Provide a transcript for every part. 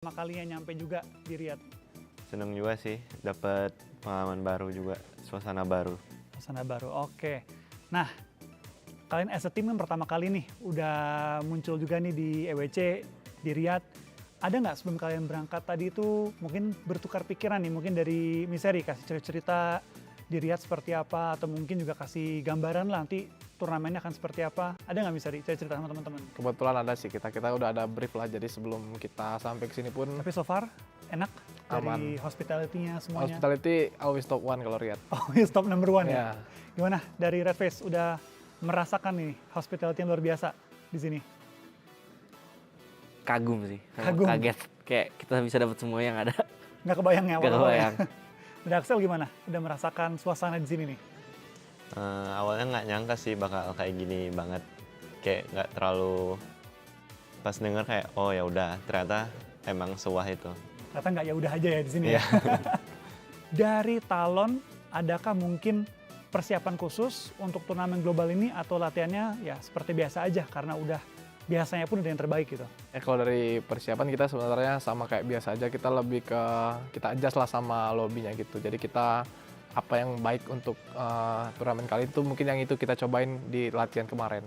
Pertama kalinya nyampe juga di Riyadh. Seneng juga sih, dapat pengalaman baru juga, suasana baru. Suasana baru, oke. Nah, kalian as a team kan pertama kali nih, udah muncul juga nih di EWC, di Riyadh. Ada nggak sebelum kalian berangkat tadi itu mungkin bertukar pikiran nih, mungkin dari Miseri kasih cerita-cerita di Riyadh seperti apa, atau mungkin juga kasih gambaran lah nanti turnamennya akan seperti apa. Ada nggak Miseri cerita sama teman-teman? Kebetulan ada sih, kita udah ada brief lah, jadi sebelum kita sampai ke sini pun Tapi so far enak aman. dari hospitality-nya semuanya. Hospitality always top one kalau Riyadh. Always top number one ya? Ya. Gimana dari Red Face udah merasakan nih hospitality yang luar biasa di sini? Kagum sih, Kagum. kaget kayak kita bisa dapat semua yang ada. Nggak kebayang ya Nggak awal-awal ya? kebayang. Udah Axel gimana? Udah merasakan suasana di sini nih? Awalnya nggak nyangka sih bakal kayak gini banget. Kayak nggak terlalu, pas denger kayak oh ya udah, ternyata emang sewah itu. Ternyata nggak ya udah aja ya di sini Iya. ya. Dari Talon, adakah mungkin persiapan khusus untuk turnamen global ini atau latihannya ya seperti biasa aja karena udah biasanya pun udah yang terbaik gitu? Kalau dari persiapan kita sebenarnya sama kayak biasa aja, kita lebih ke kita adjust lah sama lobbynya gitu. Jadi kita apa yang baik untuk turnamen kali itu mungkin yang itu kita cobain di latihan kemarin.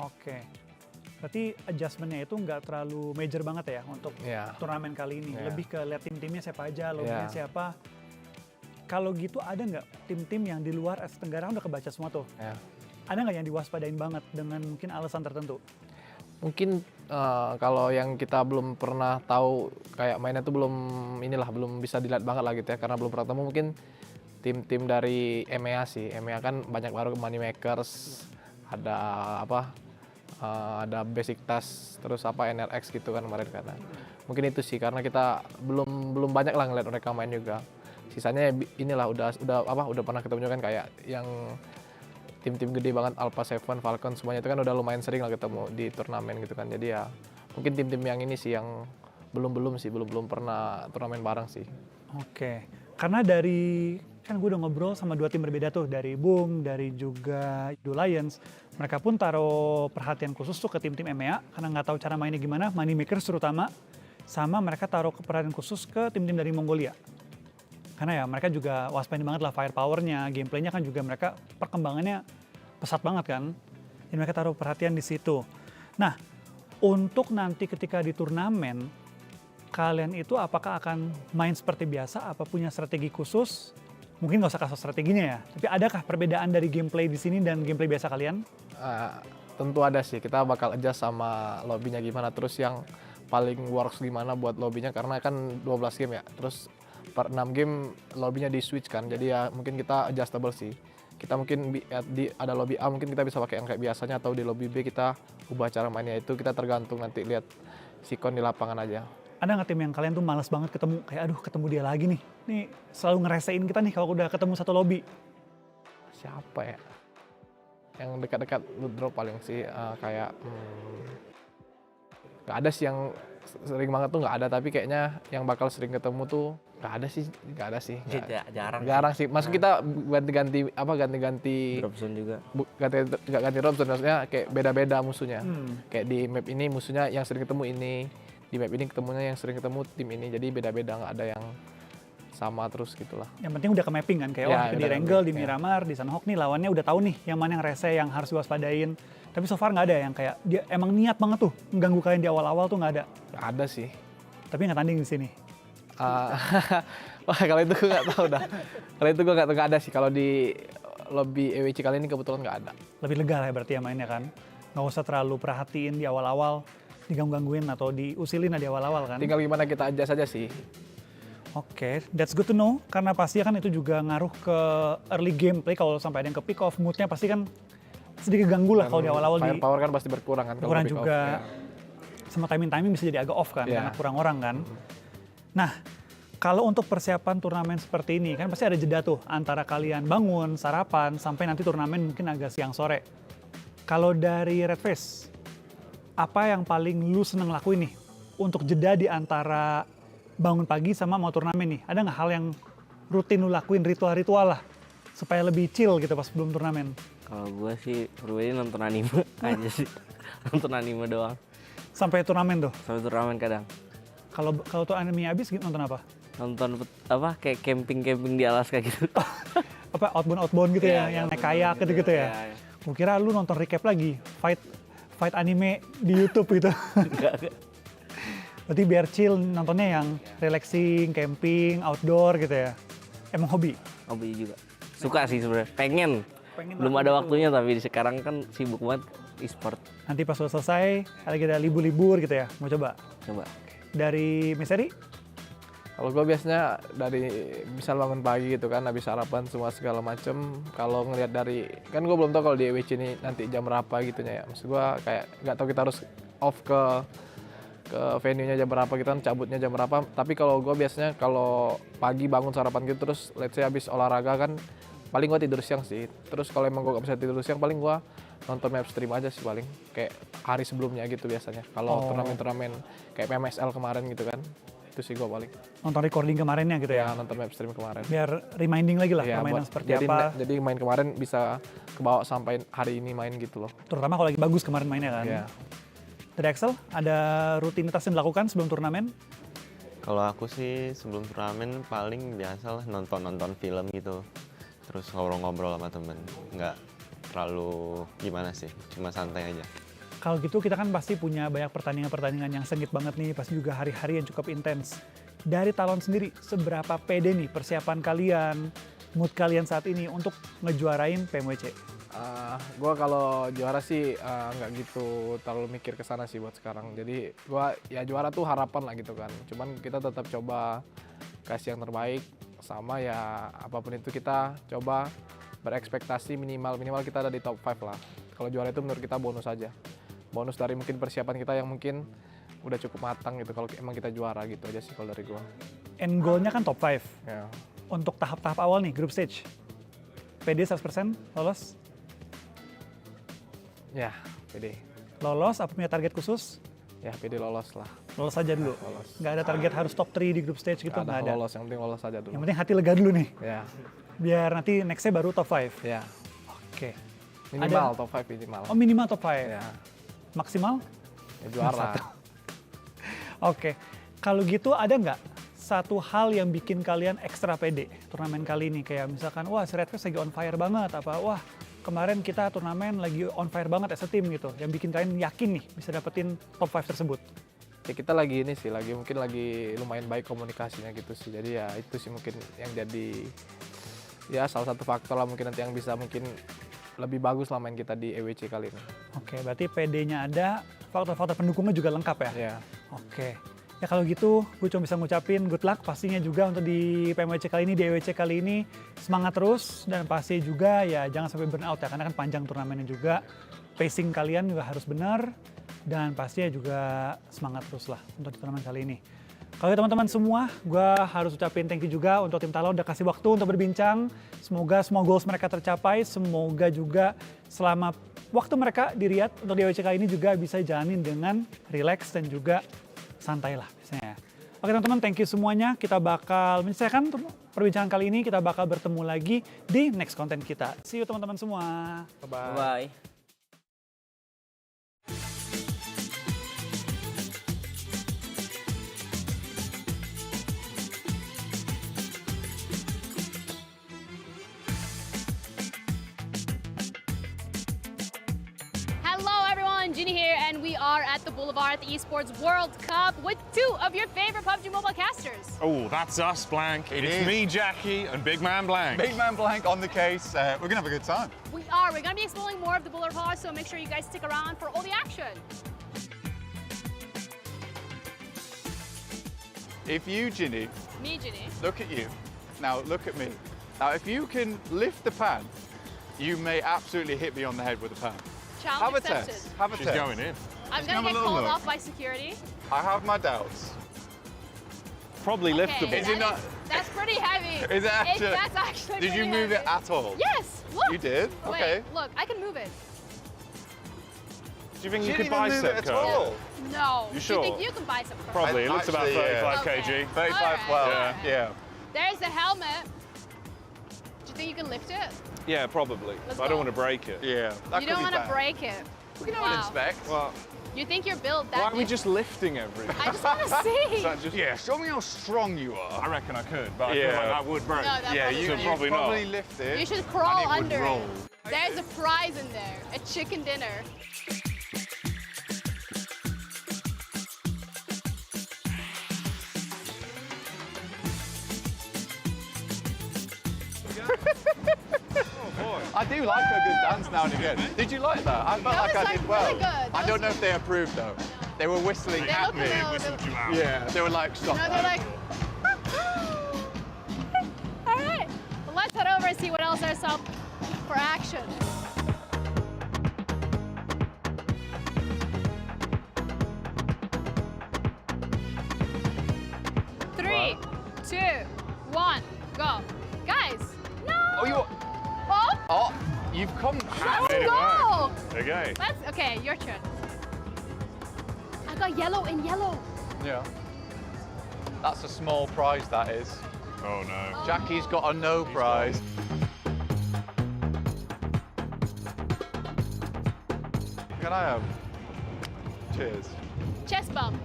Oke. Berarti adjustment-nya itu nggak terlalu major banget ya untuk Iya. turnamen kali ini. Iya. Lebih ke lihat tim-timnya siapa aja, lobbynya Iya. siapa. Kalau gitu ada nggak tim-tim yang di luar Asia Tenggara udah kebaca semua tuh? Ya. Ada nggak yang diwaspadain banget dengan mungkin alasan tertentu? Mungkin kalau yang kita belum pernah tahu kayak mainnya tuh belum bisa dilihat banget lah gitu ya, karena belum pernah ketemu. Mungkin tim-tim dari EMEA sih. EMEA kan banyak baru Moneymakers, ada ada Basic Task, terus NRX gitu kan kemarin kan. Mungkin itu sih karena kita belum banyak lah ngeliat mereka main juga. Sisanya inilah udah pernah ketemu juga kan, kayak yang tim-tim gede banget, Alpha Seven, Falcon, semuanya itu kan udah lumayan sering lah ketemu di turnamen gitu kan. Jadi ya mungkin tim-tim yang ini sih yang belum pernah turnamen bareng sih. Oke, karena kan gue udah ngobrol sama dua tim berbeda tuh, dari Boom, dari juga Do Lions. Mereka pun taruh perhatian khusus tuh ke tim-tim EMEA, karena nggak tahu cara mainnya gimana, Moneymakers terutama. Sama mereka taruh perhatian khusus ke tim-tim dari Mongolia. Karena ya mereka juga waspadain banget lah firepower-nya, gameplaynya kan juga mereka perkembangannya pesat banget kan. Jadi mereka taruh perhatian di situ. Nah, untuk nanti ketika di turnamen, kalian itu apakah akan main seperti biasa, apa punya strategi khusus? Mungkin nggak usah kasih strateginya ya, tapi adakah perbedaan dari gameplay di sini dan gameplay biasa kalian? Tentu ada sih, kita bakal adjust sama lobbynya gimana, terus yang paling works gimana buat lobbynya, karena kan 12 game ya, terus per 6 game lobbynya di switch kan, jadi ya mungkin kita adjustable sih. Kita mungkin ada lobby A mungkin kita bisa pakai yang kayak biasanya, atau di lobby B kita ubah cara mainnya, itu kita tergantung nanti lihat sikon di lapangan aja. Ada nggak tim yang kalian tuh malas banget ketemu, kayak aduh ketemu dia lagi nih selalu ngeresain kita nih kalau udah ketemu satu lobby? Siapa ya? Yang dekat-dekat loot drop paling sih, kayak nggak ada sih yang sering banget tuh, nggak ada, tapi kayaknya yang bakal sering ketemu tuh nggak ada sih. Jarang sih. Maksud kita ganti-ganti Drop zone juga. ganti drop zone, maksudnya kayak beda-beda musuhnya. Kayak di map ini musuhnya yang sering ketemu ini, di map ini ketemunya yang sering ketemu tim ini, jadi beda-beda, nggak ada yang sama terus gitulah. Yang penting udah ke mapping kan, kayak Ya, di udah Erangel, di mapping, ya. Miramar, di Sanhok nih lawannya udah tahu nih yang mana yang rese, yang harus diwaspadain. Tapi so far nggak ada yang kayak dia emang niat banget tuh mengganggu kalian di awal-awal tuh, nggak ada. Nggak ada sih. Tapi nggak tanding di sini. Wah, kalau itu gue nggak tahu dah. Kalau itu gue nggak ada sih. Kalau di lobby EWC kali ini kebetulan nggak ada. Lebih lega lah ya berarti ya mainnya kan. Nggak usah terlalu perhatiin di awal-awal, diganggu-gangguin atau diusilin di awal-awal kan. Tinggal gimana kita adjust aja sih. Oke, that's good to know. Karena pasti kan itu juga ngaruh ke early gameplay. Kalau sampai ada yang ke pick off, moodnya pasti kan sedikit ganggu lah kalau di awal-awal. Firepower kan pasti berkurang kan. Kurang kalau pick juga. off, ya. Sama timing bisa jadi agak off kan, Iya. karena kurang orang kan. Nah, kalau untuk persiapan turnamen seperti ini, kan pasti ada jeda tuh antara kalian bangun, sarapan, sampai nanti turnamen mungkin agak siang sore. Kalau dari Red Face, apa yang paling lu seneng lakuin nih untuk jeda di antara bangun pagi sama mau turnamen nih? Ada nggak hal yang rutin lu lakuin, ritual-ritual lah, supaya lebih chill gitu pas sebelum turnamen? Kalau gue sih pribadi nonton anime aja sih. Nonton anime doang. Sampai turnamen tuh? Sampai turnamen kadang. Kalau tuh anime habis nonton apa? Nonton apa kayak camping di Alaska gitu. Apa outbound gitu ya, yang naik kayak gitu-gitu ya. Iya. Gua kira lu nonton recap lagi, fight anime di YouTube gitu. Enggak. Berarti biar chill nontonnya yang relaxing, camping, outdoor gitu ya. Emang hobi? Hobi juga. Suka sih sebenarnya. Pengen belum lakuin ada itu. waktunya, tapi sekarang kan sibuk banget e-sport. Nanti pas udah selesai, lagi ada libur-libur gitu ya, mau coba. Coba. Dari Miss Eri? Kalau gue biasanya dari misal bangun pagi gitu kan, habis sarapan semua segala macem. Kalau ngelihat dari, kan gue belum tahu kalau di EWC ini nanti jam berapa gitunya ya. Maksud gue kayak nggak tahu kita harus off ke venue-nya jam berapa, kita kan cabutnya jam berapa. Tapi kalau gue biasanya kalau pagi bangun sarapan gitu terus let's say habis olahraga kan, paling gue tidur siang sih. Terus kalau emang gue gak bisa tidur siang, paling gue nonton live stream aja sih paling. Kayak hari sebelumnya gitu biasanya. Kalau turnamen-turnamen kayak PMSL kemarin gitu kan. Itu sih gue paling. Nonton recording kemarinnya gitu ya? Ya nonton live stream kemarin. Biar reminding lagi lah Ya, permainan buat- seperti apa. Jadi main kemarin bisa kebawa sampai hari ini main gitu loh. Terutama kalau lagi bagus kemarin mainnya kan. Ya. Dari Axel, ada rutinitas yang dilakukan sebelum turnamen? Kalau aku sih sebelum turnamen paling biasa lah nonton film gitu. Terus ngobrol-ngobrol sama temen. Nggak terlalu gimana sih, cuma santai aja. Kalau gitu kita kan pasti punya banyak pertandingan-pertandingan yang sengit banget nih, pasti juga hari-hari yang cukup intens. Dari Talon sendiri, seberapa pede nih persiapan kalian, mood kalian saat ini untuk ngejuarain PMWC? Gue kalau juara sih nggak gitu terlalu mikir ke sana sih buat sekarang. Jadi gue ya juara tuh harapan lah gitu kan. Cuman kita tetap coba kasih yang terbaik, sama ya apapun itu kita coba berekspektasi minimal kita ada di top 5 lah. Kalau juara itu menurut kita bonus aja. Bonus dari mungkin persiapan kita yang mungkin udah cukup matang gitu kalau emang kita juara gitu aja sih kalau dari gue. End goal-nya kan top 5. Ya. Untuk tahap-tahap awal nih, group stage. PD 100% lolos? Ya, PD. Lolos, apa punya target khusus? Ya, PD lolos lah. Lolos aja dulu. Lolos. Nggak ada target harus top 3 di group stage gitu, Nggak nggak ada ada. lolos, yang penting lolos aja dulu. Yang penting hati lega dulu nih, Ya, biar nanti next-nya baru top 5. ya. Oke. Minimal top 5 minimal. Oh, minimal top 5. Ya, Maksimal? ya juara. Oke. Kalau gitu ada nggak satu hal yang bikin kalian ekstra pede turnamen kali ini? Kayak misalkan, wah si Red Face lagi on fire banget, apa wah kemarin kita turnamen lagi on fire banget as a team gitu, yang bikin kalian yakin nih bisa dapetin top 5 tersebut. Ya kita lagi ini sih, mungkin lagi lumayan baik komunikasinya gitu sih. Jadi ya itu sih mungkin yang jadi ya salah satu faktor lah mungkin nanti yang bisa mungkin lebih bagus lah main kita di EWC kali ini. Oke, berarti PD-nya ada, faktor-faktor pendukungnya juga lengkap ya? Ya, Oke. Ya kalau gitu, gue cuma bisa ngucapin good luck pastinya juga untuk di PMWC kali ini, di EWC kali ini. Semangat terus, dan pasti juga ya jangan sampai burn out ya, karena kan panjang turnamennya juga. Pacing kalian juga harus benar, dan pastinya juga semangat terus lah untuk di turnamen kali ini. Kalau teman-teman semua, gue harus ucapin thank you juga untuk tim Talon udah kasih waktu untuk berbincang. Semoga semua goals mereka tercapai, semoga juga selama waktu mereka di Riyadh untuk di EWC kali ini juga bisa jalanin dengan relax dan juga santai lah biasanya. Oke teman-teman, thank you semuanya. Kita bakal menyelesaikan perbincangan kali ini, kita bakal bertemu lagi di next content kita. See you teman-teman semua. bye-bye. Bye. Hello everyone, Ginny here, and we are at the Boulevard at the ESPORTS World Cup with two of your favorite PUBG Mobile casters. Oh, that's us, Blank. It it's is. me, Jackie, and Big Man Blank. Big Man Blank on the case. We're going to have a good time. We are. We're going to be exploring more of the Boulevard, so make sure you guys stick around for all the action. If you, Ginny, Me, Ginny. look at you. Now look at me. Now if you can lift the pan, you may absolutely hit me on the head with the pan. Challenge Have a accepted. test. Have a She's test. going in. I'm Let's going have to a get little called look. off by security. I have my doubts. Probably liftable. Is it not- That's pretty heavy. Is it actually? That's actually Did you pretty move it heavy. at all? Yes. Look. You did? Wait, Okay. look, I can move it. Do you think She you could didn't even move bicep it at curl? all. No. You sure? think you can bicep curl? Probably. It looks about Actually, yeah. 35 Okay. kg. 35, Alright, 12. alright. Yeah. There's the helmet. Do you think you can lift it? Yeah, probably. Let's I don't go. want to break it. Yeah. That You could don't be want to bad. break it. We can Wow. inspect. Well, You think you're built that Why are we big? just lifting everything? I just want to see. Is that just, Yeah, show me how strong you are. I reckon I could, but I feel Yeah. like that would break. No, that Yeah, probably you won't. probably not. probably lift it. You should crawl and it would under roll. it. There's a prize in there, a chicken dinner. I do like a good dance now and again. Did you like that? I felt That like was, I like, did well. really good. That I don't was- know if they approved though. They were whistling They at look a me. little- Whistled you out. Yeah, they were like, stop. No, they're like. All right, well, let's head over and see what else there's up for action. Three, 2, 1, go, guys. No. Oh, you. Oh, Oh, you've come. let's Made it go. work. Okay. Let's. Okay, your turn. I got yellow and yellow. Yeah. That's a small prize, that is. Oh no. Jackie's got a no prize. Can I have? Cheers. Chest bump.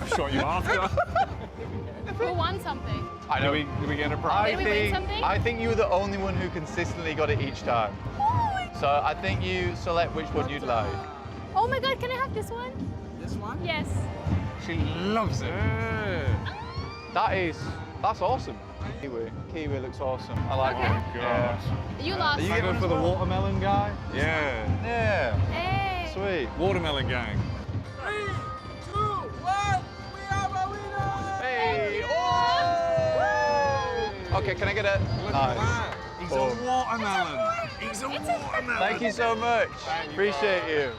I shot you after. Who won something? I know. Did we get a prize? Did we win something? I think you were the only one who consistently got it each time. So I think you select which one you'd like. Oh my God, can I have this one? This one? Yes. She loves it. That's awesome. Kiwi looks awesome. I like Okay. it. Oh, gosh. You lost. Are you going for the watermelon guy? Yeah. Yeah. Hey. Sweet. Watermelon gang. Hey. Oh! Okay, can I get a? Nice. He's Boom. a watermelon. He's a watermelon. Thank you so much. Appreciate you.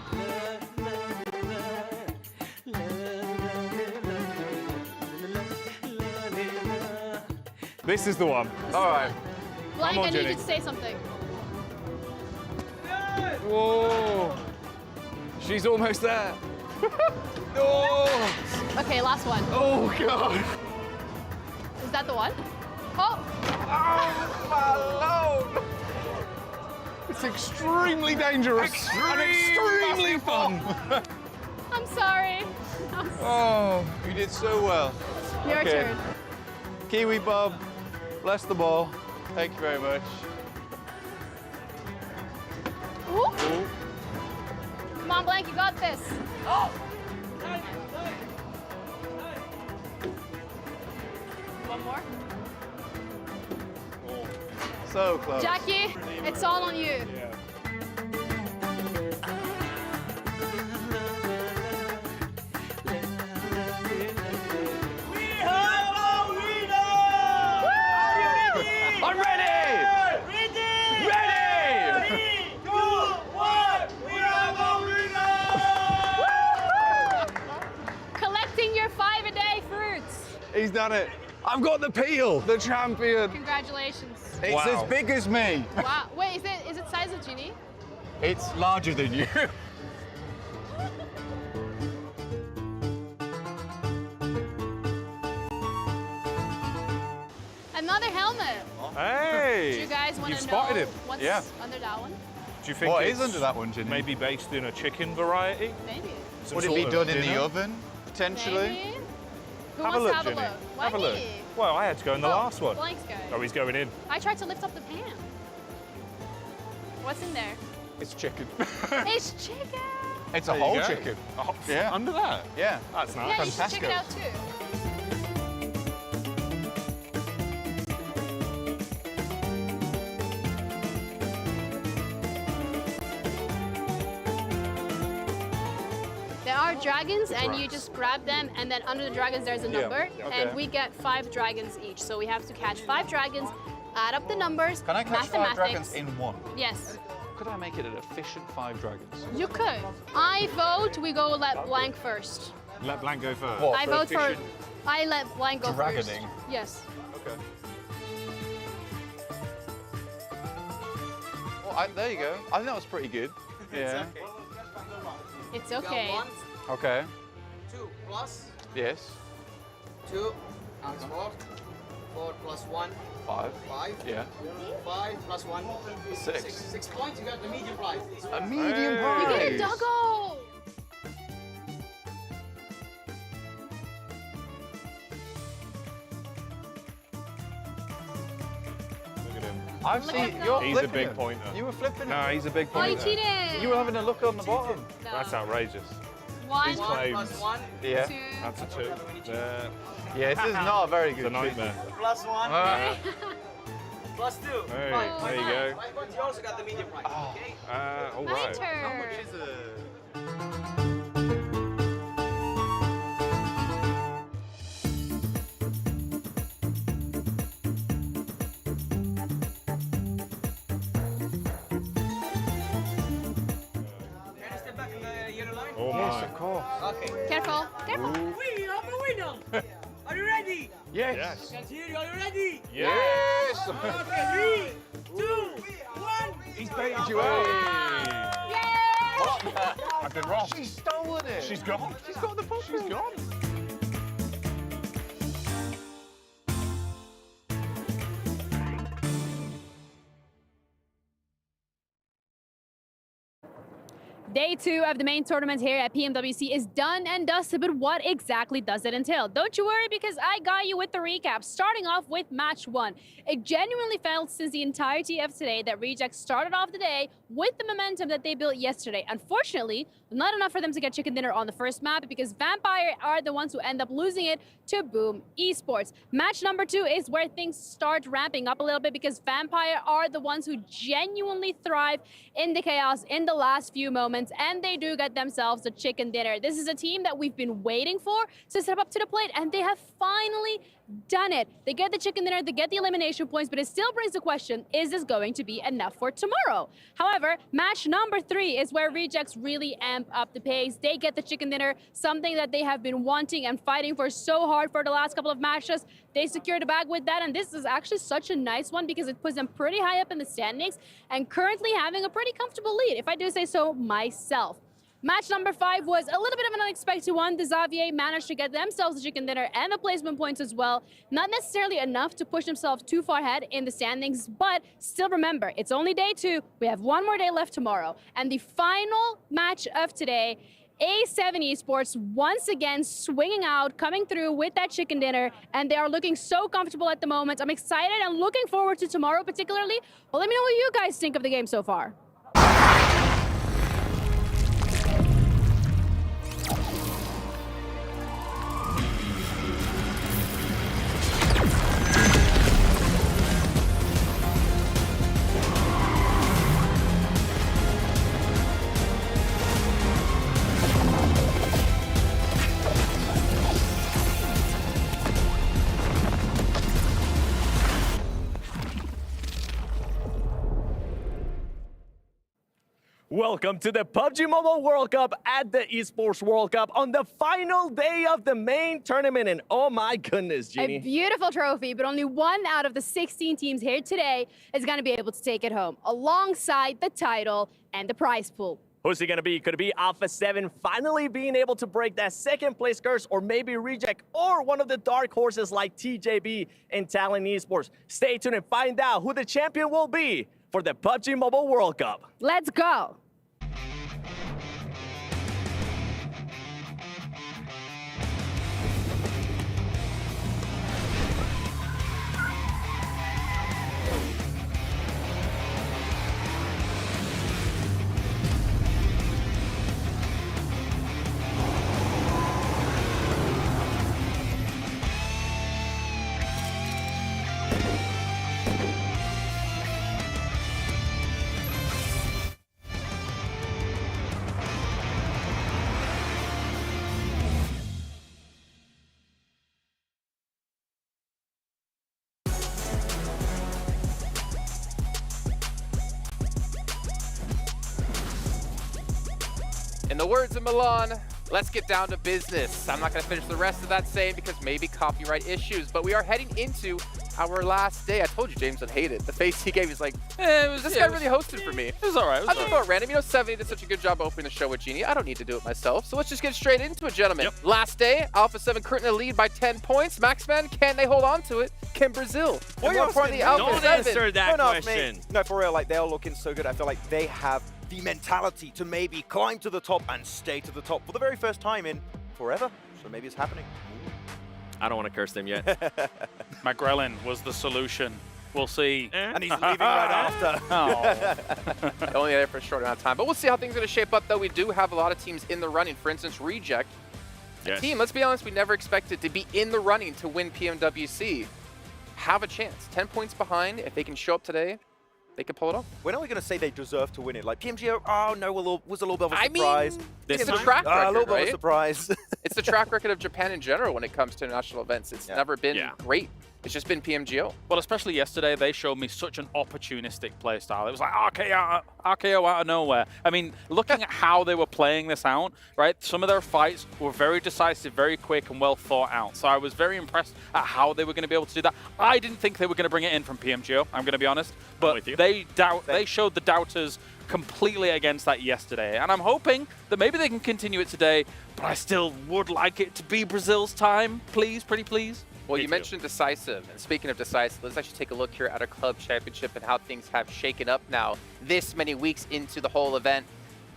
This is the one. All right. Blank, on, I need Jenny. you to say something. Whoa. She's almost there. Oh. Okay, last one. Oh God. Is that the one? Oh, Malone. It's extremely dangerous and extremely fun. I'm sorry. Oh. You did so well. Your Okay. turn. Kiwi Bob, bless the ball. Thank you very much. Ooh. Come on, Blank, you got this. One more. So close. Jackie, it's all on you. I'm ready! Ready! Collecting your 5-a-day fruits. He's done it. I've got the peel, the champion. Congratulations. It's Wow. as big as me. Wow. Wait, is it size of Ginny? It's larger than you. Another helmet. Hey. Do you guys want You've to know spotted him. what's Yeah. under that one? Do you think What it's is under that one, Ginny? maybe based in a chicken variety? Maybe. Some Would it sort be of done in the dinner? oven, potentially? Maybe. Who Have a wants look, to have Ginny. a look? Why Have a look. me? Well, I had to go in the Oh, last one. Blank's going. Oh, he's going in. I tried to lift up the pan. What's in there? It's chicken. It's chicken. It's a There you whole go. chicken. Oh, Yeah. Under that? Yeah. That's nice. Yeah, you should check it Tesco's. out too. There are dragons, and you just grab them, and then under the dragons there's a number, Okay. and we get 5 dragons each. So we have to catch 5 dragons, add up the numbers. Can I catch 5 mathematics. dragons in one? Yes, Could I make it an efficient 5 dragons? you could. I vote we go let blank first. Let Blank go first. What? I vote for. efficient I let blank go first. dragoning? Yes. Okay. Well, there you go. I think that was pretty good. Yeah. It's okay. Okay. 2 plus Yes. 2 and 4. 4 plus 1, 5. 5. Yeah. 5 plus 1, 6. 6 points. You got the medium prize. A medium Hey. prize. You get a doggo. I've Look seen at you're that. He's a flipping big it. pointer. You were flipping No, it. he's a big Oh, you pointer. cheated. You were having a look on the bottom. No. That's outrageous. One, These claims. Yeah. two. That's a 2. Yeah, this is not a very It's good a nightmare. Plus one. Plus two. Hey, Oh, there you go. You also got the medium price, okay? All My right. turn. Can you step back in the yellow line? Oh Yes, my. of course. Okay. Careful, careful. We are the winner. Are you ready? Yes. Yes. Can see you. Are you ready? Yes. Okay, 3, 2, 1. He's baited you out. Yay! I've been wrong. She's stolen it. She's gone. She's got the ball. She's gone. Day 2 of the main tournament here at PMWC is done and dusted, but what exactly does it entail? Don't you worry, because I got you with the recap, starting off with match 1. It genuinely felt since the entirety of today that Rejects started off the day with the momentum that they built yesterday. Unfortunately, not enough for them to get chicken dinner on the first map, because Vampire are the ones who end up losing it to Boom Esports. Match number 2 is where things start ramping up a little bit, because Vampire are the ones who genuinely thrive in the chaos in the last few moments, and they do get themselves a chicken dinner. This is a team that we've been waiting for to step up to the plate, and they have finally done it. They get the chicken dinner, they get the elimination points, but it still brings the question, is this going to be enough for tomorrow? However, match number 3 is where Rejects really amp up the pace. They get the chicken dinner, something that they have been wanting and fighting for so hard for the last couple of matches. They secure the bag with that, and this is actually such a nice one because it puts them pretty high up in the standings and currently having a pretty comfortable lead, if I do say so myself. Match number 5 was a little bit of an unexpected one. The Xavier managed to get themselves a chicken dinner and the placement points as well. Not necessarily enough to push themselves too far ahead in the standings, but still remember, it's only day 2. We have one more day left tomorrow. And the final match of today, A7 Esports once again swinging out, coming through with that chicken dinner, and they are looking so comfortable at the moment. I'm excited and looking forward to tomorrow particularly. Well, let me know what you guys think of the game so far. Welcome to the PUBG Mobile World Cup at the ESPORTS World Cup on the final day of the main tournament. And oh my goodness, Jeannie. A beautiful trophy, but only 1 out of the 16 teams here today is going to be able to take it home, alongside the title and the prize pool. Who's it going to be? Could it be Alpha 7 finally being able to break that second place curse, or maybe Reject, or one of the dark horses like TJB and Talent Esports? Stay tuned and find out who the champion will be for the PUBG Mobile World Cup. Let's go. In the words of Milan, let's get down to business. I'm not going to finish the rest of that saying because maybe copyright issues, but we are heading into our last day. I told you James would hate it. The face he gave is like, this guy really hosted for me. It was all right. I just thought random. You know, 70 did such a good job opening the show with Genie. I don't need to do it myself. So let's just get straight into it, gentlemen. Yep. Last day, Alpha 7 currently lead by 10 points. Maxman, can they hold on to it? Can Brazil? What And more importantly, Alpha Don't 7. answer that No, mate. question. No, for real, like, they're looking so good. I feel like they have the mentality to maybe climb to the top and stay to the top for the very first time in forever. So maybe it's happening. I don't want to curse them yet. McGrellin was the solution We'll see. And he's leaving right after. Oh. Only there for a short amount of time. But we'll see how things are going to shape up, though. We do have a lot of teams in the running. For instance, Reject. Yes. A team, let's be honest, we never expected to be in the running to win PMWC. Have a chance. 10 points behind. If they can show up today, they could pull it off. When are we going to say they deserve to win it? Like PMGO, oh no, was a little bit of a surprise. I mean, it's the track record, a little bit right? of a surprise. It's the track record of Japan in general when it comes to national events. It's never been great. It's just been PMGO. Well, especially yesterday, they showed me such an opportunistic play style. It was like RKO out of nowhere. I mean, looking at how they were playing this out, right? Some of their fights were very decisive, very quick, and well thought out. So I was very impressed at how they were going to be able to do that. I didn't think they were going to bring it in from PMGO, I'm going to be honest. But they showed the doubters completely against that yesterday. And I'm hoping that maybe they can continue it today, but I still would like it to be Brazil's time. Please, pretty please. Well, you mentioned decisive, and speaking of decisive, let's actually take a look here at our club championship and how things have shaken up now this many weeks into the whole event.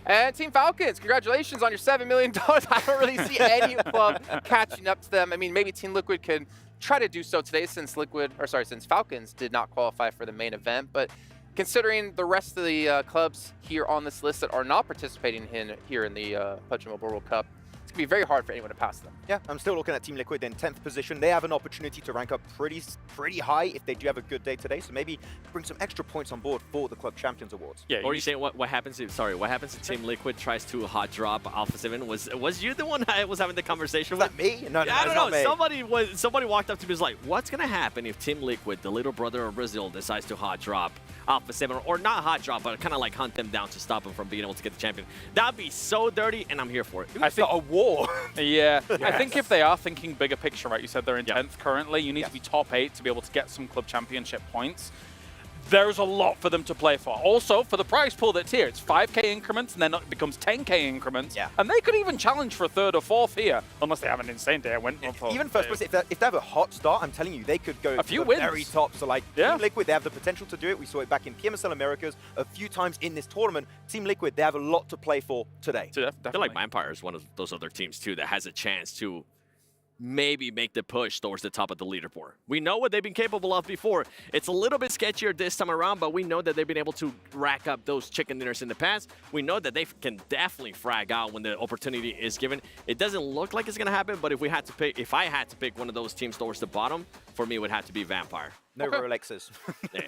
And Team Falcons, congratulations on your $7 million. I don't really see any club catching up to them. I mean, maybe Team Liquid could try to do so today since Falcons did not qualify for the main event. But considering the rest of the clubs here on this list that are not participating here in the PUBG Mobile World Cup, it's going to be very hard for anyone to pass them. Yeah, I'm still looking at Team Liquid in 10th position. They have an opportunity to rank up pretty high if they do have a good day today. So maybe bring some extra points on board for the Club Champions Awards. Yeah. Or you saying what happens if Team Liquid tries to hot drop Alpha 7? Was you the one I was having the conversation with? Was that me? No, I don't know. Me. Somebody walked up to me and was like, what's gonna happen if Team Liquid, the little brother of Brazil, decides to hot drop Alpha 7, or not hot drop, but kind of like hunt them down to stop them from being able to get the champion? That'd be so dirty, and I'm here for it. I think a war. Yeah, I think if they are thinking bigger picture, right, you said they're in 10th currently, you need to be top 8 to be able to get some club championship points. There's a lot for them to play for. Also, for the prize pool that's here, it's 5K increments, and then it becomes 10K increments. Yeah. And they could even challenge for a 3rd or 4th here, unless they have an insane day. Even first place, if they have a hot start, I'm telling you, they could go a few to the wins. Very top. So like Team Liquid, they have the potential to do it. We saw it back in PMSL Americas a few times in this tournament. Team Liquid, they have a lot to play for today. I feel like Vampire is one of those other teams too that has a chance to maybe make the push towards the top of the leaderboard. We know what they've been capable of before. It's a little bit sketchier this time around, but we know that they've been able to rack up those chicken dinners in the past. We know that they can definitely frag out when the opportunity is given. It doesn't look like it's going to happen, but if I had to pick one of those teams towards the bottom, for me it would have to be Vampire. No Rolexes.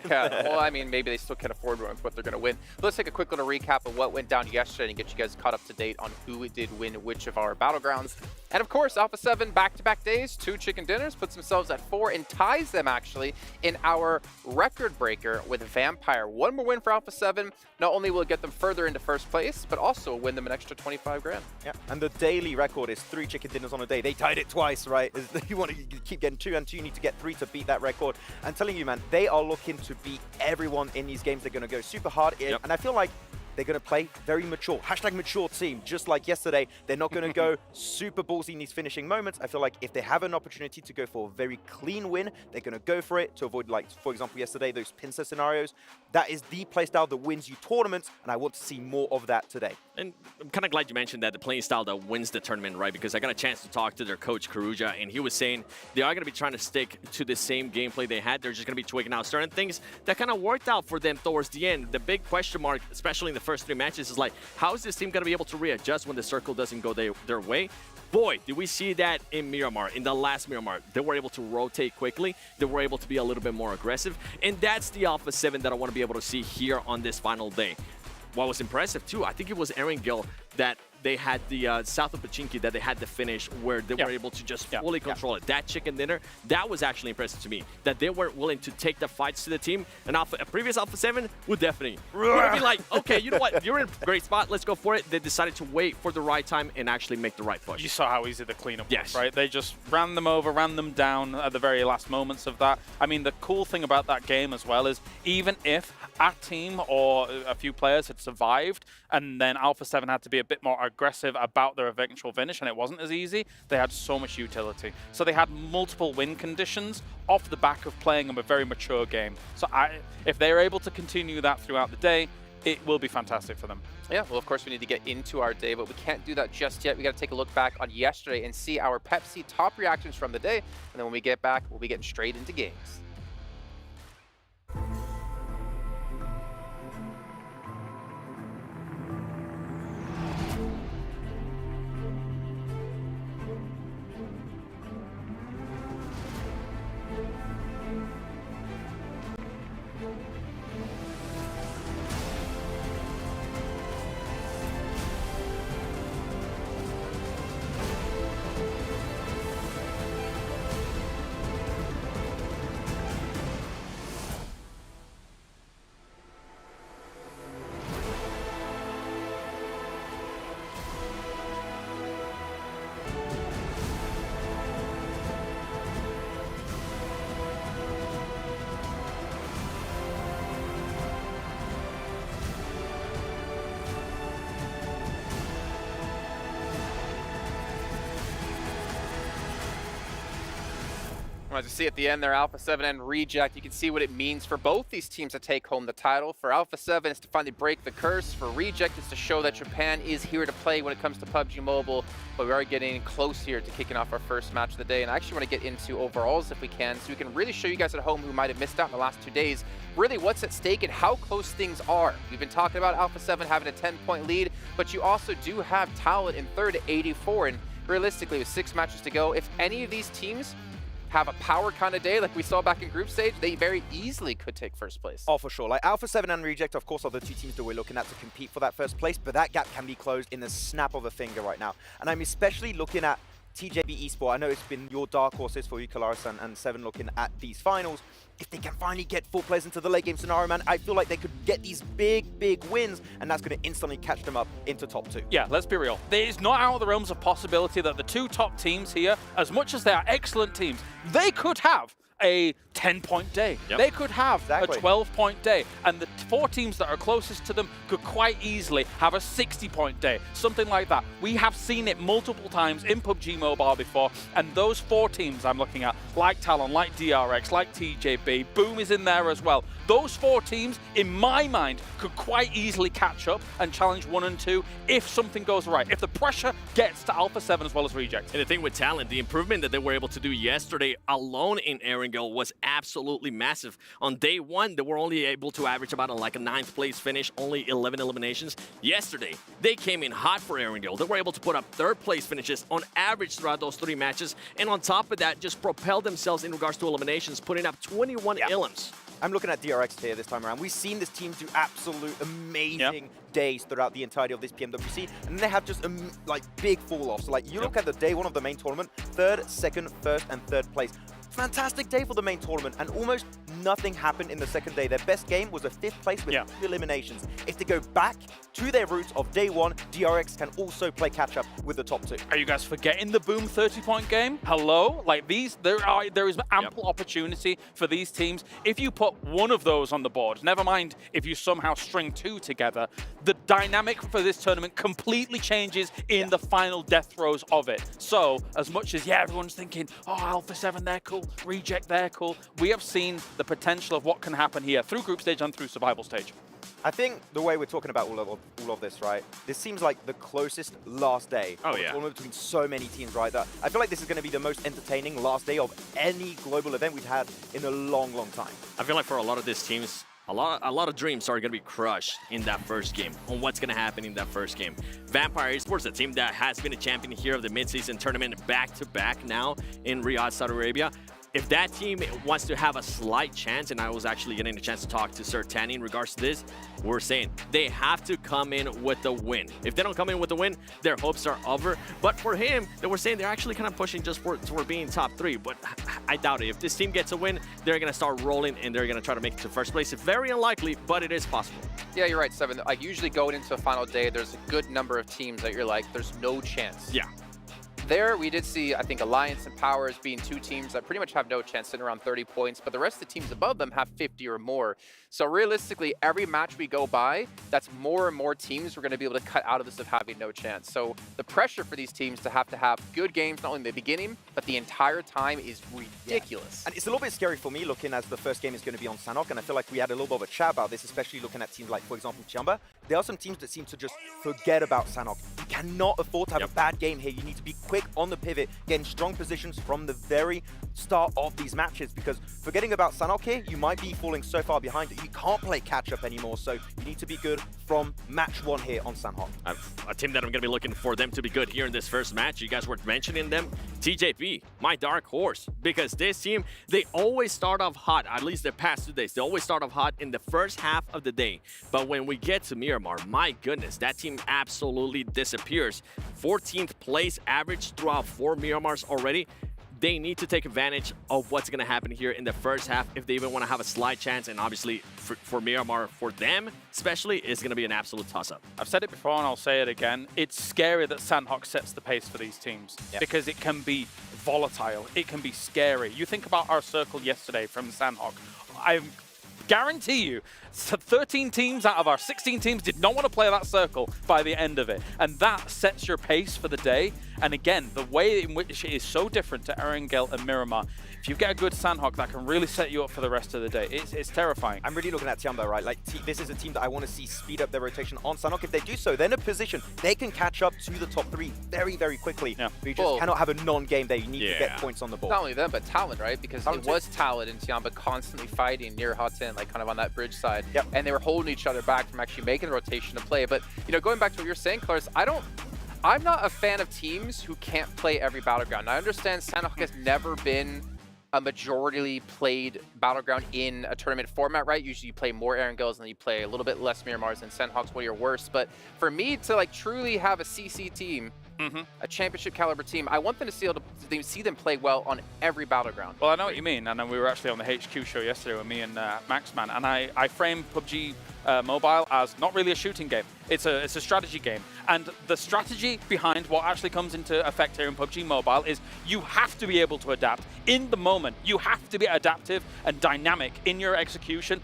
Yeah, well, I mean, maybe they still can afford what they're going to win. But let's take a quick little recap of what went down yesterday and get you guys caught up to date on who did win which of our battlegrounds. And of course, Alpha 7 back-to-back days, 2 chicken dinners, puts themselves at 4 and ties them actually in our record breaker with Vampire. One more win for Alpha 7. Not only will it get them further into first place, but also win them an extra 25 grand. Yeah, and the daily record is 3 chicken dinners on a day. They tied it twice, right? You want to keep getting 2 and 2, you need to get 3 to beat that record. And telling you, man, they are looking to beat everyone in these games. They're going to go super hard in, and I feel like they're going to play very mature. # mature team, just like yesterday. They're not going to go super ballsy in these finishing moments. I feel like if they have an opportunity to go for a very clean win, they're going to go for it to avoid, like, for example, yesterday, those pincer scenarios. That is the playstyle that wins you tournaments, and I want to see more of that today. And I'm kind of glad you mentioned that, the playing style that wins the tournament, right? Because I got a chance to talk to their coach, Karuja, and he was saying they are going to be trying to stick to the same gameplay they had. They're just going to be tweaking out certain things that kind of worked out for them towards the end. The big question mark, especially in the first 3 matches, is like, how is this team going to be able to readjust when the circle doesn't go their way? Boy, did we see that in Miramar, in the last Miramar. They were able to rotate quickly. They were able to be a little bit more aggressive. And that's the Alpha 7 that I want to be able to see here on this final day. What was impressive, too, I think it was Erangel that they had the south of Pachinki that they had the finish where they were able to just fully control it. That chicken dinner, that was actually impressive to me. That they were willing to take the fights to the team. And a previous Alpha 7 would definitely be like, okay, you know what? You're in a great spot. Let's go for it. They decided to wait for the right time and actually make the right push. You saw how easy the cleanup was, right? They just ran them over, ran them down at the very last moments of that. I mean, the cool thing about that game as well is even if our team or a few players had survived and then Alpha 7 had to be a bit more aggressive about their eventual finish and it wasn't as easy, they had so much utility. So they had multiple win conditions off the back of playing a very mature game. So if they're able to continue that throughout the day, it will be fantastic for them. Yeah, well, of course, we need to get into our day, but we can't do that just yet. We got to take a look back on yesterday and see our Pepsi top reactions from the day. And then when we get back, we'll be getting straight into games. As you see at the end there, Alpha 7 and Reject, you can see what it means for both these teams to take home the title. For Alpha 7, it's to finally break the curse. For Reject, it's to show that Japan is here to play when it comes to PUBG Mobile. But we are getting close here to kicking off our first match of the day. And I actually want to get into overalls if we can, so we can really show you guys at home who might have missed out in the last 2 days, really what's at stake and how close things are. We've been talking about Alpha 7 having a 10-point lead, but you also do have Talent in third at 84. And realistically, with 6 matches to go, if any of these teams have a power kind of day like we saw back in group stage, they very easily could take first place. Oh, for sure. Like Alpha 7 and Reject, of course, are the 2 teams that we're looking at to compete for that first place, but that gap can be closed in the snap of a finger right now. And I'm especially looking at TJB Esports. I know it's been your dark horses for you, Kalaris and 7, looking at these finals. If they can finally get 4 players into the late game scenario, man, I feel like they could get these big wins, and that's going to instantly catch them up into top 2. Yeah, let's be real. It's not out of the realms of possibility that the 2 top teams here, as much as they are excellent teams, they could have a 10-point day. Yep. They could have Exactly. a 12-point day. And the 4 teams that are closest to them could quite easily have a 60-point day, something like that. We have seen it multiple times in PUBG Mobile before, and those 4 teams I'm looking at, like Talon, like DRX, like TJB, Boom is in there as well. Those 4 teams, in my mind, could quite easily catch up and challenge 1 and 2 if something goes right, if the pressure gets to Alpha 7 as well as Reject. And the thing with Talent, the improvement that they were able to do yesterday alone in Erangel was absolutely massive. On day 1, they were only able to average about a 9th place finish, only 11 eliminations. Yesterday, they came in hot for Erangel. They were able to put up 3rd place finishes on average throughout those 3 matches, and on top of that, just propelled themselves in regards to eliminations, putting up 21 elims. I'm looking at DRX here this time around. We've seen this team do absolute amazing days throughout the entirety of this PMWC, and they have just big fall-offs. So, you look at the day 1 of the main tournament, 3rd, 2nd, 1st, and 3rd place. Fantastic day for the main tournament, and almost nothing happened in the 2nd day. Their best game was a 5th place with 2 eliminations. If they go back to their roots of day 1, DRX can also play catch-up with the top 2. Are you guys forgetting the Boom 30-point game? Hello? Like there is ample opportunity for these teams. If you put one of those on the board, never mind if you somehow string 2 together, the dynamic for this tournament completely changes in the final death throes of it. So, as much as, everyone's thinking, oh, Alpha 7, they're cool, Reject, they're cool, we have seen the potential of what can happen here through group stage and through survival stage. I think the way we're talking about all of this, right, this seems like the closest last day. Oh, yeah. Between so many teams, right? That I feel like this is going to be the most entertaining last day of any global event we've had in a long, long time. I feel like for a lot of these teams, a lot of dreams are going to be crushed in that first game, on what's going to happen in that first game. Vampire Esports, a team that has been a champion here of the mid-season tournament back-to-back now in Riyadh, Saudi Arabia. If that team wants to have a slight chance, and I was actually getting a chance to talk to Sir Tanny in regards to this, we're saying they have to come in with a win. If they don't come in with a win, their hopes are over. But for him, they were saying they're actually kind of pushing just for being top 3. But I doubt it. If this team gets a win, they're going to start rolling and they're going to try to make it to first place. It's very unlikely, but it is possible. Yeah, you're right, 7. Like, usually going into a final day, there's a good number of teams that you're like, there's no chance. Yeah. There, we did see, I think, Alliance and Powers being 2 teams that pretty much have no chance, sitting around 30 points, but the rest of the teams above them have 50 or more. So realistically, every match we go by, that's more and more teams we're going to be able to cut out of this of having no chance. So the pressure for these teams to have good games, not only in the beginning, but the entire time is ridiculous. Yeah. And it's a little bit scary for me looking as the first game is going to be on Sanhok, and I feel like we had a little bit of a chat about this, especially looking at teams like, for example, Chiamba. There are some teams that seem to just forget about Sanhok. You cannot afford to have a bad game here. You need to be quick on the pivot, getting strong positions from the very start of these matches, because forgetting about Sanhok here, you might be falling so far behind that you can't play catch-up anymore, so you need to be good from match 1 here on Sanhok. A team that I'm going to be looking for them to be good here in this first match, you guys were mentioning them, TJP, my dark horse, because this team, they always start off hot, at least the past 2 days, they always start off hot in the first half of the day, but when we get to Miramar, my goodness, that team absolutely disappears. 14th place average throughout 4 Miramars already. They need to take advantage of what's going to happen here in the first half if they even want to have a slight chance. And obviously, for Miramar, for them especially, it's going to be an absolute toss-up. I've said it before and I'll say it again. It's scary that Sanhok sets the pace for these teams because it can be volatile. It can be scary. You think about our circle yesterday from Sanhok. I guarantee you, 13 teams out of our 16 teams did not want to play that circle by the end of it. And that sets your pace for the day. And again, the way in which it is so different to Erangel and Miramar if you get a good Sanhok, that can really set you up for the rest of the day. It's terrifying. I'm really looking at Tiambo, right? Like, this is a team that I want to see speed up their rotation on Sanhok. If they do so, they're in a position they can catch up to the top 3 very, very quickly. Yeah. We just cannot have a non-game there. You need to get points on the board. Not only them, but Talon, right? Because it was Talon and Tiamba constantly fighting near Hudson, like kind of on that bridge side. Yep. And they were holding each other back from actually making the rotation to play. But, you know, going back to what you're saying, Clarence, I'm not a fan of teams who can't play every Battleground. I understand Sanhok has never been a majority played Battleground in a tournament format, right? Usually you play more Erangels and then you play a little bit less Miramars, and Sanhok's one of your worst. But for me to like truly have a CC team, a championship caliber team, I want them to see them play well on every Battleground. Well, I know what you mean, and we were actually on the HQ show yesterday with me and Maxman, and I framed PUBG Mobile as not really a shooting game. It's a strategy game, and the strategy behind what actually comes into effect here in PUBG Mobile is you have to be able to adapt in the moment. You have to be adaptive and dynamic in your execution.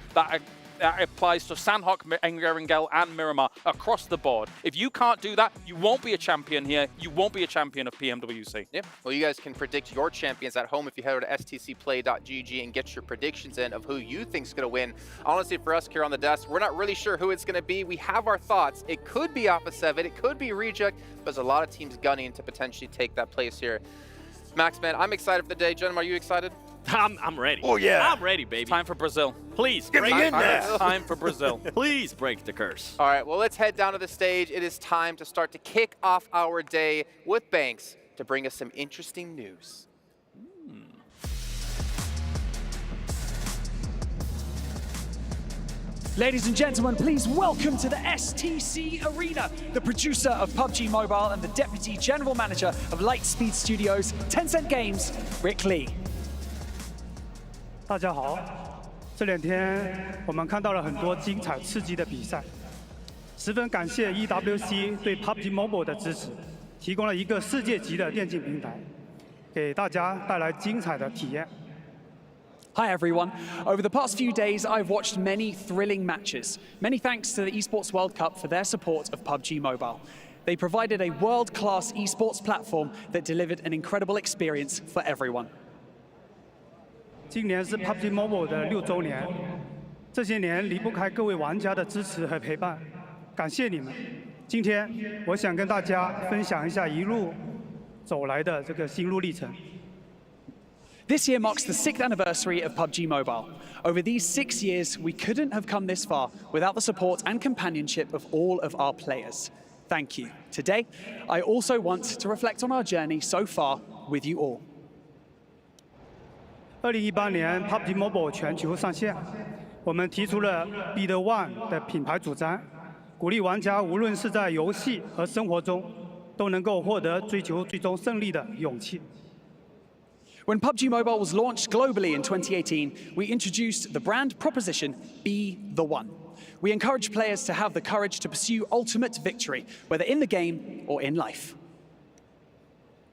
That applies to Sanhok, Erangel, and Miramar across the board. If you can't do that, you won't be a champion here. You won't be a champion of PMWC. Yeah. Well, you guys can predict your champions at home if you head over to stcplay.gg and get your predictions in of who you think's going to win. Honestly, for us here on the desk, we're not really sure who it's going to be. We have our thoughts. It could be Alpha 7. It could be Reject. But there's a lot of teams gunning to potentially take that place here. Max, man, I'm excited for the day. Gentlemen, are you excited? I'm ready. Oh, yeah. I'm ready, baby. Time for Brazil. Please, Get me in there. Time for Brazil. Please break the curse. All right, well, let's head down to the stage. It is time to start to kick off our day with Banks to bring us some interesting news. Ladies and gentlemen, please welcome to the STC Arena, the producer of PUBG Mobile and the Deputy General Manager of Lightspeed Studios, Tencent Games, Rick Lee. 大家好，这2天我们看到了很多精彩刺激的比赛，十分感谢 EWC 对 PUBG Mobile 的支持，提供了一个世界级的电竞平台，给大家带来精彩的体验。 Hi everyone. Over the past few days, I've watched many thrilling matches. Many thanks to the ESPORTS World Cup for their support of PUBG Mobile. They provided a world-class esports platform that delivered an incredible experience for everyone. 今年是 PUBG Mobile 的6周年，这些年离不开各位玩家的支持和陪伴，感谢你们。今天我想跟大家分享一下一路走来的这个心路历程。 This year marks the 6th anniversary of PUBG Mobile. Over these 6 years, we couldn't have come this far without the support and companionship of all of our players. Thank you. Today, I also want to reflect on our journey so far with you all. 2018年 PUBG Mobile 全球上线，我们提出了 Be the One 的品牌主张，鼓励玩家无论是在游戏和生活中，都能够获得追求最终胜利的勇气。 When PUBG Mobile was launched globally in 2018, we introduced the brand proposition, Be the One. We encourage players to have the courage to pursue ultimate victory, whether in the game or in life.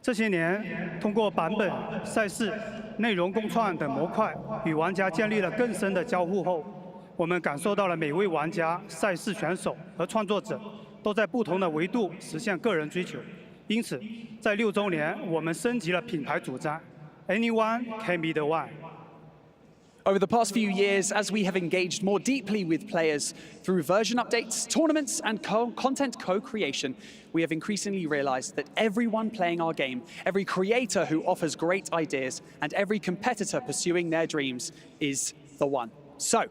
这些年，通过版本、赛事、内容共创等模块，与玩家建立了更深的交互后，我们感受到了每位玩家、赛事选手和创作者都在不同的维度实现个人追求。因此，在6周年，我们升级了品牌主张。 Anyone can be the one. Over the past few years, as we have engaged more deeply with players through version updates, tournaments, and content co-creation, we have increasingly realized that everyone playing our game, every creator who offers great ideas, and every competitor pursuing their dreams is the one. So,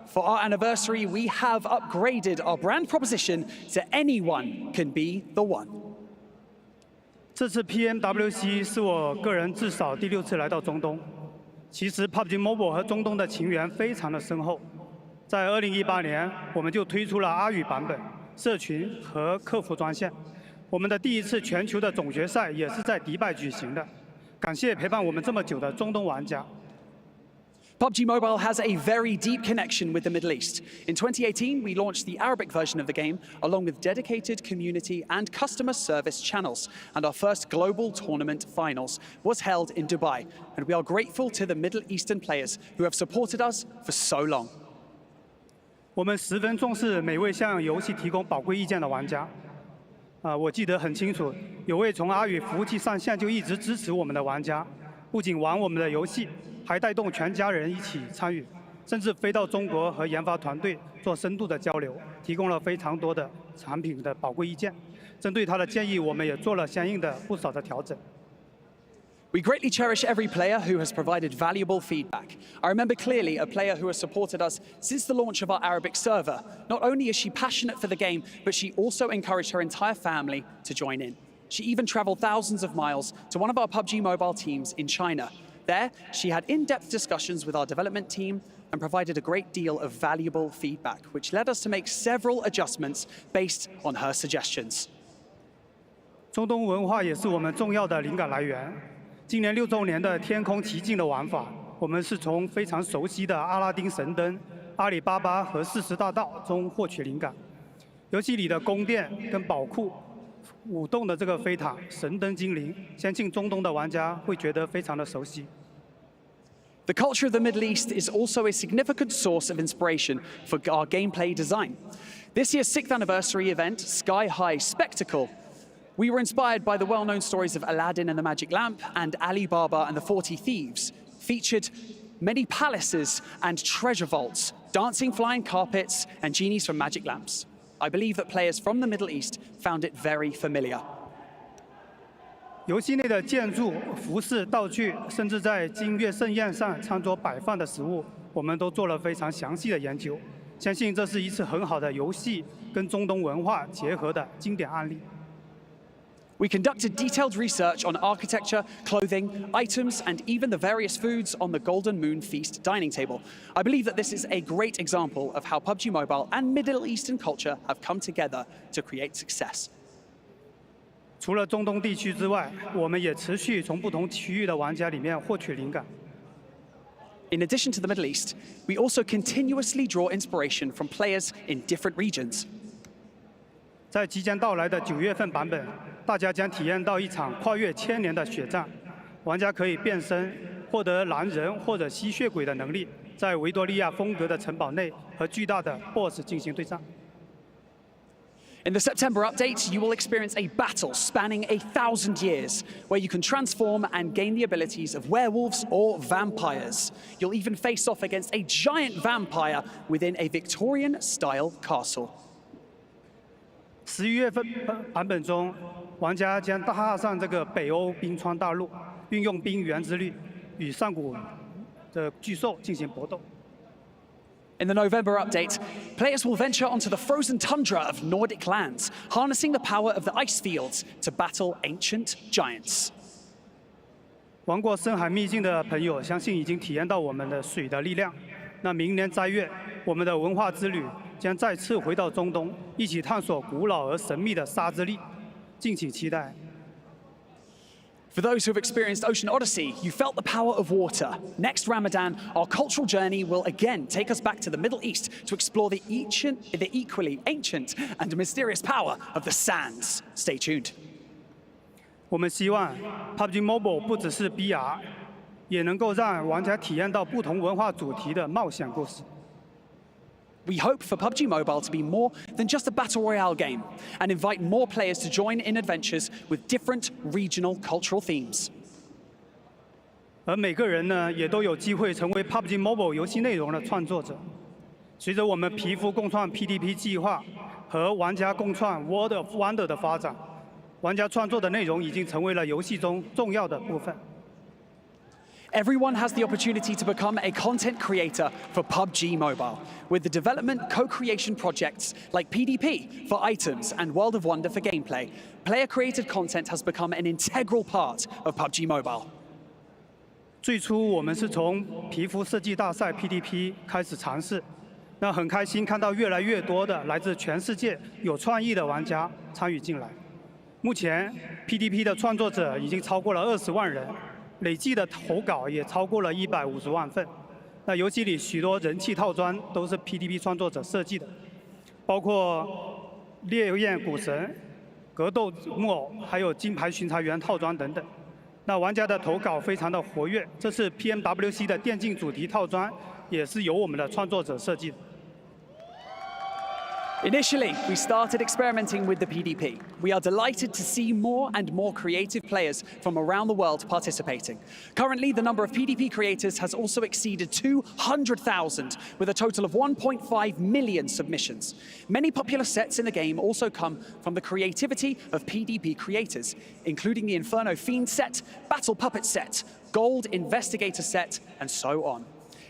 for our anniversary, we have upgraded our brand proposition to Anyone can be the one. 这次 PMWC 是我个人至少第6次来到中东。其实 PUBG Mobile 和中东的情缘非常的深厚。在2018年，我们就推出了阿语版本、社群和客服专线。我们的第1次全球的总决赛也是在迪拜举行的。感谢陪伴我们这么久的中东玩家。 PUBG Mobile has a very deep connection with the Middle East. In 2018, we launched the Arabic version of the game, along with dedicated community and customer service channels. And our first global tournament finals was held in Dubai. And we are grateful to the Middle Eastern players who have supported us for so long. 我们十分重视每位向游戏提供宝贵意见的玩家。我记得很清楚，有位从阿语服务器上线就一直支持我们的玩家。不仅玩我们的游戏，还带动全家人一起参与，甚至飞到中国和研发团队做深度的交流，提供了非常多的产品的宝贵意见。针对他的建议，我们也做了相应的不少的调整。 We greatly cherish every player who has provided valuable feedback. I remember clearly a player who has supported us since the launch of our Arabic server. Not only is she passionate for the game, but she also encouraged her entire family to join in. She even traveled thousands of miles to one of our PUBG Mobile teams in China. There, she had in-depth discussions with our development team and provided a great deal of valuable feedback, which led us to make several adjustments based on her suggestions. 中东文化也是我们重要的灵感来源。 今年6周年的天空奇境的玩法，我们是从非常熟悉的阿拉丁神灯、阿里巴巴和40大盗中获取灵感。游戏里的宫殿跟宝库、舞动的这个飞塔、神灯精灵，相信中东的玩家会觉得非常的熟悉。 The culture of the Middle East is also a significant source of inspiration for our gameplay design. This year's 6th anniversary event, Sky High Spectacle, we were inspired by the well-known stories of Aladdin and the Magic Lamp and Ali Baba and the 40 Thieves, featured many palaces and treasure vaults, dancing flying carpets and genies from magic lamps. I believe that players from the Middle East found it very familiar. 游戏内的建筑、服饰、道具，甚至在金月盛宴上餐桌摆放的食物，我们都做了非常详细的研究。相信这是一次很好的游戏跟中东文化结合的经典案例。 We conducted detailed research on architecture, clothing, items, and even the various foods on the Golden Moon Feast dining table. I believe that this is a great example of how PUBG Mobile and Middle Eastern culture have come together to create success. 除了中东地区之外，我们也持续从不同区域的玩家里面获取灵感。 In addition to the Middle East, we also continuously draw inspiration from players in different regions. 在即将到来的9月份版本，大家将体验到一场跨越1000年的血战。玩家可以变身，获得狼人或者吸血鬼的能力，在维多利亚风格的城堡内和巨大的 BOSS 进行对战。 In the September update, you will experience a battle spanning 1,000 years, where you can transform and gain the abilities of werewolves or vampires. You'll even face off against a giant vampire within a Victorian-style castle. 11月份版本中，玩家将踏上这个北欧冰川大陆，运用冰原之力与上古的巨兽进行搏斗。 In the November update, players will venture onto the frozen tundra of Nordic lands, harnessing the power of the ice fields to battle ancient giants. 玩过深海秘境的朋友，相信已经体验到我们的水的力量。那明年3月，我们的文化之旅将再次回到中东，一起探索古老而神秘的沙之力，敬请期待。 For those who have experienced Ocean Odyssey, you felt the power of water. Next Ramadan, our cultural journey will again take us back to the Middle East to explore the equally ancient and mysterious power of the sands. Stay tuned. 我们希望 PUBG Mobile 不只是 BR， 也能够让玩家体验到不同文化主题的冒险故事。 We hope for PUBG Mobile to be more than just a battle royale game and invite more players to join in adventures with different regional cultural themes. 而每个人呢，也都有机会成为 PUBG Mobile 游戏内容的创作者。随着我们皮肤共创 PDP 计划和玩家共创 World of Wonder 的发展，玩家创作的内容已经成为了游戏中重要的部分。 Everyone has the opportunity to become a content creator for PUBG Mobile, with the development co-creation projects like PDP for items and World of Wonder for gameplay. Player-created content has become an integral part of PUBG Mobile. 最初我们是从皮肤设计大赛 PDP 开始尝试，那很开心看到越来越多的来自全世界有创意的玩家参与进来。目前 PDP 的创作者已经超过了20万人。 累计的投稿也超过了150万份。那游戏里许多人气套装都是 PDP 创作者设计的，包括烈焰古神、格斗木偶，还有金牌巡查员套装等等。那玩家的投稿非常的活跃。这次 PMWC 的电竞主题套装也是由我们的创作者设计的。Initially, we started experimenting with the PDP. We are delighted to see more and more creative players from around the world participating. Currently, the number of PDP creators has also exceeded 200,000, with a total of 1.5 million submissions. Many popular sets in the game also come from the creativity of PDP creators, including the Inferno Fiend set, Battle Puppet set, Gold Investigator set, and so on.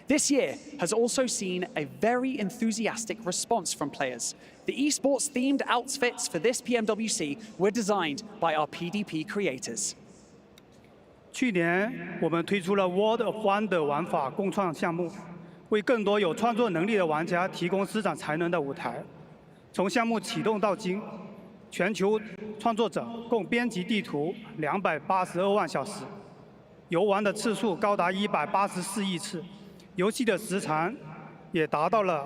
This year has also seen a very enthusiastic response from players. The esports-themed outfits for this PMWC were designed by our PDP creators. 去年我们推出了 World of Wonder 玩法共创项目，为更多有创作能力的玩家提供施展才能的舞台。从项目启动到今，全球创作者共编辑地图282万小时，游玩的次数高达184亿次。 游戏的时长也达到了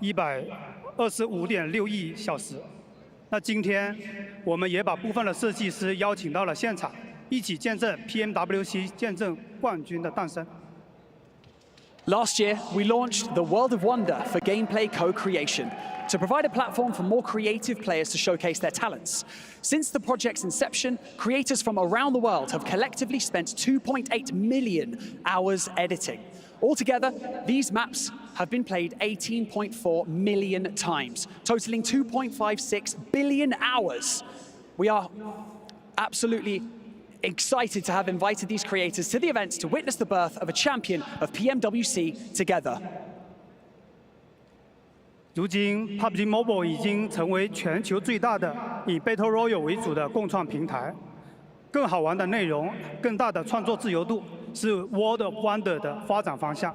125.6亿小时。那今天，我们也把部分的设计师邀请到了现场，一起见证 PMWC 见证冠军的诞生。 Last year, we launched the World of Wonder for gameplay co-creation to provide a platform for more creative players to showcase their talents. Since the project's inception, creators from around the world have collectively spent 2.8 million hours editing. Altogether, these maps have been played 18.4 million times, totaling 2.56 billion hours. We are absolutely excited to have invited these creators to the event to witness the birth of a champion of PMWC together. 如今 ，PUBG Mobile 已经成为全球最大的以 Battle Royale 为主的共创平台。更好玩的内容、更大的创作自由度是 World of Wonder 的发展方向，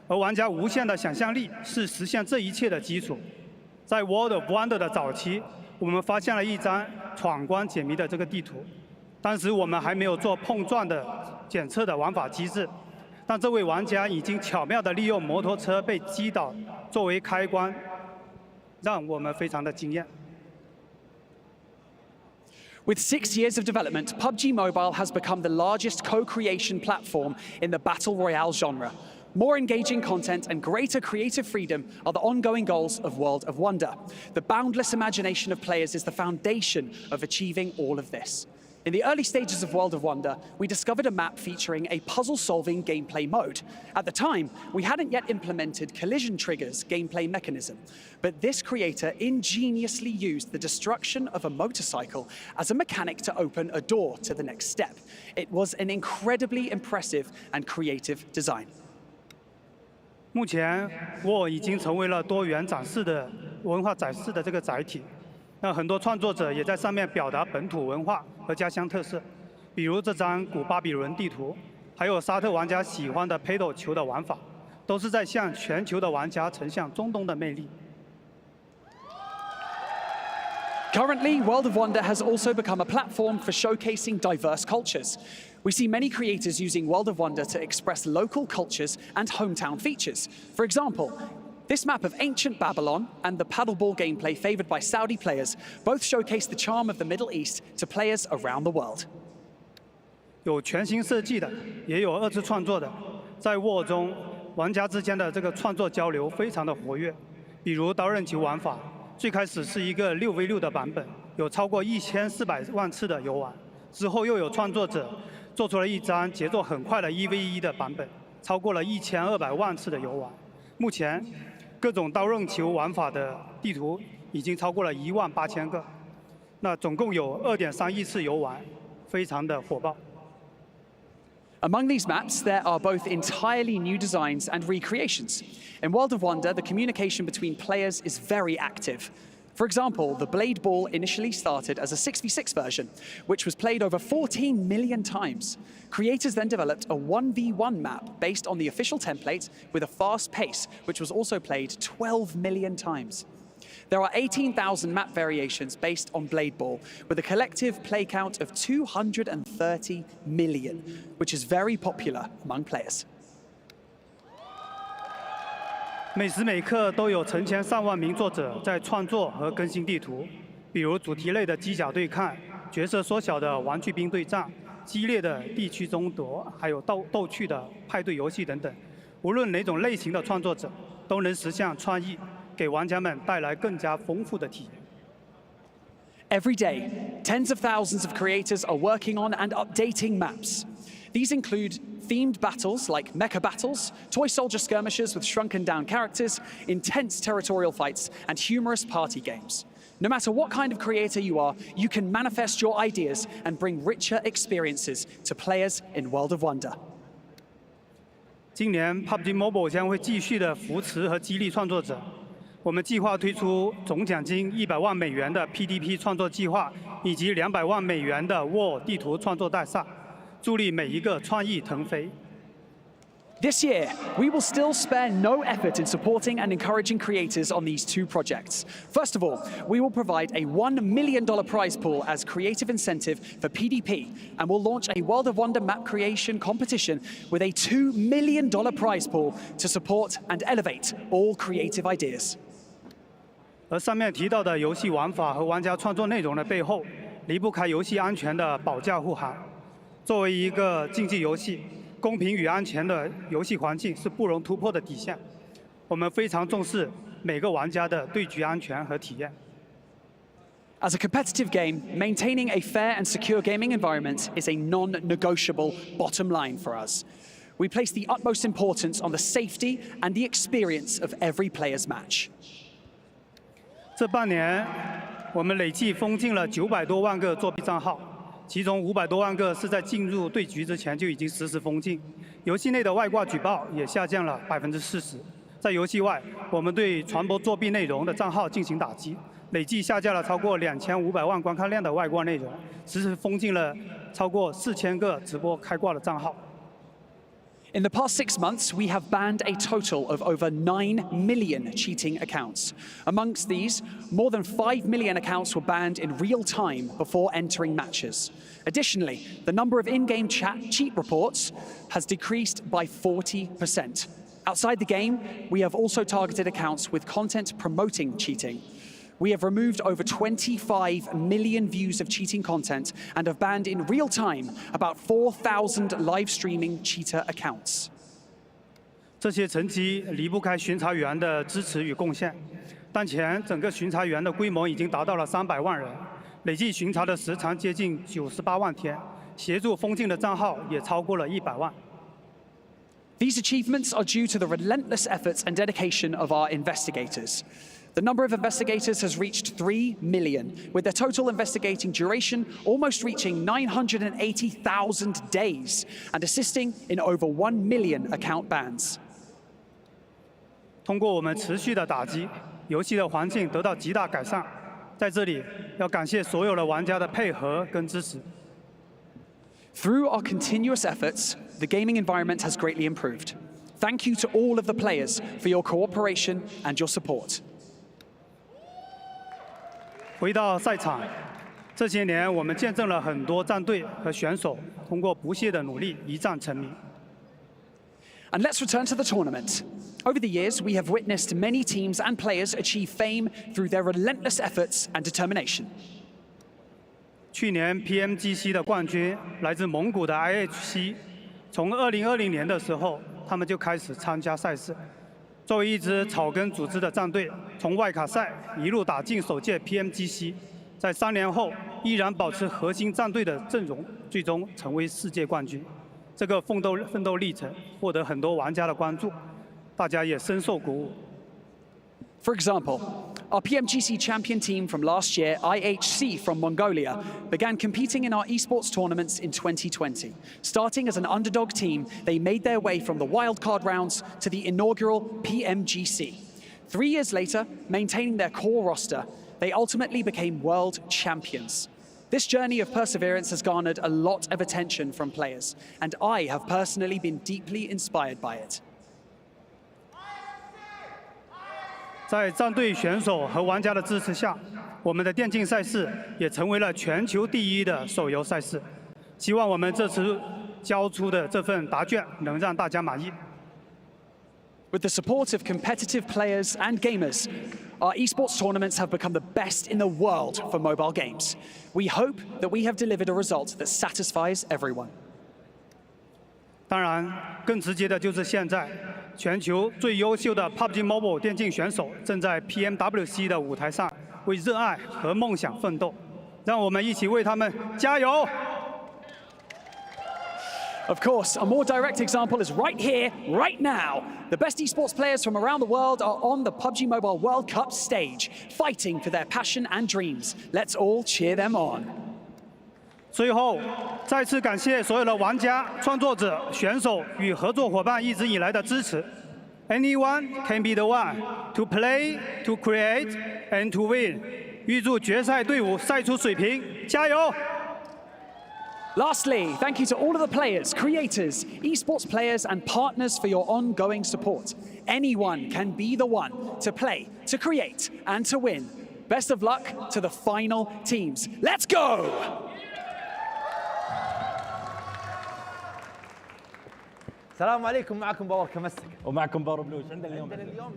而玩家无限的想象力是实现这一切的基础。在 World of Wonder 的早期，我们发现了一张闯关解谜的这个地图，当时我们还没有做碰撞的检测的玩法机制，但这位玩家已经巧妙地利用摩托车被击倒作为开关，让我们非常的惊艳。 With 6 years of development, PUBG Mobile has become the largest co-creation platform in the Battle Royale genre. More engaging content and greater creative freedom are the ongoing goals of World of Wonder. The boundless imagination of players is the foundation of achieving all of this. In the early stages of World of Wonder, we discovered a map featuring a puzzle-solving gameplay mode. At the time, we hadn't yet implemented collision triggers gameplay mechanism, but this creator ingeniously used the destruction of a motorcycle as a mechanic to open a door to the next step. It was an incredibly impressive and creative design. 目前，我已经成为了多元展示的文化展示的这个载体。 那很多创作者也在上面表达本土文化和家乡特色，比如这张古巴比伦地图，还有沙特玩家喜欢的 Padel 球的玩法，都是在向全球的玩家呈现中东的魅力。 Currently, World of Wonder has also become a platform for showcasing diverse cultures. We see many creators using World of Wonder to express local cultures and hometown features. For example, this map of ancient Babylon and the paddleball gameplay favored by Saudi players both showcase the charm of the Middle East to players around the world. 有全新设计的，也有二次创作的。在 War 中，玩家之间的这个创作交流非常的活跃。比如刀刃球玩法，最开始是一个6v6的版本，有超过1400万次的游玩。之后又有创作者做出了一张节奏很快的1v1的版本，超过了1200万次的游玩。目前， 各种刀刃球玩法的地图已经超过了18000个，那总共有2.3亿次游玩，非常的火爆。 Among these maps, there are both entirely new designs and recreations. In World of Wonder, the communication between players is very active. For example, the Blade Ball initially started as a 6v6 version, which was played over 14 million times. Creators then developed a 1v1 map based on the official template with a fast pace, which was also played 12 million times. There are 18,000 map variations based on Blade Ball, with a collective play count of 230 million, which is very popular among players. 每时每刻都有成千上万名作者在创作和更新地图，比如主题类的机甲对抗、角色缩小的玩具兵对战、激烈的地区争夺，还有逗趣的派对游戏等等。无论哪种类型的创作者，都能实现创意，给玩家们带来更加丰富的体验。Every day, tens of thousands of creators are working on and updating maps. These include themed battles like mecha battles, toy soldier skirmishes with shrunken down characters, intense territorial fights, and humorous party games. No matter what kind of creator you are, you can manifest your ideas and bring richer experiences to players in World of Wonder. 今年 PUBG Mobile 将会继续的扶持和激励创作者。我们计划推出总奖金100万美元的 PDP 创作计划，以及200万美元的 War 地图创作大赛，助力每一个创意腾飞。 This year, we will still spare no effort in supporting and encouraging creators on these two projects. First of all, we will provide a $1 million prize pool as creative incentive for PDP, and we'll launch a World of Wonder map creation competition with a $2 million prize pool to support and elevate all creative ideas. 而上面提到的游戏玩法和玩家创作内容的背后，离不开游戏安全的保驾护航。作为一个竞技游戏， 公平与安全的游戏环境是不容突破的底线。我们非常重视每个玩家的对局安全和体验。As a competitive game, maintaining a fair and secure gaming environment is a non-negotiable bottom line for us. We place the utmost importance on the safety and the experience of every player's match. 这半年，我们累计封禁了900多万个作弊账号。 其中500多万个是在进入对局之前就已经实时封禁，游戏内的外挂举报也下降了40%。在游戏外，我们对传播作弊内容的账号进行打击，累计下架了超过2500万观看量的外挂内容，实时封禁了超过4000个直播开挂的账号。 In the past 6 months, we have banned a total of over 9 million cheating accounts. Amongst these, more than 5 million accounts were banned in real time before entering matches. Additionally, the number of in-game cheat reports has decreased by 40%. Outside the game, we have also targeted accounts with content promoting cheating. We have removed over 25 million views of cheating content and have banned in real time about 4,000 live streaming cheater accounts. 这些成绩离不开巡查员的支持与贡献。当前，整个巡查员的规模已经达到了300万人，累计巡查的时长接近98万天，协助封禁的账号也超过了100万。 These achievements are due to the relentless efforts and dedication of our investigators. The number of investigators has reached 3 million, with their total investigating duration almost reaching 980,000 days and assisting in over 1 million account bans. 通过我们持续的打击，游戏的环境得到极大改善。在这里，要感谢所有的玩家的配合跟支持。 Through our continuous efforts, the gaming environment has greatly improved. Thank you to all of the players for your cooperation and your support. 回到赛场，这些年我们见证了很多战队和选手通过不懈的努力一战成名。 And let's return to the tournament. Over the years, we have witnessed many teams and players achieve fame through their relentless efforts and determination. 去年 PMGC 的冠军来自蒙古的 IHC， 从2020年的时候，他们就开始参加赛事。作为一支草根组织的战队，从外卡赛一路打进首届 PMGC， 在3年后依然保持核心战队的阵容，最终成为世界冠军。这个奋斗历程获得很多玩家的关注，大家也深受鼓舞。 For example, our PMGC champion team from last year, IHC from Mongolia, began competing in our esports tournaments in 2020. Starting as an underdog team, they made their way from the wildcard rounds to the inaugural PMGC. 3 years later, maintaining their core roster, they ultimately became world champions. This journey of perseverance has garnered a lot of attention from players, and I have personally been deeply inspired by it. 在战队选手和玩家的支持下，我们的电竞赛事也成为了全球第1的手游赛事。希望我们这次交出的这份答卷能让大家满意。 With the support of competitive players and gamers, our esports tournaments have become the best in the world for mobile games. We hope that we have delivered a result that satisfies everyone. 当然，更直接的就是现在，全球最优秀的 PUBG Mobile 电竞选手正在 PMWC 的舞台上为热爱和梦想奋斗，让我们一起为他们加油！ Of course, a more direct example is right here, right now. The best esports players from around the world are on the PUBG Mobile World Cup stage, fighting for their passion and dreams. Let's all cheer them on. 最后，再次感谢所有的玩家、创作者、选手与合作伙伴一直以来的支持。Anyone can be the one to play, to create, and to win. 预祝决赛队伍赛出水平，加油！ Lastly, thank you to all of the players, creators, esports players, and partners for your ongoing support. Anyone can be the one to play, to create, and to win. Best of luck to the final teams. Let's go! السلام عليكم، معكم باور كمسك ومعكم باور بلوش. عندنا اليوم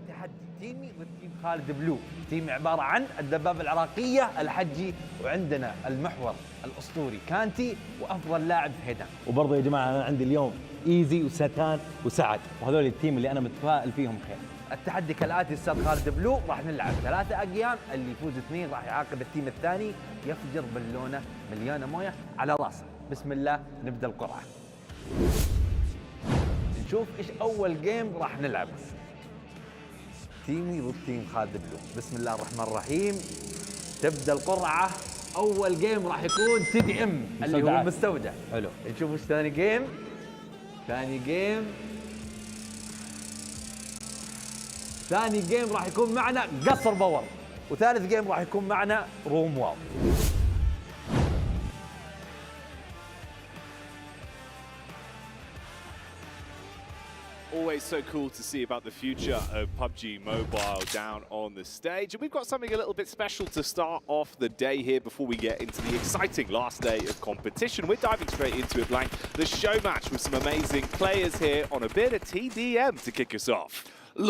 تحدي تيمي والتيم خالد بلو. تيم عباره عن الدبابه العراقيه الحجي، وعندنا المحور الاسطوري كانتي وافضل لاعب هيدان. وبرضه يا جماعه انا عندي اليوم ايزي وستان وسعد، وهذول التيم اللي انا متفائل فيهم خير. التحدي كالاتي، استاذ خالد بلو راح نلعب 3 ايام، اللي يفوز 2 راح يعاقب التيم الثاني يفجر بالونه مليانه مويه على راسه. بسم الله نبدا القرعه. نشوف ايش اول جيم راح نلعب. تيمي ضد تيم خالد بلو. بسم الله الرحمن الرحيم. تبدا القرعه. اول جيم راح يكون TDM اللي هو مستودع. حلو. نشوف ايش ثاني جيم. ثاني جيم راح يكون معنا قصر باور. وثالث جيم راح يكون معنا روم واو. Always so cool to see about the future of PUBG Mobile down on the stage. And we've got something a little bit special to start off the day here before we get into the exciting last day of competition. We're diving straight into it, Blank. The show match with some amazing players here on a bit of TDM to kick us off.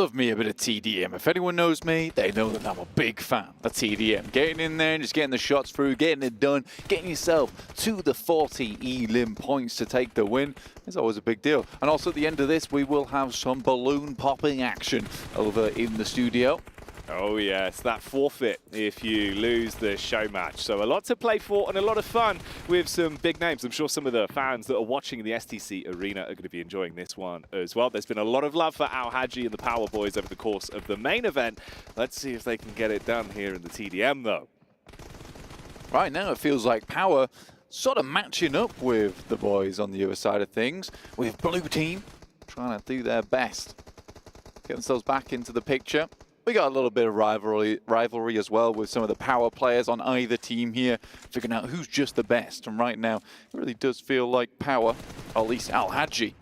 Love me a bit of TDM. If anyone knows me, they know that I'm a big fan of TDM. Getting in there and just getting the shots through, getting it done, getting yourself to the 40 elim points to take the win is always a big deal. And also at the end of this, we will have some balloon popping action over in the studio. Oh yes, that forfeit if you lose the show match. So a lot to play for and a lot of fun with some big names. I'm sure some of the fans that are watching in the STC arena are going to be enjoying this one as well. There's been a lot of love for Al Haji and the Power Boys over the course of the main event. Let's see if they can get it done here in the TDM though. Right now it feels like Power sort of matching up with the boys on the other side of things, with Blue Team trying to do their best. Get themselves back into the picture. We got a little bit of rivalry as well with some of the Power players on either team here, figuring out who's just the best. And right now, it really does feel like Power, or at least Al Haji,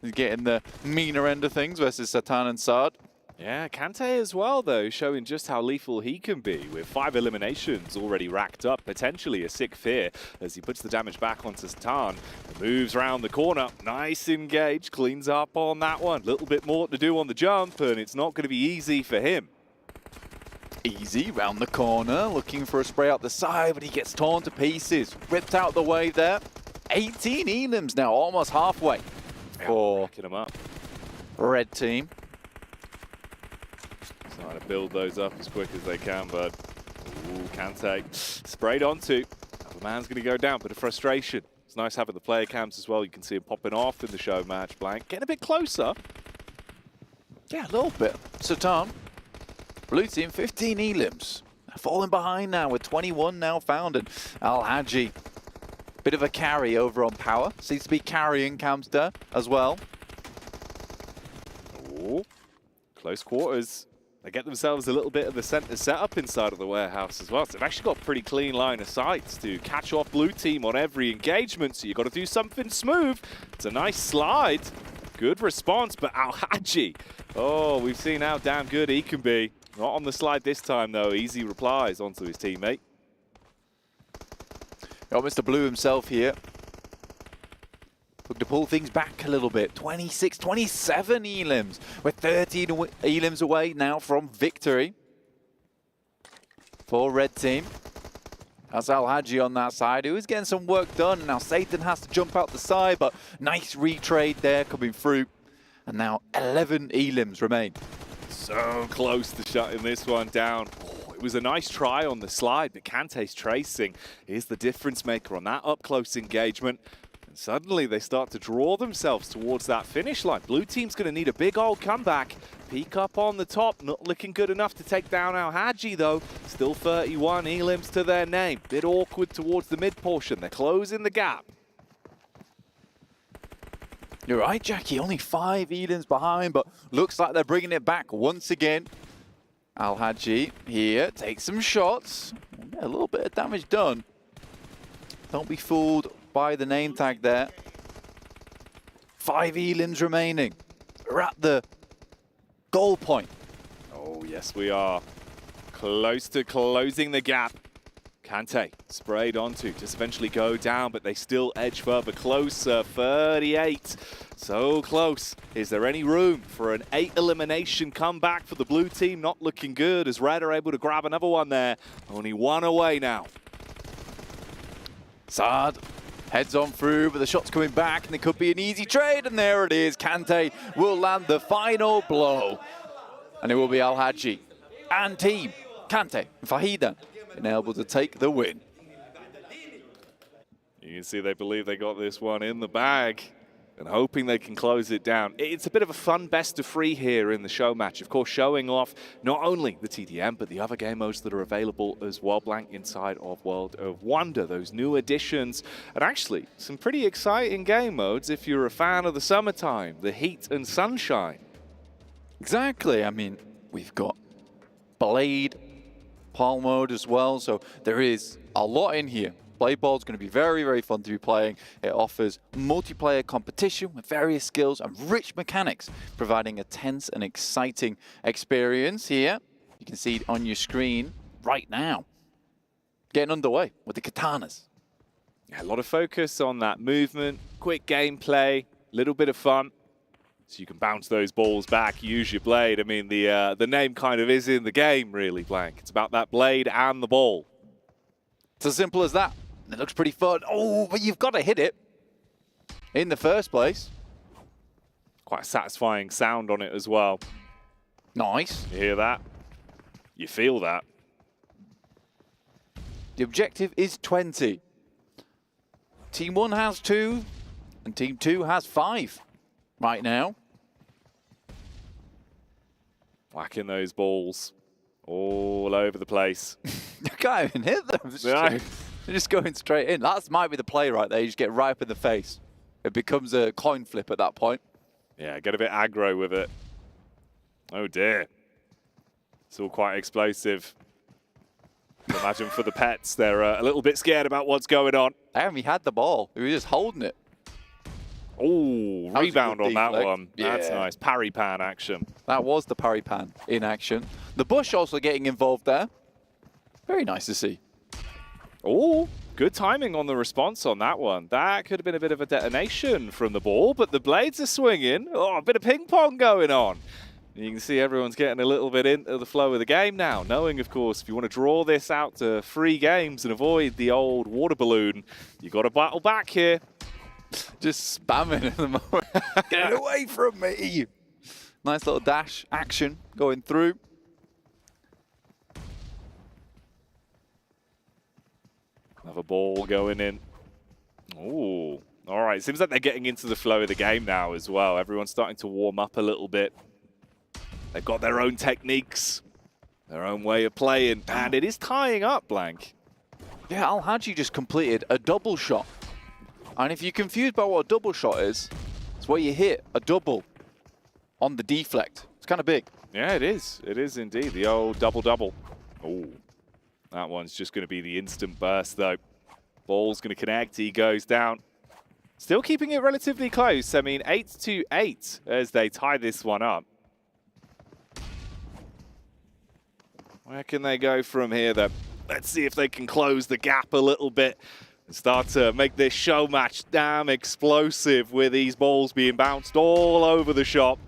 is getting the meaner end of things versus Satan and Saad. Yeah, Kante as well, though, showing just how lethal he can be, with 5 eliminations already racked up, potentially a sick fear, as he puts the damage back onto Satan, moves around the corner, nice engage, cleans up on that one, little bit more to do on the jump, and it's not going to be easy for him. Easy round the corner, looking for a spray out the side, but he gets torn to pieces, ripped out the way there. 18 elims now, almost halfway for him up. Red Team. Trying to build those up as quick as they can, but Kante sprayed onto. The man's going to go down, bit of frustration. It's nice having the player cams as well. You can see him popping off in the show match. Blank getting a bit closer. Yeah, a little bit. Satan, Blue Team, 15 elims. Falling behind now with 21 now found, and Al Haji, bit of a carry over on Power. Seems to be carrying Camster as well. Ooh, close quarters. They get themselves a little bit of the center setup inside of the warehouse as well. So they've actually got a pretty clean line of sights to catch off Blue Team on every engagement. So you've got to do something smooth. It's a nice slide. Good response, but Al Haji. Oh, we've seen how damn good he can be. Not on the slide this time, though. Easy replies onto his teammate. Got Mr. Blue himself here. Look to pull things back a little bit. 26, 27 elims. We're 13 elims away now from victory for Red Team. That's Al Haji on that side, who is getting some work done. Now Satan has to jump out the side, but nice retrade there coming through And now 11 elims remain. So close to shutting this one down. Oh, it was a nice try on the slide, but Kante's tracing is the difference maker on that up-close engagement. And suddenly they start to draw themselves towards that finish line. Blue team's going to need a big old comeback. Peek up on the top, not looking good enough to take down Al-Haji though. Still 31 elims to their name. Bit awkward towards the mid portion. They're closing the gap. You're right, Jackie, only 5 elims behind, but looks like they're bringing it back once again. Al-Haji here takes some shots. Yeah, a little bit of damage done. Don't be fooled by the name tag there. 5 elims remaining. We're at the goal point. Oh, yes, we are. Close to closing the gap. Kante sprayed onto, just eventually go down, but they still edge further closer. 38, so close. Is there any room for an 8 elimination comeback for the blue team? Not looking good as Red are able to grab another one there. Only one away now. Saad heads on through, but the shot's coming back, and it could be an easy trade, and there it is. Kante will land the final blow, and it will be Al-Haji and team Kante and Fahidan been able to take the win. You can see they believe they got this one in the bag and hoping they can close it down. It's a bit of a fun best of 3 here in the show match. Of course, showing off not only the TDM, but the other game modes that are available as well, Blank, inside of World of Wonder, those new additions. And actually, some pretty exciting game modes if you're a fan of the summertime, the heat and sunshine. Exactly. I mean, we've got Blade, Palm mode as well, so there is a lot in here. Blade Ball is going to be very, very fun to be playing. It offers multiplayer competition with various skills and rich mechanics, providing a tense and exciting experience here. You can see it on your screen right now. Getting underway with the katanas. Yeah, a lot of focus on that movement, quick gameplay, little bit of fun. So you can bounce those balls back, use your blade. I mean, the name kind of is in the game, really, Blank. It's about that blade and the ball. It's as simple as that. It looks pretty fun. Oh, but you've got to hit it in the first place. Quite a satisfying sound on it as well. Nice. You hear that? You feel that. The objective is 20. Team 1 has 2, and Team 2 has 5 right now. Whacking those balls all over the place. You can't even hit them. No. They're just going straight in. That might be the play right there. You just get right up in the face. It becomes a coin flip at that point. Yeah, get a bit aggro with it. Oh dear. It's all quite explosive. Imagine for the pets, they're a little bit scared about what's going on. And he had the ball. He was just holding it. Oh, rebound on that one. Yeah. That's nice. Parry pan action. That was the parry pan in action. The bush also getting involved there. Very nice to see. Oh, good timing on the response on that one. That could have been a bit of a detonation from the ball, but the blades are swinging. Oh, a bit of ping pong going on. You can see everyone's getting a little bit into the flow of the game now, knowing, of course, if you want to draw this out to 3 games and avoid the old water balloon, you've got to battle back here. Just spamming at the moment. Get away from me. Nice little dash action going through. Another ball going in. Ooh. All right. Seems like they're getting into the flow of the game now as well. Everyone's starting to warm up a little bit. They've got their own techniques, their own way of playing, and it is tying up, Blank. Yeah, Al-Haji just completed a double shot. And if you're confused by what a double shot is, it's where you hit a double on the deflect. It's kind of big. Yeah, it is. It is indeed. The old double-double. Oh, that one's just going to be the instant burst, though. Ball's going to connect. He goes down. Still keeping it relatively close. I mean, 8-8 as they tie this one up. Where can they go from here, though? Let's see if they can close the gap a little bit and start to make this show match damn explosive with these balls being bounced all over the shop.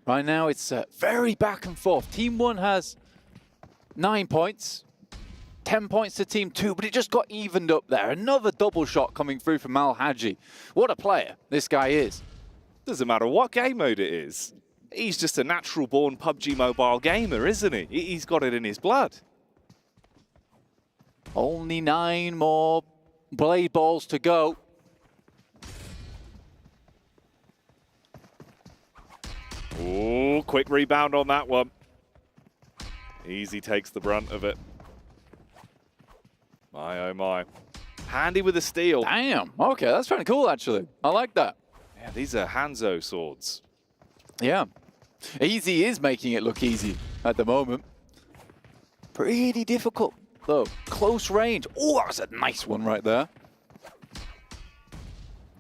Right now, it's very back and forth. Team 1 has 9 points, 10 points to Team 2, but it just got evened up there. Another double shot coming through from Al Hadji. What a player this guy is. Doesn't matter what game mode it is. He's just a natural-born PUBG Mobile gamer, isn't he? He's got it in his blood. Only 9 more blade balls to go. Ooh, quick rebound on that one. Easy takes the brunt of it. My, oh my. Handy with a steal. Damn. Okay, that's pretty cool, actually. I like that. Yeah, these are Hanzo swords. Yeah. Easy is making it look easy at the moment. Pretty difficult, though. Close range. Oh, that was a nice one right there.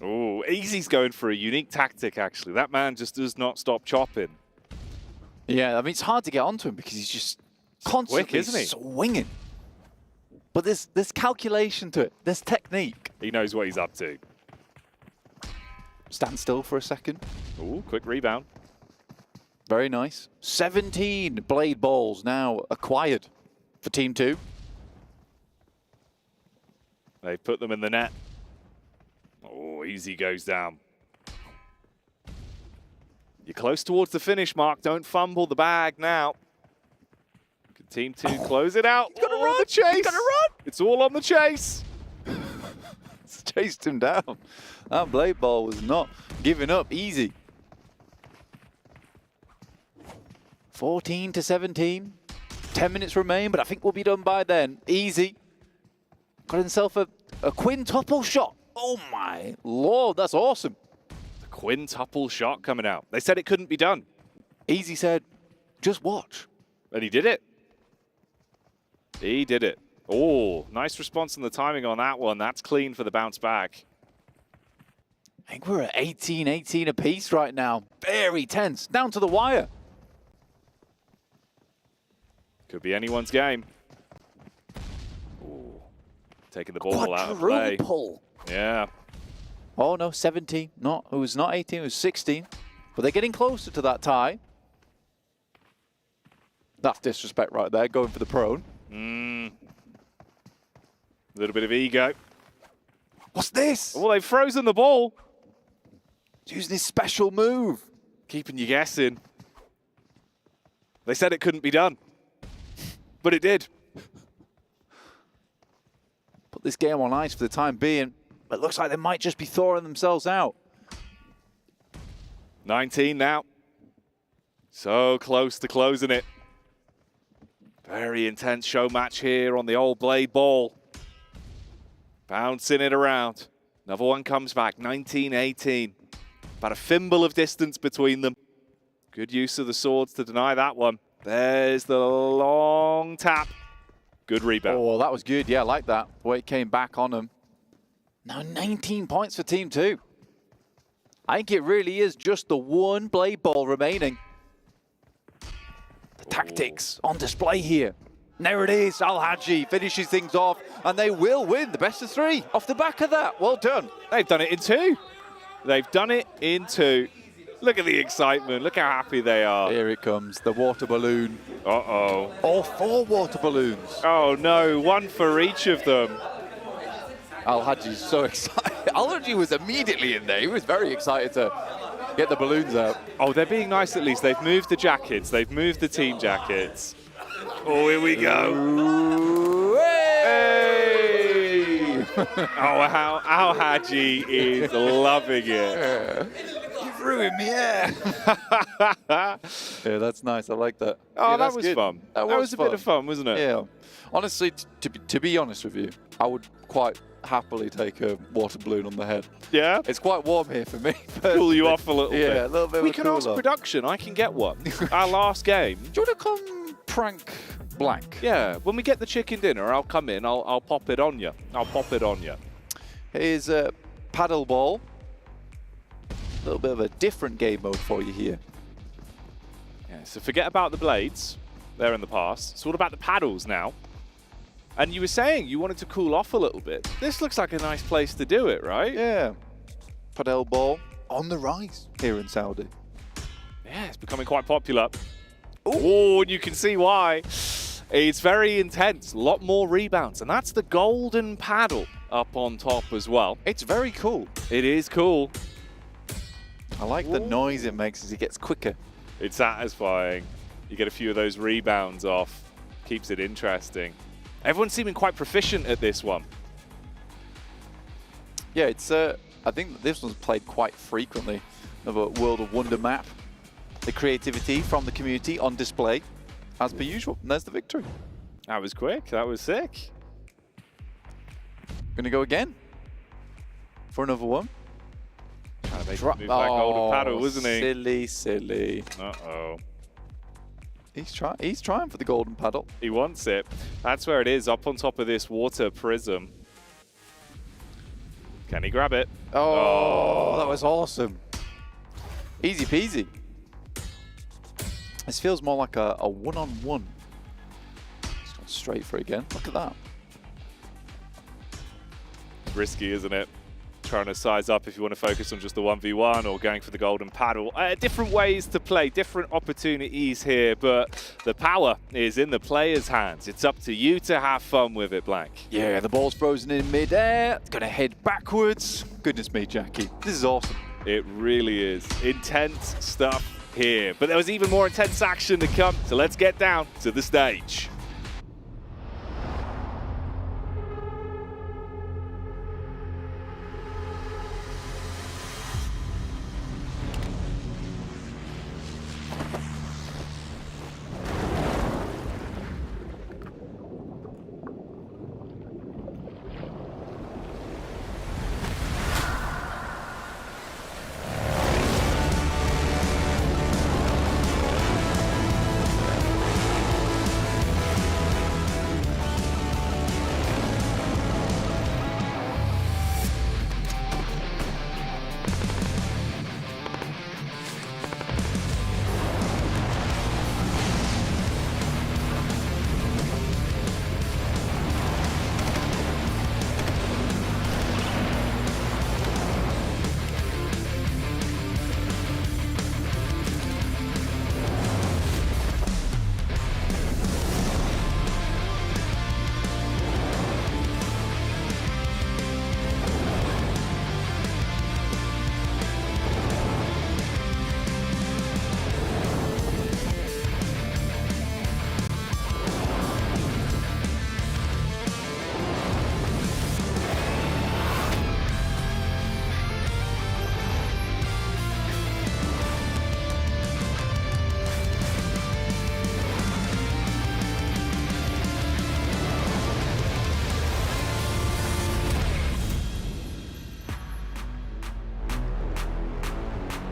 Oh, Easy's going for a unique tactic, actually. That man just does not stop chopping. Yeah, I mean, it's hard to get onto him because he's just constantly quick, isn't he? swinging. But there's calculation to it. There's technique. He knows what he's up to. Stand still for a second. Ooh, quick rebound. Very nice. 17 blade balls now acquired for Team 2. They've put them in the net. Oh, Easy goes down. You're close towards the finish, Mark. Don't fumble the bag now. Can Team 2 close it out? He's got to run. The chase. He's got to run. It's all on the chase. It's chased him down. That blade ball was not giving up easy. 14 to 17. 10 minutes remain, but I think we'll be done by then. Easy. Got himself a quintuple shot. Oh my lord, that's awesome. The quintuple shot coming out. They said it couldn't be done. Easy said, just watch. And he did it. He did it. Oh, nice response on the timing on that one. That's clean for the bounce back. I think we're at 18-18 apiece right now. Very tense, down to the wire. Could be anyone's game. Ooh, taking the ball out of play. Quadruple. Yeah. Oh no, 17. No, it was not 18, it was 16. But they're getting closer to that tie. That's disrespect right there, going for the prone. A little bit of ego. What's this? Well, they've frozen the ball. He's using his special move. Keeping you guessing. They said it couldn't be done. But it did. Put this game on ice for the time being. It looks like they might just be thawing themselves out. 19 now. So close to closing it. Very intense show match here on the old blade ball. Bouncing it around. Another one comes back, 19-18. About a thimble of distance between them. Good use of the swords to deny that one. There's the long tap. Good rebound. Oh, that was good. Yeah, I like that. The way it came back on them. Now 19 points for Team 2. I think it really is just the one blade ball remaining. The tactics on display here. And there it is. Al Hadji finishes things off, and they will win the best of 3 off the back of that. Well done. They've done it in 2. They've done it in 2. Look at the excitement. Look how happy they are. Here it comes, the water balloon. Uh-oh. All 4 water balloons. Oh, no. One for each of them. Al Hadji's so excited. Al Hadji was immediately in there. He was very excited to get the balloons out. Oh, they're being nice at least. They've moved the jackets. They've moved the team jackets. Oh, here we go. Hey! Oh, how Al Hadji is loving it. You've ruined me, yeah. Yeah, that's nice. I like that. Oh, yeah, that was fun. That was a bit of fun, wasn't it? Yeah. Honestly, to be honest with you, I would quite happily take a water balloon on the head. Yeah? It's quite warm here for me. Cool you off a little bit. Yeah, a little bit. We can ask production. I can get one. Our last game. Do you want to come prank Blank? Yeah. When we get the chicken dinner, I'll come in. I'll pop it on you. I'll pop it on you. Here's a paddle ball. A little bit of a different game mode for you here. Yeah. So forget about the blades. They're in the past. It's all about the paddles now. And you were saying you wanted to cool off a little bit. This looks like a nice place to do it, right? Yeah. Padel ball on the rise here in Saudi. Yeah, it's becoming quite popular. Oh, and you can see why. It's very intense, a lot more rebounds, and that's the golden paddle up on top as well. It's very cool. It is cool. I like the noise it makes as it gets quicker. It's satisfying. You get a few of those rebounds off. Keeps it interesting. Everyone's seeming quite proficient at this one. Yeah, it's. I think that this one's played quite frequently. Of a World of Wonder map. The creativity from the community on display, as per usual. And there's the victory. That was quick. That was sick. Gonna go again for another one. Trying to make him move that golden paddle, wasn't he? Silly, silly. Uh-oh. He's trying for the golden paddle. He wants it. That's where it is, up on top of this water prism. Can he grab it? Oh, that was awesome. Easy peasy. This feels more like a one-on-one. Just gone straight for it again. Look at that. Risky, isn't it? Trying to size up if you want to focus on just the 1v1 or going for the golden paddle. Different ways to play, different opportunities here, but the power is in the player's hands. It's up to you to have fun with it, Blank. Yeah, the ball's frozen in mid-air. It's going to head backwards. Goodness me, Jackie. This is awesome. It really is. Intense stuff here. But there was even more intense action to come, so let's get down to the stage.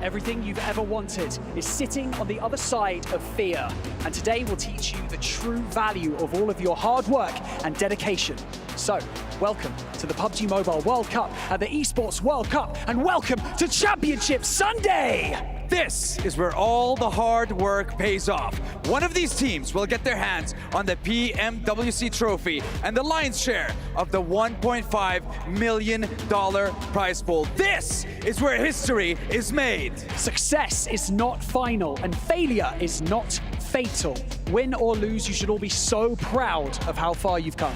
Everything you've ever wanted is sitting on the other side of fear. And today we'll teach you the true value of all of your hard work and dedication. So, welcome to the PUBG Mobile World Cup at the ESPORTS World Cup, and welcome to Championship Sunday! This is where all the hard work pays off. One of these teams will get their hands on the PMWC trophy and the lion's share of the $1.5 million prize pool. This is where history is made. Success is not final, and failure is not fatal. Win or lose, you should all be so proud of how far you've come.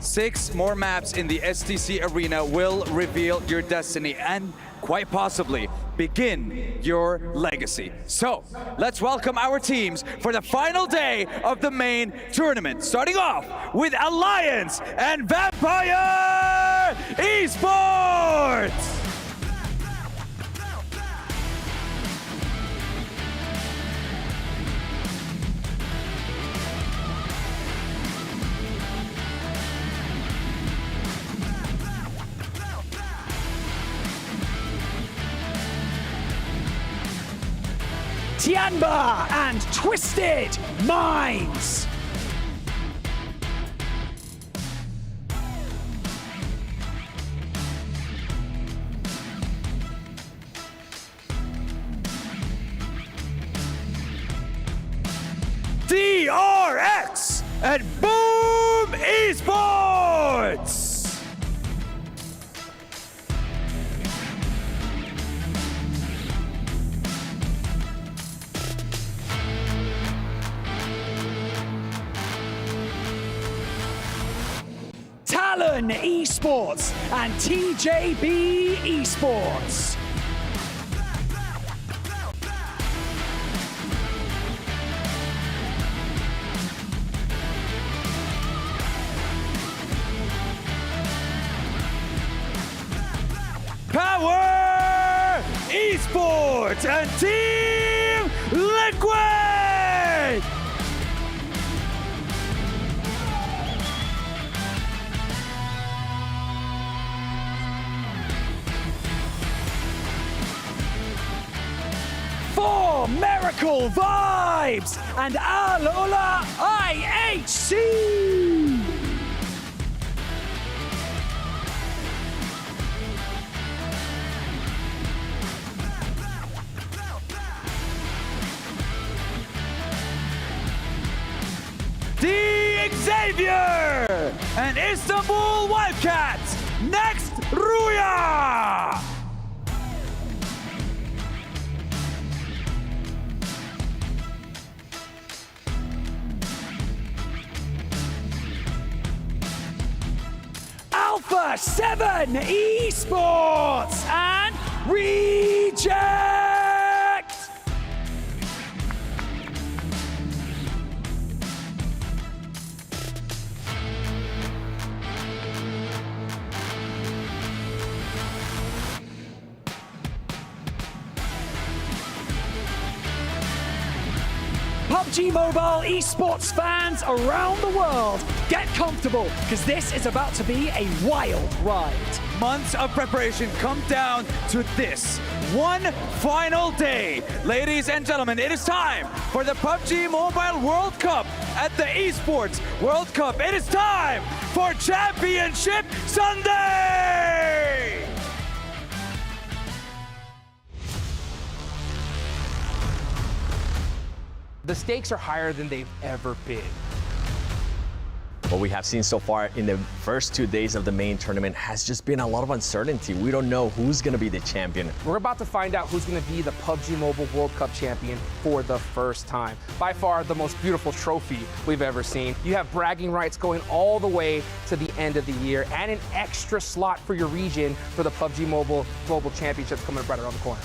6 more maps in the STC arena will reveal your destiny and quite possibly begin your legacy. So let's welcome our teams for the final day of the main tournament. Starting off with Alliance and Vampire Esports! Tianba and Twisted Minds. DRX and Boom Esports! Talon Esports and TJB Esports. Power Esports and Team Liquid! For Miracle Vibes and Alola IHC! D Xavier and Istanbul Wildcats. Next, Ruya. Alpha 7 Esports and Reject! PUBG Mobile esports fans around the world, get comfortable, because this is about to be a wild ride. Months of preparation come down to this one final day. Ladies and gentlemen, it is time for the PUBG Mobile World Cup at the Esports World Cup. It is time for Championship Sunday! The stakes are higher than they've ever been. What we have seen so far in the first 2 days of the main tournament has just been a lot of uncertainty. We don't know who's going to be the champion. We're about to find out who's going to be the PUBG Mobile World Cup champion for the first time. By far the most beautiful trophy we've ever seen. You have bragging rights going all the way to the end of the year and an extra slot for your region for the PUBG Mobile Global Championships coming right around the corner.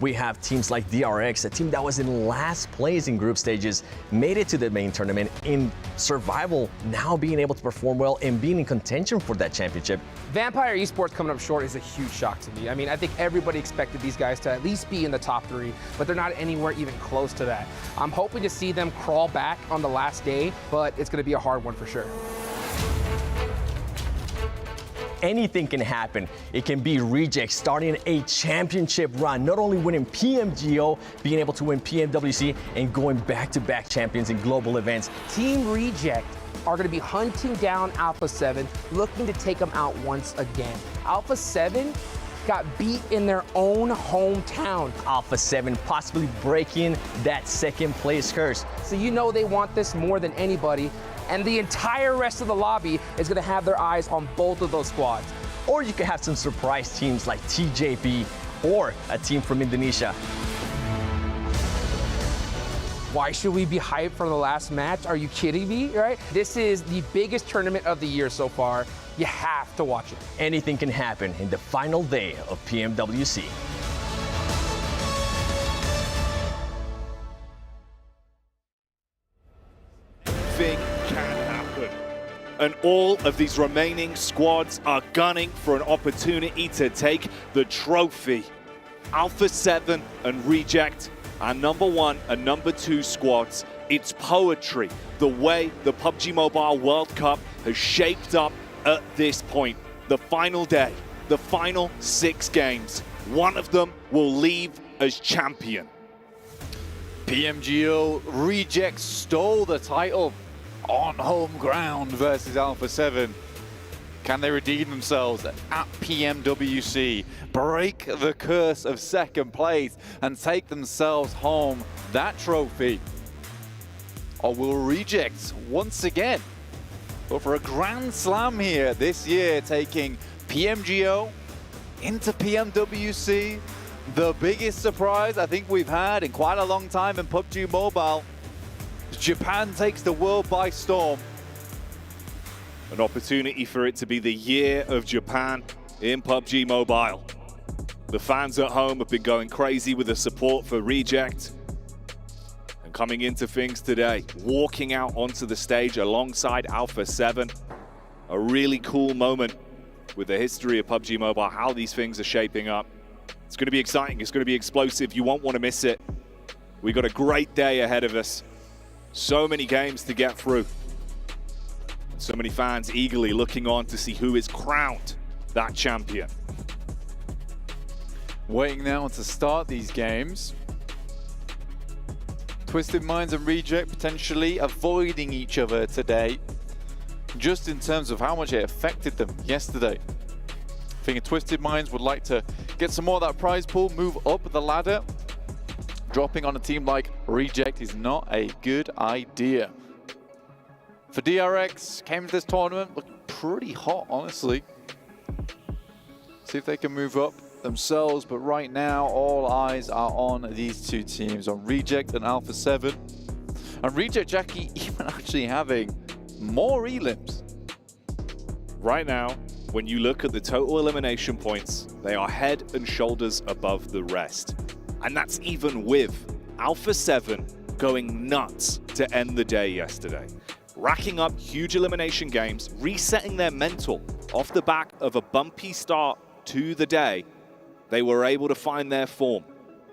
We have teams like DRX, a team that was in last place in group stages, made it to the main tournament in survival, now being able to perform well and being in contention for that championship. Vampire Esports coming up short is a huge shock to me. I mean, I think everybody expected these guys to at least be in the top 3, but they're not anywhere even close to that. I'm hoping to see them crawl back on the last day, but it's going to be a hard one for sure. Anything can happen. It can be Reject starting a championship run, not only winning PMGO, being able to win PMWC, and going back-to-back champions in global events. Team Reject are going to be hunting down Alpha 7, looking to take them out once again. Alpha 7 got beat in their own hometown. Alpha 7 possibly breaking that second place curse. So you know they want this more than anybody. And the entire rest of the lobby is going to have their eyes on both of those squads. Or you could have some surprise teams like TJB or a team from Indonesia. Why should we be hyped for the last match? Are you kidding me, right? This is the biggest tournament of the year so far. You have to watch it. Anything can happen in the final day of PMWC. Anything can happen. And all of these remaining squads are gunning for an opportunity to take the trophy. Alpha 7 and Reject are #1 and #2 squads. It's poetry, the way the PUBG Mobile World Cup has shaped up at this point. The final day, the final 6 games, one of them will leave as champion. PMGO Reject stole the title on home ground versus Alpha 7. Can they redeem themselves at PMWC, break the curse of second place and take themselves home that trophy? Or will Reject once again go for a grand slam here this year, taking PMGO into PMWC? The biggest surprise I think we've had in quite a long time in PUBG Mobile. Japan takes the world by storm. An opportunity for it to be the year of Japan in PUBG Mobile. The fans at home have been going crazy with the support for Reject. And coming into things today, walking out onto the stage alongside Alpha 7. A really cool moment with the history of PUBG Mobile, how these things are shaping up. It's going to be exciting, it's going to be explosive, you won't want to miss it. We've got a great day ahead of us. So many games to get through. So many fans eagerly looking on to see who is crowned that champion. Waiting now to start these games. Twisted Minds and Reject potentially avoiding each other today, just in terms of how much it affected them yesterday. I think Twisted Minds would like to get some more of that prize pool, move up the ladder. Dropping on a team like Reject is not a good idea. For DRX, came to this tournament looking pretty hot, honestly. See if they can move up themselves, but right now all eyes are on these two teams, on Reject and Alpha 7. And Reject, Jackie, even actually having more elims. Right now, when you look at the total elimination points, they are head and shoulders above the rest. And that's even with Alpha 7 going nuts to end the day yesterday. Racking up huge elimination games, resetting their mental off the back of a bumpy start to the day. They were able to find their form,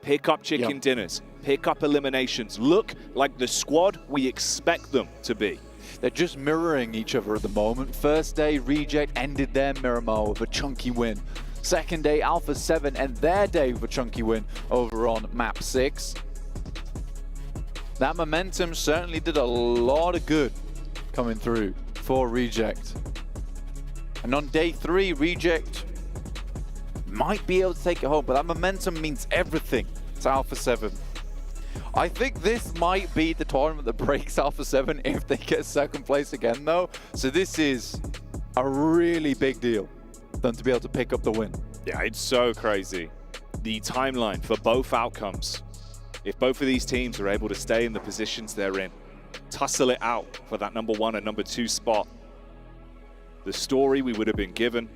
pick up chicken dinners, pick up eliminations, look like the squad we expect them to be. They're just mirroring each other at the moment. First day, Reject ended their Miramar with a chunky win. Second day, Alpha 7 and their day with a chunky win over on map 6. That momentum certainly did a lot of good coming through for Reject. And on day 3, Reject might be able to take it home, but that momentum means everything to Alpha 7. I think this might be the tournament that breaks Alpha 7 if they get second place again, though. So this is a really big deal for them to be able to pick up the win. Yeah, it's so crazy. The timeline for both outcomes. If both of these teams are able to stay in the positions they're in, tussle it out for that #1 and #2 spot, the story we would have been given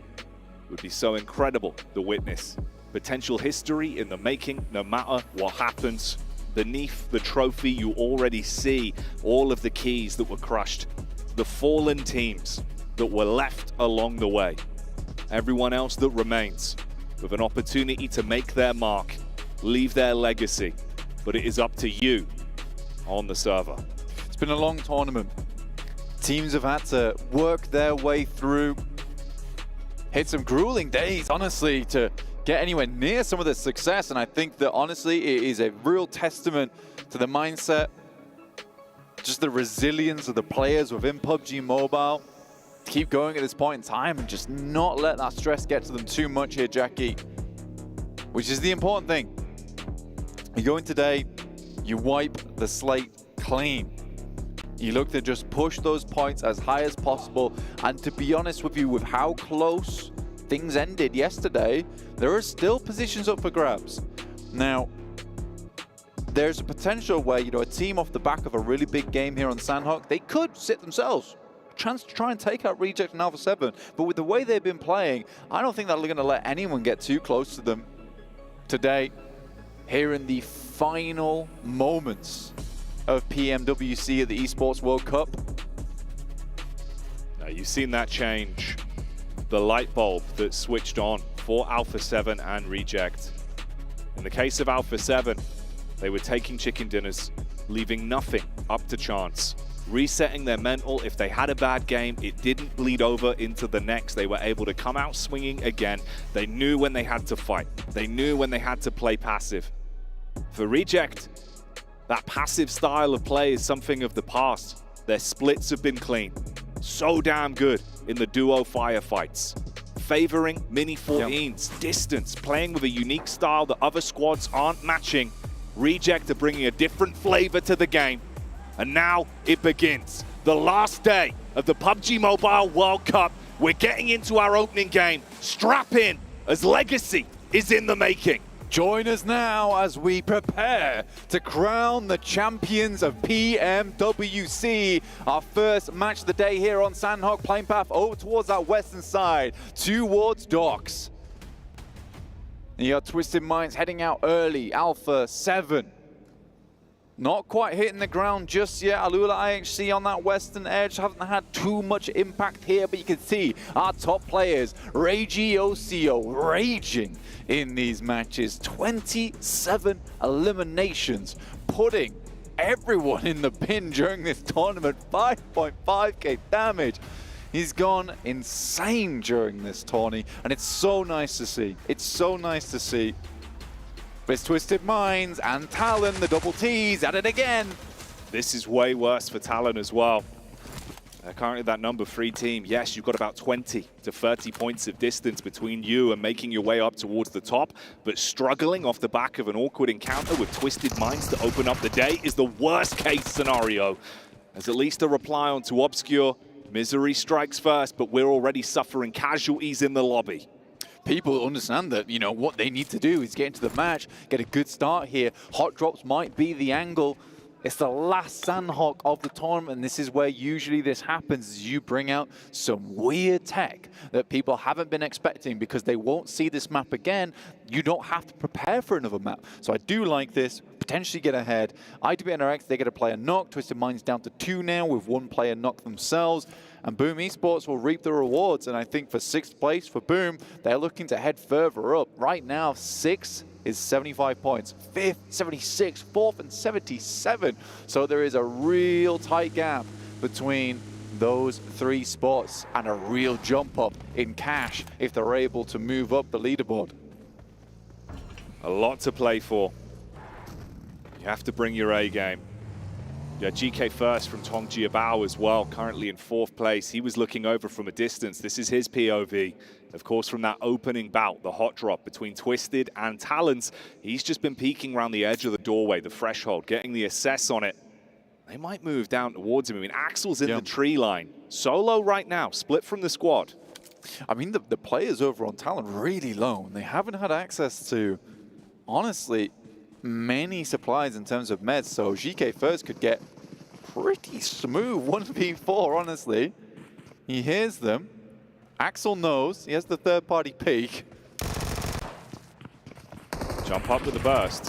would be so incredible to witness. Potential history in the making, no matter what happens. Beneath the trophy, you already see all of the keys that were crushed, the fallen teams that were left along the way. Everyone else that remains with an opportunity to make their mark, leave their legacy, but it is up to you on the server. It's been a long tournament. Teams have had to work their way through, hit some grueling days, honestly, to get anywhere near some of the success. And I think that, honestly, it is a real testament to the mindset, just the resilience of the players within PUBG Mobile. Keep going at this point in time and just not let that stress get to them too much here, Jackie, which is the important thing. You go in today, you wipe the slate clean. You look to just push those points as high as possible. And to be honest with you, with how close things ended yesterday, there are still positions up for grabs. Now, there's a potential where, you know, a team off the back of a really big game here on Sanhok, they could sit themselves. Chance to try and take out Reject and Alpha 7. But with the way they've been playing, I don't think they're going to let anyone get too close to them today. Here in the final moments of PMWC at the ESPORTS World Cup. Now, you've seen that change. The light bulb that switched on for Alpha 7 and Reject. In the case of Alpha 7, they were taking chicken dinners, leaving nothing up to chance. Resetting their mental. If they had a bad game, it didn't bleed over into the next. They were able to come out swinging again. They knew when they had to fight. They knew when they had to play passive. For Reject, that passive style of play is something of the past. Their splits have been clean. So damn good in the duo firefights. Favoring mini 14s, distance, playing with a unique style that other squads aren't matching. Reject are bringing a different flavor to the game. And now it begins. The last day of the PUBG Mobile World Cup. We're getting into our opening game. Strap in as Legacy is in the making. Join us now as we prepare to crown the champions of PMWC. Our first match of the day here on Sanhok, playing path over towards that western side, towards docks. You got Twisted Minds heading out early, Alpha 7. Not quite hitting the ground just yet. Alula IHC on that western edge haven't had too much impact here, but you can see our top players, Reiji Osio, raging in these matches. 27 eliminations, putting everyone in the bin during this tournament. 5.5k damage. He's gone insane during this tourney, and it's so nice to see. It's so nice to see. But it's Twisted Minds and Talon, the double T's, at it again. This is way worse for Talon as well. They're currently that number 3 team. Yes, you've got about 20 to 30 points of distance between you and making your way up towards the top, but struggling off the back of an awkward encounter with Twisted Minds to open up the day is the worst case scenario. There's at least a reply onto Obscure. Misery strikes first, but we're already suffering casualties in the lobby. People understand that, you know, what they need to do is get into the match, get a good start here. Hot drops might be the angle. It's the last Sanhok of the tournament, and this is where usually this happens, is you bring out some weird tech that people haven't been expecting because they won't see this map again. You don't have to prepare for another map. So I do like this, potentially get ahead. IWNRX, they get a player knock. Twisted Minds down to 2 now with 1 player knock themselves. And Boom Esports will reap the rewards. And I think for 6th place for Boom, they're looking to head further up. Right now, 6th is 75 points, 5th, 76, 4th, and 77. So there is a real tight gap between those 3 spots and a real jump up in cash if they're able to move up the leaderboard. A lot to play for. You have to bring your A game. Yeah, GK first from Tong Jiabao as well, currently in 4th place. He was looking over from a distance. This is his POV. Of course, from that opening bout, the hot drop between Twisted and Talons, he's just been peeking around the edge of the doorway, the threshold, getting the assess on it. They might move down towards him. I mean, Axel's in the tree line. Solo right now, split from the squad. I mean, the players over on Talon really low, and they haven't had access to, honestly, many supplies in terms of meds, so GK first could get pretty smooth 1v4, honestly. He hears them. Axel knows. He has the third-party peek. Jump up with the burst.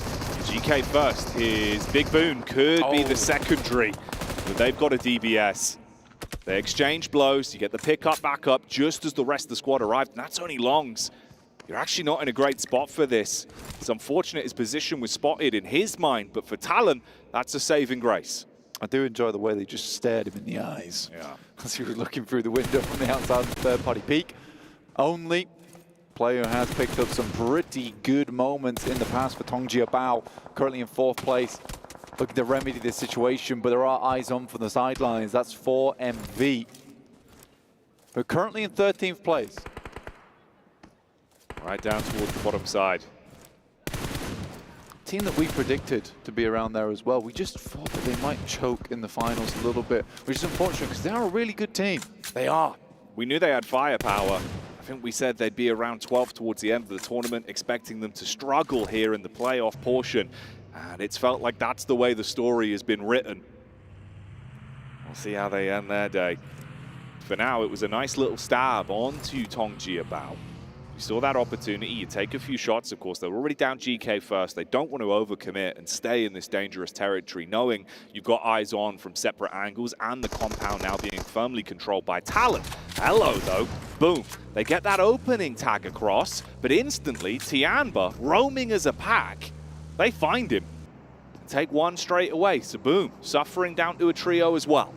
GK first. His big boon could be the secondary, but they've got a DBS. They exchange blows. You get the pick up, back up, just as the rest of the squad arrived, and that's only Longs. You're actually not in a great spot for this. It's unfortunate his position was spotted in his mind, but for Talon, that's a saving grace. I do enjoy the way they just stared him in the eyes. Yeah. As he was looking through the window from the outside of the third-party peak. Only player who has picked up some pretty good moments in the past for Tong Jiabao, currently in 4th place. Looking to remedy this situation, but there are eyes on from the sidelines. That's 4MV. But currently in 13th place. Right down towards the bottom side. Team that we predicted to be around there as well. We just thought that they might choke in the finals a little bit, which is unfortunate because they are a really good team. They are. We knew they had firepower. I think we said they'd be around 12th towards the end of the tournament, expecting them to struggle here in the playoff portion. And it's felt like that's the way the story has been written. We'll see how they end their day. For now, it was a nice little stab onto Tong Jiabao. You saw that opportunity, you take a few shots, of course, they're already down GK first. They don't want to overcommit and stay in this dangerous territory, knowing you've got eyes on from separate angles and the compound now being firmly controlled by Talon. Hello, though. Boom. They get that opening tag across, but instantly, Tianba, roaming as a pack, they find him. Take one straight away, so boom, suffering down to a trio as well.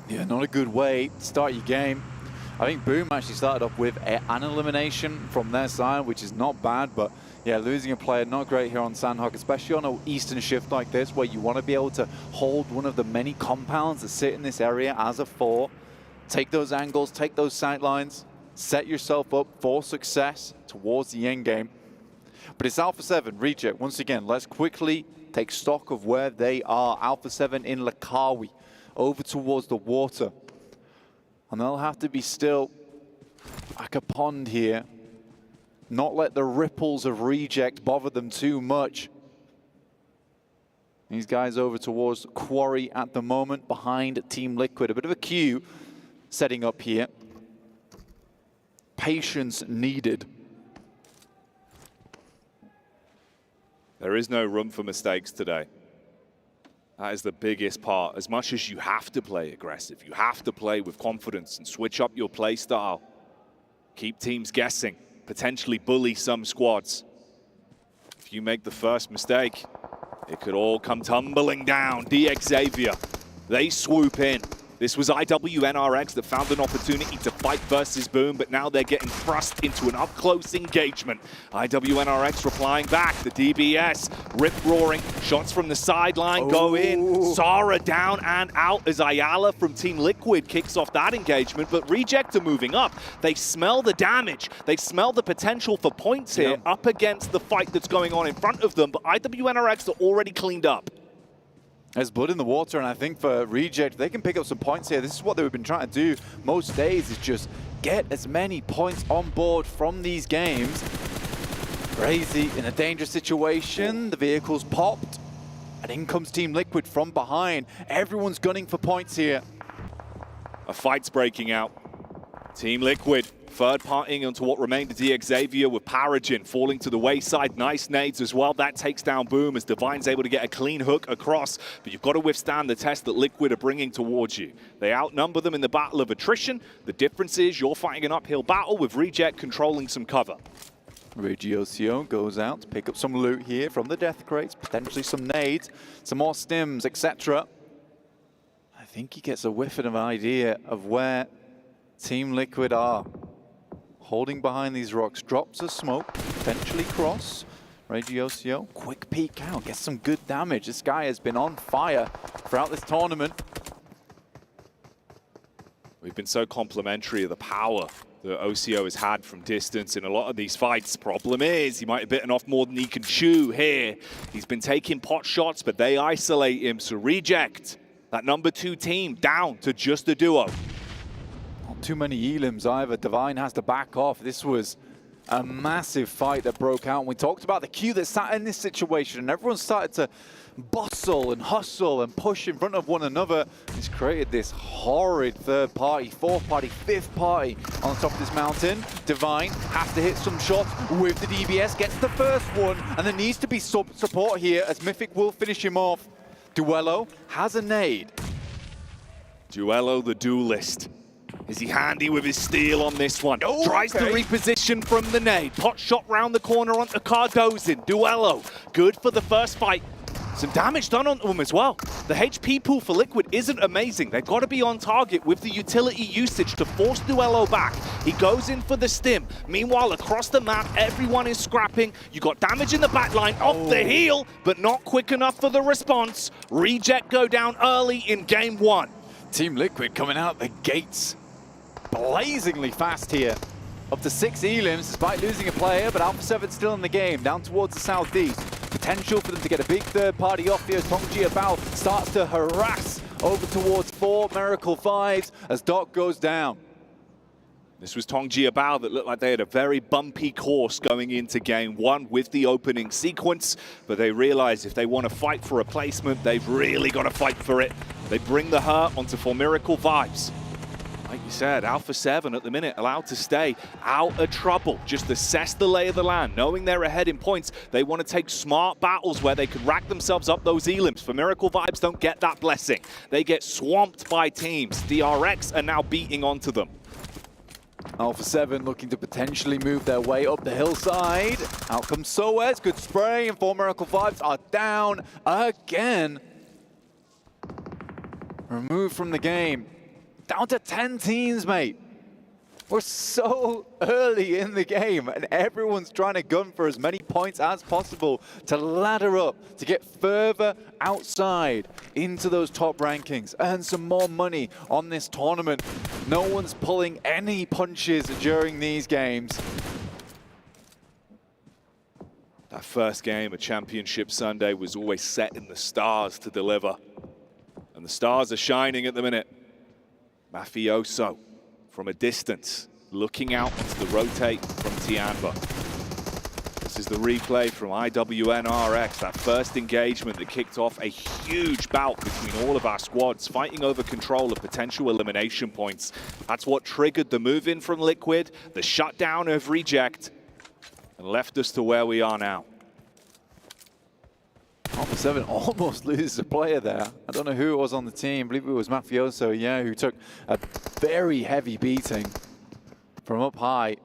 Yeah, not a good way to start your game. I think Boom actually started off with an elimination from their side, which is not bad, but yeah, losing a player, not great here on Sanhok, especially on an Eastern shift like this, where you want to be able to hold one of the many compounds that sit in this area as a 4, take those angles, take those sight lines, set yourself up for success towards the end game. But it's Alpha 7, Reject. Once again, let's quickly take stock of where they are. Alpha 7 in Lakawi, over towards the water. And they'll have to be still like a pond here not let the ripples of reject bother them too much. These guys over towards Quarry at the moment, behind Team Liquid. A bit of a queue setting up here. Patience needed. There is no room for mistakes today. That is the biggest part. As much as you have to play aggressive, you have to play with confidence and switch up your play style. Keep teams guessing, potentially bully some squads. If you make the first mistake, it could all come tumbling down. DX Xavier, they swoop in. This was IWNRX that found an opportunity to fight versus Boom, but now they're getting thrust into an up-close engagement. IWNRX replying back. The DBS rip-roaring. Shots from the sideline go in. Sara down and out as Ayala from Team Liquid kicks off that engagement, but Reject are moving up. They smell the damage. They smell the potential for points here up against the fight that's going on in front of them, but IWNRX are already cleaned up. There's blood in the water, and I think for Reject, they can pick up some points here. This is what they've been trying to do most days, is just get as many points on board from these games. Crazy in a dangerous situation. The vehicle's popped, and in comes Team Liquid from behind. Everyone's gunning for points here. A fight's breaking out. Team Liquid third-partying onto what remained of DX Xavier with Paragen falling to the wayside. Nice nades as well. That takes down Boom as Divine's able to get a clean hook across. But you've got to withstand the test that Liquid are bringing towards you. They outnumber them in the battle of attrition. The difference is you're fighting an uphill battle with Reject controlling some cover. Regiocio goes out to pick up some loot here from the death crates, potentially some nades, some more stims, etc. I think he gets a whiff of an idea of where Team Liquid are. Holding behind these rocks, drops a smoke, potentially cross. Regiocio, quick peek out, gets some good damage. This guy has been on fire throughout this tournament. We've been so complimentary of the power that OCO has had from distance in a lot of these fights. Problem is, he might have bitten off more than he can chew here. He's been taking pot shots, but they isolate him, so Reject, that #2 team, down to just a duo. Not too many elims either. Divine has to back off. This was a massive fight that broke out. And we talked about the queue that sat in this situation, and everyone started to bustle and hustle and push in front of one another. It's created this horrid third party, fourth party, fifth party on top of this mountain. Divine has to hit some shots with the DBS, gets the first one, and there needs to be support here as Mythic will finish him off. Duello has a nade. Duello the duelist. Is he handy with his steel on this one? Tries to reposition from the nade. Pot shot round the corner onto Cardozin. Duello, good for the first fight. Some damage done on him as well. The HP pool for Liquid isn't amazing. They've got to be on target with the utility usage to force Duello back. He goes in for the stim. Meanwhile, across the map, everyone is scrapping. You got damage in the backline off the heel, but not quick enough for the response. Reject go down early in game 1. Team Liquid coming out the gates blazingly fast here. Up to 6 elims despite losing a player, but Alpha 7 still in the game, down towards the southeast. Potential for them to get a big third party off here as Tongji Abao starts to harass over towards 4 Miracle 5s as Doc goes down. This was Tongji Abao that looked like they had a very bumpy course going into game 1 with the opening sequence, but they realize if they want to fight for a placement, they've really got to fight for it. They bring the hurt onto 4 Miracle Vibes. Like you said, Alpha 7 at the minute allowed to stay out of trouble. Just assess the lay of the land, knowing they're ahead in points. They want to take smart battles where they could rack themselves up those elims. For Miracle Vibes don't get that blessing. They get swamped by teams. DRX are now beating onto them. Alpha 7 looking to potentially move their way up the hillside. Out comes Soez, good spray, and 4 Miracle Vibes are down again. Removed from the game. Down to 10 teams, mate. We're so early in the game, and everyone's trying to gun for as many points as possible to ladder up, to get further outside into those top rankings, earn some more money on this tournament. No one's pulling any punches during these games. That first game of Championship Sunday was always set in the stars to deliver. And the stars are shining at the minute. Mafioso from a distance, looking out into the rotate from Tianba. is the replay from IWNRX, that first engagement that kicked off a huge bout between all of our squads, fighting over control of potential elimination points. That's what triggered the move in from Liquid, the shutdown of Reject, and left us to where we are now. Alpha 7 almost loses a player there. I don't know who it was on the team. I believe it was Mafioso, yeah, who took a very heavy beating from up high.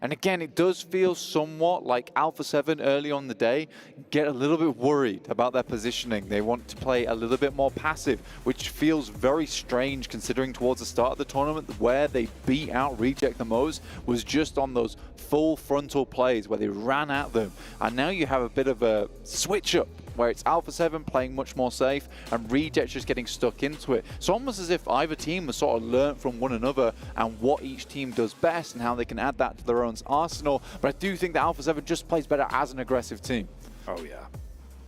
And again, it does feel somewhat like Alpha 7 early on the day get a little bit worried about their positioning. They want to play a little bit more passive, which feels very strange considering towards the start of the tournament where they beat out Reject the most was just on those full frontal plays where they ran at them. And now you have a bit of a switch up where it's Alpha 7 playing much more safe and Reject just getting stuck into it. It's almost as if either team has sort of learned from one another and what each team does best and how they can add that to their own arsenal. But I do think that Alpha 7 just plays better as an aggressive team. Oh yeah.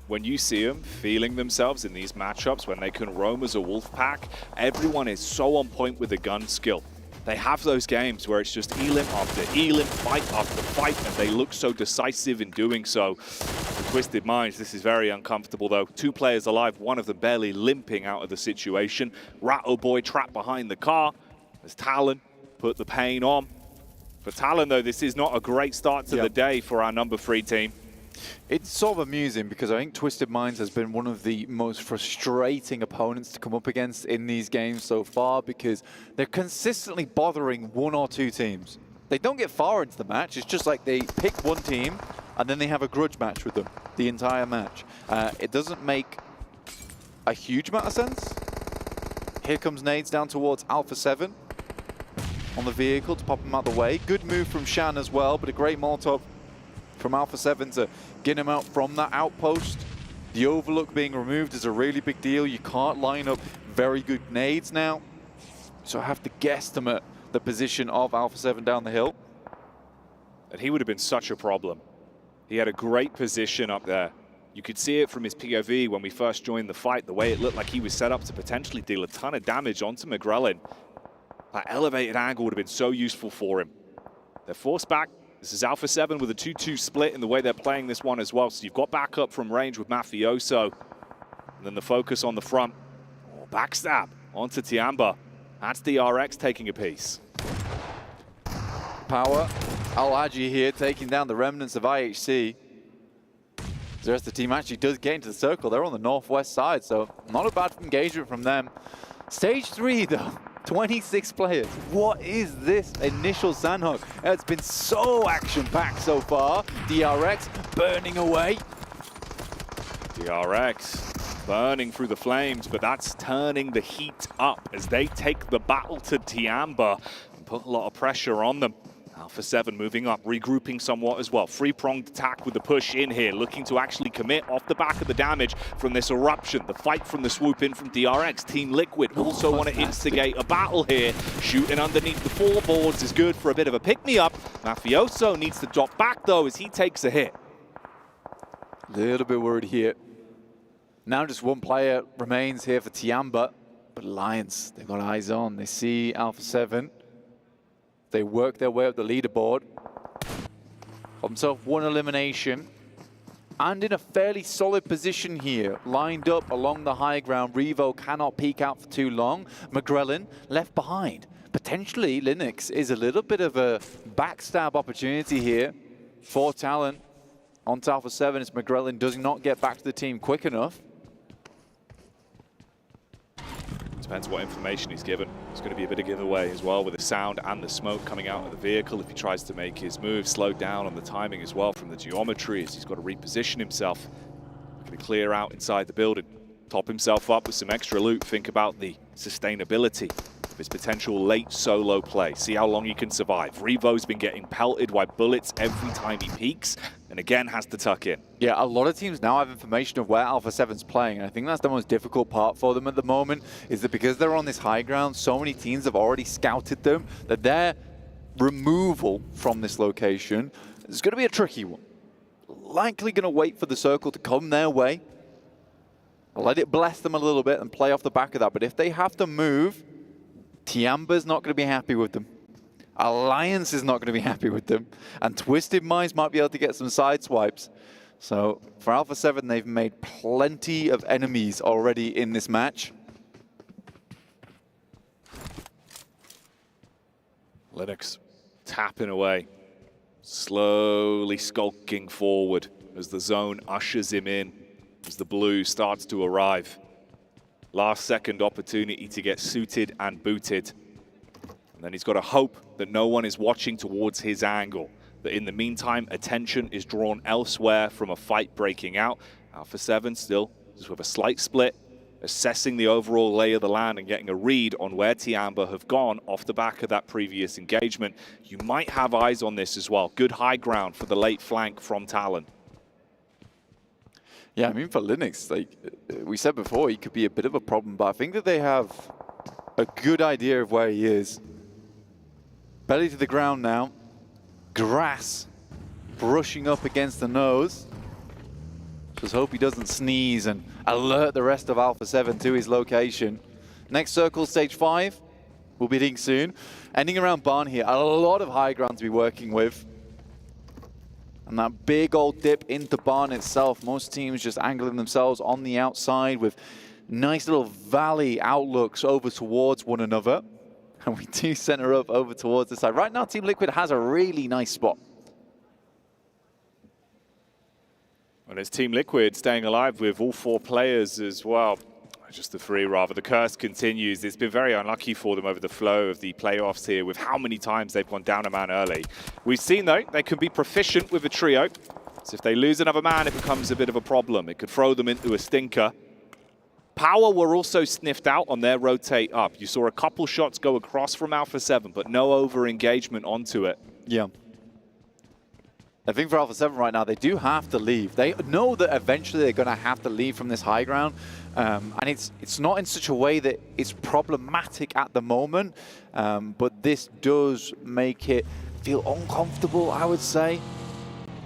When you see them feeling themselves in these matchups, when they can roam as a wolf pack, everyone is so on point with the gun skill. They have those games where it's just elim after elim, fight after fight, and they look so decisive in doing so. For Twisted Minds, this is very uncomfortable though. 2 players alive, one of them barely limping out of the situation. Ratto Boy trapped behind the car as Talon put the pain on. For Talon though, this is not a great start to the day for our number 3 team. It's sort of amusing because I think Twisted Minds has been one of the most frustrating opponents to come up against in these games so far because they're consistently bothering 1 or 2 teams. They don't get far into the match, it's just like they pick one team and then they have a grudge match with them the entire match. It doesn't make a huge amount of sense. Here comes nades down towards Alpha 7 on the vehicle to pop him out the way. Good move from Shan as well, but a great Molotov from Alpha 7 to get him out from that outpost. The overlook being removed is a really big deal. You can't line up very good nades now. So I have to guesstimate the position of Alpha 7 down the hill. And he would have been such a problem. He had a great position up there. You could see it from his POV when we first joined the fight, the way it looked like he was set up to potentially deal a ton of damage onto McGrellin. That elevated angle would have been so useful for him. They're forced back. This is Alpha 7 with a 2-2 split in the way they're playing this one as well. So you've got backup from range with Mafioso. And then the focus on the front. Oh, backstab onto Tiamba. That's DRX taking a piece. Power. Al-Haji here taking down the remnants of IHC. The rest of the team actually does get into the circle. They're on the northwest side, so not a bad engagement from them. Stage 3 though. 26 players. What is this initial Sanhok? It's been so action-packed so far. DRX burning away. DRX burning through the flames, but that's turning the heat up as they take the battle to Tiamba and put a lot of pressure on them. Alpha 7 moving up, regrouping somewhat as well. 3-pronged attack with the push in here, looking to actually commit off the back of the damage from this eruption. The fight from the swoop in from DRX. Team Liquid also want to instigate a battle here. Shooting underneath the floorboards is good for a bit of a pick-me-up. Mafioso needs to drop back though as he takes a hit. A little bit worried here. Now just one player remains here for Tiamba, but Alliance, they've got eyes on. They see Alpha 7. They work their way up the leaderboard. Got himself 1 elimination. And in a fairly solid position here. Lined up along the high ground. Revo cannot peek out for too long. McGrellin left behind. Potentially, Linux is a little bit of a backstab opportunity here for Talon. On to Alpha 7 as McGrellin does not get back to the team quick enough. Depends what information he's given. It's going to be a bit of giveaway as well with the sound and the smoke coming out of the vehicle if he tries to make his move. Slowed down on the timing as well from the geometry as he's got to reposition himself. Going to clear out inside the building. Top himself up with some extra loot. Think about the sustainability of his potential late solo play. See how long he can survive. Revo's been getting pelted by bullets every time he peeks, and again has to tuck in. Yeah, a lot of teams now have information of where Alpha 7's playing, and I think that's the most difficult part for them at the moment, is that because they're on this high ground, so many teams have already scouted them, that their removal from this location is going to be a tricky one. Likely going to wait for the circle to come their way, let it bless them a little bit and play off the back of that, but if they have to move, Tiamba's not going to be happy with them. Alliance is not going to be happy with them. And Twisted Minds might be able to get some side swipes. So for Alpha 7, they've made plenty of enemies already in this match. Linux tapping away, slowly skulking forward as the zone ushers him in, as the blue starts to arrive. Last second opportunity to get suited and booted. And then he's got to hope that no one is watching towards his angle, that in the meantime attention is drawn elsewhere from a fight breaking out. Alpha 7 still just with a slight split, assessing the overall lay of the land and getting a read on where Tiamba have gone off the back of that previous engagement. You might have eyes on this as well. Good high ground for the late flank from Talon. Yeah, I mean, for Linux, like we said before, he could be a bit of a problem, but I think that they have a good idea of where he is. Belly to the ground now. Grass brushing up against the nose. Just hope he doesn't sneeze and alert the rest of Alpha 7 to his location. Next circle, stage 5. We'll be hitting soon. Ending around barn here. A lot of high ground to be working with. And that big old dip into barn itself. Most teams just angling themselves on the outside with nice little valley outlooks over towards one another. And we do center up over towards the side. Right now, Team Liquid has a really nice spot. And it's Team Liquid staying alive with all 4 players as well. Just the 3, rather. The curse continues. It's been very unlucky for them over the flow of the playoffs here with how many times they've gone down a man early. We've seen, though, they can be proficient with a trio. So if they lose another man, it becomes a bit of a problem. It could throw them into a stinker. Power were also sniffed out on their rotate up. You saw a couple shots go across from Alpha 7, but no over-engagement onto it. Yeah. I think for Alpha 7 right now, they do have to leave. They know that eventually they're going to have to leave from this high ground. And it's not in such a way that it's problematic at the moment. But this does make it feel uncomfortable, I would say.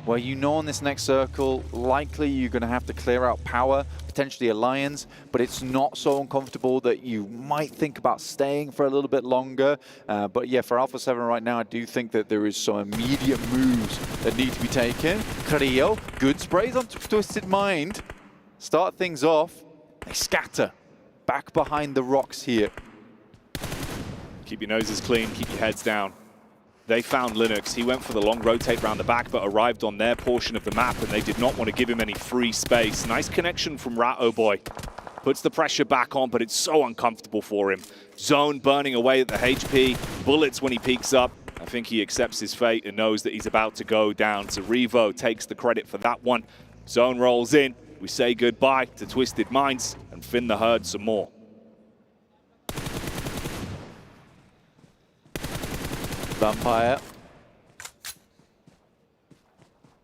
Where you know on this next circle, likely you're going to have to clear out Power, potentially Alliance, but it's not so uncomfortable that you might think about staying for a little bit longer. But yeah, for Alpha 7 right now, I do think that there is some immediate moves that need to be taken. Carrillo, good sprays on Twisted Mind. Start things off. They scatter back behind the rocks here. Keep your noses clean, keep your heads down. They found Linux. He went for the long rotate round the back, but arrived on their portion of the map, and they did not want to give him any free space. Nice connection from Ratoboy. Puts the pressure back on, but it's so uncomfortable for him. Zone burning away at the HP. Bullets when he peeks up. I think he accepts his fate and knows that he's about to go down. So Revo takes the credit for that one. Zone rolls in. We say goodbye to Twisted Minds and Finn the Herd some more. Vampire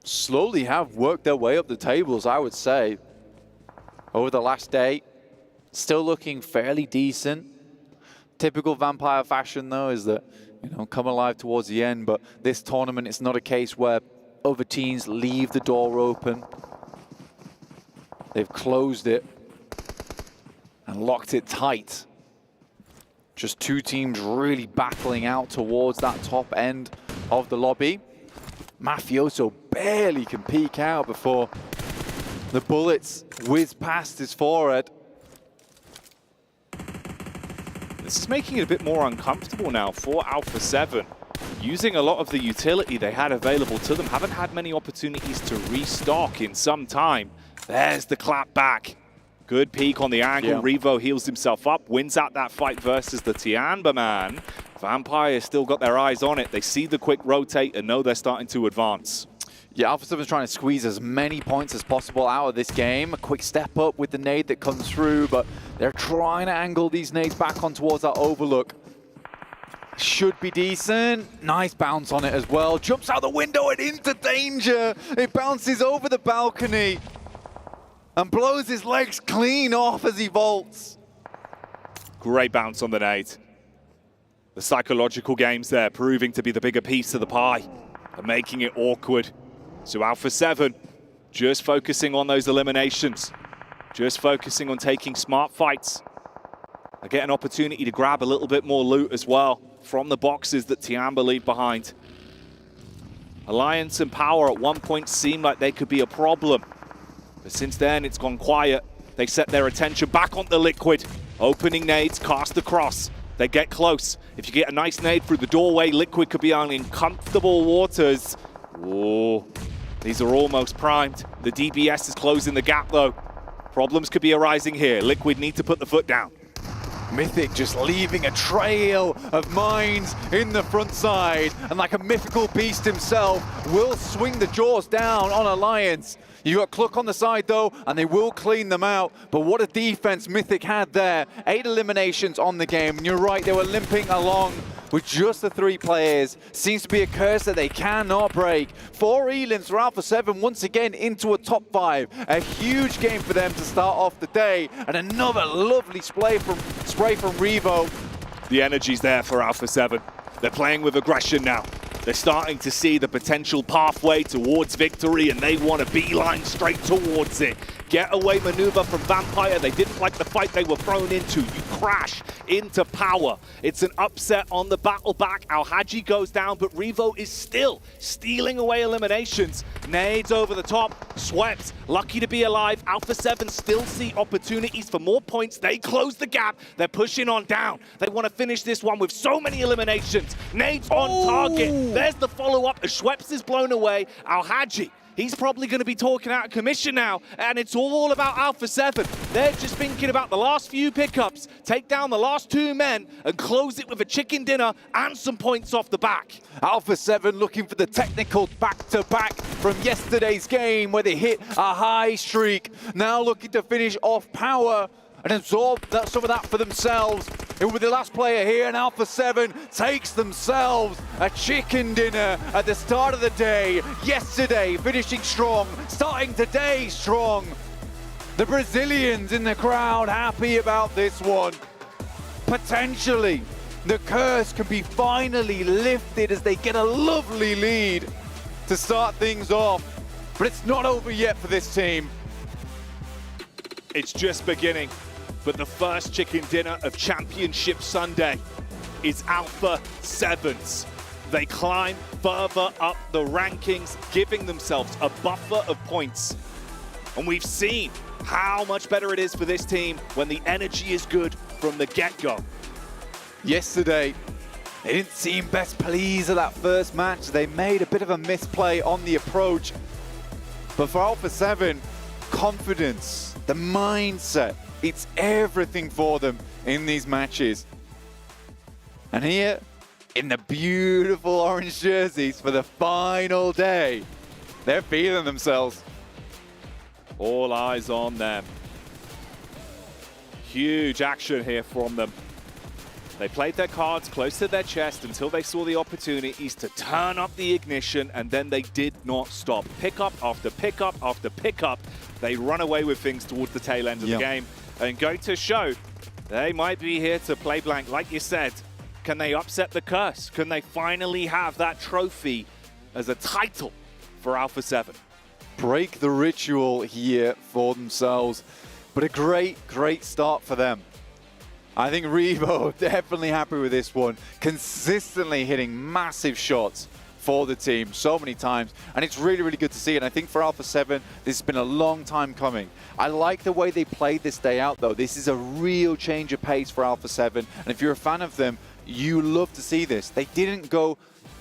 slowly have worked their way up the tables, I would say, over the last day. Still looking fairly decent. Typical Vampire fashion, though, is that, you know, come alive towards the end, but this tournament, it's not a case where other teams leave the door open. They've closed it and locked it tight. Just 2 teams really battling out towards that top end of the lobby. Mafioso barely can peek out before the bullets whiz past his forehead. This is making it a bit more uncomfortable now for Alpha 7. Using a lot of the utility they had available to them, haven't had many opportunities to restock in some time. There's the clap back. Good peek on the angle. Yeah. Revo heals himself up, wins out that fight versus the Tiamba man. Vampire still got their eyes on it. They see the quick rotate and know they're starting to advance. Yeah, Alpha 7's trying to squeeze as many points as possible out of this game. A quick step up with the nade that comes through, but they're trying to angle these nades back on towards that overlook. Should be decent. Nice bounce on it as well. Jumps out the window and into danger. It bounces over the balcony and blows his legs clean off as he vaults. Great bounce on the nade. The psychological games there proving to be the bigger piece of the pie and making it awkward. So Alpha 7 just focusing on those eliminations, just focusing on taking smart fights. They get an opportunity to grab a little bit more loot as well. from the boxes that Tiamba leave behind. Alliance and Power at one point seemed like they could be a problem. But since then, it's gone quiet. They set their attention back on the Liquid. Opening nades, cast across. They get close. If you get a nice nade through the doorway, Liquid could be on uncomfortable waters. Oh, these are almost primed. The DBS is closing the gap, though. Problems could be arising here. Liquid need to put the foot down. Mythic just leaving a trail of mines in the front side, and like a mythical beast himself, will swing the jaws down on Alliance. You got Cluck on the side though, and they will clean them out. But what a defense Mythic had there. 8 eliminations on the game, and you're right, they were limping along with just the 3 players. Seems to be a curse that they cannot break. 4 elims for Alpha 7 once again into a top 5. A huge game for them to start off the day, and another lovely spray from Revo. The energy's there for Alpha 7. They're playing with aggression now. They're starting to see the potential pathway towards victory, and they want to beeline straight towards it. Getaway maneuver from Vampire. They didn't like the fight they were thrown into. You crash into Power. It's an upset on the battle back. Al-Haji goes down, but Revo is still stealing away eliminations. Nades over the top. Swept. Lucky to be alive. Alpha 7 still see opportunities for more points. They close the gap. They're pushing on down. They want to finish this one with so many eliminations. Nades on target. There's the follow-up. Schweppes is blown away. Al-Haji, he's probably going to be talking out of commission now, and it's all about Alpha 7. They're just thinking about the last few pickups, take down the last 2 men, and close it with a chicken dinner and some points off the back. Alpha 7 looking for the technical back-to-back from yesterday's game where they hit a high streak. Now looking to finish off Power and absorb some of that for themselves. It will be the last player here, and Alpha 7 takes themselves a chicken dinner at the start of the day. Yesterday, finishing strong, starting today strong. The Brazilians in the crowd happy about this one. Potentially, the curse can be finally lifted as they get a lovely lead to start things off. But it's not over yet for this team. It's just beginning. But the first chicken dinner of Championship Sunday is Alpha 7's. They climb further up the rankings, giving themselves a buffer of points. And we've seen how much better it is for this team when the energy is good from the get-go. Yesterday, they didn't seem best pleased at that first match. They made a bit of a misplay on the approach. But for Alpha 7, confidence, the mindset, it's everything for them in these matches. And here, in the beautiful orange jerseys for the final day, they're feeling themselves. All eyes on them. Huge action here from them. They played their cards close to their chest until they saw the opportunities to turn up the ignition, and then they did not stop. Pickup after pickup after pickup. They run away with things towards the tail end of the game. And go to show, they might be here to play blank. Like you said, can they upset the curse? Can they finally have that trophy as a title for Alpha 7? Break the ritual here for themselves. But a great, great start for them. I think Revo definitely happy with this one. Consistently hitting massive shots for the team so many times, and it's really, really good to see. And I think for Alpha 7, this has been a long time coming. I like the way they played this day out, though. This is a real change of pace for Alpha 7, and if you're a fan of them, you love to see this. They didn't go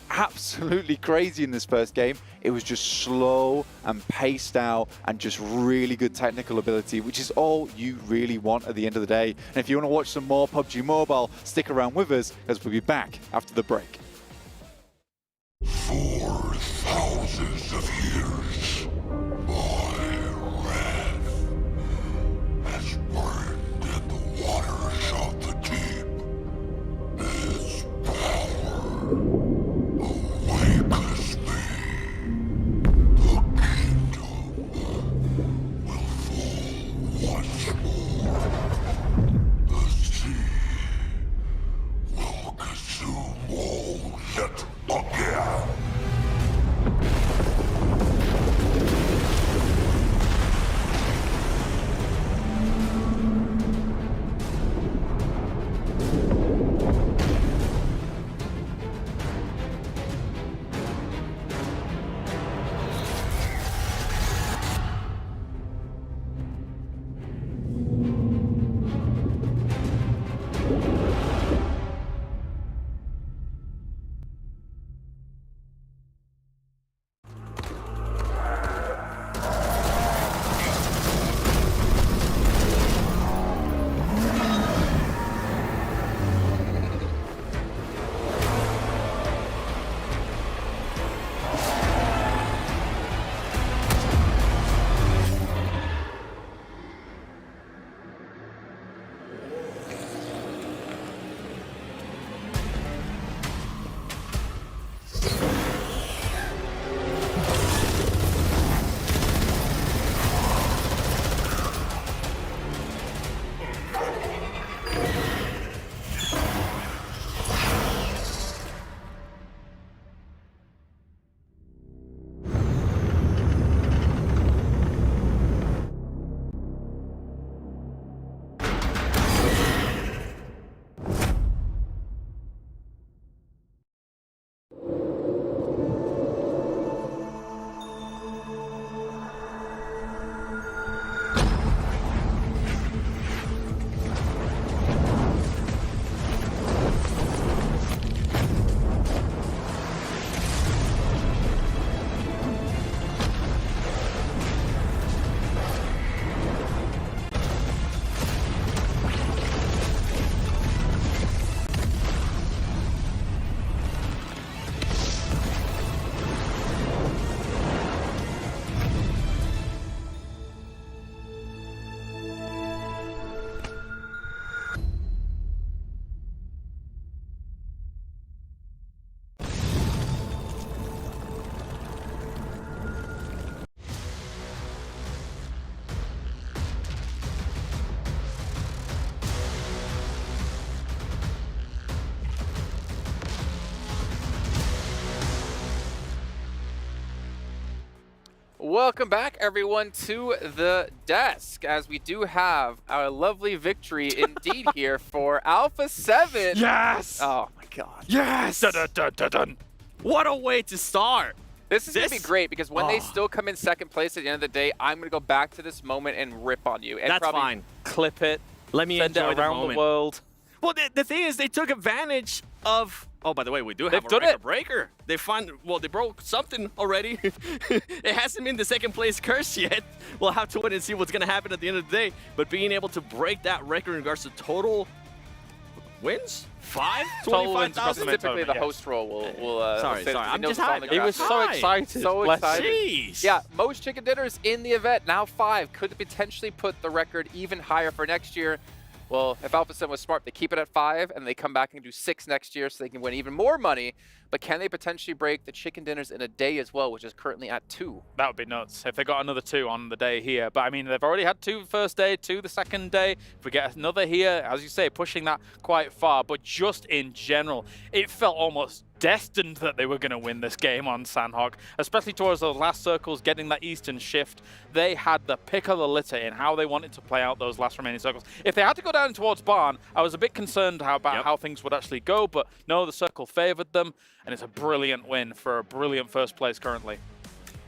absolutely crazy in this first game. It was just slow and paced out and just really good technical ability, which is all you really want at the end of the day. And if you want to watch some more PUBG Mobile, stick around with us, as we'll be back after the break. 4,000 of years, my wrath has burned in the waters of the deep. Its power awakens me. The kingdom will fall once more. The sea will consume all yet again. Welcome back, everyone, to the desk, as we do have our lovely victory indeed here for Alpha 7. Yes! Oh my god. Yes! Dun, dun, dun, dun, dun. What a way to start. This is going to be great, because when they still come in second place at the end of the day, I'm going to go back to this moment and rip on you. And That's fine. Clip it. Let me send enjoy it around the world. Well, the thing is, they took advantage of... Oh, by the way, we do have a record breaker. They they broke something already. It hasn't been the second place curse yet. We'll have to wait and see what's going to happen at the end of the day. But being able to break that record in regards to total wins? 5? 25,000? Typically the host role will sorry. I'm just high. He was so excited. So excited. Jeez. Yeah, most chicken dinners in the event, now 5. Could potentially put the record even higher for next year. Well, if Alpha 7 was smart, they keep it at 5, and they come back and do 6 next year so they can win even more money. But can they potentially break the chicken dinners in a day as well, which is currently at 2? That would be nuts if they got another 2 on the day here. But I mean, they've already had 2 the first day, 2 the second day. If we get another here, as you say, pushing that quite far. But just in general, it felt almost destined that they were going to win this game on Sanhok, especially towards those last circles, getting that eastern shift. They had the pick of the litter in how they wanted to play out those last remaining circles. If they had to go down towards Barn, I was a bit concerned about how things would actually go, but no, the circle favored them, and it's a brilliant win for a brilliant first place currently.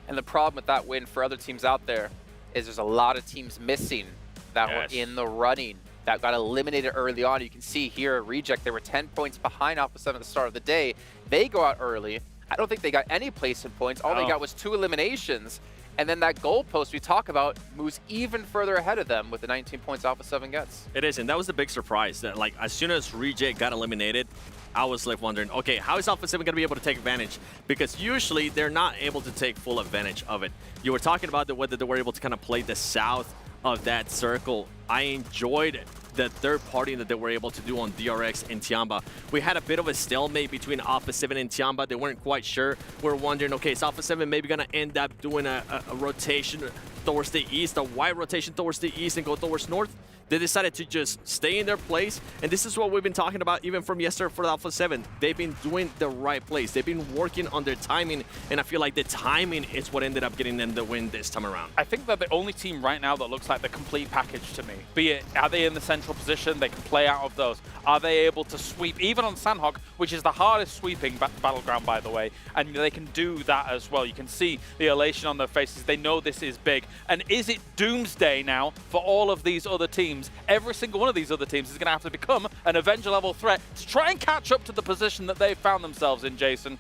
And the problem with that win for other teams out there is there's a lot of teams missing that were in the running, that got eliminated early on. You can see here at Reject, they were 10 points behind Alpha 7 at the start of the day. They go out early. I don't think they got any placement points. All they got was 2 eliminations. And then that goalpost we talk about moves even further ahead of them with the 19 points Alpha 7 gets. It is, and that was the big surprise. That like as soon as Reject got eliminated, I was like wondering, okay, how is Alpha 7 going to be able to take advantage? Because usually they're not able to take full advantage of it. You were talking about whether they were able to kind of play the south of that circle. I enjoyed the third party that they were able to do on DRX and Tiamba. We had a bit of a stalemate between Alpha 7 and Tiamba. They weren't quite sure. We're wondering, okay, is Alpha 7 maybe going to end up doing a rotation towards the east, a wide rotation towards the east and go towards north? They decided to just stay in their place, and this is what we've been talking about even from yesterday for Alpha 7. They've been doing the right place. They've been working on their timing, and I feel like the timing is what ended up getting them the win this time around. I think they're the only team right now that looks like the complete package to me. Be it, are they in the central position? They can play out of those. Are they able to sweep, even on Sanhok, which is the hardest sweeping battleground, by the way, and they can do that as well. You can see the elation on their faces. They know this is big. And is it doomsday now for all of these other teams? Every single one of these other teams is going to have to become an Avenger level threat to try and catch up to the position that they found themselves in, Jason.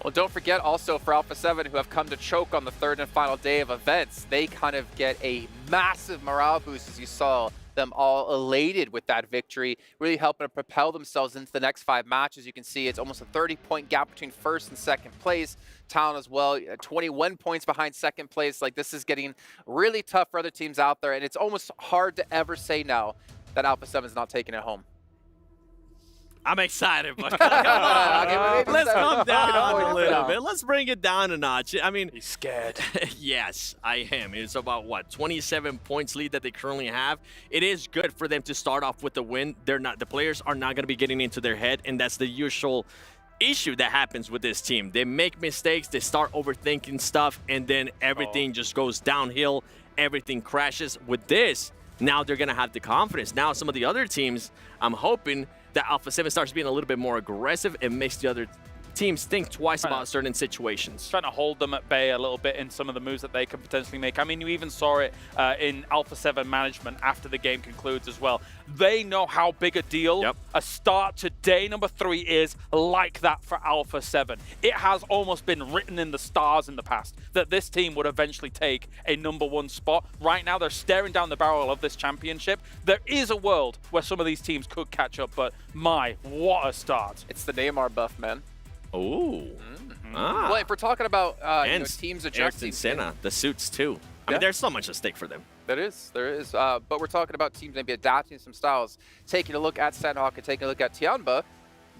Well, don't forget also for Alpha 7, who have come to choke on the third and final day of events, they kind of get a massive morale boost, as you saw them all elated with that victory, really helping to propel themselves into the next 5 matches. You can see it's almost a 30-point gap between first and second place. Town as well, 21 points behind second place. Like, this is getting really tough for other teams out there, and it's almost hard to ever say now that Alpha 7 is not taking it home. I'm excited, but come on. Let's calm down a little bit. Let's bring it down a notch. I mean, he's scared. Yes, I am. It's about, what, 27 points lead that they currently have. It is good for them to start off with the win. The players are not going to be getting into their head, and that's the usual issue that happens with this team. They make mistakes, they start overthinking stuff, and then everything just goes downhill. Everything crashes. With this, now they're going to have the confidence. Now some of the other teams, I'm hoping that Alpha 7 starts being a little bit more aggressive and makes the other teams think twice about certain situations. Trying to hold them at bay a little bit in some of the moves that they can potentially make. I mean, you even saw it in Alpha 7 management after the game concludes as well. They know how big a deal a start to day number 3 is like that for Alpha 7. It has almost been written in the stars in the past that this team would eventually take a #1 spot. Right now, they're staring down the barrel of this championship. There is a world where some of these teams could catch up, but my, what a start. It's the Neymar buff, man. Oh. Well, if we're talking about teams adjusting, Senna, the suits too. I mean, there's so much at stake for them. There is. But we're talking about teams maybe adapting some styles. Taking a look at Sanhok and taking a look at Tianba,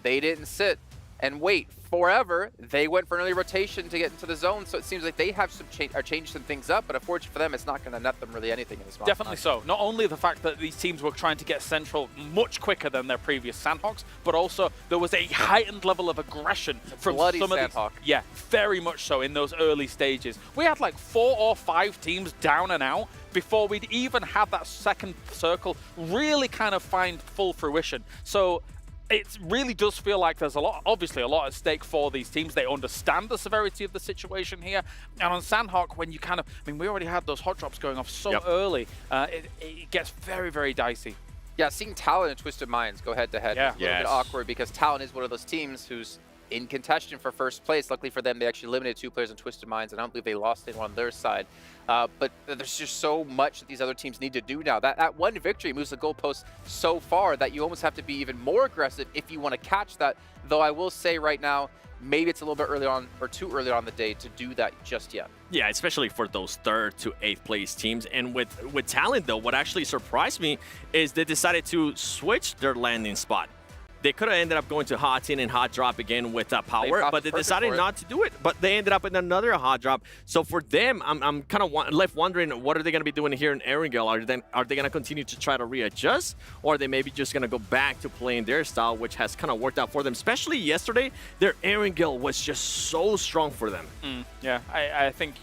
they didn't sit and wait forever. They went for an early rotation to get into the zone, so it seems like they have some changed some things up, but unfortunately for them, it's not going to net them really anything in this round. Definitely so. Not only the fact that these teams were trying to get central much quicker than their previous Sanhoks, but also there was a heightened level of aggression from bloody some of Sanhok. these. Yeah, very much so in those early stages. We had like 4 or 5 teams down and out before we'd even had that second circle really kind of find full fruition. So it really does feel like there's obviously a lot at stake for these teams. They understand the severity of the situation here. And on Sanhok, when you kind of, I mean, we already had those hot drops going off so early, it gets very, very dicey. Yeah, seeing Talon and Twisted Minds go head-to-head is a little bit awkward because Talon is one of those teams who's in contention for first place. Luckily for them, they actually eliminated 2 players in Twisted Minds, and I don't believe they lost anyone on their side. But there's just so much that these other teams need to do now. That one victory moves the goalpost so far that you almost have to be even more aggressive if you want to catch that. Though I will say right now, maybe it's a little bit early on or too early on the day to do that just yet. Yeah, especially for those 3rd to 8th place teams. And with Talent, though, what actually surprised me is they decided to switch their landing spot. They could have ended up going to hot in and hot drop again with Power, but they decided not to do it. But they ended up in another hot drop. So for them, I'm kind of left wondering, what are they going to be doing here in Erangel? Are they going to continue to try to readjust? Or are they maybe just going to go back to playing their style, which has kind of worked out for them? Especially yesterday, their Erangel was just so strong for them. Yeah, I think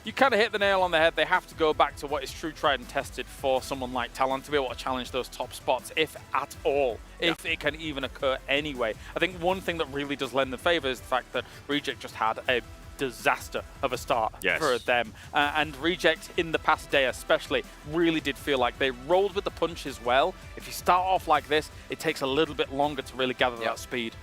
you kind of hit the nail on the head. They have to go back to what is true, tried and tested for someone like Talon to be able to challenge those top spots, if at all, if it can even occur anyway. I think one thing that really does lend the favor is the fact that Reject just had a disaster of a start for them. And Reject in the past day especially really did feel like they rolled with the punches well. If you start off like this, it takes a little bit longer to really gather that speed.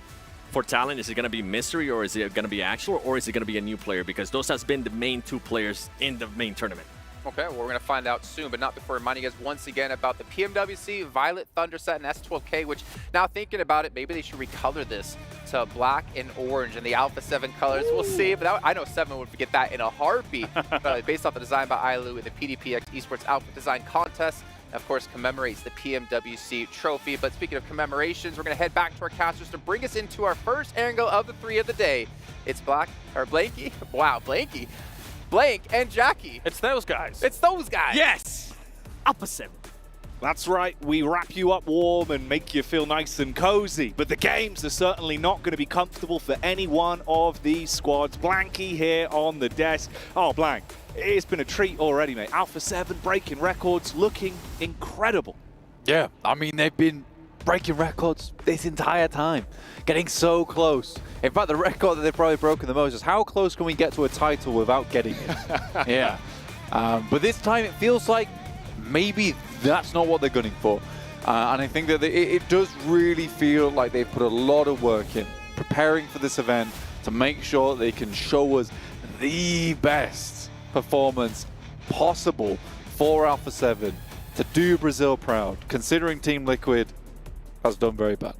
For Talent, is it going to be Mystery, or is it going to be Actual, or is it going to be a new player? Because those has been the main 2 players in the main tournament. Okay, well, we're going to find out soon, but not before reminding you guys once again about the PMWC Violet Thunder set and S12K, which now thinking about it, maybe they should recolor this to black and orange in the Alpha 7 colors. We'll see, but that, I know 7 would get that in a heartbeat. Based off the design by Ailu in the PDPX Esports Outfit Design Contest. Of course, commemorates the PMWC trophy. But speaking of commemorations, we're going to head back to our casters to bring us into our first angle of the 3 of the day. It's Blanky. Wow, Blanky. Blank and Jackie. It's those guys. It's those guys. Yes. Alpha 7. That's right, we wrap you up warm and make you feel nice and cozy, but the games are certainly not going to be comfortable for any one of these squads. Blanky here on the desk. Oh, Blank, it's been a treat already, mate. Alpha 7 breaking records, looking incredible. Yeah, I mean, they've been breaking records this entire time, getting so close. In fact, the record that they've probably broken the most is how close can we get to a title without getting it? Yeah. But this time it feels like maybe that's not what they're gunning for. And I think that it does really feel like they've put a lot of work in preparing for this event to make sure they can show us the best performance possible for Alpha 7 to do Brazil proud, considering Team Liquid has done very bad.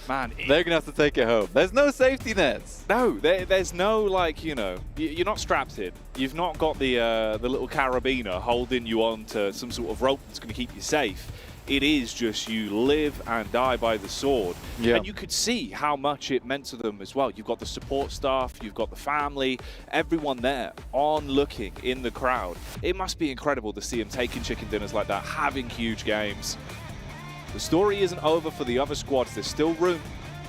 Man, they're going to have to take it home. There's no safety nets. No, there's no, like, you know, you're not strapped in. You've not got the little carabiner holding you on to some sort of rope that's going to keep you safe. It is just you live and die by the sword. Yeah. And you could see how much it meant to them as well. You've got the support staff, you've got the family, everyone there on looking in the crowd. It must be incredible to see them taking chicken dinners like that, having huge games. The story isn't over for the other squads. There's still room,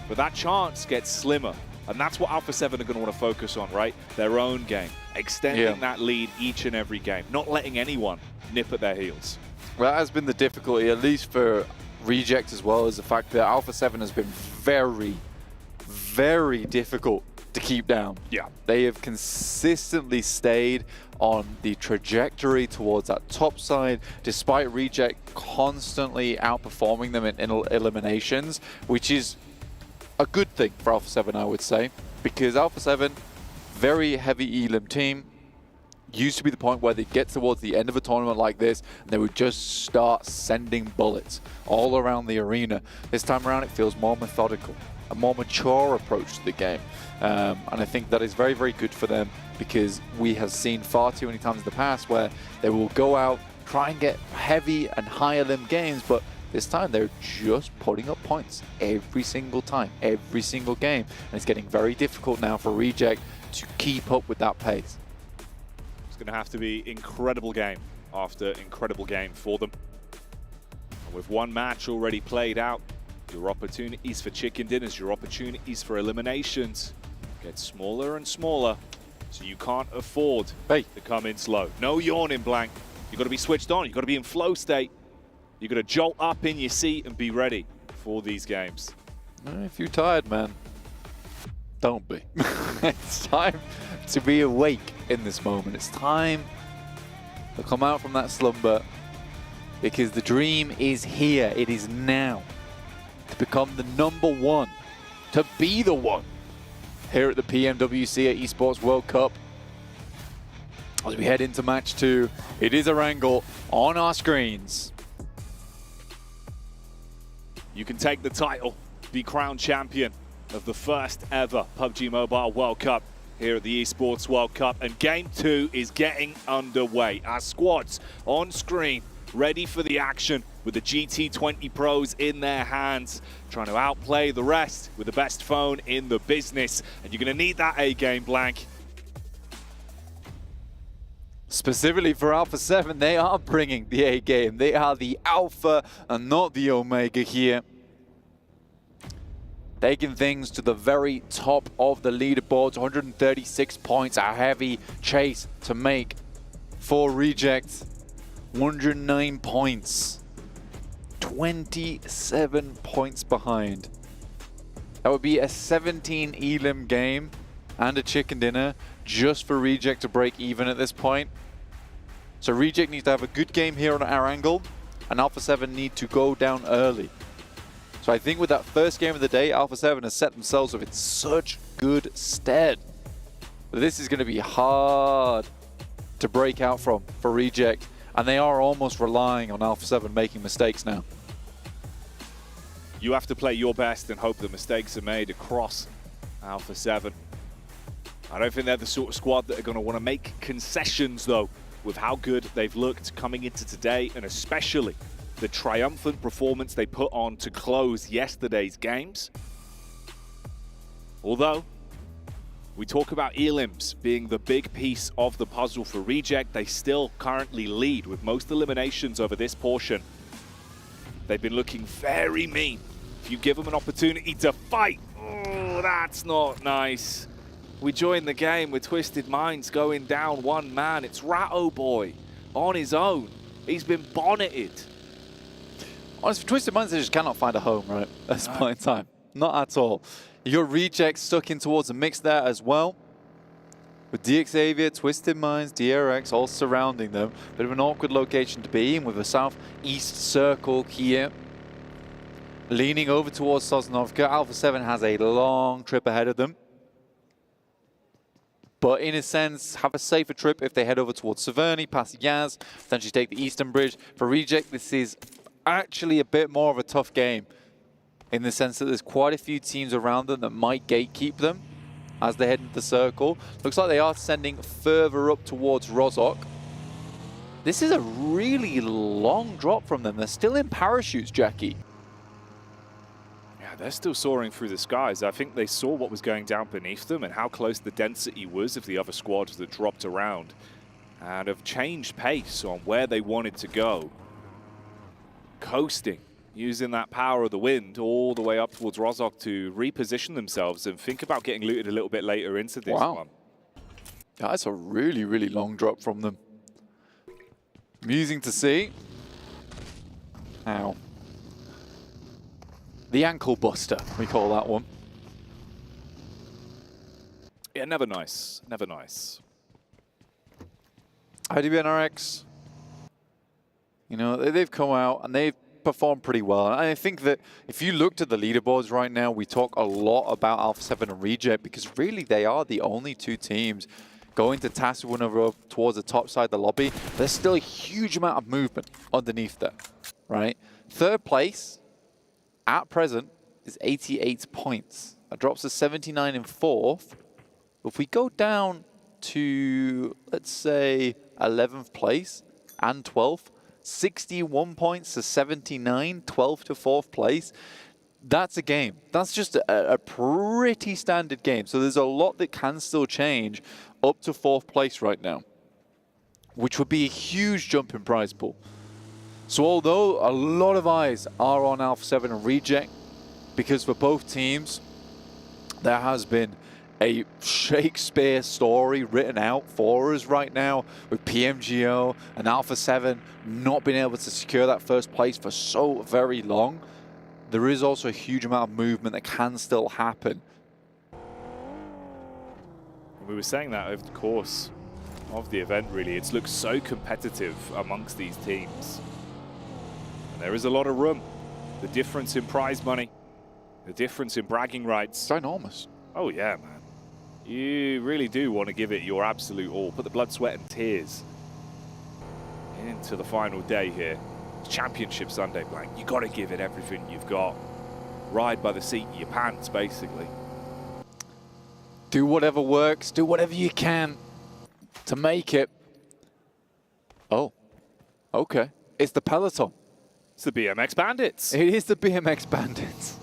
but that chance gets slimmer. And that's what Alpha 7 are going to want to focus on, right? Their own game, extending that lead each and every game, not letting anyone nip at their heels. Well, that has been the difficulty, at least for Reject as well, is the fact that Alpha 7 has been very, very difficult to keep down. Yeah. They have consistently stayed on the trajectory towards that top side, despite Reject constantly outperforming them in eliminations, which is a good thing for Alpha 7, I would say, because Alpha 7, very heavy elim team, used to be the point where they get towards the end of a tournament like this and they would just start sending bullets all around the arena. This time around it feels more methodical, a more mature approach to the game. And I think that is very, very good for them, because we have seen far too many times in the past where they will go out, try and get heavy and higher limb games, but This time they're just putting up points every single time, every single game. And it's getting very difficult now for Reject to keep up with that pace. It's going to have to be incredible game after incredible game for them. And with one match already played out, your opportunities for chicken dinners, your opportunities for eliminations get smaller and smaller. So you can't afford to come in slow. No yawning, Blank. You've got to be switched on. You've got to be in flow state. You've got to jolt up in your seat and be ready for these games. If you're tired, man, don't be. It's time to be awake in this moment. It's time to come out from that slumber because the dream is here. It is now to become the #1, to be the one here at the PMWC at ESPORTS World Cup. As we head into match 2, it is Erangel on our screens. You can take the title, be crowned champion of the first ever PUBG Mobile World Cup here at the ESPORTS World Cup. And Game 2 is getting underway. Our squads on screen, ready for the action with the GT20 Pros in their hands, trying to outplay the rest with the best phone in the business. And you're going to need that A-game, Blank. Specifically for Alpha 7, they are bringing the A-game. They are the Alpha and not the Omega here. Taking things to the very top of the leaderboards. 136 points, a heavy chase to make for Reject. 109 points. 27 points behind. That would be a 17 elim game and a chicken dinner just for Reject to break even at this point. So Reject needs to have a good game here on Erangel, and Alpha 7 need to go down early. So I think with that first game of the day, Alpha 7 has set themselves up in such good stead. But this is going to be hard to break out from for Reject, and they are almost relying on Alpha 7 making mistakes now. You have to play your best and hope that mistakes are made across Alpha 7. I don't think they're the sort of squad that are going to want to make concessions, though, with how good they've looked coming into today, and especially the triumphant performance they put on to close yesterday's games. Although, we talk about elims being the big piece of the puzzle for Reject, they still currently lead with most eliminations over this portion. They've been looking very mean. If you give them an opportunity to fight, oh, that's not nice. We join the game with Twisted Minds going down one man. It's Ratto Boy on his own. He's been bonneted. Honestly, for Twisted Minds, they just cannot find a home, right, at this point in time. Not at all. Your Reject stuck in towards the mix there as well. With DXavier, Twisted Minds, DRX all surrounding them. Bit of an awkward location to be in with a southeast circle here. Leaning over towards Sosnovka. Alpha 7 has a long trip ahead of them. But in a sense, have a safer trip if they head over towards Severny, past Yaz, potentially take the Eastern Bridge. For Reject, this is actually a bit more of a tough game in the sense that there's quite a few teams around them that might gatekeep them as they head into the circle. Looks like they are sending further up towards Rozhok. This is a really long drop from them. They're still in parachutes, Jackie. Yeah, they're still soaring through the skies. I think they saw what was going down beneath them and how close the density was of the other squads that dropped around, and have changed pace on where they wanted to go. Coasting, using that power of the wind all the way up towards Rozhok to reposition themselves and think about getting looted a little bit later into this one. That's a really, really long drop from them. Amusing to see. Ow. The ankle buster, we call that one. Yeah, never nice. Never nice. IDBNRX, you know, they've come out and they've performed pretty well. And I think that if you looked at the leaderboards right now, we talk a lot about Alpha 7 and Reject because really they are the only two teams going to task one another towards the top side of the lobby. There's still a huge amount of movement underneath there, right? Third place at present is 88 points. That drops to 79 in fourth. If we go down to, let's say, 11th place and 12th, 61 points to 79, 12 to 4th place. That's a game. That's just a pretty standard game. So there's a lot that can still change up to 4th place right now, which would be a huge jump in prize pool. So although a lot of eyes are on Alpha 7 and Reject, because for both teams, there has been a Shakespeare story written out for us right now with PMGO and Alpha 7 not being able to secure that 1st place for so very long. There is also a huge amount of movement that can still happen. We were saying that over the course of the event, really. It's looked so competitive amongst these teams. And there is a lot of room. The difference in prize money, the difference in bragging rights. It's enormous. Oh, yeah, man. You really do want to give it your absolute all. Put the blood, sweat, and tears into the final day here. Championship Sunday, Blank. You got to give it everything you've got. Ride by the seat of your pants, basically. Do whatever works. Do whatever you can to make it. Oh, okay. It's the Peloton. It's the BMX Bandits. It is the BMX Bandits.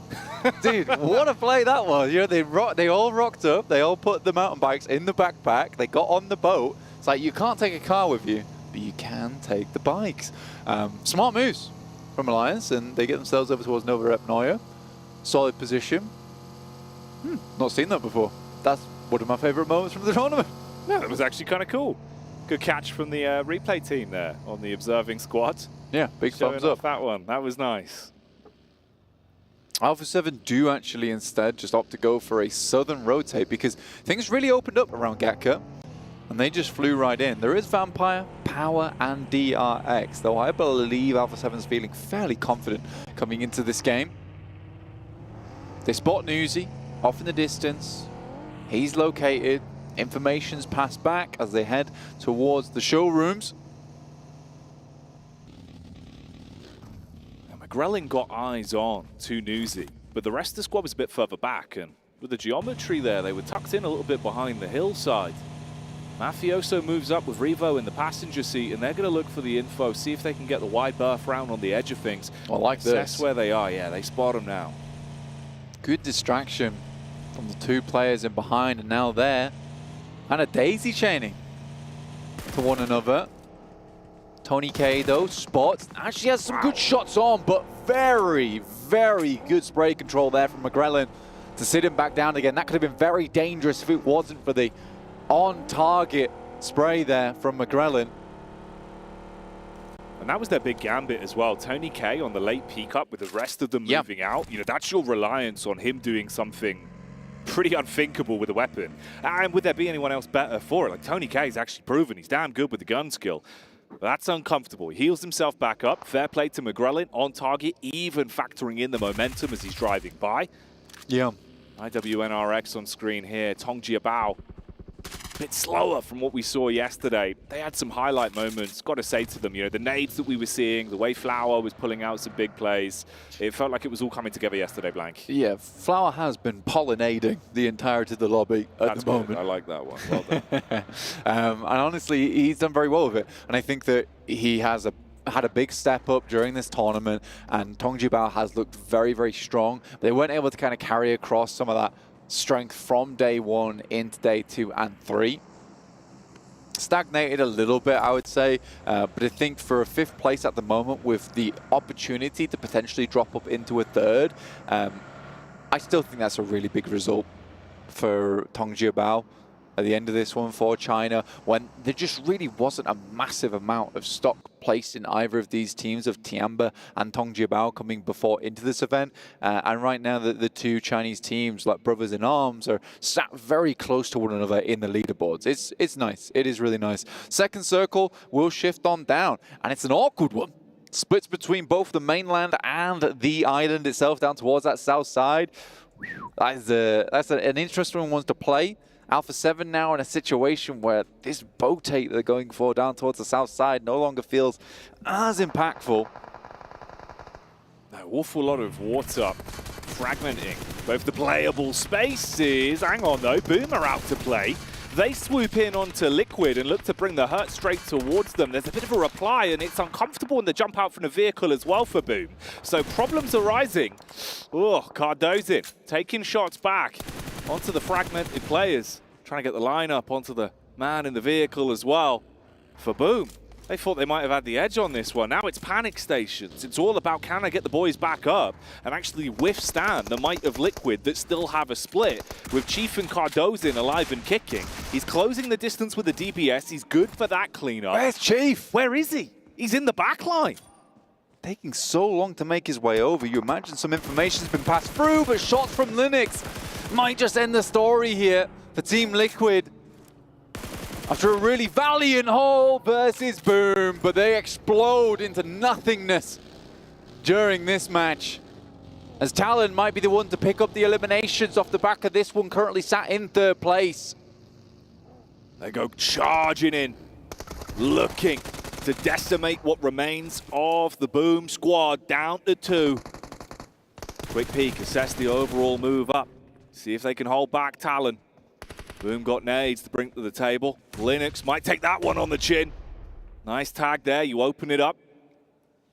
Dude, what a play that was. You know, they all rocked up. They all put the mountain bikes in the backpack. They got on the boat. It's like, you can't take a car with you, but you can take the bikes. Smart moves from Alliance, and they get themselves over towards Nova Rep Neuer. Solid position. Not seen that before. That's one of my favorite moments from the tournament. Yeah, that was actually kind of cool. Good catch from the replay team there on the observing squad. Yeah, big thumbs up. That one. That was nice. Alpha 7 do actually instead just opt to go for a southern rotate because things really opened up around Gatka. And they just flew right in. There is Vampire, Power, and DRX, though I believe Alpha 7's feeling fairly confident coming into this game. They spot Newsy off in the distance. He's located. Information's passed back as they head towards the showrooms. And McGrellin got eyes on to Newsy, but the rest of the squad was a bit further back. And with the geometry there, they were tucked in a little bit behind the hillside. Mafioso moves up with Revo in the passenger seat, and they're going to look for the info, see if they can get the wide berth round on the edge of things. I like this. That's where they are. Yeah, they spot them now. Good distraction from the two players in behind, and now there. And a daisy chaining to one another. Tony K, though, spots. Actually has some good shots on, but very, very good spray control there from McGrellin to sit him back down again. That could have been very dangerous if it wasn't for the on-target spray there from McGrellin. And that was their big gambit as well. Tony K on the late peak up with the rest of them moving out. You know, that's your reliance on him doing something pretty unthinkable with a weapon. And would there be anyone else better for it? Like, Tony K's actually proven he's damn good with the gun skill. But that's uncomfortable. He heals himself back up. Fair play to McGrellin on target, even factoring in the momentum as he's driving by. Yeah. IWNRX on screen here. Tong Jiabao. A bit slower from what we saw yesterday. They had some highlight moments. Got to say to them, you know, the nades that we were seeing, the way Flower was pulling out some big plays, it felt like it was all coming together yesterday, Blank. Yeah, Flower has been pollinating the entirety of the lobby at the moment. Good. I like that one. Well done. And honestly, he's done very well with it. And I think that he has had a big step up during this tournament, and Tong Jiabao has looked very, very strong. They weren't able to kind of carry across some of that strength from day one into day 2 and 3. Stagnated a little bit, I would say, but I think for a 5th place at the moment with the opportunity to potentially drop up into a 3rd, I still think that's a really big result for Tong Jiabao at the end of this one for China, when there just really wasn't a massive amount of stock placed in either of these teams of Tiamba and Tong Jiabao coming before into this event. And right now the two Chinese teams, like brothers in arms, are sat very close to one another in the leaderboards. It's nice. It is really nice. Second circle will shift on down, and it's an awkward one. Splits between both the mainland and the island itself down towards that south side. That's an interesting one to play. Alpha 7 now in a situation where this rotate they're going for down towards the south side no longer feels as impactful. An awful lot of water fragmenting both the playable spaces. Hang on though, Boomer out to play. They swoop in onto Liquid and look to bring the hurt straight towards them. There's a bit of a reply, and it's uncomfortable in the jump out from the vehicle as well for Boom. So problems arising. Oh, Cardozin taking shots back onto the fragmented players. Trying to get the lineup onto the man in the vehicle as well for Boom. They thought they might have had the edge on this one. Now it's panic stations. It's all about, can I get the boys back up and actually withstand the might of Liquid that still have a split with Chief and Cardozin alive and kicking. He's closing the distance with the DPS. He's good for that cleanup. Where's Chief? Where is he? He's in the back line. Taking so long to make his way over. You imagine some information's been passed through, but shots from Linux might just end the story here for Team Liquid. After a really valiant haul versus Boom, but they explode into nothingness during this match. As Talon might be the one to pick up the eliminations off the back of this one, currently sat in 3rd place. They go charging in, looking to decimate what remains of the Boom squad down to 2. Quick peek, assess the overall move up, see if they can hold back Talon. Boom got nades to bring to the table. Linux might take that one on the chin. Nice tag there, you open it up.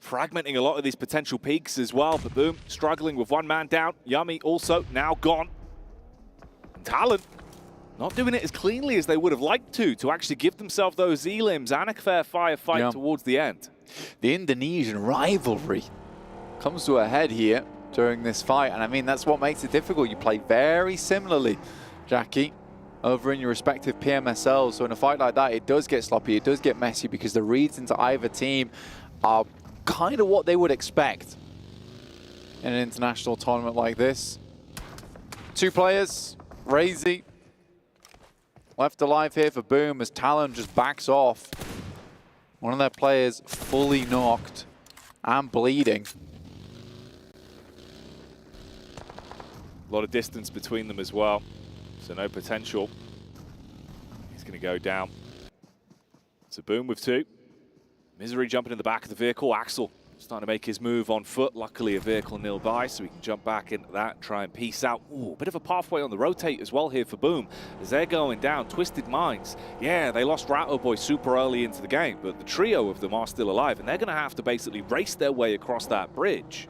Fragmenting a lot of these potential peaks as well, but Boom struggling with one man down. Yummy also now gone. And Talon not doing it as cleanly as they would have liked to actually give themselves those elims and a fair firefight towards the end. The Indonesian rivalry comes to a head here during this fight, and I mean, that's what makes it difficult. You play very similarly, Jackie, over in your respective PMSLs. So in a fight like that, it does get sloppy, it does get messy, because the reads into either team are kind of what they would expect in an international tournament like this. 2 players, Razy, left alive here for Boom as Talon just backs off. One of their players fully knocked and bleeding. A lot of distance between them as well. So no potential. He's going to go down. So Boom with 2. Misery jumping in the back of the vehicle. Axel starting to make his move on foot. Luckily a vehicle nearby, so he can jump back into that, try and piece out. Ooh, a bit of a pathway on the rotate as well here for Boom as they're going down. Twisted Minds. Yeah, they lost Ratto Boy super early into the game, but the trio of them are still alive, and they're going to have to basically race their way across that bridge.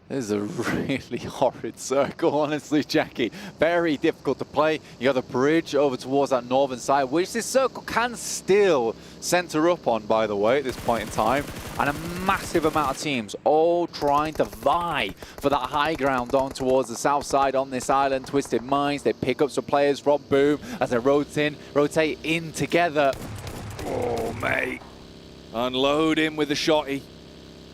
This is a really horrid circle, honestly, Jackie. Very difficult to play. You got the bridge over towards that northern side, which this circle can still center up on, by the way, at this point in time. And a massive amount of teams all trying to vie for that high ground on towards the south side on this island. Twisted Minds, they pick up some players from Boom as they rotate in together. Oh, mate. Unload him with a shotty.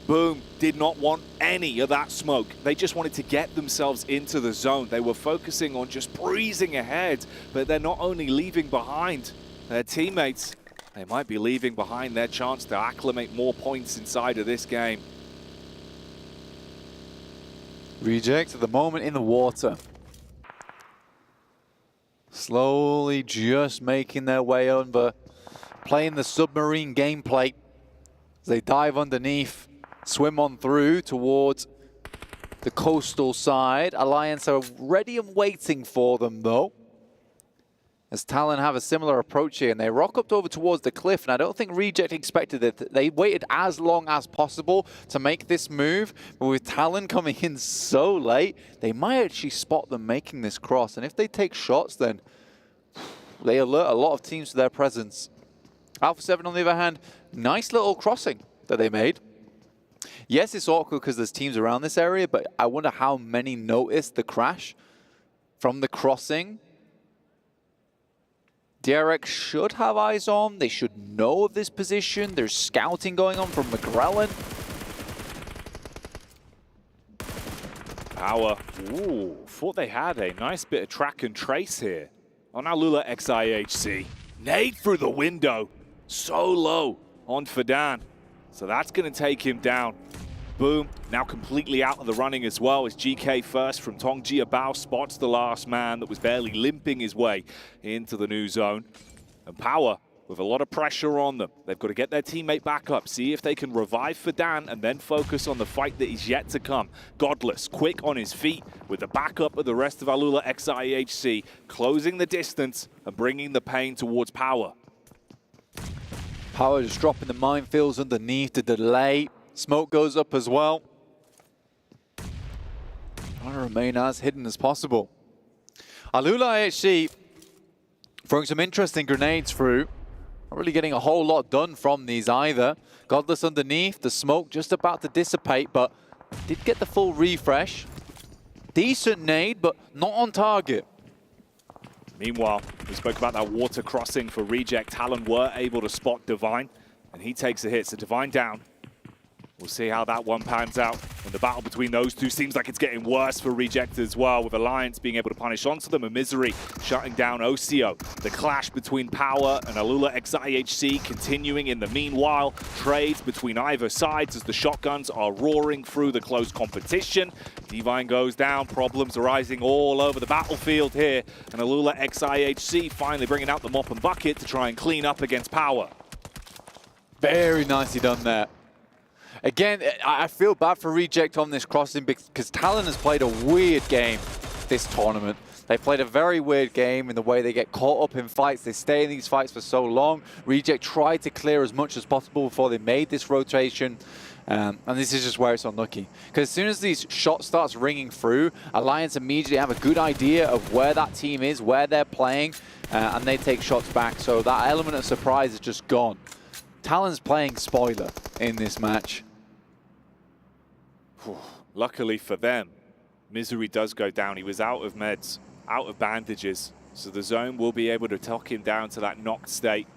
Boom did not want any of that smoke. They just wanted to get themselves into the zone. They were focusing on just breezing ahead, but they're not only leaving behind their teammates, they might be leaving behind their chance to acclimate more points inside of this game. Reject at the moment in the water. Slowly just making their way over, playing the submarine gameplay as they dive underneath. Swim on through towards the coastal side. Alliance are ready and waiting for them, though, as Talon have a similar approach here, and they rock up over towards the cliff, and I don't think Reject expected it. They waited as long as possible to make this move, but with Talon coming in so late, they might actually spot them making this cross, and if they take shots, then they alert a lot of teams to their presence. Alpha 7, on the other hand, nice little crossing that they made. Yes, it's awkward because there's teams around this area, but I wonder how many noticed the crash from the crossing. DRX should have eyes on. They should know of this position. There's scouting going on from McGrellan. Power. Ooh, thought they had a nice bit of track and trace here on Alula XIHC. Nade through the window. So low on Fadan. So that's going to take him down. Boom, now completely out of the running as well as GK first from Tongji Bao spots the last man that was barely limping his way into the new zone. And Power with a lot of pressure on them. They've got to get their teammate back up, see if they can revive for Dan, and then focus on the fight that is yet to come. Godless, quick on his feet, with the backup of the rest of Alula XIHC, closing the distance and bringing the pain towards Power. Power just dropping the minefields underneath, the delay. Smoke goes up as well. Trying to remain as hidden as possible. Alula IHC throwing some interesting grenades through. Not really getting a whole lot done from these either. Godless underneath, the smoke just about to dissipate, but did get the full refresh. Decent nade, but not on target. Meanwhile, we spoke about that water crossing for Reject. Talon were able to spot Divine, and he takes a hit. So Divine down. We'll see how that one pans out. And the battle between those two seems like it's getting worse for Reject as well, with Alliance being able to punish onto them, and Misery shutting down Ocio. The clash between Power and Alula XIHC continuing in the meanwhile. Trades between either sides as the shotguns are roaring through the close competition. Divine goes down, problems arising all over the battlefield here, and Alula XIHC finally bringing out the mop and bucket to try and clean up against Power. Very nicely done there. Again, I feel bad for Reject on this crossing because Talon has played a weird game this tournament. They played a very weird game in the way they get caught up in fights. They stay in these fights for so long. Reject tried to clear as much as possible before they made this rotation. And this is just where it's unlucky. Because as soon as these shots starts ringing through, Alliance immediately have a good idea of where that team is, where they're playing, and they take shots back. So that element of surprise is just gone. Talon's playing spoiler in this match. Luckily for them, Misery does go down. He was out of meds, out of bandages, so the zone will be able to talk him down to that knocked state.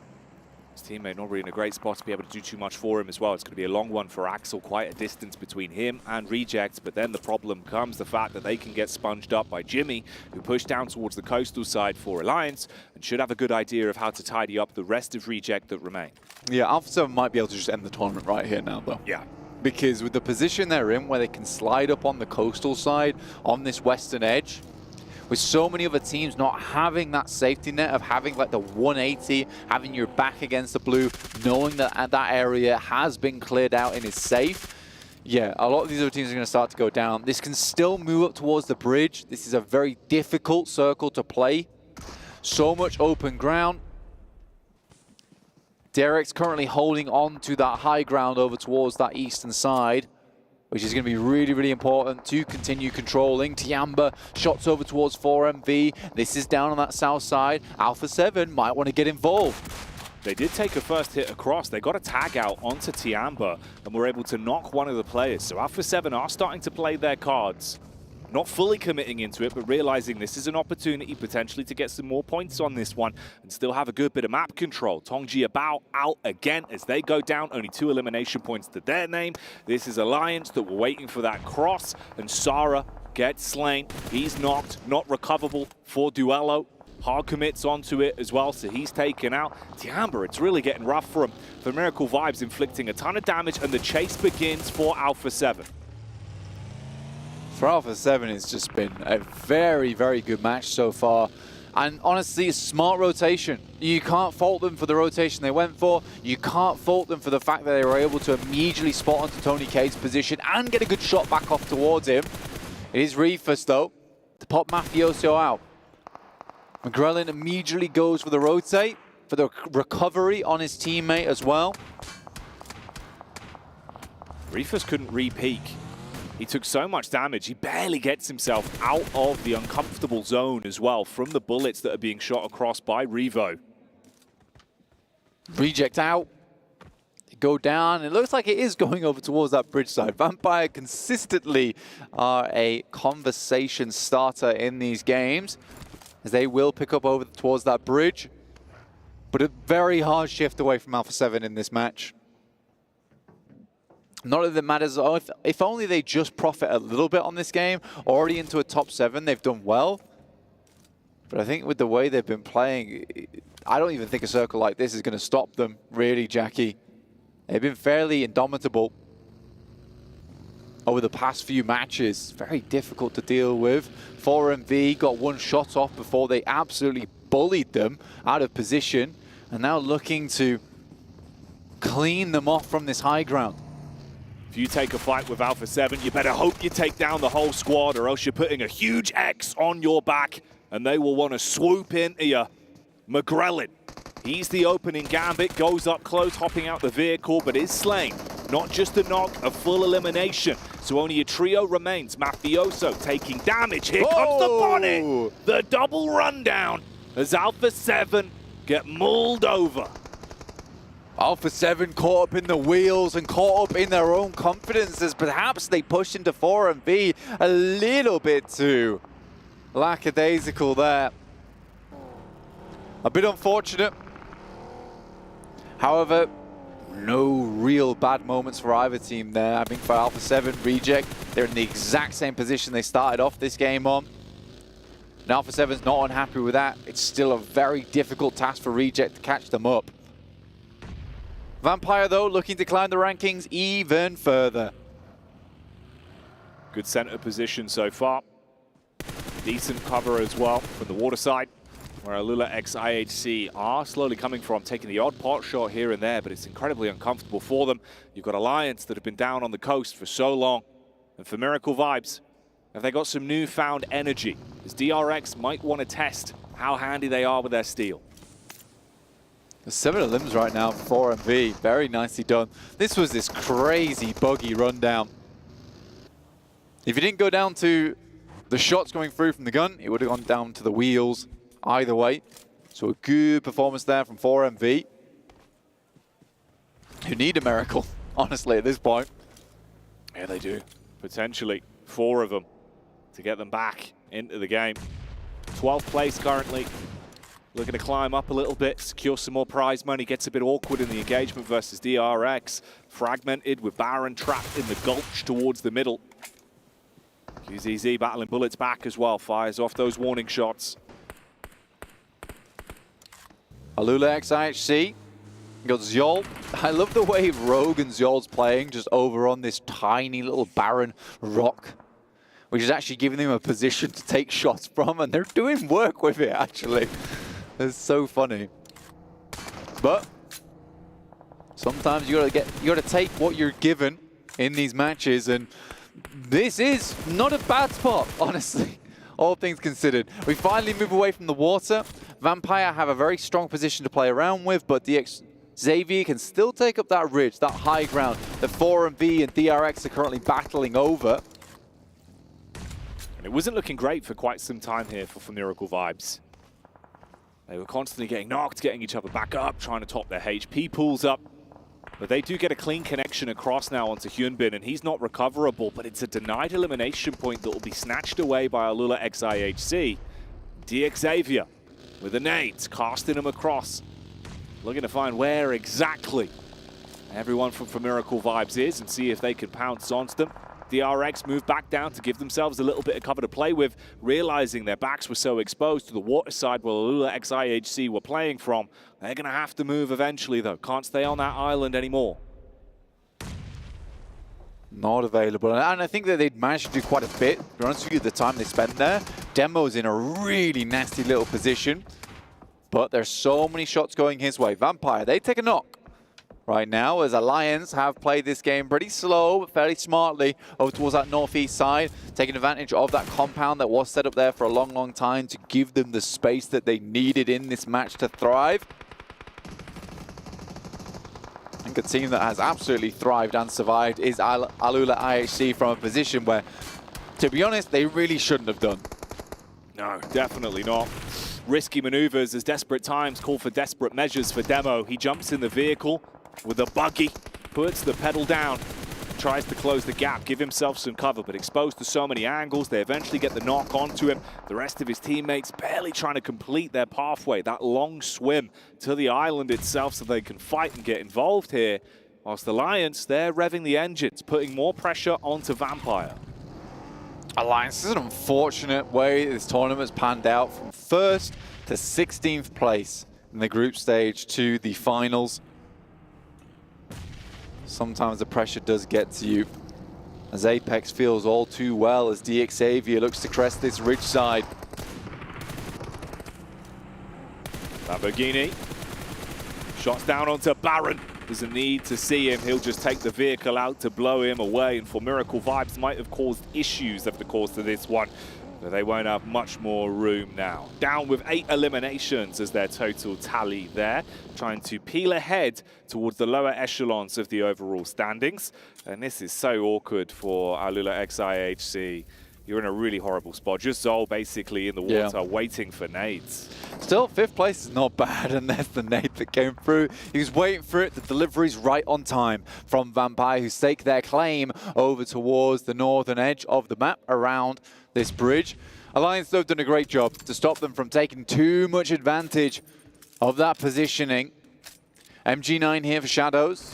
His teammate not really in a great spot to be able to do too much for him as well. It's going to be a long one for Axel, quite a distance between him and Reject, but then the problem comes the fact that they can get sponged up by Jimmy, who pushed down towards the coastal side for Alliance, and should have a good idea of how to tidy up the rest of Reject that remain. Yeah, Alpha 7 might be able to just end the tournament right here now, though. Yeah. Because with the position they're in, where they can slide up on the coastal side, on this western edge, with so many other teams not having that safety net of having like the 180, having your back against the blue, knowing that that area has been cleared out and is safe, yeah, a lot of these other teams are going to start to go down. This can still move up towards the bridge. This is a very difficult circle to play. So much open ground. Derek's currently holding on to that high ground over towards that eastern side, which is going to be really, really important to continue controlling. Tiamba shots over towards 4MV. This is down on that south side. Alpha 7 might want to get involved. They did take a first hit across. They got a tag out onto Tiamba and were able to knock one of the players. So Alpha 7 are starting to play their cards. Not fully committing into it, but realizing this is an opportunity potentially to get some more points on this one and still have a good bit of map control. Tongji about out again as they go down. Only 2 elimination points to their name. This is Alliance that were waiting for that cross, and Sara gets slain. He's knocked, not recoverable for Duello. Hard commits onto it as well, so he's taken out. Tiamba, it's really getting rough for him. For Miracle Vibes inflicting a ton of damage, and the chase begins for Alpha 7. For Alpha 7, it's just been a very, very good match so far. And honestly, it's smart rotation. You can't fault them for the rotation they went for. You can't fault them for the fact that they were able to immediately spot onto Tony K's position and get a good shot back off towards him. It is Reefus, though, to pop Mafioso out. McGrellin immediately goes for the rotate, for the recovery on his teammate as well. Reefus couldn't re-peek. He took so much damage, he barely gets himself out of the uncomfortable zone as well from the bullets that are being shot across by Revo. Reject out. They go down. It looks like it is going over towards that bridge side. Vampire consistently are a conversation starter in these games, as they will pick up over towards that bridge. But a very hard shift away from Alpha 7 in this match. Not that it matters. If only they just profit a little bit on this game. Already into a top 7, they've done well. But I think with the way they've been playing, I don't even think a circle like this is going to stop them, really, Jackie. They've been fairly indomitable over the past few matches. Very difficult to deal with. 4MV got one shot off before they absolutely bullied them out of position. and now looking to clean them off from this high ground. If you take a fight with Alpha 7, you better hope you take down the whole squad, or else you're putting a huge X on your back, and they will want to swoop into you. McGrellin, he's the opening gambit, goes up close, hopping out the vehicle, but is slain. Not just a knock, a full elimination. So only a trio remains. Mafioso taking damage. Here comes the bonnet. The double rundown as Alpha 7 get mulled over. Alpha 7 caught up in the wheels and caught up in their own confidence as perhaps they pushed into 4MV a little bit too lackadaisical there. A bit unfortunate. However, no real bad moments for either team there. I think for Alpha 7, Reject, they're in the exact same position they started off this game on. And Alpha 7's not unhappy with that. It's still a very difficult task for Reject to catch them up. Vampire, though, looking to climb the rankings even further. Good center position so far. Decent cover as well from the water side, where Alula x IHC are slowly coming from, taking the odd pot shot here and there, but it's incredibly uncomfortable for them. You've got Alliance that have been down on the coast for so long. And for Miracle Vibes, have they got some newfound energy? As DRX might want to test how handy they are with their steel. There's 7 limbs right now for 4MV. Very nicely done. This was this crazy buggy rundown. If you didn't go down to the shots going through from the gun, it would have gone down to the wheels either way. So a good performance there from 4MV. Who need a miracle, honestly, at this point. Yeah, they do. Potentially 4 of them to get them back into the game. 12th place currently. Looking to climb up a little bit, secure some more prize money. Gets a bit awkward in the engagement versus DRX. Fragmented with Baron trapped in the gulch towards the middle. QZZ battling bullets back as well. Fires off those warning shots. Alula x IHC. Got Zol. I love the way Rogue and Zol's playing just over on this tiny little barren rock, which is actually giving them a position to take shots from, and they're doing work with it, actually. It's so funny. But sometimes you gotta take what you're given in these matches, and this is not a bad spot, honestly, all things considered. We finally move away from the water. Vampire have a very strong position to play around with, but DX Xavier can still take up that ridge, that high ground that 4MV and DRX are currently battling over. And it wasn't looking great for quite some time here for Miracle Vibes. They were constantly getting knocked, getting each other back up, trying to top their HP pools up. But they do get a clean connection across now onto Hyunbin, and he's not recoverable, but it's a denied elimination point that will be snatched away by Alula x IHC. DX Xavier with the nades, casting them across. Looking to find where exactly everyone from Miracle Vibes is and see if they can pounce on them. DRX move back down to give themselves a little bit of cover to play with, realizing their backs were so exposed to the water side where Alula x IHC were playing from. They're going to have to move eventually, though. Can't stay on that island anymore. Not available. And I think that they'd managed to do quite a bit. To be honest with you, the time they spent there. Demo's in a really nasty little position. But there's so many shots going his way. Vampire, they take a knock right now, as Alliance have played this game pretty slow, but fairly smartly over towards that northeast side, taking advantage of that compound that was set up there for a long, long time to give them the space that they needed in this match to thrive. I think a team that has absolutely thrived and survived is Alula IHC from a position where, to be honest, they really shouldn't have done. No, definitely not. Risky maneuvers as desperate times call for desperate measures for Demo. He jumps in the vehicle with a buggy, puts the pedal down, tries to close the gap, give himself some cover, but exposed to so many angles, they eventually get the knock onto him. The rest of his teammates barely trying to complete their pathway, that long swim to the island itself so they can fight and get involved here. Whilst Alliance, they're revving the engines, putting more pressure onto Vampire. Alliance, this is an unfortunate way this tournament's panned out, from 1st to 16th place in the group stage to the finals. Sometimes the pressure does get to you, as Apex feels all too well as DX Xavier looks to crest this ridge side. Lamborghini Shots down onto Baron. There's a need to see him. He'll just take the vehicle out to blow him away. And for Miracle, Vibes might have caused issues over the course of this one, but they won't have much more room now. Down with 8 eliminations as their total tally there, trying to peel ahead towards the lower echelons of the overall standings. And this is so awkward for Alula XIHC. You're in a really horrible spot. Just Zol basically in the water waiting for nades. Still, 5th place is not bad, and there's the nade that came through. He was waiting for it. The delivery's right on time from Vampire, who stake their claim over towards the northern edge of the map around this bridge. Alliance, though, have done a great job to stop them from taking too much advantage of that positioning. MG9 here for Shadows.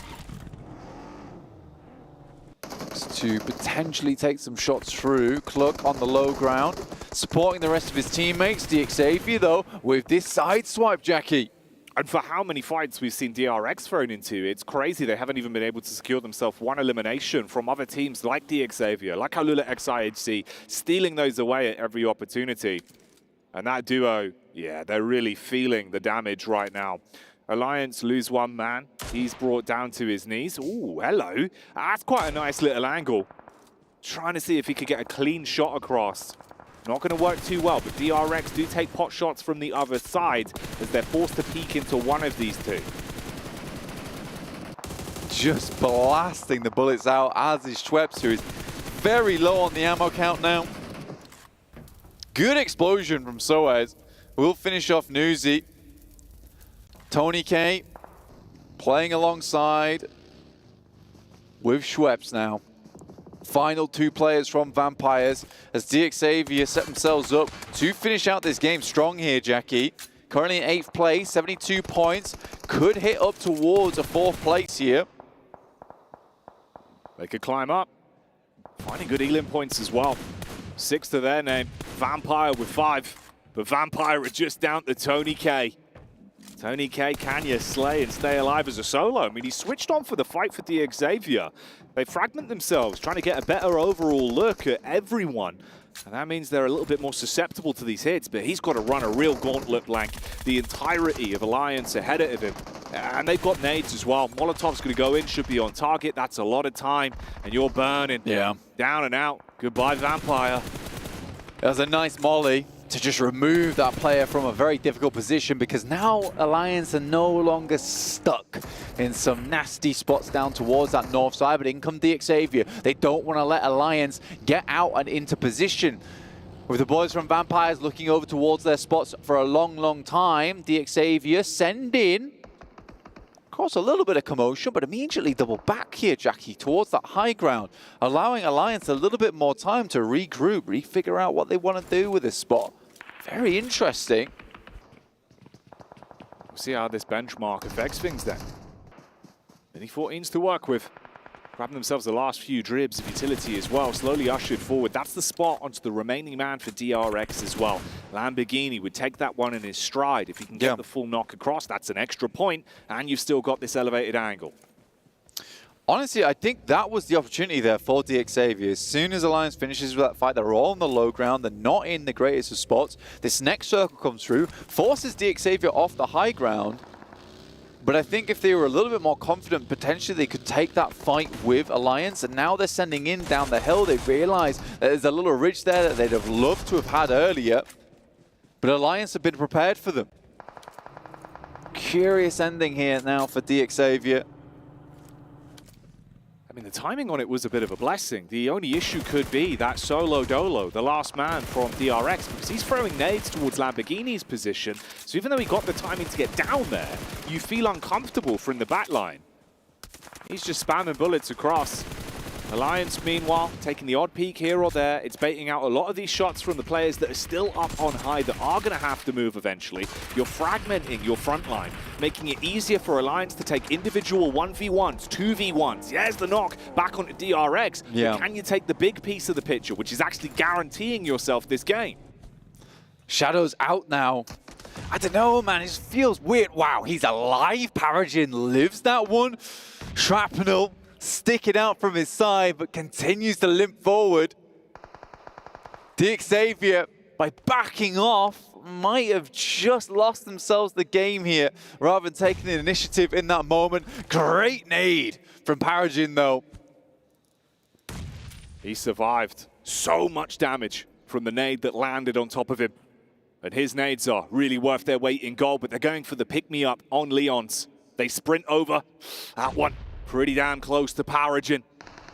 To potentially take some shots through. Cluck on the low ground, supporting the rest of his teammates. The Xavier, though, with this side swipe, Jackie. And for how many fights we've seen DRX thrown into, it's crazy they haven't even been able to secure themselves one elimination from other teams like the Xavier, like Alula XIHC, stealing those away at every opportunity. And that duo, yeah, they're really feeling the damage right now. Alliance lose one man. He's brought down to his knees. Ooh, hello. That's quite a nice little angle. Trying to see if he could get a clean shot across. Not going to work too well, but DRX do take pot shots from the other side as they're forced to peek into one of these two. Just blasting the bullets out, as is Schweppes, who is very low on the ammo count now. Good explosion from Soaz. We'll finish off Newsy. Tony K playing alongside with Schweppes now. Final 2 players from Vampires as DXavier set themselves up to finish out this game strong here, Jackie. Currently in 8th place, 72 points. Could hit up towards a 4th place here. They could climb up. Finding good Elim points as well. 6 to their name. Vampire with 5. But Vampire are just down to Tony K. Tony K, can you slay and stay alive as a solo? I mean, he switched on for the fight for DXavier. They fragment themselves, trying to get a better overall look at everyone. And that means they're a little bit more susceptible to these hits, but he's got to run a real gauntlet blank. The entirety of Alliance ahead of him. And they've got nades as well. Molotov's going to go in, should be on target. That's a lot of time, and you're burning. Yeah. Down and out. Goodbye, Vampire. That was a nice molly to just remove that player from a very difficult position, because now Alliance are no longer stuck in some nasty spots down towards that north side, but in come DXavier. They don't want to let Alliance get out and into position. With the boys from Vampires looking over towards their spots for a long, long time, DXavier send in, cause a little bit of commotion, but immediately double back here, Jackie, towards that high ground, allowing Alliance a little bit more time to regroup, refigure out what they want to do with this spot. Very interesting. We'll see how this benchmark affects things then. Many 14s to work with. Grabbing themselves the last few dribs of utility as well. Slowly ushered forward. That's the spot onto the remaining man for DRX as well. Lamborghini would take that one in his stride. If he can get the full knock across, that's an extra point. And you've still got this elevated angle. Honestly, I think that was the opportunity there for DXavier. As soon as Alliance finishes with that fight, they're all on the low ground. They're not in the greatest of spots. This next circle comes through, forces DXavier off the high ground. But I think if they were a little bit more confident, potentially they could take that fight with Alliance. And now they're sending in down the hill. They realize that there's a little ridge there that they'd have loved to have had earlier. But Alliance have been prepared for them. Curious ending here now for DXavier. I mean, the timing on it was a bit of a blessing. The only issue could be that solo dolo, the last man from DRX, because he's throwing nades towards Lamborghini's position. So even though he got the timing to get down there, you feel uncomfortable from the back line. He's just spamming bullets across. Alliance, meanwhile, taking the odd peek here or there. It's baiting out a lot of these shots from the players that are still up on high that are going to have to move eventually. You're fragmenting your front line, making it easier for Alliance to take individual 1v1s, 2v1s. There's the knock back onto DRX. Yeah. But can you take the big piece of the picture, which is actually guaranteeing yourself this game? Shadows out now. I don't know, man. It just feels weird. Wow, he's alive. Paragin lives that one. Shrapnel sticking out from his side, but continues to limp forward. DXavier, by backing off, might have just lost themselves the game here rather than taking the initiative in that moment. Great nade from PUBGM though. He survived. So much damage from the nade that landed on top of him. And his nades are really worth their weight in gold, but they're going for the pick-me-up on Leon's. They sprint over. That one pretty damn close to PUBGM.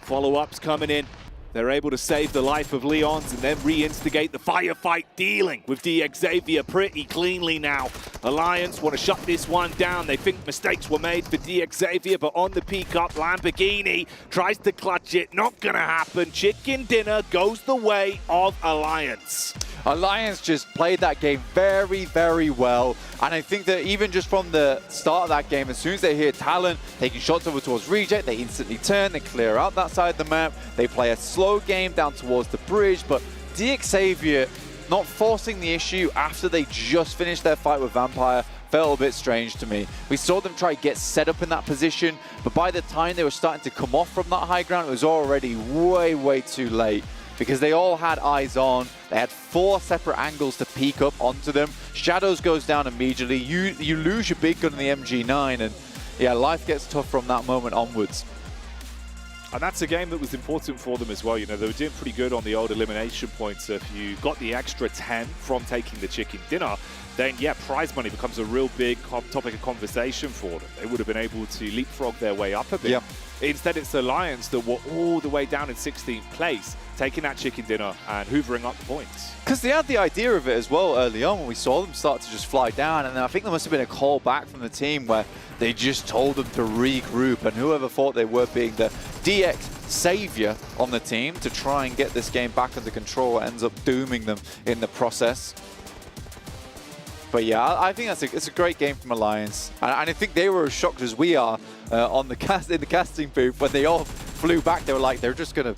Follow-ups coming in. They're able to save the life of Leon's and then reinstigate the firefight, dealing with DXavier pretty cleanly now. Alliance want to shut this one down. They think mistakes were made for DXavier, but on the peak up, Lamborghini tries to clutch it. Not going to happen. Chicken dinner goes the way of Alliance. Alliance just played that game very, very well. And I think that even just from the start of that game, as soon as they hear Talon taking shots over towards Reject, they instantly turn, they clear out that side of the map. They play a slow game down towards the bridge, but DXavier not forcing the issue after they just finished their fight with Vampire felt a bit strange to me. We saw them try to get set up in that position, but by the time they were starting to come off from that high ground, it was already way, way too late, because they all had eyes on. They had 4 separate angles to peek up onto them. Shadows goes down immediately. You lose your big gun in the MG9, and yeah, life gets tough from that moment onwards. And that's a game that was important for them as well. You know, they were doing pretty good on the old elimination points. So if you got the extra 10 from taking the chicken dinner, then yeah, prize money becomes a real big topic of conversation for them. They would have been able to leapfrog their way up a bit. Yeah. Instead, it's Alliance that were all the way down in 16th place, taking that chicken dinner and hoovering up the points. Because they had the idea of it as well early on when we saw them start to just fly down, and then I think there must have been a call back from the team where they just told them to regroup, and whoever thought they were being the DX savior on the team to try and get this game back under control ends up dooming them in the process. But yeah, I think it's a great game from Alliance, and I think they were as shocked as we are in the casting booth when they all flew back. They were like, they're just gonna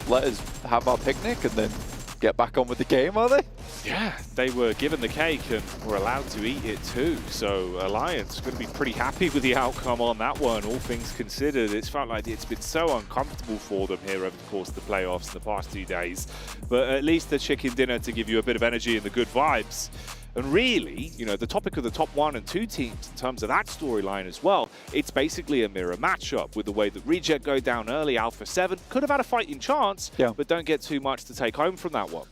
let us have our picnic and then get back on with the game, are they? Yeah, they were given the cake and were allowed to eat it too. So Alliance is going to be pretty happy with the outcome on that one, all things considered. It's felt like it's been so uncomfortable for them here over the course of the playoffs in the past 2 days. But at least the chicken dinner to give you a bit of energy and the good vibes. And really, you know, the topic of the top 1 and 2 teams in terms of that storyline as well, it's basically a mirror matchup with the way that Reject go down early. Alpha 7 could have had a fighting chance, but don't get too much to take home from that one.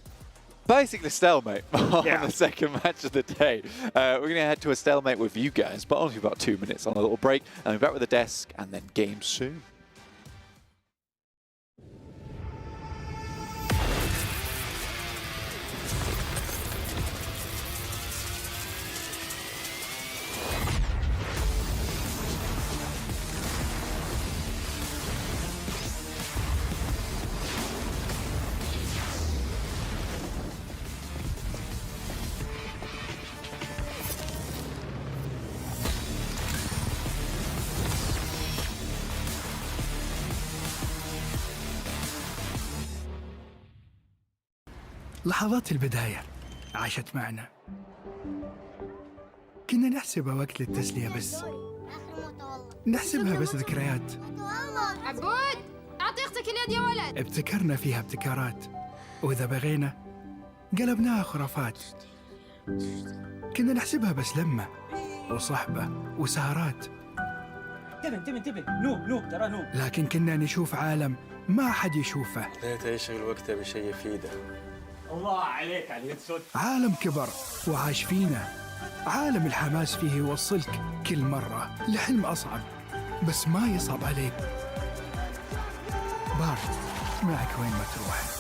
Basically stalemate on the second match of the day. We're going to head to a stalemate with you guys, but only about 2 minutes on a little break, and we'll be back with the desk and then game soon. لحظات البداية عاشت معنا. كنا نحسبها وقت للتسلية بس. نحسبها بس ذكريات. عبود أعطي أختك اليد يا ولد. ابتكرنا فيها ابتكارات، وإذا بغينا قلبناها خرافات. كنا نحسبها بس لمة وصحبة وسهرات. انتبه نوب ترى نوب. لكن كنا نشوف عالم ما حد يشوفه. ليت يشغل وقته بشيء يفيده. الله عليك على اليد سود. عالم كبر وعاش فينا. عالم الحماس فيه يوصلك كل مرة لحلم أصعب، بس ما يصعب عليك. بارد معك وين ما تروح.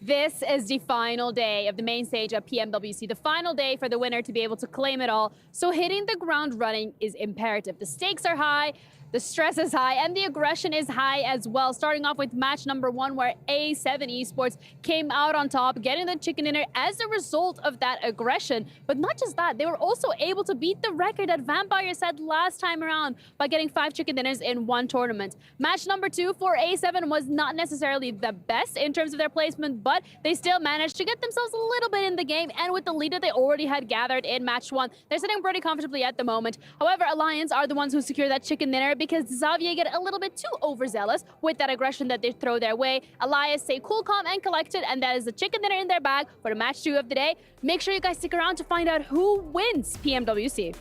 This is the final day of the main stage of PMWC, the final day for the winner to be able to claim it all. So hitting the ground running is imperative. The stakes are high, the stress is high, and the aggression is high as well. Starting off with match number 1, where A7 Esports came out on top, getting the chicken dinner as a result of that aggression. But not just that, they were also able to beat the record that Vampire set last time around by getting 5 chicken dinners in one tournament. Match number 2 for A7 was not necessarily the best in terms of their placement, but they still managed to get themselves a little bit in the game, and with the lead that they already had gathered in match 1, they're sitting pretty comfortably at the moment. However, Alliance are the ones who secure that chicken dinner because Xavier get a little bit too overzealous with that aggression that they throw their way. Elias stay cool, calm, and collected, and that is the chicken dinner in their bag for the match 2 of the day. Make sure you guys stick around to find out who wins PMWC.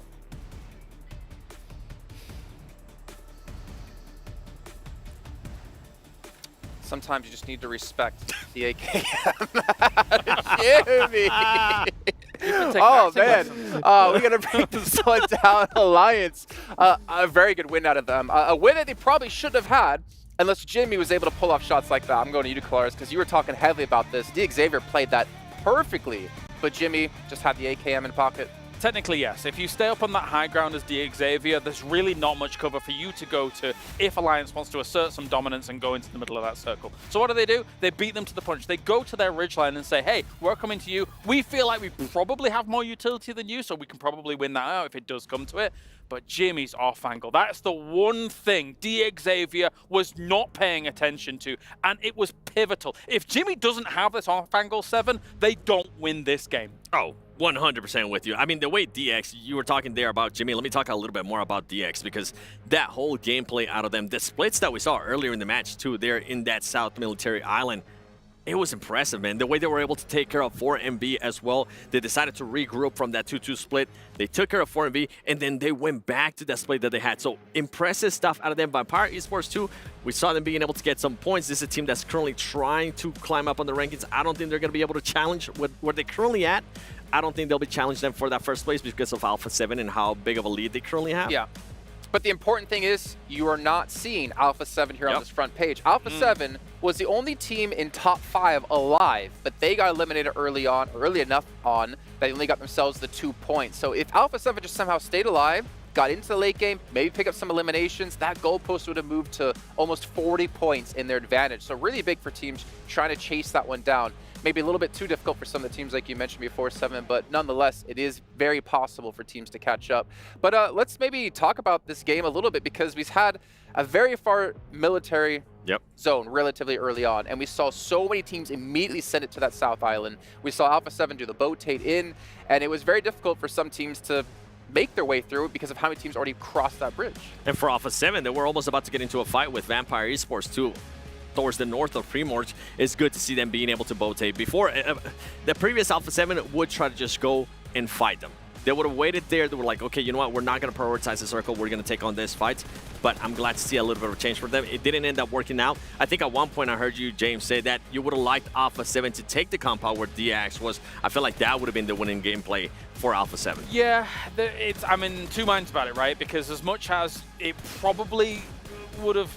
Sometimes you just need to respect the AKM. Jimmy! Oh, man. We're going to bring this one down. Alliance. A very good win out of them. A win that they probably shouldn't have had unless Jimmy was able to pull off shots like that. I'm going to you, Claris, because you were talking heavily about this. Xavier played that perfectly, but Jimmy just had the AKM in pocket. Technically, yes. If you stay up on that high ground as Xavier, there's really not much cover for you to go to if Alliance wants to assert some dominance and go into the middle of that circle. So what do? They beat them to the punch. They go to their ridgeline and say, hey, we're coming to you. We feel like we probably have more utility than you, so we can probably win that out if it does come to it. But Jimmy's off angle. That's the one thing Xavier was not paying attention to, and it was pivotal. If Jimmy doesn't have this off angle 7, they don't win this game. Oh, 100% with you. I mean, the way DX, you were talking there about Jimmy, let me talk a little bit more about DX, because that whole gameplay out of them, the splits that we saw earlier in the match too, there in that South Military Island, it was impressive, man. The way they were able to take care of 4MB as well. They decided to regroup from that 2-2 split. They took care of 4MB, and then they went back to that split that they had. So impressive stuff out of them. Vampire Esports too, we saw them being able to get some points. This is a team that's currently trying to climb up on the rankings. I don't think they're going to be able to challenge where they're currently at. I don't think they'll be challenging them for that first place because of Alpha 7 and how big of a lead they currently have. Yeah. But the important thing is you are not seeing Alpha 7 here on this front page. Alpha 7 was the only team in top 5 alive, but they got eliminated early enough on that they only got themselves the 2 points. So if Alpha 7 just somehow stayed alive, got into the late game, maybe pick up some eliminations, that goalpost would have moved to almost 40 points in their advantage. So really big for teams trying to chase that one down. Maybe a little bit too difficult for some of the teams like you mentioned before, 7, but nonetheless, it is very possible for teams to catch up. But let's maybe talk about this game a little bit, because we've had a very far military zone relatively early on, and we saw so many teams immediately send it to that South Island. We saw Alpha 7 do the boat-tate in, and it was very difficult for some teams to make their way through because of how many teams already crossed that bridge. And for Alpha 7, they were almost about to get into a fight with Vampire Esports too, towards the north of Primorge. It's good to see them being able to boat-tate. Before, the previous Alpha 7 would try to just go and fight them. They would have waited there. They were like, okay, you know what? We're not going to prioritize the circle. We're going to take on this fight. But I'm glad to see a little bit of a change for them. It didn't end up working out. I think at one point I heard you, James, say that you would have liked Alpha 7 to take the compound where DX was. I feel like that would have been the winning gameplay for Alpha 7. Yeah, I'm in two minds about it, right? Because as much as it probably would have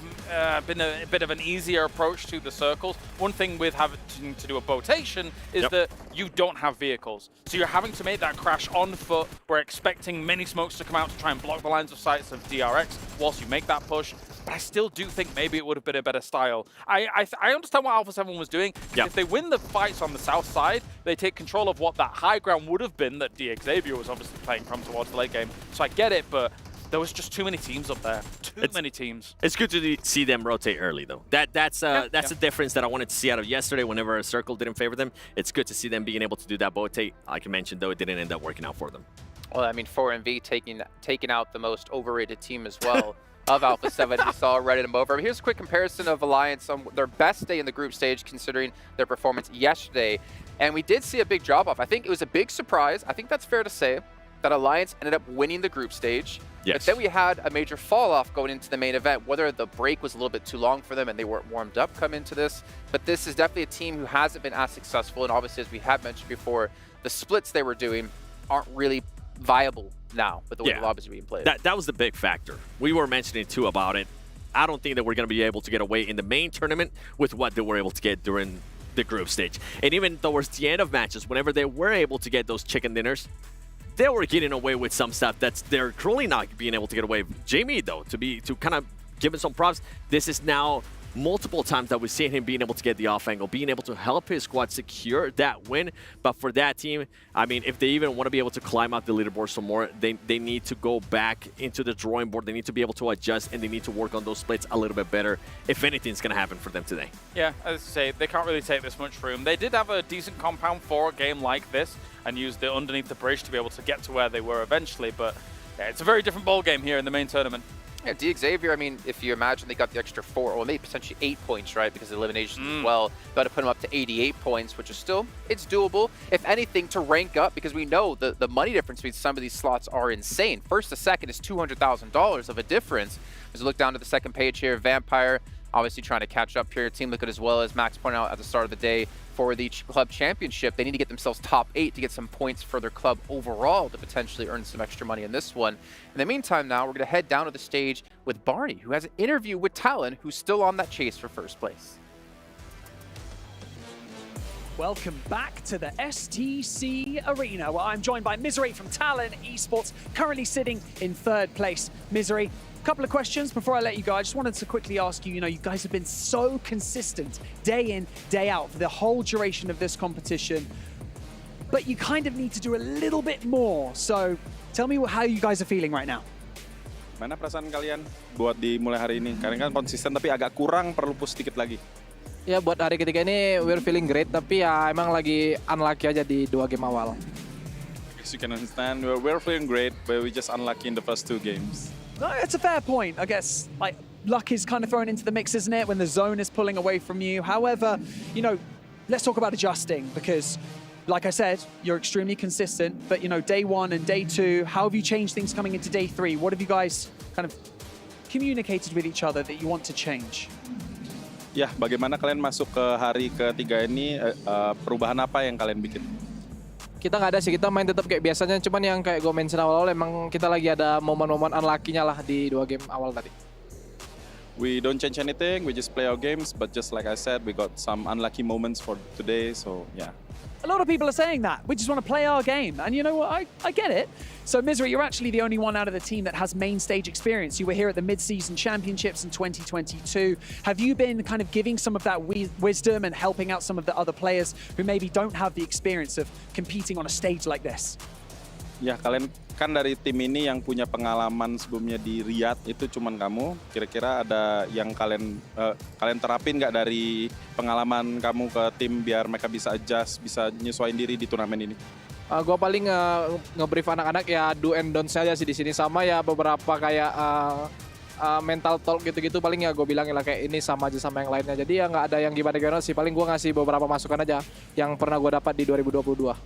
been a bit of an easier approach to the circles. One thing with having to do a botation is that you don't have vehicles. So you're having to make that crash on foot. We're expecting many smokes to come out to try and block the lines of sights of DRX whilst you make that push. But I still do think maybe it would have been a better style. I understand what Alpha 7 was doing. If they win the fights on the south side, they take control of what that high ground would have been that Xavier was obviously playing from towards the late game. So I get it, but there was just too many teams up there. Too many teams. It's good to see them rotate early, though. That's a difference that I wanted to see out of yesterday whenever a circle didn't favor them. It's good to see them being able to do that rotate. Like I mentioned, though, it didn't end up working out for them. Well, I mean, 4MV taking out the most overrated team as well of Alpha 7. You saw Reddit them over. Here's a quick comparison of Alliance on their best day in the group stage, considering their performance yesterday. And we did see a big drop-off. I think it was a big surprise. I think that's fair to say that Alliance ended up winning the group stage. But then we had a major fall-off going into the main event, whether the break was a little bit too long for them and they weren't warmed up coming into this. But this is definitely a team who hasn't been as successful. And obviously, as we have mentioned before, the splits they were doing aren't really viable now with the way the lobbies are being played. That was the big factor. We were mentioning, too, about it. I don't think that we're going to be able to get away in the main tournament with what they were able to get during the group stage. And even towards the end of matches, whenever they were able to get those chicken dinners, they were getting away with some stuff that's they're currently not being able to get away with. Jamie, though, to kind of give him some props, this is now multiple times that we've seen him being able to get the off angle, being able to help his squad secure that win. But for that team, I mean, if they even want to be able to climb out the leaderboard some more, they need to go back into the drawing board. They need to be able to adjust, and they need to work on those splits a little bit better if anything's going to happen for them today. Yeah, as I say, they can't really take this much room. They did have a decent compound for a game like this and used it underneath the bridge to be able to get to where they were eventually, but yeah, it's a very different ball game here in the main tournament. Yeah, Xavier, I mean, if you imagine they got the extra 4 or maybe potentially 8 points, right, because of eliminations as well, got to put them up to 88 points, which is still, it's doable. If anything, to rank up, because we know the money difference between some of these slots are insane. First to second is $200,000 of a difference. As we look down to the second page here, Vampire obviously trying to catch up here. Team Liquid as well, as Max pointed out at the start of the day, for the club championship. They need to get themselves top 8 to get some points for their club overall to potentially earn some extra money in this one. In the meantime now, we're going to head down to the stage with Barney, who has an interview with Talon, who's still on that chase for first place. Welcome back to the STC Arena, where I'm joined by Misery from Talon Esports, currently sitting in 3rd place. Misery, couple of questions before I let you go. I just wanted to quickly ask you, you guys have been so consistent day in, day out for the whole duration of this competition, but you kind of need to do a little bit more. So tell me how you guys are feeling right now. Mana perasaan kalian buat di mulai hari ini? Karena kan konsisten tapi agak kurang, perlu push sedikit lagi. Ya buat hari ketiga ini we're feeling great, tapi ya emang lagi unlucky aja di 2 game awal. As you can understand, we're feeling great, but we just unlucky in the first 2 games. No, it's a fair point. I guess like luck is kind of thrown into the mix, isn't it, when the zone is pulling away from you. However, let's talk about adjusting, because like I said, you're extremely consistent, but day 1 and day 2, how have you changed things coming into day 3? What have you guys kind of communicated with each other that you want to change? Ya, bagaimana kalian masuk ke hari ketiga ini, perubahan apa yang kalian bikin? Kita nggak ada sih, kita main tetap kayak biasanya, cuman yang kayak gue mention awal-awal emang kita lagi ada momen-momen unlucky-nya lah di 2 game awal tadi. We don't change anything, we just play our games, but just like I said, we got some unlucky moments for today, so yeah. A lot of people are saying that. We just want to play our game. And you know what? I get it. So, Misery, you're actually the only one out of the team that has main stage experience. You were here at the mid-season championships in 2022. Have you been kind of giving some of that wisdom and helping out some of the other players who maybe don't have the experience of competing on a stage like this? Ya, kalian kan dari tim ini yang punya pengalaman sebelumnya di Riyadh itu cuman kamu. Kira-kira ada yang kalian terapin nggak dari pengalaman kamu ke tim biar mereka bisa adjust, bisa nyesuaiin diri di turnamen ini? Gue paling nge-brief anak-anak ya do and don't saja sih di sini, sama ya beberapa kayak mental talk gitu-gitu, paling ya gue bilangin lah kayak ini sama aja sama yang lainnya. Jadi ya nggak ada yang gimana-gimana sih, paling gue ngasih beberapa masukan aja yang pernah gue dapat di 2022.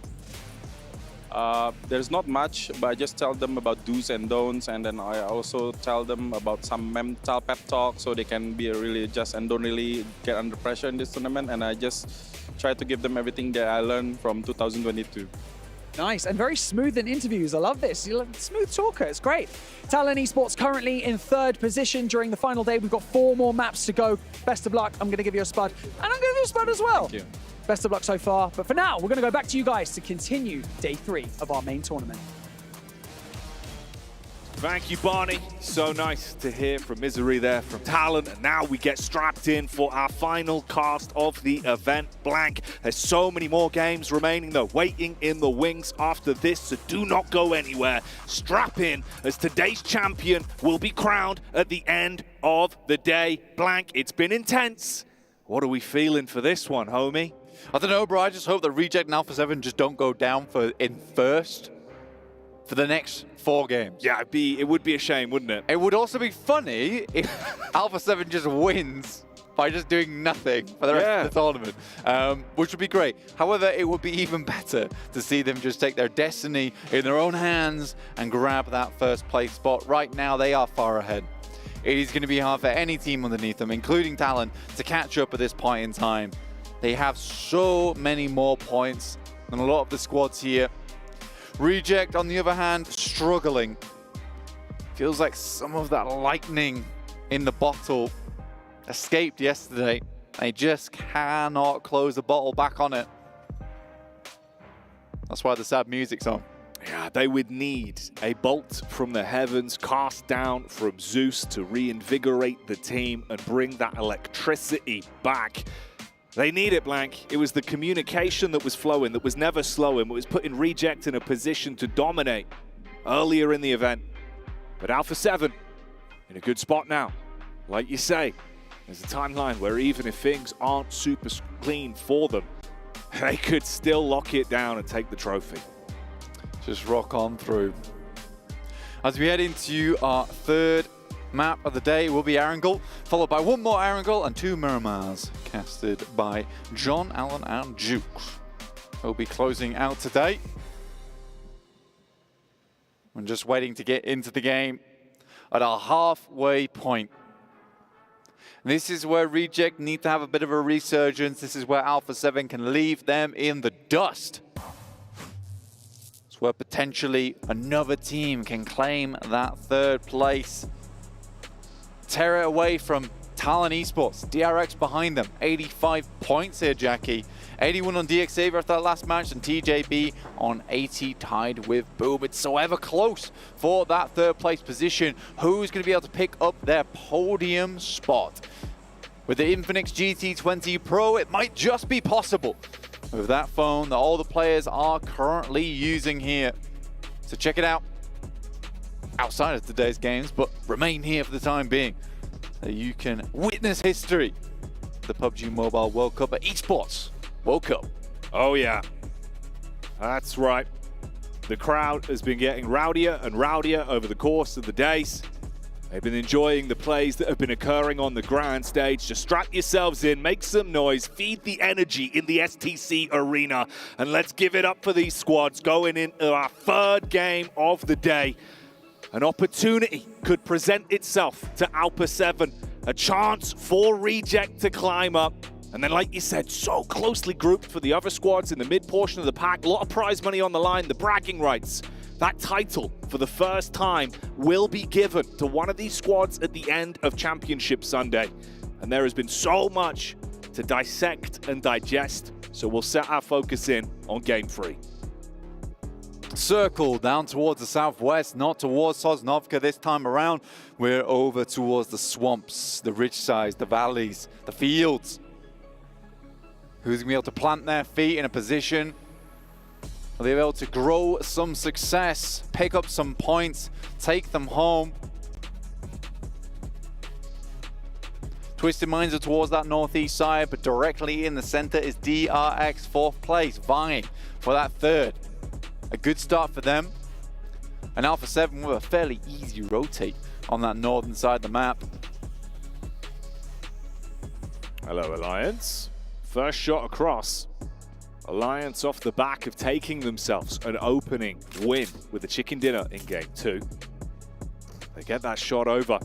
There's not much, but I just tell them about do's and don'ts, and then I also tell them about some mental pep talk so they can be really adjust and don't really get under pressure in this tournament, and I just try to give them everything that I learned from 2022. Nice, and very smooth in interviews. I love this. You're a smooth talker. It's great. Talon Esports currently in 3rd position during the final day. We've got 4 more maps to go. Best of luck. I'm going to give you a spud, and I'm going to give you a spud as well. Thank you. Best of luck so far. But for now, we're going to go back to you guys to continue day 3 of our main tournament. Thank you, Barney. So nice to hear from Misery there from Talon. And now we get strapped in for our final cast of the event. Blank. There's so many more games remaining, though, waiting in the wings after this, so do not go anywhere. Strap in, as today's champion will be crowned at the end of the day. Blank, it's been intense. What are we feeling for this one, homie? I don't know, bro. I just hope that Reject and Alpha 7 just don't go down in first for the next 4 games. Yeah, it would be a shame, wouldn't it? It would also be funny if Alpha 7 just wins by just doing nothing for the rest of the tournament, which would be great. However, it would be even better to see them just take their destiny in their own hands and grab that first place spot. Right now, they are far ahead. It is going to be hard for any team underneath them, including Talon, to catch up at this point in time. They have so many more points than a lot of the squads here. Reject, on the other hand, struggling. Feels like some of that lightning in the bottle escaped yesterday. They just cannot close the bottle back on it. That's why the sad music's on. Yeah, they would need a bolt from the heavens cast down from Zeus to reinvigorate the team and bring that electricity back. They need it, Blank. It was the communication that was flowing, that was never slowing. It was putting Reject in a position to dominate earlier in the event. But Alpha 7 in a good spot now. Like you say, there's a timeline where even if things aren't super clean for them, they could still lock it down and take the trophy. Just rock on through. As we head into our third map of the day, will be Erangel, followed by one more Erangel and two Miramars, casted by John Allen and Jukes. We'll be closing out today. I'm just waiting to get into the game at our halfway point. This is where Reject need to have a bit of a resurgence. This is where Alpha 7 can leave them in the dust. It's where potentially another team can claim that third place. Tear it away from Talon Esports. DRX behind them. 85 points here, Jackie. 81 on DXavier after that last match, and TJB on 80, tied with Boom. It's so ever close for that third place position. Who's going to be able to pick up their podium spot? With the Infinix GT20 Pro, it might just be possible with that phone that all the players are currently using here. So check it out outside of today's games, but remain here for the time being so you can witness history. The PUBG Mobile World Cup at ESPORTS World Cup. Oh yeah, that's right. The crowd has been getting rowdier and rowdier over the course of the days. They've been enjoying the plays that have been occurring on the grand stage. Just strap yourselves in, make some noise, feed the energy in the STC arena, and let's give it up for these squads going into our third game of the day. An opportunity could present itself to Alpha 7, a chance for Reject to climb up. And then, like you said, so closely grouped for the other squads in the mid portion of the pack. A lot of prize money on the line, the bragging rights. That title, for the first time, will be given to one of these squads at the end of Championship Sunday. And there has been so much to dissect and digest, so we'll set our focus in on Game 3. Circle down towards the southwest, not towards Sosnovka this time around. We're over towards the swamps, the ridge sides, the valleys, the fields. Who's going to be able to plant their feet in a position where they'll be able to grow some success, pick up some points, take them home. Twisted Minds are towards that northeast side, but directly in the center is DRX, fourth place, vying for that third. A good start for them. And Alpha 7 with a fairly easy rotate on that northern side of the map. Hello, Alliance. First shot across. Alliance off the back of taking themselves an opening win with the chicken dinner in Game 2. They get that shot over.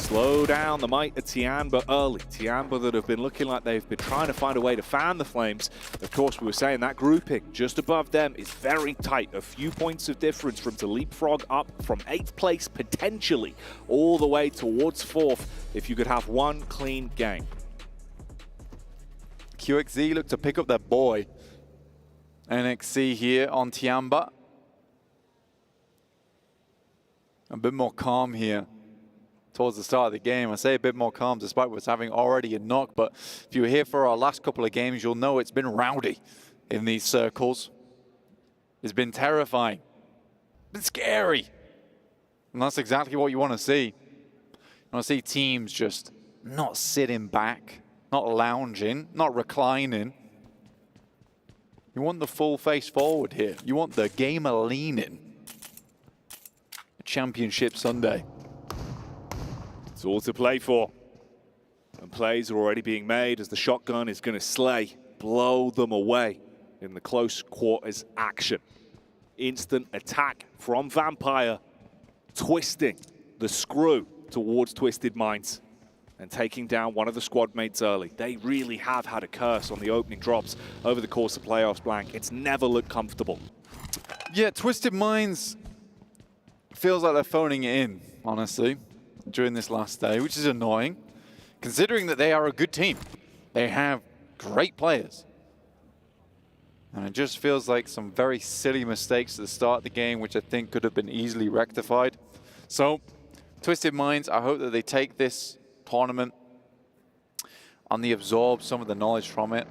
Slow down the might of Tianba early. Tianba that have been looking like they've been trying to find a way to fan the flames. Of course, we were saying that grouping just above them is very tight. A few points of difference from to leapfrog up from 8th place potentially all the way towards 4th if you could have one clean game. QXZ look to pick up their boy. NXC here on Tianba. A bit more calm here towards the start of the game. I say a bit more calm despite what's having already a knock, but if you were here for our last couple of games, you'll know it's been rowdy in these circles. It's been terrifying. It's been scary. And that's exactly what you want to see. You want to see teams just not sitting back, not lounging, not reclining. You want the full face forward here. You want the gamer leaning. Championship Sunday. It's all to play for. And plays are already being made as the shotgun is going to slay, blow them away in the close quarters action. Instant attack from Vampire, twisting the screw towards Twisted Minds and taking down one of the squad mates early. They really have had a curse on the opening drops over the course of playoffs, Blank. It's never looked comfortable. Yeah, Twisted Minds feels like they're phoning it in, honestly, during this last day, which is annoying considering that they are a good team. They have great players. And it just feels like some very silly mistakes at the start of the game, which I think could have been easily rectified. So, Twisted Minds, I hope that they take this tournament and they absorb some of the knowledge from it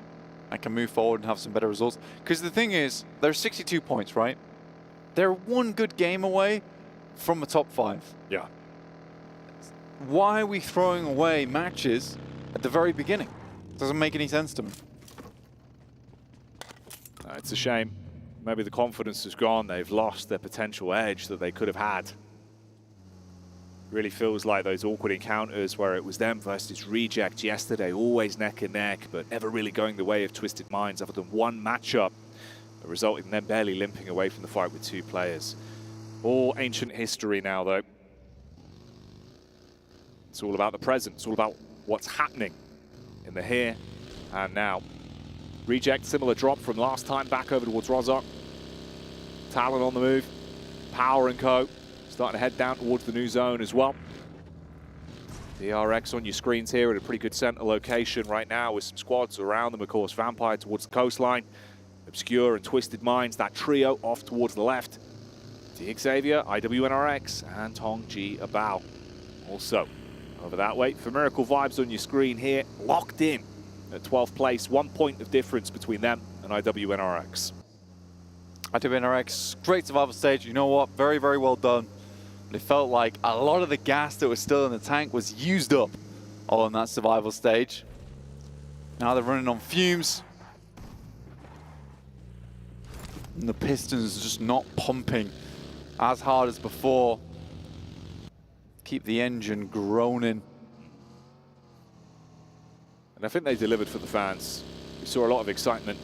and can move forward and have some better results. Because the thing is, they're 62 points, right? They're one good game away from the top 5. Yeah. Why are we throwing away matches at the very beginning? Doesn't make any sense to me. It's a shame. Maybe the confidence has gone. They've lost their potential edge that they could have had. Really feels like those awkward encounters where it was them versus Reject yesterday, always neck and neck, but never really going the way of Twisted Minds other than one matchup, resulting in them barely limping away from the fight with 2 players. All ancient history now, though. It's all about the present. It's all about what's happening in the here and now. Reject, similar drop from last time, back over towards Rozok. Talon on the move. Power and Co. starting to head down towards the new zone as well. DRX on your screens here at a pretty good center location right now with some squads around them, of course. Vampire towards the coastline. Obscure and Twisted Minds, that trio off towards the left. D Xavier, IWNRX, and Tong Ji Abao. Also, over that way, for Miracle Vibes on your screen here, locked in at 12th place. 1 point of difference between them and IWNRX. IWNRX, great survival stage. You know what? Very, very well done. But it felt like a lot of the gas that was still in the tank was used up on that survival stage. Now they're running on fumes. And the pistons just not pumping as hard as before. Keep the engine groaning. And I think they delivered for the fans. We saw a lot of excitement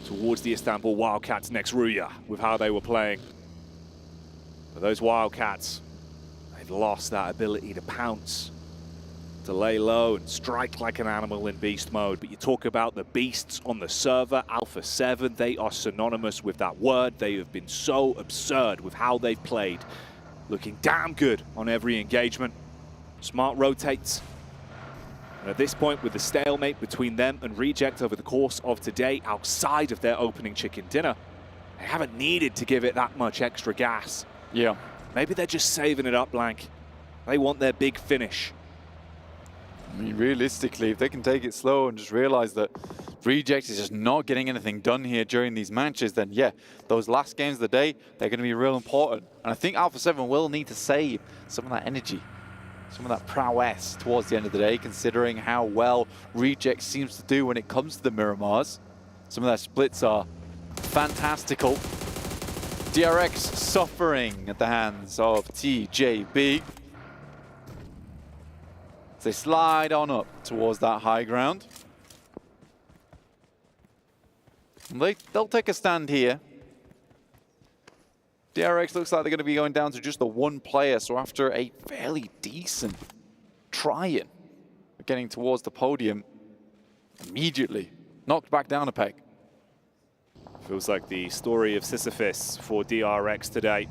towards the Istanbul Wildcats next Ruya with how they were playing. But those Wildcats, they've lost that ability to pounce, to lay low and strike like an animal in beast mode. But you talk about the beasts on the server, Alpha 7, they are synonymous with that word. They have been so absurd with how they've played. Looking damn good on every engagement. Smart rotates. And at this point, with the stalemate between them and Reject over the course of today, outside of their opening chicken dinner, they haven't needed to give it that much extra gas. Yeah. Maybe they're just saving it up, Blank. They want their big finish. I mean, realistically, if they can take it slow and just realize that Reject is just not getting anything done here during these matches, then yeah, those last games of the day, they're going to be real important. And I think Alpha 7 will need to save some of that energy, some of that prowess towards the end of the day, considering how well Reject seems to do when it comes to the Miramars. Some of their splits are fantastical. DRX suffering at the hands of TJB. They slide on up towards that high ground. And they'll take a stand here. DRX looks like they're going to be going down to just the one player, so after a fairly decent try-in, getting towards the podium, immediately knocked back down a peg. Feels like the story of Sisyphus for DRX today.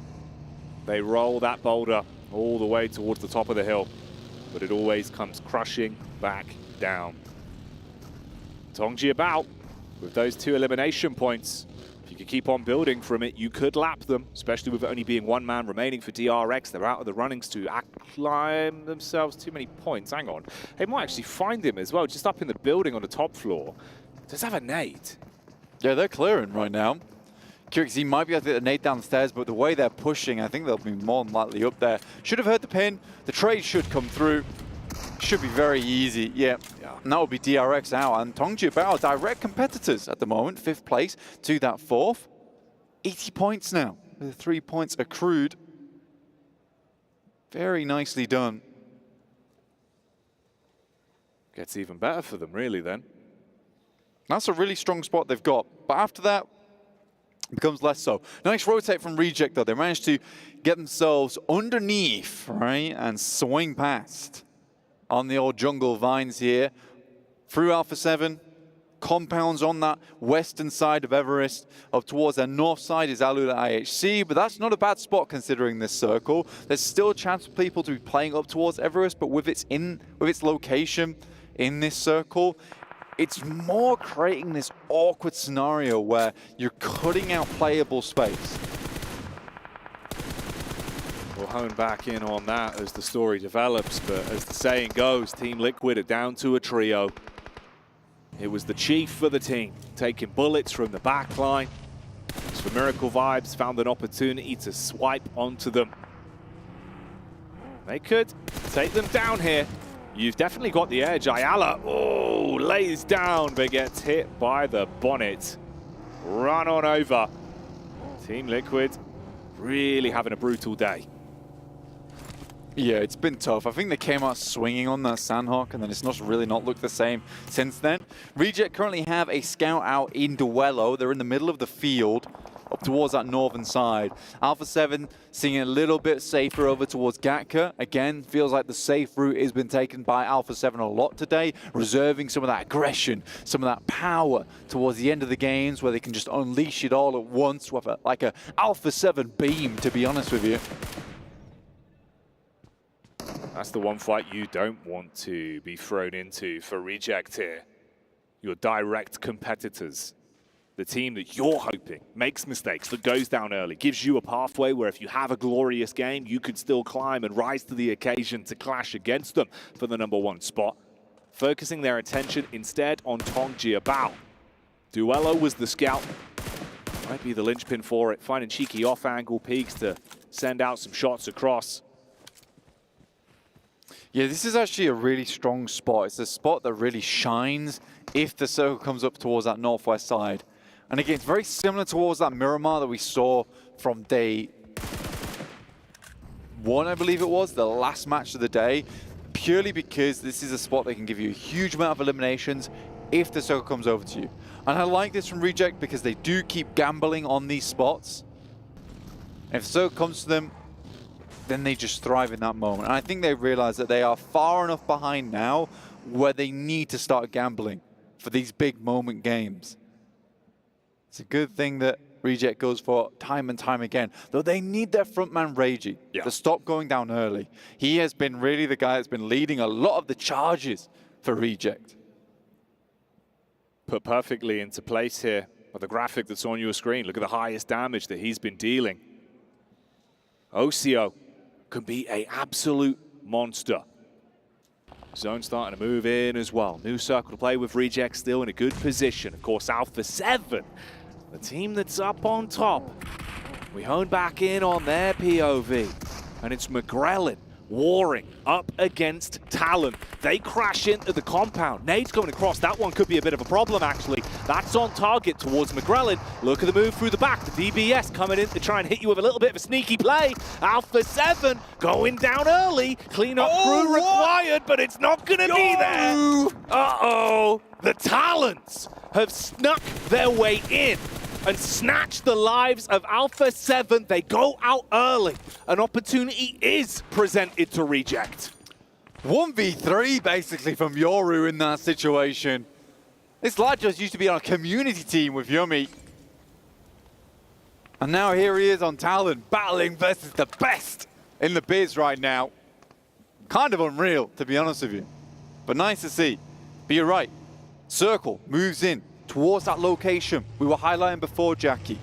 They roll that boulder all the way towards the top of the hill, but it always comes crushing back down. Tongji Abao with those 2 elimination points. If you could keep on building from it, you could lap them, especially with it only being 1 man remaining for DRX. They're out of the runnings to climb themselves too many points. Hang on. They might actually find him as well, just up in the building on the top floor. Does have a nade? Yeah, they're clearing right now. QXZ might be able to get the nade down the stairs, but the way they're pushing, I think they'll be more than likely up there. Should have heard the pin. The trade should come through. Should be very easy. Yeah. And that will be DRX out. And Tongji Abao, direct competitors at the moment. 5th place to that 4th. 80 points now with 3 points accrued. Very nicely done. Gets even better for them, really, then. That's a really strong spot they've got. But after that, it becomes less so. Nice rotate from Reject, though. They managed to get themselves underneath, right, and swing past on the old jungle vines here. Through Alpha 7, compounds on that western side of Everest. Up towards their north side is Alula IHC, but that's not a bad spot considering this circle. There's still a chance for people to be playing up towards Everest, but with its location in this circle, it's more creating this awkward scenario where you're cutting out playable space. We'll hone back in on that as the story develops, but as the saying goes, Team Liquid are down to a trio. It was the chief for the team, taking bullets from the back line. As for Miracle Vibes, found an opportunity to swipe onto them. They could take them down here. You've definitely got the edge. Ayala, oh, lays down, but gets hit by the bonnet. Run on over. Team Liquid really having a brutal day. Yeah, it's been tough. I think they came out swinging on that Sanhok, and then it's really not looked the same since then. Reject currently have a scout out in Duello. They're in the middle of the field, up towards that northern side. Alpha 7 seeing a little bit safer over towards Gatka. Again, feels like the safe route has been taken by Alpha 7 a lot today, reserving some of that aggression, some of that power towards the end of the games where they can just unleash it all at once with like a Alpha 7 beam, to be honest with you. That's the one fight you don't want to be thrown into for Reject here. Your direct competitors. The team that you're hoping makes mistakes, that goes down early, gives you a pathway where if you have a glorious game, you could still climb and rise to the occasion to clash against them for the #1 spot. Focusing their attention instead on Tong Jiabao. Duello was the scout. Might be the linchpin for it, finding cheeky off-angle peaks to send out some shots across. Yeah, this is actually a really strong spot. It's a spot that really shines if the circle comes up towards that northwest side. And again, it's very similar towards that Miramar that we saw from day 1, I believe it was, the last match of the day, purely because this is a spot that can give you a huge amount of eliminations if the circle comes over to you. And I like this from Reject because they do keep gambling on these spots. And if the circle comes to them, then they just thrive in that moment. And I think they realize that they are far enough behind now where they need to start gambling for these big moment games. It's a good thing that Reject goes for time and time again, though they need their frontman Reiji to stop going down early. He has been really the guy that's been leading a lot of the charges for Reject. Put perfectly into place here by the graphic that's on your screen. Look at the highest damage that he's been dealing. Ocio can be an absolute monster. Zone starting to move in as well. New circle to play with Reject still in a good position. Of course, Alpha 7, the team that's up on top. We hone back in on their POV. And it's McGrellin warring up against Talon. They crash into the compound. Nade's going across. That one could be a bit of a problem, actually. That's on target towards McGrellin. Look at the move through the back. The DBS coming in to try and hit you with a little bit of a sneaky play. Alpha 7 going down early. Clean up crew required, but it's not going to be there. Uh-oh. The Talons have snuck their way in and snatch the lives of Alpha 7. They go out early. An opportunity is presented to Reject. 1v3 basically from Yoru in that situation. This lad just used to be on a community team with Yummy. And now here he is on Talon, battling versus the best in the biz right now. Kind of unreal, to be honest with you. But nice to see. But you're right. Circle moves in towards that location we were highlighting before, Jackie.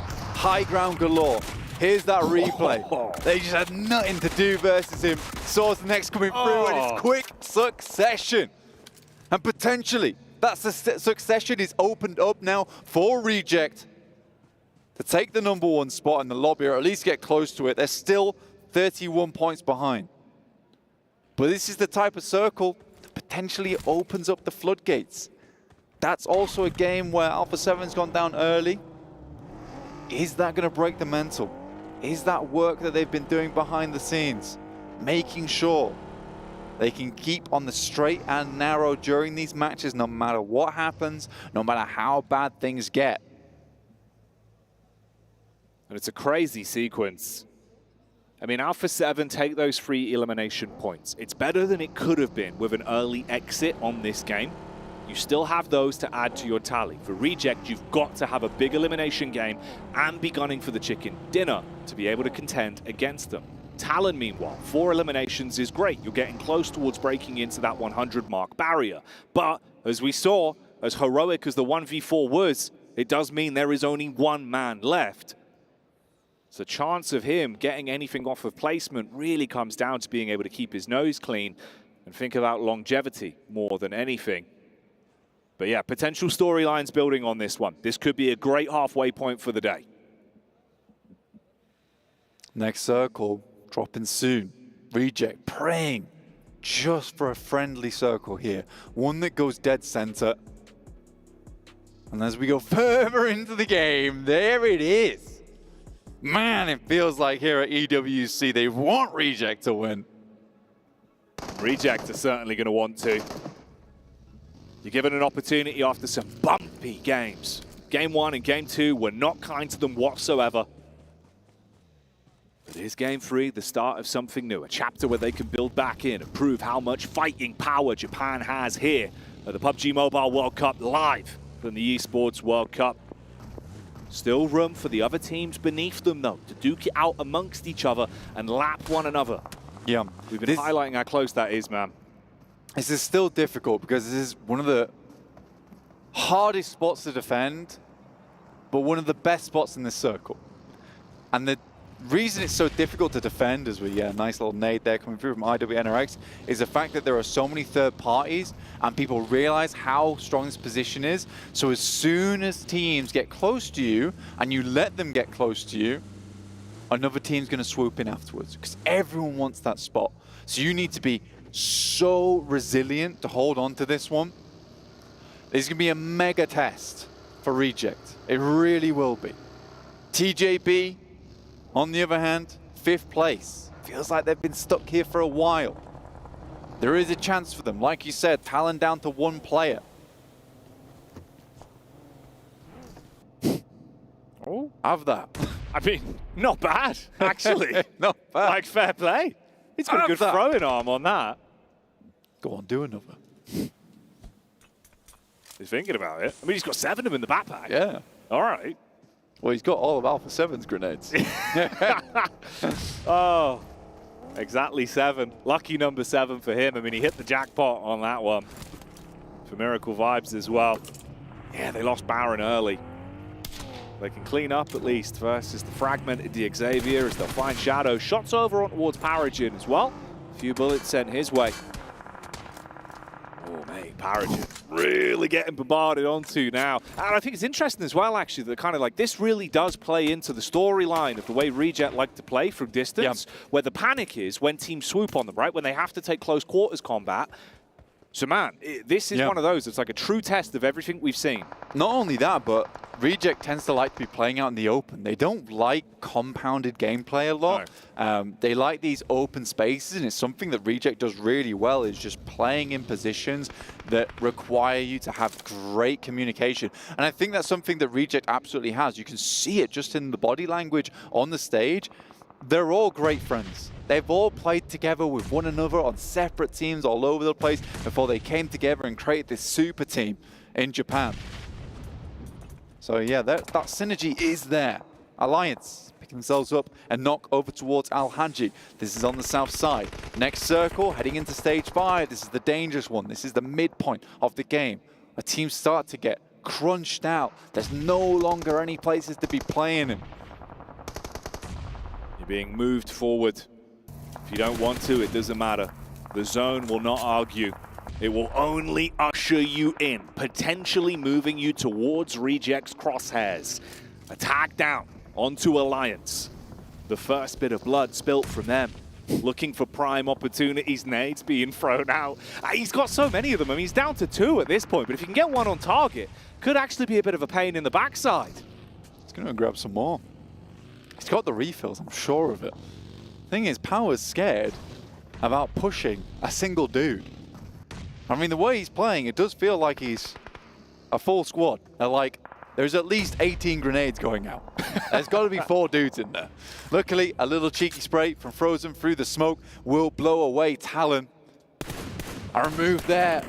High ground galore. Here's that replay. They just had nothing to do versus him. Saw the next coming through, and it's quick succession. And potentially, that succession is opened up now for Reject to take the #1 spot in the lobby, or at least get close to it. They're still 31 points behind. But this is the type of circle that potentially opens up the floodgates. That's also a game where Alpha 7's gone down early. Is that going to break the mental? Is that work that they've been doing behind the scenes, making sure they can keep on the straight and narrow during these matches, no matter what happens, no matter how bad things get? And it's a crazy sequence. I mean, Alpha 7 take those 3 elimination points. It's better than it could have been with an early exit on this game. you still have those to add to your tally. For Reject, you've got to have a big elimination game and be gunning for the chicken dinner to be able to contend against them. Talon, meanwhile, 4 eliminations is great. You're getting close towards breaking into that 100 mark barrier. But as we saw, as heroic as the 1v4 was, it does mean there is only one man left. So chance of him getting anything off of placement really comes down to being able to keep his nose clean and think about longevity more than anything. But yeah, potential storylines building on this one. This could be a great halfway point for the day. Next circle, dropping soon. Reject praying just for a friendly circle here. One that goes dead center. And as we go further into the game, there it is. Man, it feels like here at EWC, they want Reject to win. Reject are certainly going to want to. You're given an opportunity after some bumpy games. Game 1 and Game 2 were not kind to them whatsoever. But here's Game 3, the start of something new, a chapter where they can build back in and prove how much fighting power Japan has here at the PUBG Mobile World Cup live from the ESPORTS World Cup. Still room for the other teams beneath them, though, to duke it out amongst each other and lap one another. Yeah. We've been highlighting how close that is, man. This is still difficult because this is one of the hardest spots to defend, but one of the best spots in this circle. And the reason it's so difficult to defend, as we get a nice little nade there coming through from IWNRX, is the fact that there are so many third parties and people realize how strong this position is. So as soon as teams get close to you and you let them get close to you, another team's going to swoop in afterwards because everyone wants that spot. So you need to be so resilient to hold on to this one. It's going to be a mega test for Reject. It really will be. TJB, on the other hand, 5th place. Feels like they've been stuck here for a while. There is a chance for them. Like you said, Talon down to 1 player. Oh, have that. I mean, not bad, actually. Not bad. Like, fair play. He's got a good throwing arm on that. Go on, do another. He's thinking about it. I mean, he's got 7 of them in the backpack. Yeah. All right. Well, he's got all of Alpha 7's grenades. Oh, exactly 7. Lucky number 7 for him. I mean, he hit the jackpot on that one. For Miracle Vibes as well. Yeah, they lost Baron early. They can clean up at least versus the fragmented the Xavier as they'll find Shadow. Shots over on towards Paragin as well. A few bullets sent his way. Oh, mate, Paragin really getting bombarded onto now. And I think it's interesting as well, actually, that kind of like this really does play into the storyline of the way Reject like to play from distance, where the panic is when teams swoop on them, right? When they have to take close quarters combat. So, man, this is one of those. It's like a true test of everything we've seen. Not only that, but Reject tends to like to be playing out in the open. They don't like compounded gameplay a lot. No. They like these open spaces, and it's something that Reject does really well, is just playing in positions that require you to have great communication. And I think that's something that Reject absolutely has. You can see it just in the body language on the stage. They're all great friends. They've all played together with one another on separate teams all over the place before they came together and created this super team in Japan. So yeah, that synergy is there. Alliance picking themselves up and knock over towards Al-Haji. This is on the south side. Next circle, heading into stage 5. This is the dangerous one. This is the midpoint of the game. A team start to get crunched out. There's no longer any places to be playing in. You're being moved forward. If you don't want to, it doesn't matter. The zone will not argue. It will only usher you in, potentially moving you towards Reject's crosshairs. Attack down onto Alliance. The first bit of blood spilt from them. Looking for prime opportunities, nades being thrown out. He's got so many of them. I mean, he's down to 2 at this point, but if you can get one on target, could actually be a bit of a pain in the backside. He's going to grab some more. He's got the refills, I'm sure of it. Thing is, Power's scared about pushing a single dude. I mean, the way he's playing, it does feel like he's a full squad. Like, there's at least 18 grenades going out. There's got to be 4 dudes in there. Luckily, a little cheeky spray from Frozen through the smoke will blow away Talon. A remove there.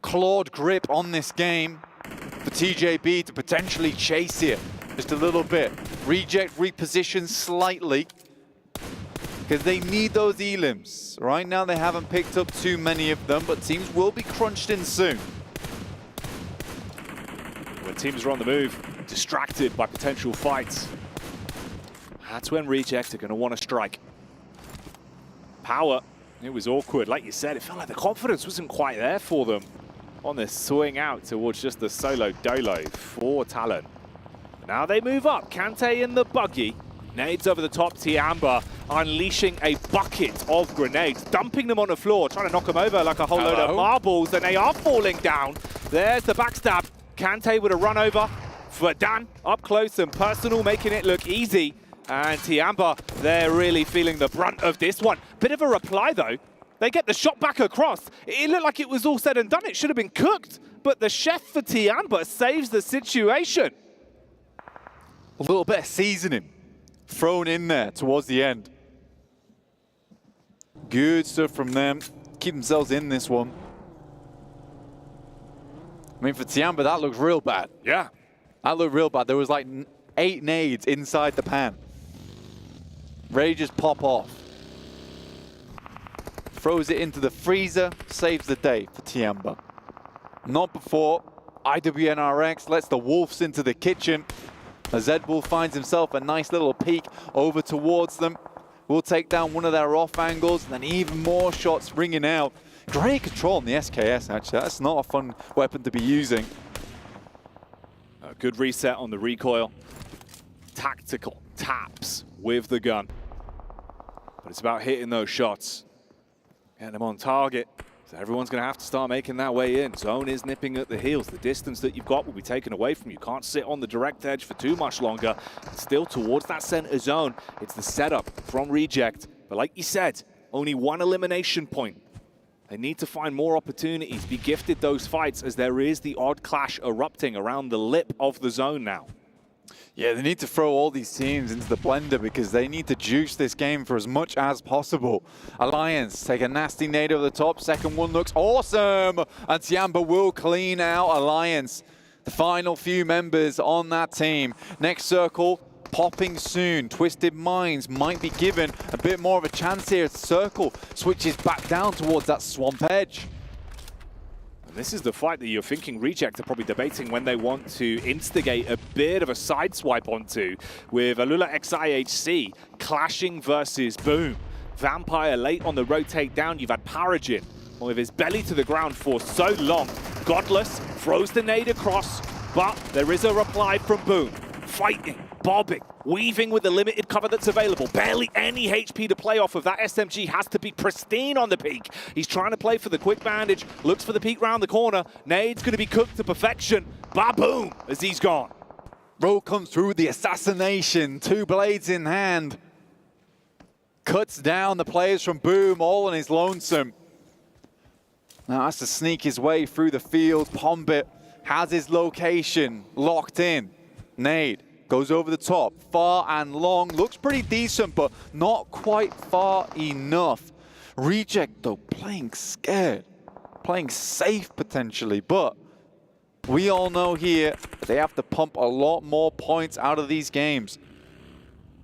clawed grip on this game for TJB to potentially chase here just a little bit. Reject reposition slightly because they need those elims. Right now they haven't picked up too many of them, but teams will be crunched in soon. When teams are on the move, distracted by potential fights, that's when Reject are going to want to strike. Power, it was awkward. Like you said, it felt like the confidence wasn't quite there for them on this swing out towards just the solo dolo for Talon. Now they move up. Kante in the buggy. Nades over the top. Tiamba unleashing a bucket of grenades, dumping them on the floor, trying to knock them over like a whole load of marbles. And they are falling down. There's the backstab. Kante with a run over for Dan, up close and personal, making it look easy. And Tiamba, they're really feeling the brunt of this one. Bit of a reply though. They get the shot back across. It looked like it was all said and done. It should have been cooked. But the chef for Tiamba saves the situation. A little bit of seasoning thrown in there towards the end. Good stuff from them. Keep themselves in this one. I mean, for Tiamba, that looks real bad. Yeah. That looked real bad. There was like 8 nades inside the pan. Ready to just pop off. Throws it into the freezer, saves the day for Tiamba. Not before IWNRX lets the Wolves into the kitchen. Zed Wolf finds himself a nice little peek over towards them. Will take down one of their off angles, and then even more shots ringing out. Great control on the SKS, actually. That's not a fun weapon to be using. A good reset on the recoil. Tactical taps with the gun. But it's about hitting those shots. Getting them on target. So everyone's going to have to start making that way in. Zone is nipping at the heels. The distance that you've got will be taken away from you. Can't sit on the direct edge for too much longer. Still towards that center zone. It's the setup from Reject. But like you said, only one elimination point. They need to find more opportunities, be gifted those fights, as there is the odd clash erupting around the lip of the zone now. Yeah, they need to throw all these teams into the blender because they need to juice this game for as much as possible. Alliance take a nasty nade over the top. Second one looks awesome. And Tiamba will clean out Alliance. The final few members on that team. Next circle popping soon. Twisted Minds might be given a bit more of a chance here. Circle switches back down towards that swamp edge. This is the fight that you're thinking Reject are probably debating when they want to instigate a bit of a sideswipe onto, with Alula XIHC clashing versus Boom. Vampire late on the rotate down. You've had Paragin with his belly to the ground for so long. Godless throws the nade across, but there is a reply from Boom. Fighting, bobbing, weaving with the limited cover that's available. Barely any HP to play off of. That SMG has to be pristine on the peak. He's trying to play for the quick bandage, looks for the peak round the corner. Nade's going to be cooked to perfection. Ba-boom, as he's gone. Roll comes through the assassination. 2 blades in hand. Cuts down the players from Boom, all on his lonesome. Now has to sneak his way through the field. Pombit has his location locked in. Nade goes over the top, far and long, looks pretty decent, but not quite far enough. Reject, though, playing scared, playing safe potentially, but we all know here they have to pump a lot more points out of these games.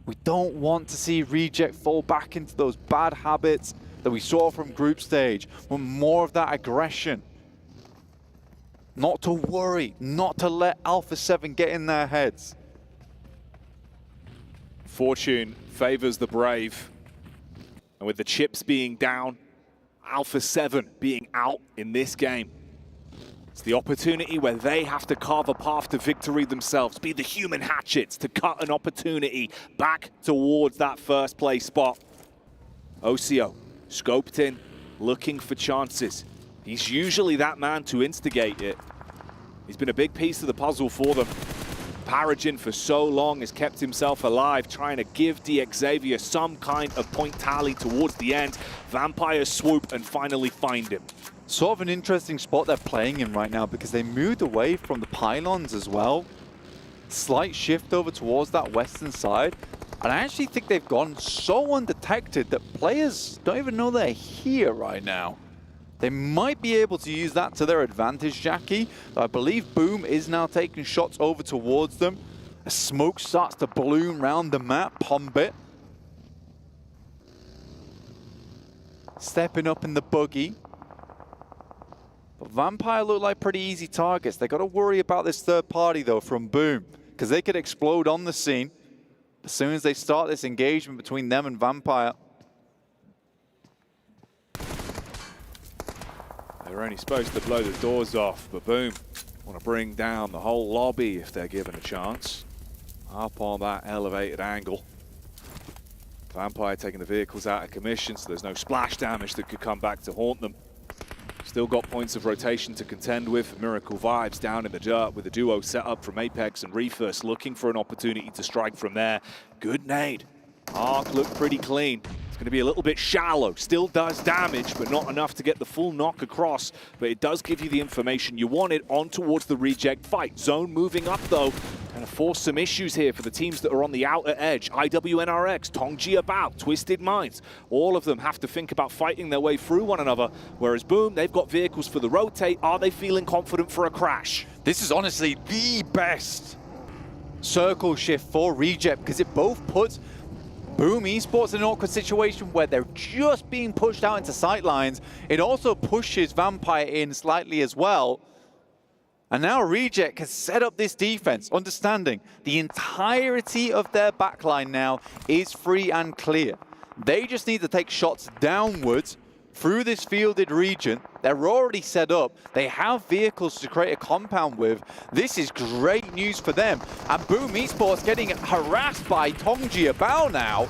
We don't want to see Reject fall back into those bad habits that we saw from group stage, with more of that aggression. Not to worry, not to let Alpha 7 get in their heads. Fortune favors the brave. And with the chips being down, Alpha 7 being out in this game, it's the opportunity where they have to carve a path to victory themselves, be the human hatchets to cut an opportunity back towards that first place spot. OCO, scoped in, looking for chances. He's usually that man to instigate it. He's been a big piece of the puzzle for them. Paragin for so long has kept himself alive, trying to give DXavier some kind of point tally towards the end. Vampire swoop and finally find him. Sort of an interesting spot they're playing in right now because they moved away from the pylons as well. Slight shift over towards that western side. And I actually think they've gone so undetected that players don't even know they're here right now. They might be able to use that to their advantage, Jackie. I believe Boom is now taking shots over towards them. As smoke starts to balloon around the map, Pombit stepping up in the buggy. But Vampire look like pretty easy targets. They got to worry about this third party, though, from Boom, because they could explode on the scene as soon as they start this engagement between them and Vampire. They were only supposed to blow the doors off, but Boom want to bring down the whole lobby if they're given a chance. Up on that elevated angle. Vampire taking the vehicles out of commission, so there's no splash damage that could come back to haunt them. Still got points of rotation to contend with. Miracle Vibes down in the dirt with a duo set up from Apex and Refus, looking for an opportunity to strike from there. Good nade. Arc looked pretty clean. It's going to be a little bit shallow. Still does damage, but not enough to get the full knock across. But it does give you the information you wanted on towards the reject fight. Zone moving up, though. Going to force some issues here for the teams that are on the outer edge. IWNRX, Tongji about, Twisted Minds. All of them have to think about fighting their way through one another. Whereas Boom, they've got vehicles for the rotate. Are they feeling confident for a crash? This is honestly the best circle shift for Reject, because it both puts Boom Esports in an awkward situation where they're just being pushed out into sight lines. It also pushes Vampire in slightly as well. And now Reject has set up this defense, understanding the entirety of their backline now is free and clear. They just need to take shots downwards through this fielded region. They're already set up. They have vehicles to create a compound with. This is great news for them. And Boom Esports getting harassed by Tongji Abao now.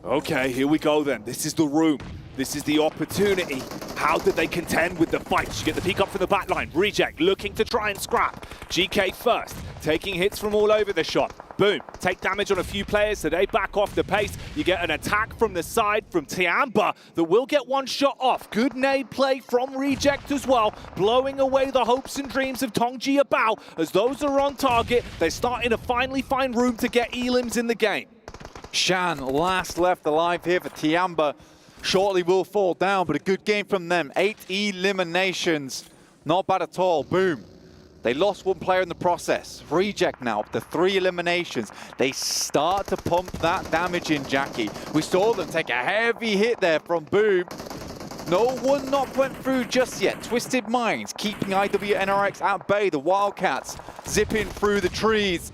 Okay, here we go then. This is the room. This is the opportunity. How did they contend with the fights? You get the peek up from the back line. Reject looking to try and scrap. GK first, taking hits from all over the shot. Boom, take damage on a few players, so they back off the pace. You get an attack from the side from Tiamba that will get one shot off. Good nade play from Reject as well, blowing away the hopes and dreams of Tongji Abao. As those are on target, they're starting to finally find room to get elims in the game. Shan last left alive here for Tiamba. Shortly will fall down, but a good game from them. 8 eliminations. Not bad at all. Boom. They lost one player in the process. Reject now up to 3 eliminations. They start to pump that damage in, Jackie. We saw them take a heavy hit there from Boom. No one knock went through just yet. Twisted Minds keeping IWNRX at bay. The Wildcats zipping through the trees.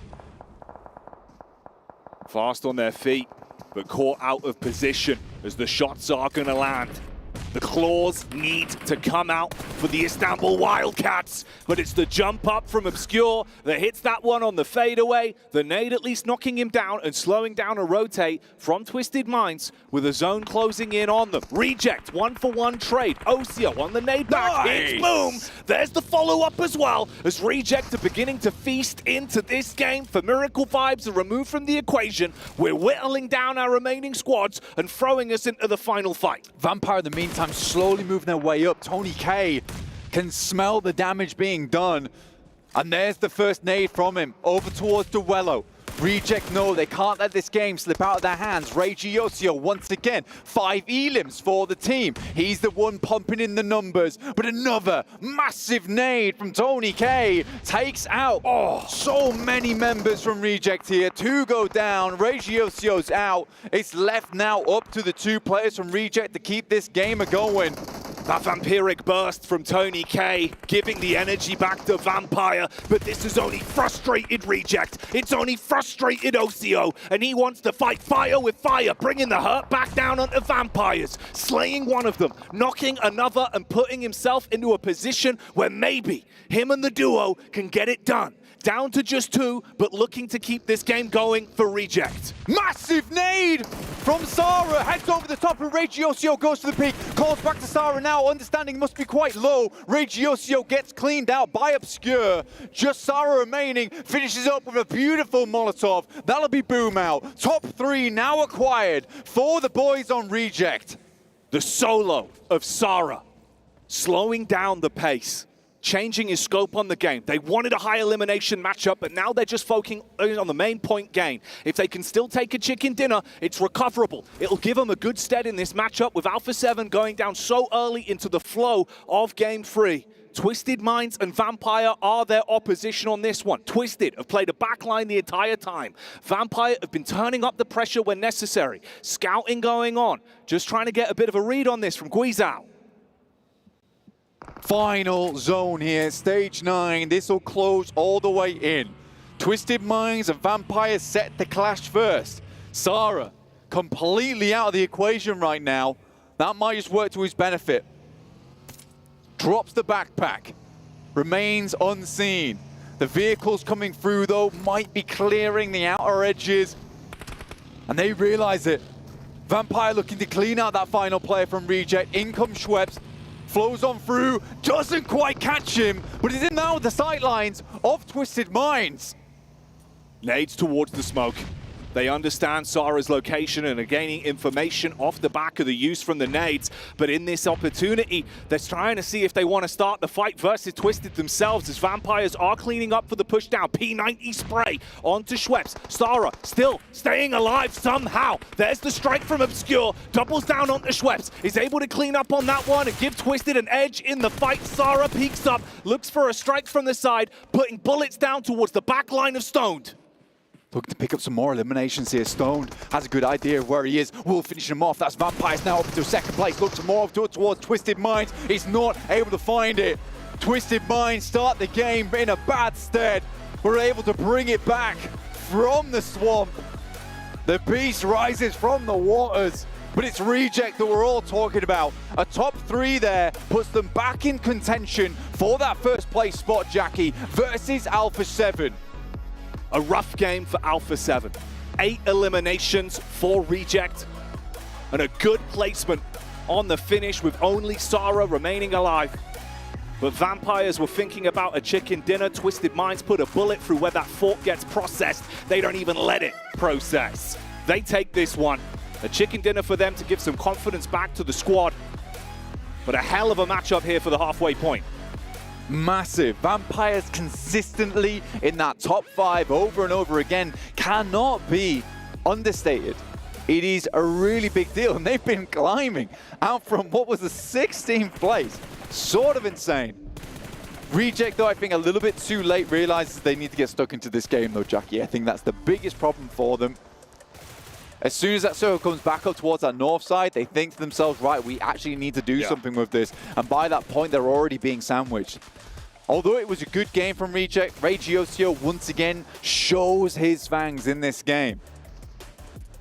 Fast on their feet, but caught out of position as the shots are going to land. The claws need to come out for the Istanbul Wildcats, but it's the jump up from Obscure that hits that one on the fadeaway. The nade at least knocking him down and slowing down a rotate from Twisted Minds with a zone closing in on them. Reject, 1-for-1 trade. Osio on the nade back. Nice. It's Boom. There's the follow-up as well, as Reject are beginning to feast into this game. For Miracle Vibes are removed from the equation. We're whittling down our remaining squads and throwing us into the final fight. Vampire in the meantime slowly moving their way up. Tony K can smell the damage being done. And there's the first nade from him over towards Duello. Reject no, they can't let this game slip out of their hands. Reiji Yosio once again, 5 elims for the team. He's the one pumping in the numbers, but another massive nade from Tony K takes out so many members from Reject here. 2 go down, Reiji Yosio's out. It's left now up to the 2 players from Reject to keep this game going. That vampiric burst from Tony K, giving the energy back to Vampire, but this is only frustrated Reject. It's only frustrated Osio, and he wants to fight fire with fire, bringing the hurt back down onto Vampires, slaying one of them, knocking another, and putting himself into a position where maybe him and the duo can get it done. Down to just 2, but looking to keep this game going for Reject. Massive nade from Sara, heads over the top, and Regiosio goes for the peak. Calls back to Sara now, understanding must be quite low. Regiosio gets cleaned out by Obscure. Just Sara remaining, finishes up with a beautiful Molotov. That'll be Boom out. Top 3 now acquired for the boys on Reject. The solo of Sara, slowing down the pace. changing his scope on the game. They wanted a high elimination matchup, but now they're just focusing on the main point gain. If they can still take a chicken dinner, it's recoverable. It'll give them a good stead in this matchup with Alpha 7 going down so early into the flow of Game 3. Twisted Minds and Vampire are their opposition on this one. Twisted have played a backline the entire time. Vampire have been turning up the pressure when necessary. Scouting going on. Just trying to get a bit of a read on this from Guizhou. Final zone here, stage 9. This will close all the way in. Twisted Minds and Vampire set the clash first. Sarah, completely out of the equation right now. That might just work to his benefit. Drops the backpack. Remains unseen. The vehicles coming through, though, might be clearing the outer edges. And they realize it. Vampire looking to clean out that final player from Reject. In comes Schweppes. Flows on through, doesn't quite catch him, but is in now the sidelines of Twisted Minds. Nades towards the smoke. They understand Sarah's location and are gaining information off the back of the use from the nades. But in this opportunity, they're trying to see if they want to start the fight versus Twisted themselves, as Vampires are cleaning up for the pushdown. P90 spray onto Schweppes. Sarah still staying alive somehow. There's the strike from Obscure. Doubles down onto Schweppes. Is able to clean up on that one and give Twisted an edge in the fight. Sarah peeks up, looks for a strike from the side, putting bullets down towards the back line of Stoned. Looking to pick up some more eliminations here. Stoned has a good idea of where he is. Will finish him off. That's Vampires now up to second place. Looks more towards Twisted Minds. He's not able to find it. Twisted Minds start the game in a bad stead. We're able to bring it back from the swamp. The beast rises from the waters. But it's Reject that we're all talking about. A top 3 there puts them back in contention for that first place spot, Jackie, versus Alpha 7. A rough game for Alpha 7. 8 eliminations for Reject. And a good placement on the finish with only Sarah remaining alive. But Vampires were thinking about a chicken dinner. Twisted Minds put a bullet through where that fork gets processed. They don't even let it process. They take this one. A chicken dinner for them to give some confidence back to the squad. But a hell of a matchup here for the halfway point. Massive. Vampires consistently in that top 5 over and over again cannot be understated. It is a really big deal, and they've been climbing out from what was the 16th place. Sort of insane. Reject, though, I think a little bit too late, realizes they need to get stuck into this game, though, Jackie. I think that's the biggest problem for them. As soon as that circle comes back up towards that north side, they think to themselves, right, we actually need to do something with this. And by that point, they're already being sandwiched. Although it was a good game from Reject, Regiocio once again shows his fangs in this game.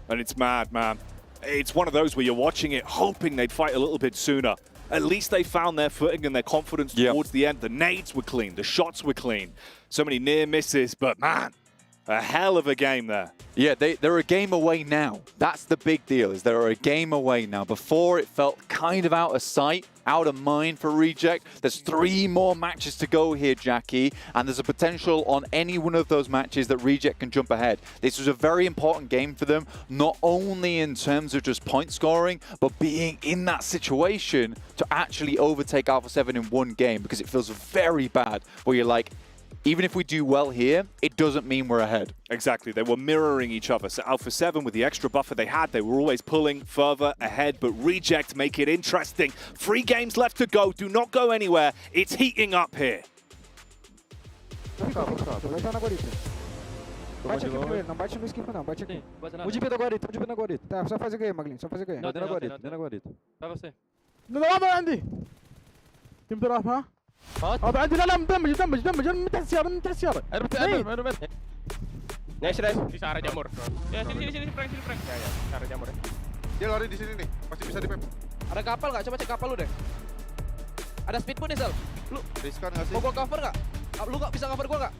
And it's mad, man. It's one of those where you're watching it, hoping they'd fight a little bit sooner. At least they found their footing and their confidence towards the end. The nades were clean, the shots were clean. So many near misses, but man, a hell of a game there. Yeah, they're a game away now. That's the big deal, is they're a game away now. Before, it felt kind of out of sight, out of mind for Reject. There's 3 more matches to go here, Jackie, and there's a potential on any one of those matches that Reject can jump ahead. This was a very important game for them, not only in terms of just point scoring, but being in that situation to actually overtake Alpha 7 in one game, because it feels very bad where you're like, even if we do well here, it doesn't mean we're ahead. Exactly. They were mirroring each other. So Alpha 7, with the extra buffer they had, they were always pulling further ahead. But Reject make it interesting. 3 games left to go. Do not go anywhere. It's heating up here. Bate aqui primeiro, não bate no skillful não, bate aqui. O de da guarita, o de na guarita. Tá, só faz aqui, Maglinho, só faz aqui. Não, dentro da guarita. Vai você. não عندي كم تروح ابى عندي لا مدمج من تحت السياره من تحت السياره Next guys, di arah jamur. Ya sini Frank. Ya, arah jamur. Dia lari di sini nih, pasti bisa di pep. Ada kapal nggak? Coba cek kapal lu deh. Ada speedboat nih, Sal. Lu riskan nggak sih? Mau gua cover nggak? Lu nggak bisa cover gua nggak?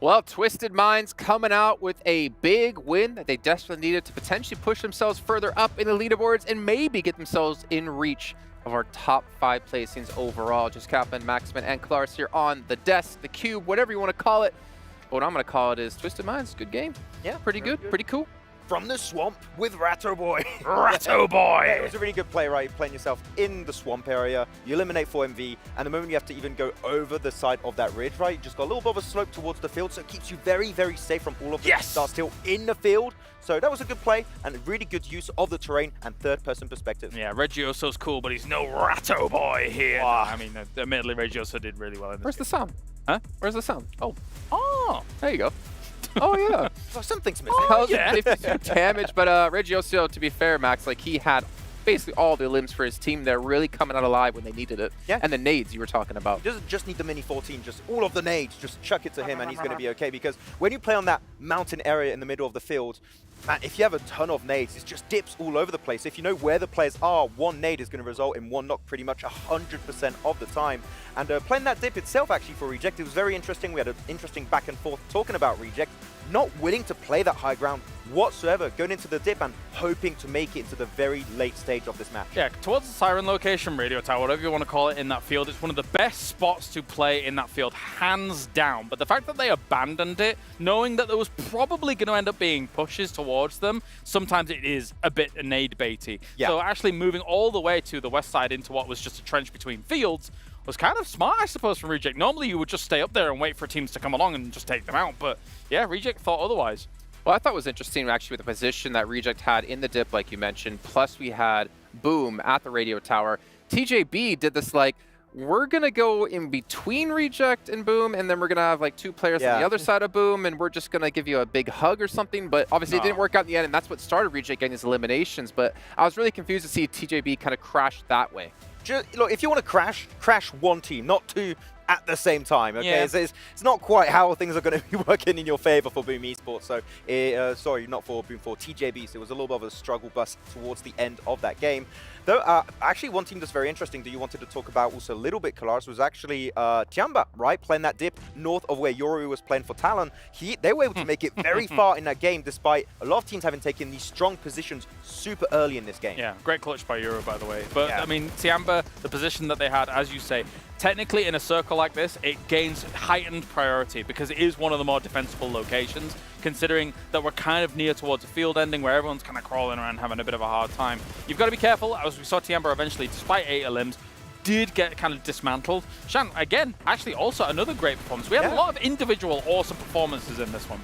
Well, Twisted Minds coming out with a big win that they desperately needed to potentially push themselves further up in the leaderboards and maybe get themselves in reach of our top 5 placings overall. Just Kaplan, Maxman, and Klaris here on the desk, the cube, whatever you want to call it. But what I'm going to call it is Twisted Minds. Good game. Yeah. Pretty good. Pretty cool. From the swamp with Ratto Boy. Ratto Boy! Yeah, it was a really good play, right? You're playing yourself in the swamp area, you eliminate 4MV, and the moment you have to even go over the side of that ridge, right? You just got a little bit of a slope towards the field, so it keeps you very, very safe from all of the stars still in the field. So that was a good play, and a really good use of the terrain and third-person perspective. Yeah, Reggioso's cool, but he's no Ratto Boy here. No, I mean, admittedly, Reggioso did really well in this Where's game. the sound? Huh? Where's the sound? Oh, there you go. Oh, yeah. Well, something's missing. Damage, but Reggioso, to be fair, Max, like he had basically all the limbs for his team. They're really coming out alive when they needed it. Yeah. And the nades you were talking about. He doesn't just need the Mini 14, just all of the nades, just chuck it to him and he's going to be okay. Because when you play on that mountain area in the middle of the field, man, if you have a ton of nades, it just dips all over the place. If you know where the players are, one nade is going to result in one knock pretty much 100% of the time. And playing that dip itself actually for Reject, it was very interesting. We had an interesting back and forth talking about Reject, not willing to play that high ground whatsoever, going into the dip and hoping to make it into the very late stage of this match. Yeah, towards the Siren location, Radio Tower, whatever you want to call it in that field, it's one of the best spots to play in that field, hands down. But the fact that they abandoned it, knowing that there was probably going to end up being pushes towards them, sometimes it is a bit nade baity. Yeah. So actually moving all the way to the west side into what was just a trench between fields was kind of smart, I suppose, from Reject. Normally you would just stay up there and wait for teams to come along and just take them out, but yeah, Reject thought otherwise. Well, I thought it was interesting actually with the position that Reject had in the dip, like you mentioned, plus we had Boom at the radio tower. TJB did this like, we're going to go in between Reject and Boom, and then we're going to have like 2 players on the other side of Boom, and we're just going to give you a big hug or something. But obviously it didn't work out in the end, and that's what started Reject getting these eliminations. But I was really confused to see TJB kind of crash that way. Look, if you want to crash one team, not 2 at the same time, okay? Yeah. It's not quite how things are going to be working in your favor for Boom Esports. So, sorry, not for Boom, for TJB. So it was a little bit of a struggle bus towards the end of that game. Though, actually, one team that's very interesting that you wanted to talk about also a little bit, Kalaris, was actually Tiamba, right? Playing that dip north of where Yoru was playing for Talon. They were able to make it very far in that game, despite a lot of teams having taken these strong positions super early in this game. Yeah, great clutch by Euro, by the way. But, I mean, Tiamba, the position that they had, as you say, technically in a circle like this, it gains heightened priority because it is one of the more defensible locations, considering that we're kind of near towards a field ending where everyone's kind of crawling around having a bit of a hard time. You've got to be careful, as we saw Tiamba eventually, despite 8 limbs, did get kind of dismantled. Shan, again, actually also another great performance. We had a lot of individual awesome performances in this one.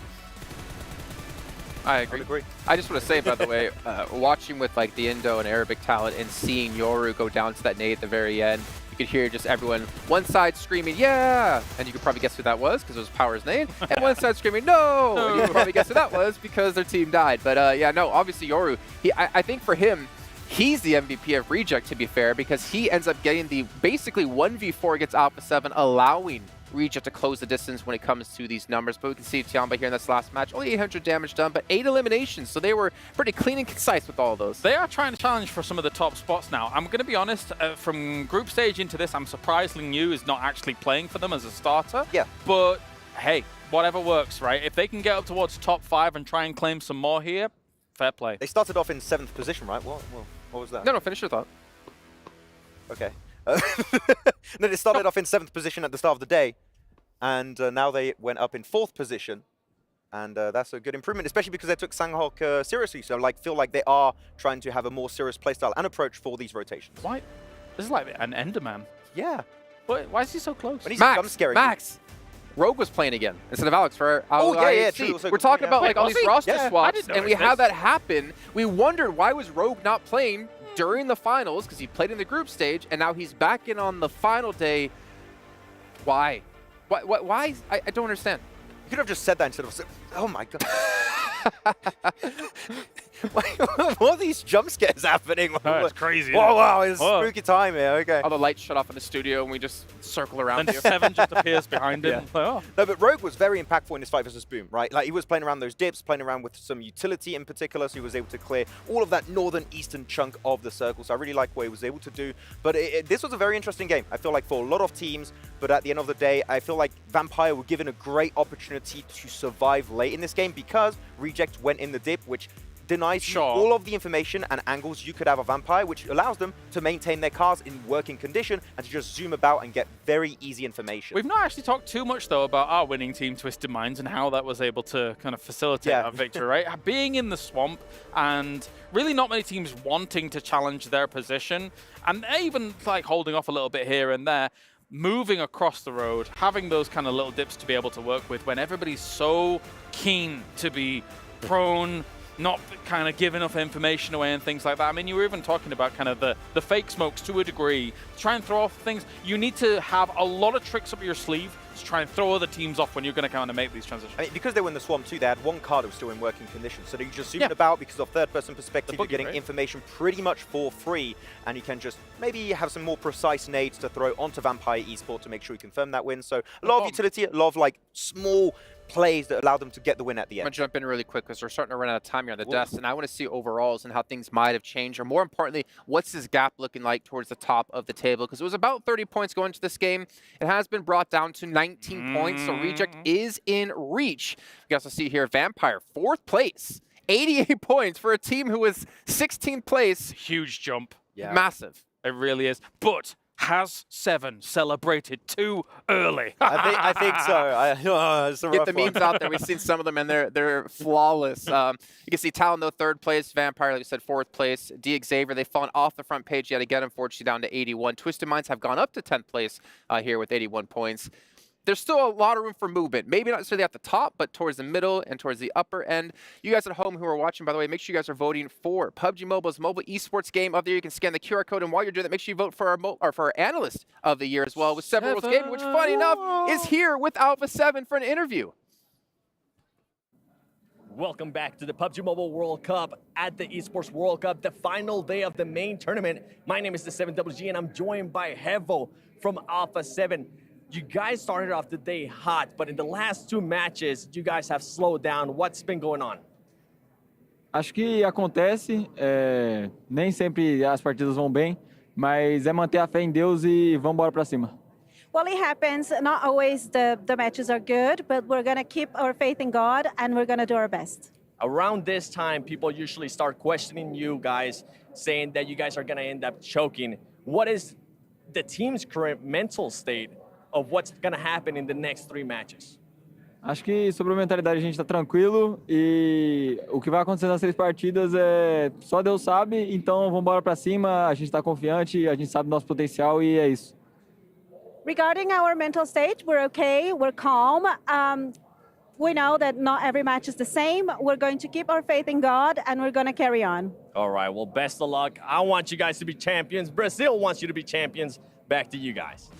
I agree. I just want to say, by the way, watching with like the Indo and Arabic talent and seeing Yoru go down to that nade at the very end, you could hear just everyone, one side screaming, yeah! And you could probably guess who that was because it was Power's nade. And one side screaming, no! And you could probably guess who that was because their team died. But yeah, no, obviously Yoru, I think for him, he's the MVP of Reject, to be fair, because he ends up getting the basically 1v4 against Alpha 7, allowing Reject to close the distance when it comes to these numbers. But we can see Tiamba here in this last match, only 800 damage done, but 8 eliminations, so they were pretty clean and concise with all of those. They are trying to challenge for some of the top spots now. I'm going to be honest, from group stage into this, I'm surprised Lingyu is not actually playing for them as a starter. Yeah. But hey, whatever works, right? If they can get up towards top 5 and try and claim some more here, fair play. They started off in 7th position, right? What was that? No, finish your thought. Okay. No, they started off in 7th position at the start of the day, and now they went up in 4th position, and that's a good improvement, especially because they took Sanhok seriously. So, feel like they are trying to have a more serious playstyle and approach for these rotations. Why? This is like an Enderman. Yeah. Why is he so close? When he's jump scaring Max. Rogue was playing again instead of Alex for true. We're talking about like all these roster swaps, and we notice had that happen. We wondered why was Rogue not playing during the finals because he played in the group stage, and now he's back in on the final day. Why? Why? I don't understand. You could have just said that instead of, oh my god. what are these jump scares happening? Oh, it's crazy. Whoa, wow, it's spooky time here. Okay. All the lights shut off in the studio and we just circle around And you. 7 just appears behind him. Like, oh. No, but Rogue was very impactful in his fight versus Boom, right? Like, he was playing around those dips, playing around with some utility in particular, so he was able to clear all of that northern eastern chunk of the circle. So I really like what he was able to do. But this was a very interesting game, I feel like, for a lot of teams. But at the end of the day, I feel like Vampire were given a great opportunity to survive late in this game because Reject went in the dip, which denies you all of the information and angles you could have a Vampire, which allows them to maintain their cars in working condition and to just zoom about and get very easy information. We've not actually talked too much, though, about our winning team, Twisted Minds, and how that was able to kind of facilitate that victory, right? Being in the swamp and really not many teams wanting to challenge their position, and even like holding off a little bit here and there, moving across the road, having those kind of little dips to be able to work with when everybody's so keen to be prone, not kind of give enough information away and things like that. I mean, you were even talking about kind of the fake smokes to a degree, try and throw off things. You need to have a lot of tricks up your sleeve to try and throw other teams off when you're going to kind of make these transitions. I mean, because they were in the swamp too, they had one car that was still in working condition, so they just zoomed about because of third-person perspective, you're getting information pretty much for free, and you can just maybe have some more precise nades to throw onto Vampire Esports to make sure you confirm that win. So a lot of utility, a lot of like small plays that allow them to get the win at the end. I'm going to jump in really quick because we're starting to run out of time here on the desk, and I want to see overalls and how things might have changed, or more importantly, what's this gap looking like towards the top of the table? Because it was about 30 points going into this game. It has been brought down to 19 points, so Reject is in reach. We also see here Vampire, 4th place, 88 points for a team who was 16th place. Huge jump. Massive. It really is. But has 7 celebrated too early? I think so. It's a Get rough the memes out there. We've seen some of them, and they're flawless. You can see Talon, though, 3rd place. Vampire, like you said, 4th place. D Xavier, they've fallen off the front page yet again, unfortunately, down to 81. Twisted Minds have gone up to 10th place here with 81 points. There's still a lot of room for movement. Maybe not necessarily at the top, but towards the middle and towards the upper end. You guys at home who are watching, by the way, make sure you guys are voting for PUBG Mobile's mobile esports game of the year. You can scan the QR code, and while you're doing that, make sure you vote for our analyst of the year as well, with Seven Worlds Gaming, which, funny enough, is here with Alpha 7 for an interview. Welcome back to the PUBG Mobile World Cup at the ESPORTS World Cup, the final day of the main tournament. My name is the 7WG, and I'm joined by Hevo from Alpha 7. You guys started off the day hot, but in the last 2 matches, you guys have slowed down. What's been going on? Acho que acontece, nem sempre as partidas vão bem, mas é manter a fé em Deus e vamos embora para cima. Well, it happens. Not always the matches are good, but we're going to keep our faith in God, and we're going to do our best. Around this time, people usually start questioning you guys, saying that you guys are going to end up choking. What is the team's current mental state of what's going to happen in the next 3 matches? Acho que sobre a mentalidade a gente está tranquilo e o que vai acontecer nas 3 partidas só Deus sabe, então vamos embora para cima, a gente está confiante, a gente sabe do nosso potencial e é isso. Regarding our mental state, we're okay, we're calm. We know that not every match is the same. We're going to keep our faith in God, and we're going to carry on. All right, well, best of luck. I want you guys to be champions. Brazil wants you to be champions. Back to you guys.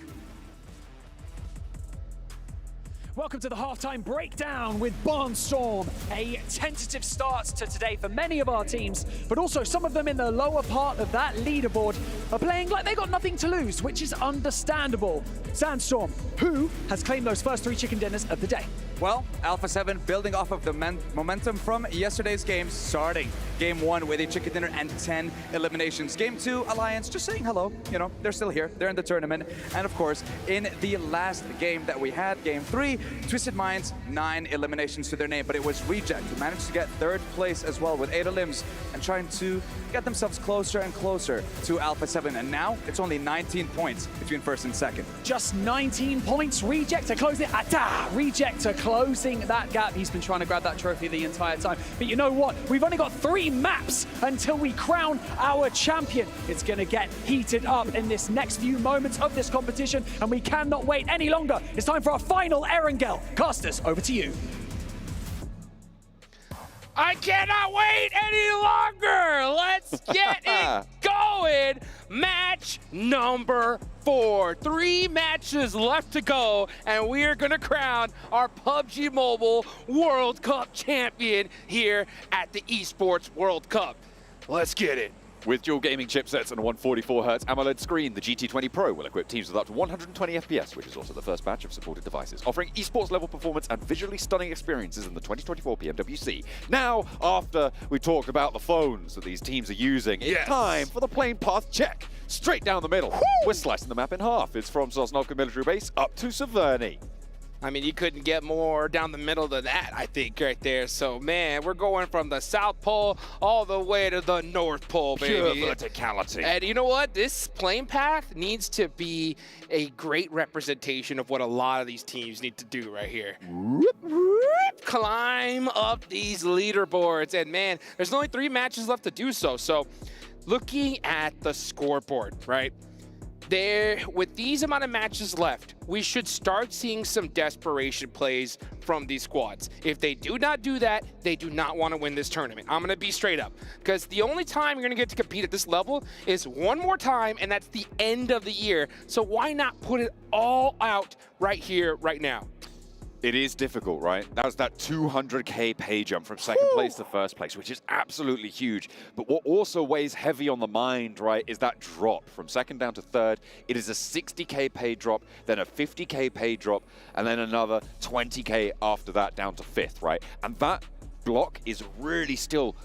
Welcome to the halftime breakdown with Barnstorm. A tentative start to today for many of our teams, but also some of them in the lower part of that leaderboard are playing like they got nothing to lose, which is understandable. Sandstorm, who has claimed those first 3 chicken dinners of the day? Well, Alpha 7 building off of the momentum from yesterday's game, starting Game 1 with a chicken dinner and 10 eliminations. Game 2, Alliance just saying hello. You know, they're still here. They're in the tournament. And of course, in the last game that we had, Game 3, Twisted Minds, 9 eliminations to their name, but it was Reject who managed to get 3rd place as well with 8 elims and trying to get themselves closer and closer to Alpha 7. And now it's only 19 points between 1st and 2nd. Just 19 points. Reject to close it. Reject to closing that gap. He's been trying to grab that trophy the entire time. But you know what? We've only got 3 maps until we crown our champion. It's going to get heated up in this next few moments of this competition, and we cannot wait any longer. It's time for our final Erangel. Casters, over to you. I cannot wait any longer. Let's get it going. going. Match number 4. 3 matches left to go, and we are going to crown our PUBG Mobile World Cup champion here at the Esports World Cup. Let's get it. With dual gaming chipsets and a 144Hz AMOLED screen, the GT20 Pro will equip teams with up to 120 FPS, which is also the first batch of supported devices, offering esports-level performance and visually stunning experiences in the 2024 PMWC. Now, after we talked about the phones that these teams are using, it's time for the plane path check. Straight down the middle. Woo! We're slicing the map in half. It's from Sanhok military base up to Severny. I mean, you couldn't get more down the middle than that, I think, right there. So, man, we're going from the South Pole all the way to the North Pole, baby. Pure verticality. And you know what? This plane path needs to be a great representation of what a lot of these teams need to do right here. Climb up these leaderboards. And, man, there's only 3 matches left to do so. So, looking at the scoreboard, right? With these amount of matches left, we should start seeing some desperation plays from these squads. If they do not do that, they do not want to win this tournament. I'm going to be straight up. Because the only time you're going to get to compete at this level is one more time, and that's the end of the year. So why not put it all out right here, right now? It is difficult, right? That was that 200K pay jump from second place to first place, which is absolutely huge. But what also weighs heavy on the mind, right, is that drop from second down to third. It is a 60K pay drop, then a 50K pay drop, and then another 20K after that down to fifth, right? And that block is really still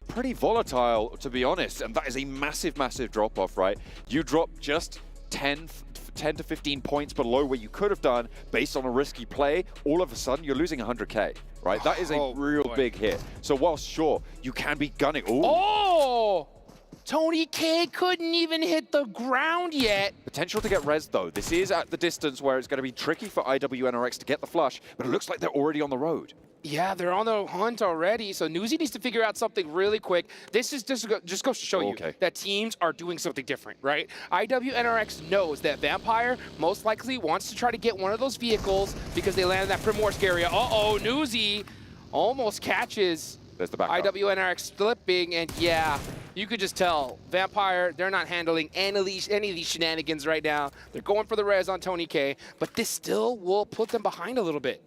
pretty volatile, to be honest. And that is a massive, massive drop off, right? You drop just 10 to 15 points below what you could have done based on a risky play, all of a sudden you're losing 100K, right? That is a real big hit. So while sure, you can be gunning. Ooh. Oh! Tony K couldn't even hit the ground yet. Potential to get res though. This is at the distance where it's going to be tricky for IWNRX to get the flush, but it looks like they're already on the road. Yeah, they're on the hunt already, so Newsy needs to figure out something really quick. This is just goes to show you that teams are doing something different, right? IWNRX knows that Vampire most likely wants to try to get one of those vehicles because they landed that Primorsk area. Uh-oh, Newsy almost catches IWNRX slipping, and yeah, you could just tell Vampire, they're not handling any of these shenanigans right now. They're going for the res on Tony K, but this still will put them behind a little bit.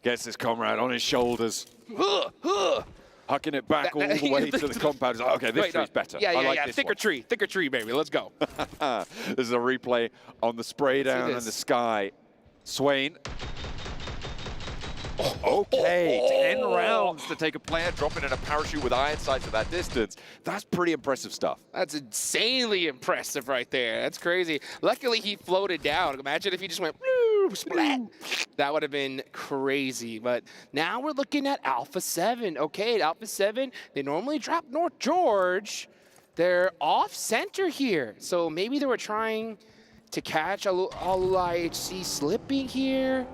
Gets his comrade on his shoulders. Hucking it back all the way to the compound. He's like, okay, this tree's better. Yeah, I like this thicker tree, baby. Let's go. This is a replay on the spray down in the sky. Swain. Okay, 10 rounds to take a player dropping in a parachute with iron sights at that distance. That's pretty impressive stuff. That's insanely impressive right there. That's crazy. Luckily, he floated down. Imagine if he just went splat. That would have been crazy. But now we're looking at Alpha 7. Okay, at Alpha 7, they normally drop North George. They're off center here. So maybe they were trying to catch Alula IHC slipping here.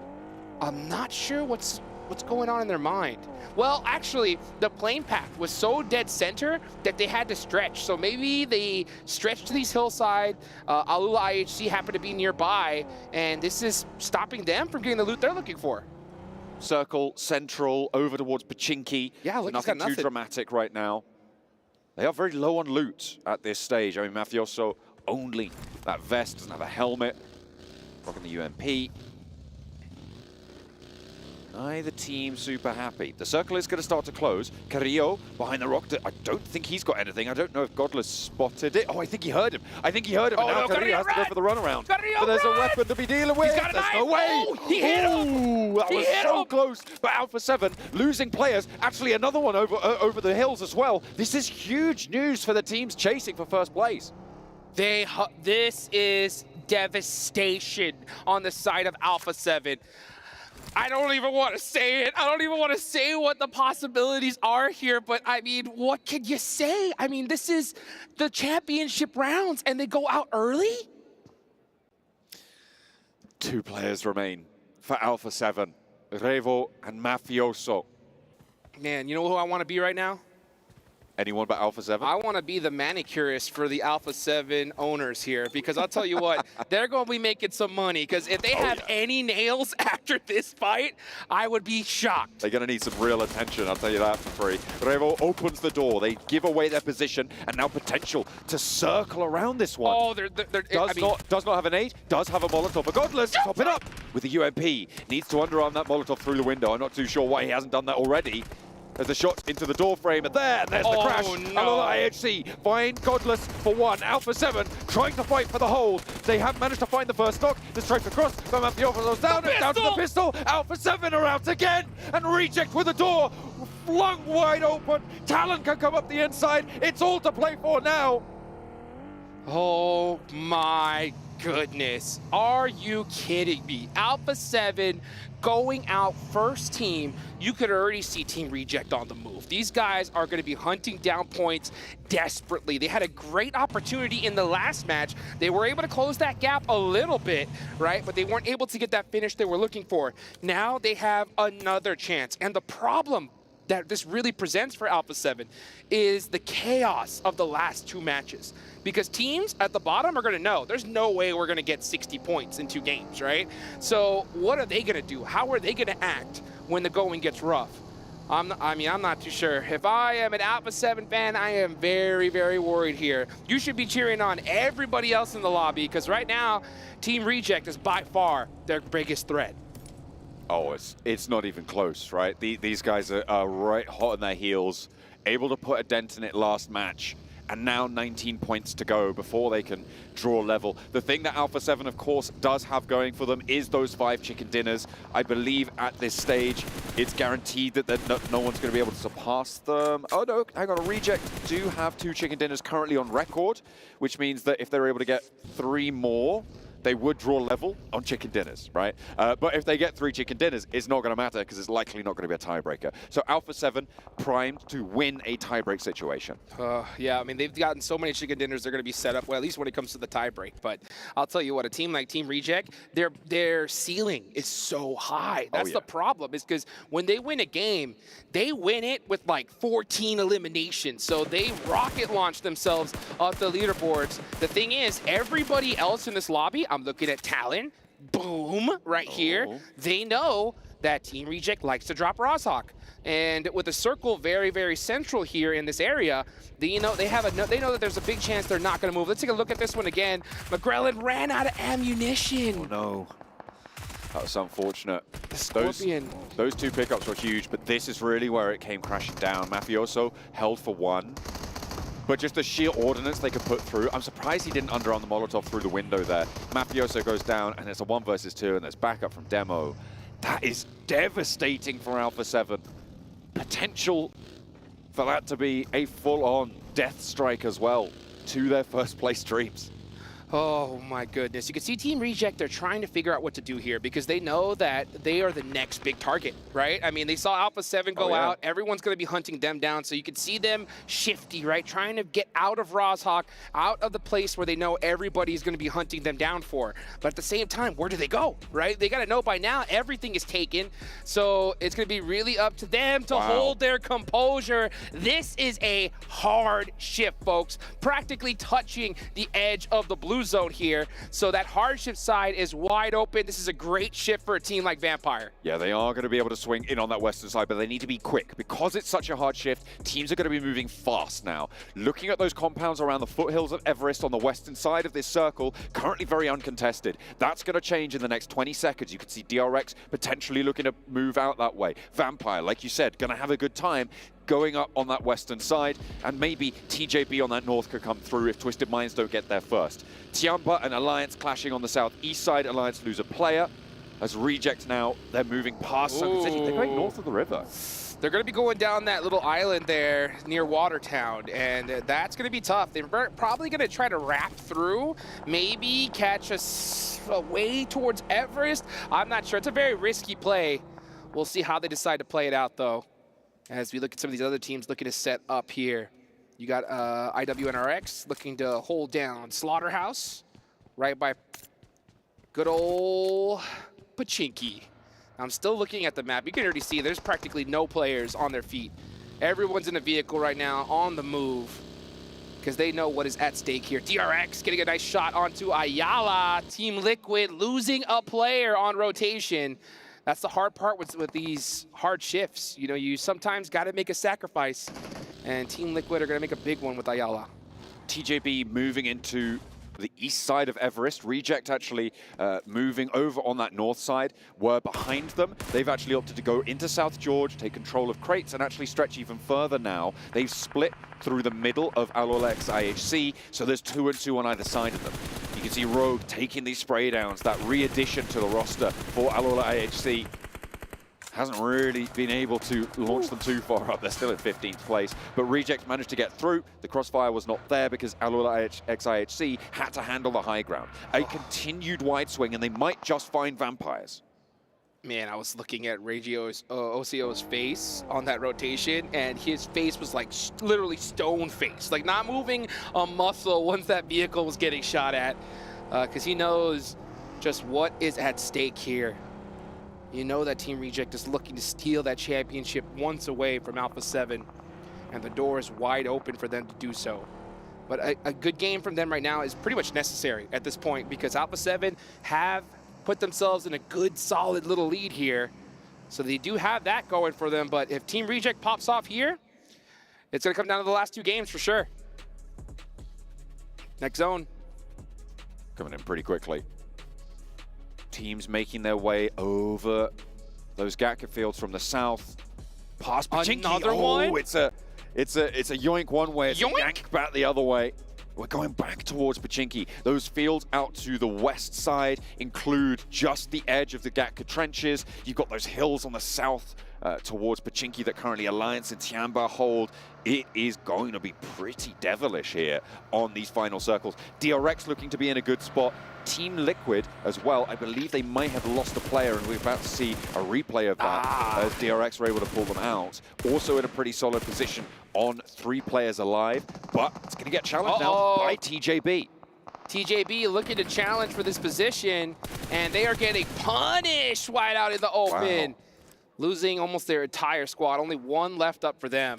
I'm not sure what's going on in their mind. Well, actually, the plane path was so dead center that they had to stretch. So maybe they stretched to these hillside. Alula IHC happened to be nearby, and this is stopping them from getting the loot they're looking for. Circle, central, over towards Pachinki. Yeah, look, nothing too dramatic right now. They are very low on loot at this stage. I mean, Mafioso only that vest, doesn't have a helmet. Rocking the UMP. Neither team super happy. The circle is going to start to close. Carrillo behind the rock. I don't think he's got anything. I don't know if Godless spotted it. Oh, I think he heard him. And now Carrillo has to go for the runaround. But there's a weapon to be dealing with. There's no way. Oh, he hit him. That was so close. But Alpha 7 losing players. Actually, another one over the hills as well. This is huge news for the teams chasing for first place. This is devastation on the side of Alpha 7. I don't even want to say it. I don't even want to say what the possibilities are here, but I mean, what can you say? I mean, this is the championship rounds and they go out early? 2 players remain for Alpha 7, Revo and Mafioso. Man, you know who I want to be right now? Anyone but Alpha 7? I want to be the manicurist for the Alpha 7 owners here, because I'll tell you what, they're going to be making some money, because if they have any nails after this fight, I would be shocked. They're going to need some real attention, I'll tell you that for free. Revo opens the door. They give away their position, and now potential to circle around this one. Oh, does not have an 8, does have a Molotov. But Godless, top it up with the UMP. Needs to underarm that Molotov through the window. I'm not too sure why he hasn't done that already. There's the shot into the door frame, and there's the crash. No. IHC find Godless for 1. Alpha 7 trying to fight for the hold. They have managed to find the first knock. The strike across from Mafioso goes down to the pistol. Alpha 7 are out again, and Reject with the door flung wide open. Talon can come up the inside. It's all to play for now. Oh my goodness. Are you kidding me? Alpha 7 going out first team. You could already see Team Reject on the move. These guys are going to be hunting down points desperately. They had a great opportunity in the last match. They were able to close that gap a little bit, right? But they weren't able to get that finish they were looking for. Now they have another chance. And the problem that this really presents for Alpha 7 is the chaos of the last 2 matches. Because teams at the bottom are going to know there's no way we're going to get 60 points in 2 games, right? So what are they going to do? How are they going to act when the going gets rough? I'm not too sure. If I am an Alpha 7 fan, I am very, very worried here. You should be cheering on everybody else in the lobby, because right now, Team Reject is by far their biggest threat. Oh, it's not even close, right? These guys are right hot on their heels, able to put a dent in it last match, and now 19 points to go before they can draw level. The thing that Alpha 7, of course, does have going for them is those 5 chicken dinners. I believe at this stage, it's guaranteed that no one's going to be able to surpass them. Oh, no, hang on. Reject do have 2 chicken dinners currently on record, which means that if they're able to get 3 more, they would draw level on chicken dinners, right? But if they get 3 chicken dinners, it's not going to matter because it's likely not going to be a tiebreaker. So Alpha 7 primed to win a tiebreak situation. Yeah, I mean, they've gotten so many chicken dinners, they're going to be set up well, at least when it comes to the tiebreak. But I'll tell you what, a team like Team Reject, their ceiling is so high. That's the problem, is because when they win a game, they win it with like 14 eliminations. So they rocket launch themselves up the leaderboards. The thing is, everybody else in this lobby, I'm looking at Talon, boom, right here. They know that Team Reject likes to drop Rozhawk. And with the circle very, very central here in this area, they know that there's a big chance they're not going to move. Let's take a look at this one again. McGrellan ran out of ammunition. Oh, no. That was unfortunate. Those 2 pickups were huge, but this is really where it came crashing down. Mafioso held for 1. But just the sheer ordnance they could put through. I'm surprised he didn't underarm the Molotov through the window there. Mafioso goes down, and it's a 1 versus 2, and there's backup from Demo. That is devastating for Alpha 7. Potential for that to be a full-on death strike as well to their first place dreams. Oh my goodness. You can see Team Reject, they're trying to figure out what to do here because they know that they are the next big target, right? I mean, they saw Alpha 7 go out. Everyone's going to be hunting them down. So you can see them shifty, right? Trying to get out of Rozhawk, out of the place where they know everybody's going to be hunting them down for. But at the same time, where do they go, right? They got to know by now everything is taken. So it's going to be really up to them to hold their composure. This is a hard shift, folks. Practically touching the edge of the blue zone here. So that hardship side is wide open. This is a great shift for a team like Vampire. Yeah, they are going to be able to swing in on that western side, but they need to be quick. Because it's such a hard shift, teams are going to be moving fast now. Looking at those compounds around the foothills of Everest on the western side of this circle, currently very uncontested. That's going to change in the next 20 seconds. You could see DRX potentially looking to move out that way. Vampire, like you said, going to have a good time going up on that western side, and maybe TJB on that north could come through if Twisted Minds don't get there first. Tiamba and Alliance clashing on the southeast side. Alliance lose a player. As Reject now, they're moving past Sunken City. They're going north of the river. They're going to be going down that little island there near Watertown, and that's going to be tough. They're probably going to try to wrap through, maybe catch a way towards Everest. I'm not sure. It's a very risky play. We'll see how they decide to play it out, though. As we look at some of these other teams looking to set up here. You got IWNRX looking to hold down Slaughterhouse right by good old Pachinki. I'm still looking at the map. You can already see there's practically no players on their feet Everyone's in a vehicle right now, on the move, because they know what is at stake here. DRX getting a nice shot onto Ayala. Team Liquid losing a player on rotation. That's the hard part with these hard shifts. You know, you sometimes got to make a sacrifice, and Team Liquid are going to make a big one with Ayala. TJB moving into the east side of Everest. Reject actually moving over on that north side. Were behind them. They've actually opted to go into South George, take control of crates, and actually stretch even further now. They've split through the middle of Alolex IHC, so there's 2 and 2 on either side of them. You can see Rogue taking these spray downs, that re-addition to the roster for Alola IHC. Hasn't really been able to launch them too far up. They're still in 15th place, but Reject managed to get through. The crossfire was not there because Alola IHC had to handle the high ground. A continued wide swing, and they might just find Vampires. Man, I was looking at Regio's OCO's face on that rotation, and his face was like literally stone face, like not moving a muscle once that vehicle was getting shot at, because he knows just what is at stake here. You know that Team Reject is looking to steal that championship once away from Alpha 7, and the door is wide open for them to do so. But a good game from them right now is pretty much necessary at this point, because Alpha 7 have put themselves in a good, solid little lead here. So they do have that going for them, but if Team Reject pops off here, it's going to come down to the last 2 games for sure. Next zone. Coming in pretty quickly. Teams making their way over those Gatka fields from the south. Past Pachinki. Another one? It's a yoink one way, it's a yank back the other way. We're going back towards Pachinki. Those fields out to the west side include just the edge of the Gatka trenches. You've got those hills on the south towards Pachinki that currently Alliance and Tiamba hold. It is going to be pretty devilish here on these final circles. DRX looking to be in a good spot. Team Liquid as well. I believe they might have lost a player, and we're about to see a replay of that as DRX were able to pull them out. Also in a pretty solid position on 3 players alive, but it's going to get challenged now by TJB. TJB looking to challenge for this position, and they are getting punished wide out in the open. Wow. Losing almost their entire squad. Only 1 left up for them.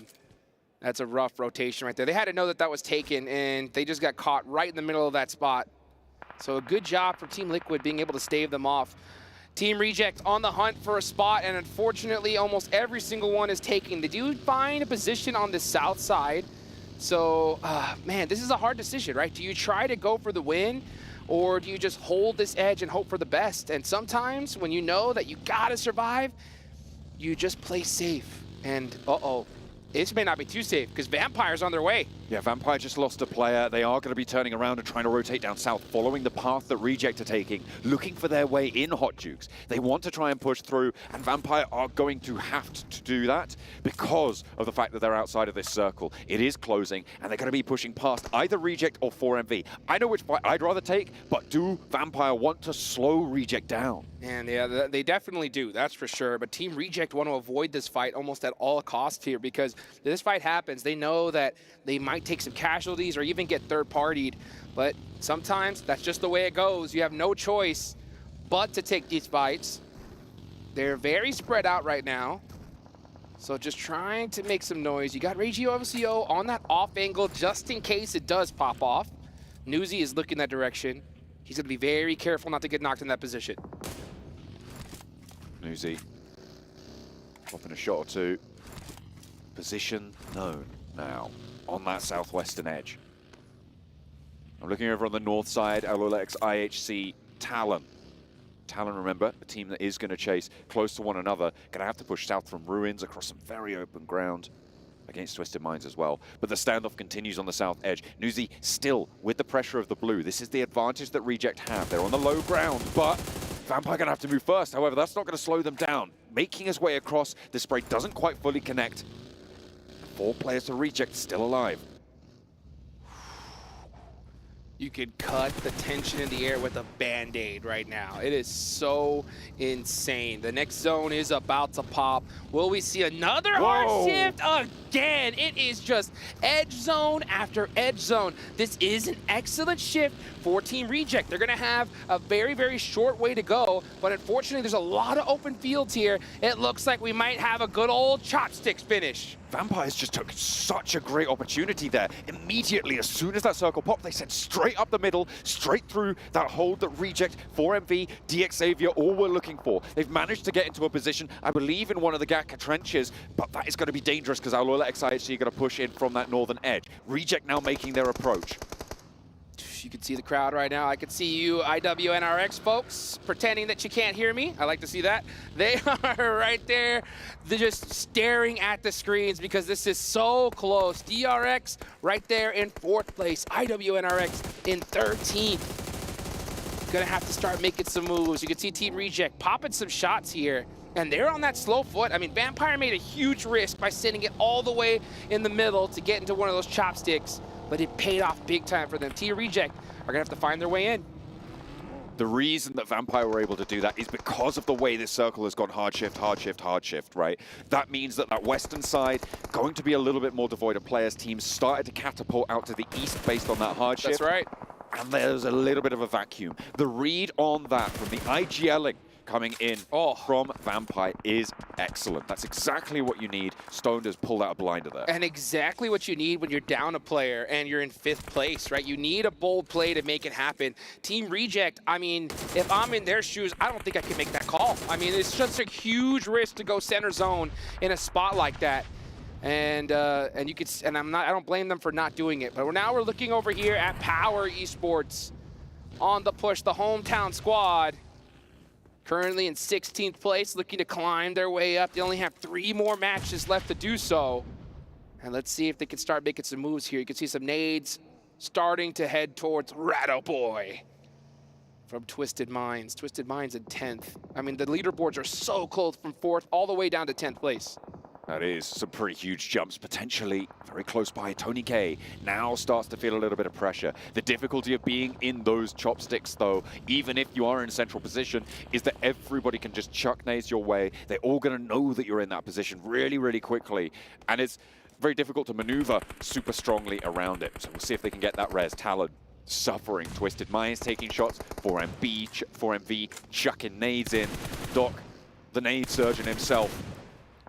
That's a rough rotation right there. They had to know that that was taken, and they just got caught right in the middle of that spot. So a good job for Team Liquid being able to stave them off. Team Reject on the hunt for a spot, and unfortunately almost every single one is taken. They do find a position on the south side. So, man, this is a hard decision, right? Do you try to go for the win, or do you just hold this edge and hope for the best? And sometimes when you know that you gotta survive, you just play safe. And this may not be too safe, because Vampire's on their way. Yeah, Vampire just lost a player. They are going to be turning around and trying to rotate down south, following the path that Reject are taking, looking for their way in Hot Jukes. They want to try and push through, and Vampire are going to have to do that because of the fact that they're outside of this circle. It is closing, and they're going to be pushing past either Reject or 4MV. I know which fight I'd rather take, but do Vampire want to slow Reject down? And yeah, they definitely do, that's for sure. But Team Reject want to avoid this fight almost at all costs here, because if this fight happens, they know that they might take some casualties or even get third-partied. But sometimes that's just the way it goes. You have no choice but to take these fights. They're very spread out right now. So just trying to make some noise. You got Regio OCO on that off angle just in case it does pop off. Newsy is looking that direction. He's going to be very careful not to get knocked in that position. Newsy popping a shot or 2. Position known now on that southwestern edge. I'm looking over on the north side, Alolex IHC Talon. Talon, remember, a team that is going to chase close to one another. Going to have to push south from Ruins across some very open ground against Twisted Minds as well. But the standoff continues on the south edge. Newsy still with the pressure of the blue. This is the advantage that Reject have. They're on the low ground, but Vampire going to have to move first. However, that's not going to slow them down. Making his way across, the spray doesn't quite fully connect. 4 players to Reject, still alive. You could cut the tension in the air with a Band-Aid right now. It is so insane. The next zone is about to pop. Will we see another hard shift again? It is just edge zone after edge zone. This is an excellent shift for Team Reject. They're gonna have a very, very short way to go, but unfortunately there's a lot of open fields here. It looks like we might have a good old chopsticks finish. Vampires just took such a great opportunity there. Immediately, as soon as that circle popped, they sent straight up the middle, straight through that hold that Reject, 4MV, DX Xavier all were looking for. They've managed to get into a position, I believe, in one of the Gaka trenches, but that is going to be dangerous because Alola XIHC are going to push in from that northern edge. Reject now making their approach. You can see the crowd right now. I can see you IWNRX folks pretending that you can't hear me. I like to see that. They are right there. They're just staring at the screens because this is so close. DRX right there in 4th place. IWNRX in 13th. Gonna have to start making some moves. You can see Team Reject popping some shots here. And they're on that slow foot. I mean, Vampire made a huge risk by sending it all the way in the middle to get into one of those chopsticks. But it paid off big time for them. Team Reject are gonna have to find their way in. The reason that Vampire were able to do that is because of the way this circle has gone hard shift, right? That means that that western side going to be a little bit more devoid of players. Teams started to catapult out to the east based on that hard shift. That's right. And there's a little bit of a vacuum. The read on that from the IGLing coming in from Vampire is excellent. That's exactly what you need. Stoned has pulled out a blinder there. And exactly what you need when you're down a player and you're in 5th place, right? You need a bold play to make it happen. Team Reject, I mean, if I'm in their shoes, I don't think I can make that call. I mean, it's just a huge risk to go center zone in a spot like that. And you could, and I don't blame them for not doing it. But we're looking over here at Power Esports on the push, the hometown squad. Currently in 16th place, looking to climb their way up. They only have 3 more matches left to do so. And let's see if they can start making some moves here. You can see some nades starting to head towards Ratto Boy from Twisted Minds. Twisted Minds in 10th. I mean, the leaderboards are so close from 4th all the way down to 10th place. That is some pretty huge jumps, potentially very close by. Tony K now starts to feel a little bit of pressure. The difficulty of being in those chopsticks, though, even if you are in central position, is that everybody can just chuck nades your way. They're all going to know that you're in that position really, really quickly. And it's very difficult to maneuver super strongly around it. So we'll see if they can get that res. Talon suffering. Twisted Minds taking shots. 4MV chucking nades in. Doc, the nade surgeon himself.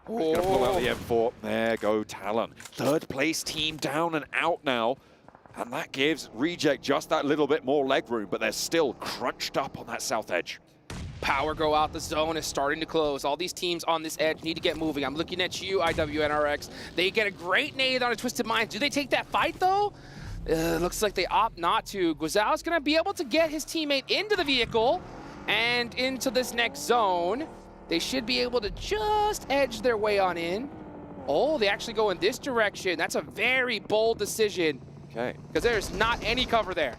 He's gonna pull out the M4. There go Talon. 3rd place team down and out now. And that gives Reject just that little bit more leg room, but they're still crunched up on that south edge. Power go out. The zone is starting to close. All these teams on this edge need to get moving. I'm looking at you, IWNRX. They get a great nade on a Twisted Minds. Do they take that fight, though? Looks like they opt not to. Guizao's going to be able to get his teammate into the vehicle and into this next zone. They should be able to just edge their way on in. Oh, they actually go in this direction. That's a very bold decision. Okay. Because there's not any cover there.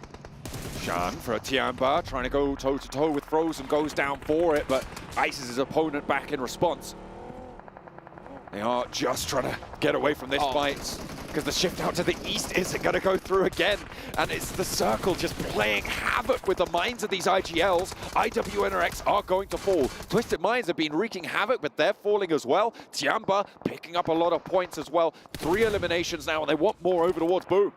Shan for a Tiamba, trying to go toe-to-toe with Frozen, goes down for it, but ices his opponent back in response. They are just trying to get away from this fight, because the shift out to the east isn't going to go through again. And it's the circle just playing havoc with the minds of these IGLs. IWNRX are going to fall. Twisted Minds have been wreaking havoc, but they're falling as well. Tiamba picking up a lot of points as well. 3 eliminations now, and they want more over towards Boom.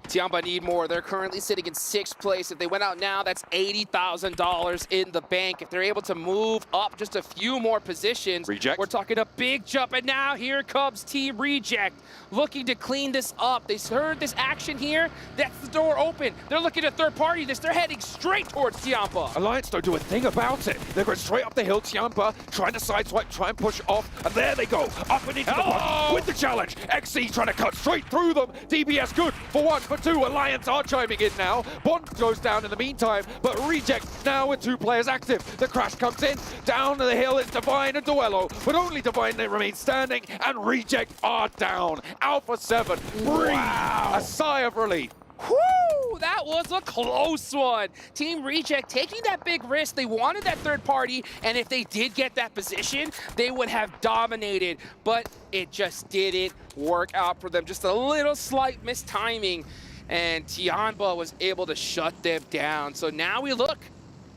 Tiamba need more. They're currently sitting in 6th place. If they went out now, that's $80,000 in the bank. If they're able to move up just a few more positions, Reject. We're talking a big jump. And now here comes Team Reject, looking to clean this up. They heard this action here. That's the door open. They're looking at third party this. They're heading straight towards Tiamba. Alliance don't do a thing about it. They're going straight up the hill. Tiamba trying to sideswipe, try and push off. And there they go, up and into the punch with the challenge. XC trying to cut straight through them. DBS good for 1, for 2. Alliance are chiming in now. Bond goes down in the meantime, but Reject now with 2 players active. The crash comes in. Down the hill is Divine and Duello, but only Divine remains standing, and Reject are down. Alpha 7 breathe a sigh of relief. Whoo! That was a close one. Team Reject taking that big risk. They wanted that third party, and if they did get that position, they would have dominated, but it just didn't work out for them. Just a little slight mistiming, and Tiamba was able to shut them down. So now we look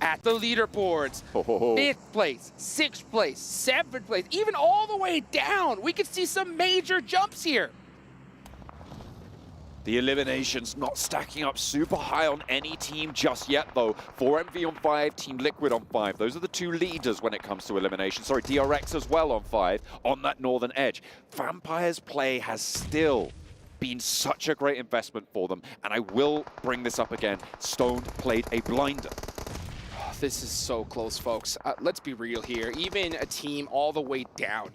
at the leaderboards. 5th place, 6th place, 7th place, even all the way down. We could see some major jumps here. The eliminations not stacking up super high on any team just yet, though. 4MV on 5, Team Liquid on 5. Those are the two leaders when it comes to elimination. Sorry, DRX as well on 5 on that northern edge. Vampire's play has still been such a great investment for them, and I will bring this up again. Stoned played a blinder. This is so close, folks. Let's be real here. Even a team all the way down.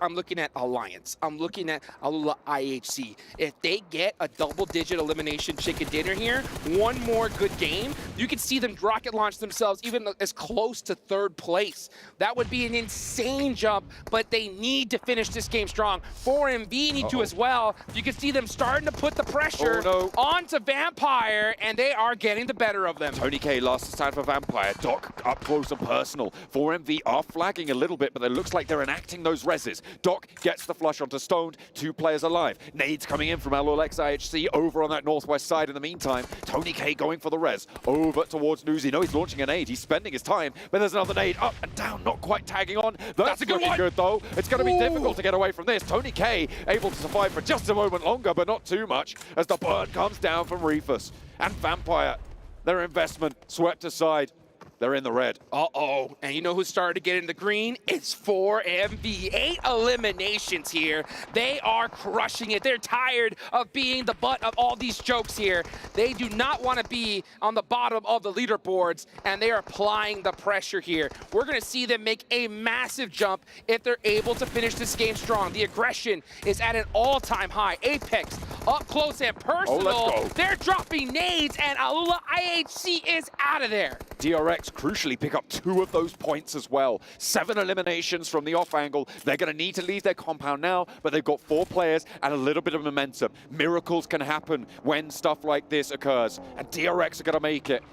I'm looking at Alliance. I'm looking at Alula IHC. If they get a double-digit elimination chicken dinner here, one more good game, you can see them rocket launch themselves even as close to 3rd place. That would be an insane jump, but they need to finish this game strong. 4MV need to as well. You can see them starting to put the pressure onto Vampire, and they are getting the better of them. Tony K last stand for Vampire. Doc up close and personal. 4MV are flagging a little bit, but it looks like they're enacting those reses. Doc gets the flush onto Stoned, 2 players alive. Nades coming in from Alolex IHC over on that northwest side in the meantime. Tony K going for the res. Over towards Newsy. No, he's launching a nade. He's spending his time, but there's another nade up and down, not quite tagging on. That's a good one. Good, though. It's going to be difficult to get away from this. Tony K able to survive for just a moment longer, but not too much, as the burn comes down from Refus. And Vampire, their investment swept aside. They're in the red. Uh-oh. And you know who started to get in the green? It's 4MV. 8 eliminations here. They are crushing it. They're tired of being the butt of all these jokes here. They do not want to be on the bottom of the leaderboards, and they are applying the pressure here. We're going to see them make a massive jump if they're able to finish this game strong. The aggression is at an all-time high. Apex up close and personal. They're dropping nades, and Alula IHC is out of there. DRX crucially pick up 2 of those points as well. 7 eliminations from the off angle. They're going to need to leave their compound now, but they've got 4 players and a little bit of momentum. Miracles can happen when stuff like this occurs, and DRX are going to make it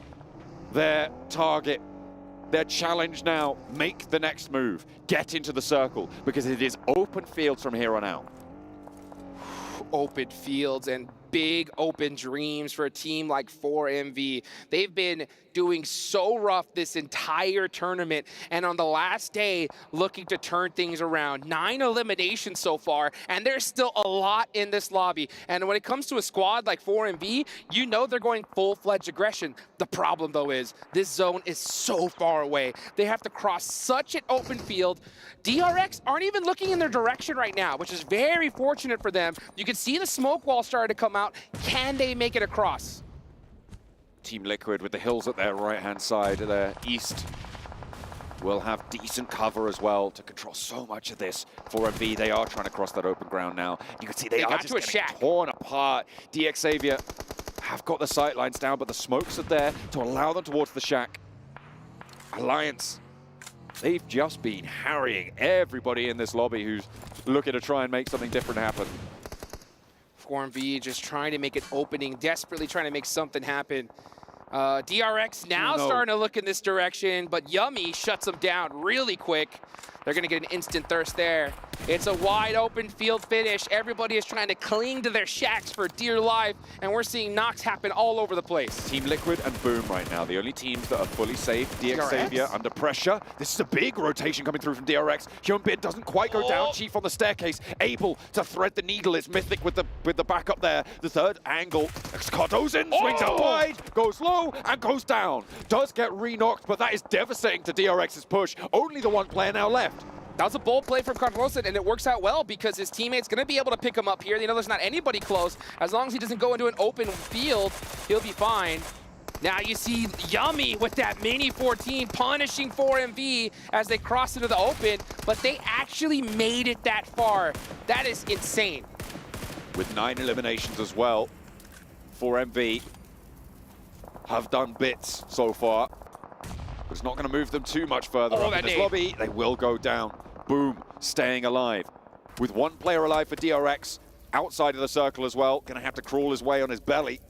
their target. Their challenge now, make the next move. Get into the circle, because it is open fields from here on out. Open fields and big open dreams for a team like 4MV. They've been doing so rough this entire tournament, and on the last day, looking to turn things around. 9 eliminations so far, and there's still a lot in this lobby. And when it comes to a squad like 4MV, you know they're going full-fledged aggression. The problem, though, is this zone is so far away. They have to cross such an open field. DRX aren't even looking in their direction right now, which is very fortunate for them. You can see the smoke wall starting to come out. Can they make it across? Team Liquid with the hills at their right-hand side, their east, will have decent cover as well to control so much of this. 4MV, they are trying to cross that open ground now. You can see they are just getting torn apart. DX Xavier have got the sight lines down, but the smokes are there to allow them towards the shack. Alliance, they've just been harrying everybody in this lobby who's looking to try and make something different happen. 4MV just trying to make an opening, desperately trying to make something happen. DRX now starting to look in this direction, but Yummy shuts them down really quick. They're going to get an instant thirst there. It's a wide open field finish. Everybody is trying to cling to their shacks for dear life, and we're seeing knocks happen all over the place. Team Liquid and Boom right now, the only teams that are fully safe. DX Xavier under pressure. This is a big rotation coming through from DRX. Hyunbin doesn't quite go down. Chief on the staircase, able to thread the needle. Is Mythic with the backup there. The third angle. Cardozen swings out wide, goes low, and goes down. Does get re-knocked, but that is devastating to DRX's push. Only the one player now left. That was a bold play from Cardozen, and it works out well because his teammate's going to be able to pick him up here. They know there's not anybody close. As long as he doesn't go into an open field, he'll be fine. Now you see Yummy with that mini 14 punishing 4MV as they cross into the open, but they actually made it that far. That is insane. With 9 eliminations as well, 4MV have done bits so far. But it's not going to move them too much further up in this lobby. They will go down. Boom, staying alive. With 1 player alive for DRX, outside of the circle as well. Going to have to crawl his way on his belly.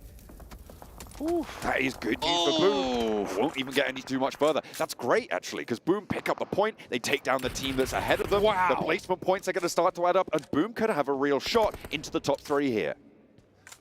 Ooh, that is good news for Boom. Won't even get any too much further. That's great, actually, because Boom pick up the point. They take down the team that's ahead of them. The placement points are going to start to add up, and Boom could have a real shot into the top 3 here.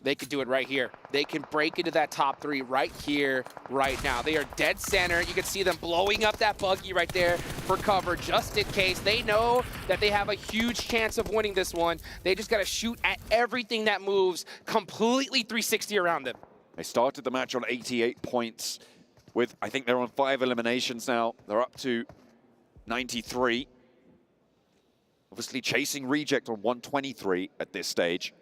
they could do it right here. They can break into that top 3 right here, right now. They are dead center. You can see them blowing up that buggy right there for cover, just in case. They know that they have a huge chance of winning this one. They just got to shoot at everything that moves completely 360 around them. They started the match on 88 points with, I think they're on 5 eliminations now. They're up to 93. Obviously chasing Reject on 123 at this stage.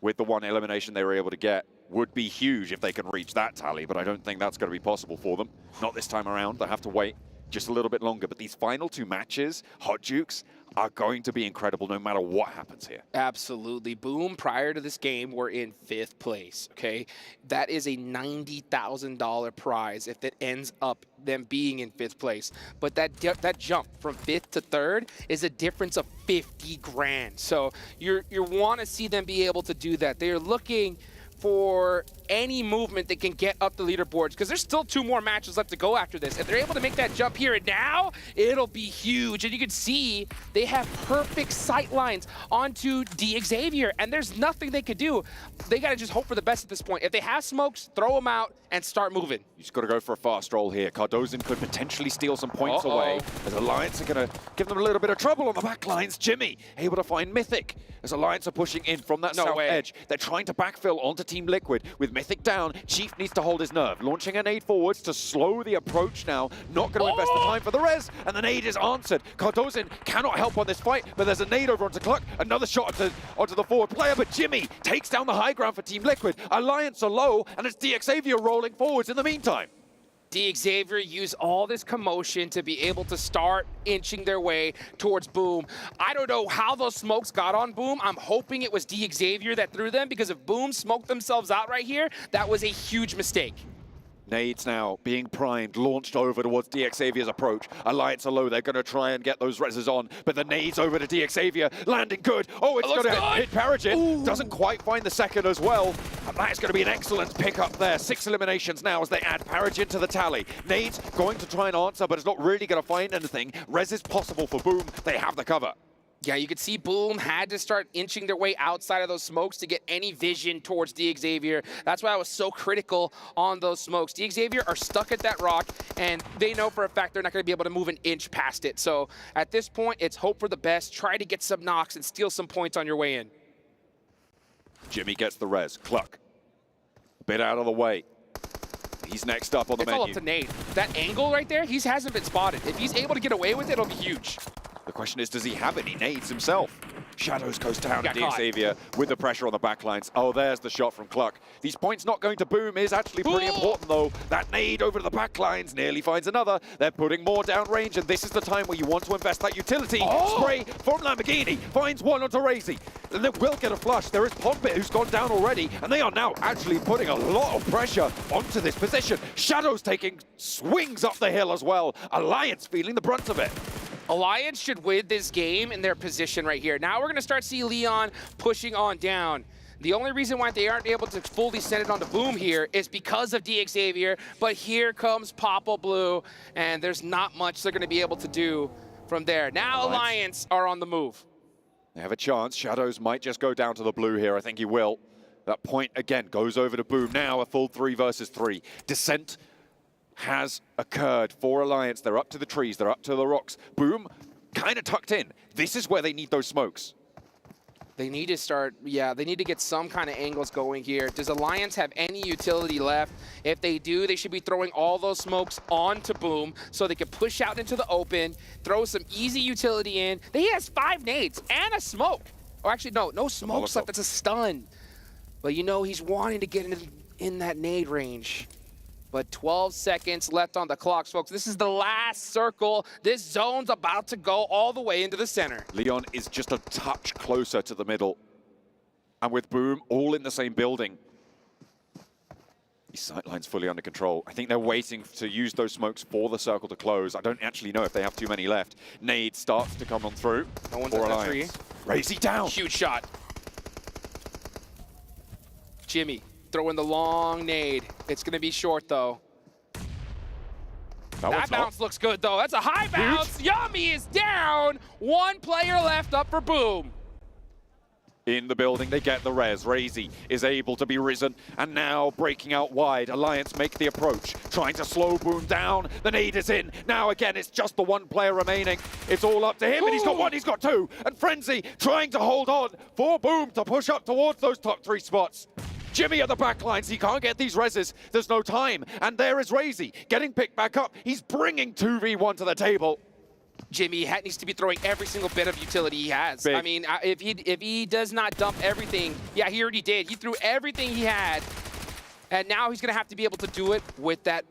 With the 1 elimination they were able to get, would be huge if they can reach that tally, but I don't think that's going to be possible for them. Not this time around. They have to wait just a little bit longer. But these final 2 matches, Hot Jukes, are going to be incredible no matter what happens here. Absolutely. Boom, prior to this game, we're in 5th place, okay? That is a $90,000 prize if it ends up them being in 5th place. But that jump from 5th to 3rd is a difference of 50 grand. So you want to see them be able to do that. They're looking for any movement that can get up the leaderboards, because there's still 2 more matches left to go after this. If they're able to make that jump here and now, it'll be huge. And you can see they have perfect sight lines onto Xavier, and there's nothing they could do. They got to just hope for the best at this point. If they have smokes, throw them out and start moving. You just got to go for a fast roll here. Cardozin could potentially steal some points away, as Alliance are going to give them a little bit of trouble on the back lines. Jimmy able to find Mythic as Alliance are pushing in from that south edge. They're trying to backfill onto Team Liquid with Mythic down. Chief needs to hold his nerve. Launching a nade forwards to slow the approach now. Not going to invest the time for the res, and the nade is answered. Cardozin cannot help on this fight, but there's a nade over onto Cluck. Another shot onto the forward player, but Jimmy takes down the high ground for Team Liquid. Alliance are low, and it's Xavier rolling forwards in the meantime. Xavier use all this commotion to be able to start inching their way towards Boom. I don't know how those smokes got on Boom. I'm hoping it was Xavier that threw them, because if Boom smoked themselves out right here, that was a huge mistake. Nades now being primed, launched over towards Xavier's approach. Alliance are low, they're going to try and get those reses on, but the nades over to Xavier, landing good. Oh, it's going to hit Paragin. Doesn't quite find the second as well. And that is going to be an excellent pickup there. 6 eliminations now as they add Paragin to the tally. Nades going to try and answer, but it's not really going to find anything. Res is possible for Boom. They have the cover. Yeah, you could see Boom had to start inching their way outside of those smokes to get any vision towards Xavier. That's why I was so critical on those smokes. Xavier are stuck at that rock, and they know for a fact they're not going to be able to move an inch past it. So at this point, it's hope for the best. Try to get some knocks and steal some points on your way in. Jimmy gets the res. Cluck. A bit out of the way. He's next up on the menu. It's all up to Nate. That angle right there, he hasn't been spotted. If he's able to get away with it, it'll be huge. The question is, does he have any nades himself? Shadows goes down to Xavier with the pressure on the backlines. Oh, there's the shot from Cluck. These points not going to Boom is actually pretty important, though. That nade over to the backlines nearly finds another. They're putting more down range, and this is the time where you want to invest that utility. Spray from Lamborghini finds one onto Razy. And they will get a flush. There is Pompit, who's gone down already, and they are now actually putting a lot of pressure onto this position. Shadows taking swings up the hill as well. Alliance feeling the brunt of it. Alliance should win this game in their position right here. Now we're going to start see Leon pushing on down. The only reason why they aren't able to fully send it on to Boom here is because of Xavier, but here comes Papa Blue, and there's not much they're going to be able to do from there. Now Alliance are on the move. They have a chance. Shadows might just go down to the blue here. I think he will. That point, again, goes over to Boom. Now a full 3 versus 3. Descent has occurred for Alliance. They're up to the trees. They're up to the rocks. Boom, kind of tucked in. This is where they need those smokes. They need to start, they need to get some kind of angles going here. Does Alliance have any utility left? If they do, they should be throwing all those smokes onto Boom so they can push out into the open, throw some easy utility in. He has 5 nades and a smoke. Or actually, no smokes left. It's a stun. But you know, he's wanting to get in that nade range. But 12 seconds left on the clock, folks. This is the last circle. This zone's about to go all the way into the center. Leon is just a touch closer to the middle. And with Boom all in the same building, his sightline's fully under control. I think they're waiting to use those smokes for the circle to close. I don't actually know if they have too many left. Nade starts to come on through. No one's at that tree. Razy down. Huge shot. Jimmy throwing the long nade. It's going to be short, though. That bounce looks good, though. That's a high bounce. Yummy is down. 1 player left up for Boom. in the building. They get the res. Razy is able to be risen, and now breaking out wide. Alliance make the approach, trying to slow Boom down. The nade is in. Now again, it's just the one player remaining. It's all up to him, and he's got one, he's got two. And Frenzy trying to hold on for Boom to push up towards those top 3 spots. Jimmy at the back lines, he can't get these reses. There's no time. And there is Razy getting picked back up. He's bringing 2v1 to the table. Jimmy needs to be throwing every single bit of utility he has. Big. I mean, if he does not dump everything, yeah, he already did. He threw everything he had, and now he's gonna have to be able to do it with that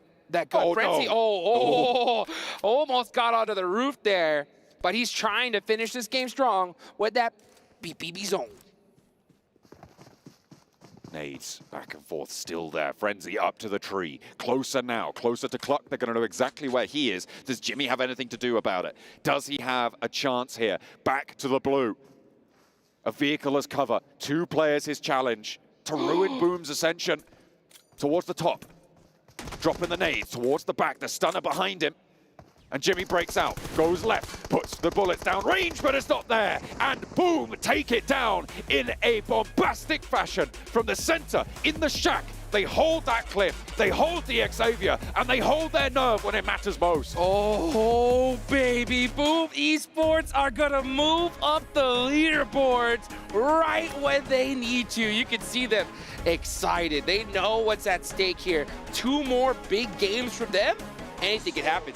gun. Frenzy, almost got onto the roof there, but he's trying to finish this game strong with that BPB zone. Nades back and forth, still there. Frenzy up to the tree. Closer now, closer to Cluck. They're going to know exactly where he is. Does Jimmy have anything to do about it? Does he have a chance here? Back to the blue. A vehicle as cover. 2 players his challenge to ruin Boom's ascension towards the top. Dropping the nades towards the back. The stunner behind him. And Jimmy breaks out, goes left, puts the bullets down range, but it's not there. And Boom, take it down in a bombastic fashion from the center in the shack. They hold that cliff, they hold the Xavier, and they hold their nerve when it matters most. Oh, baby, Boom Esports are gonna move up the leaderboards right when they need to. You can see them excited. They know what's at stake here. 2 more big games from them, anything can happen.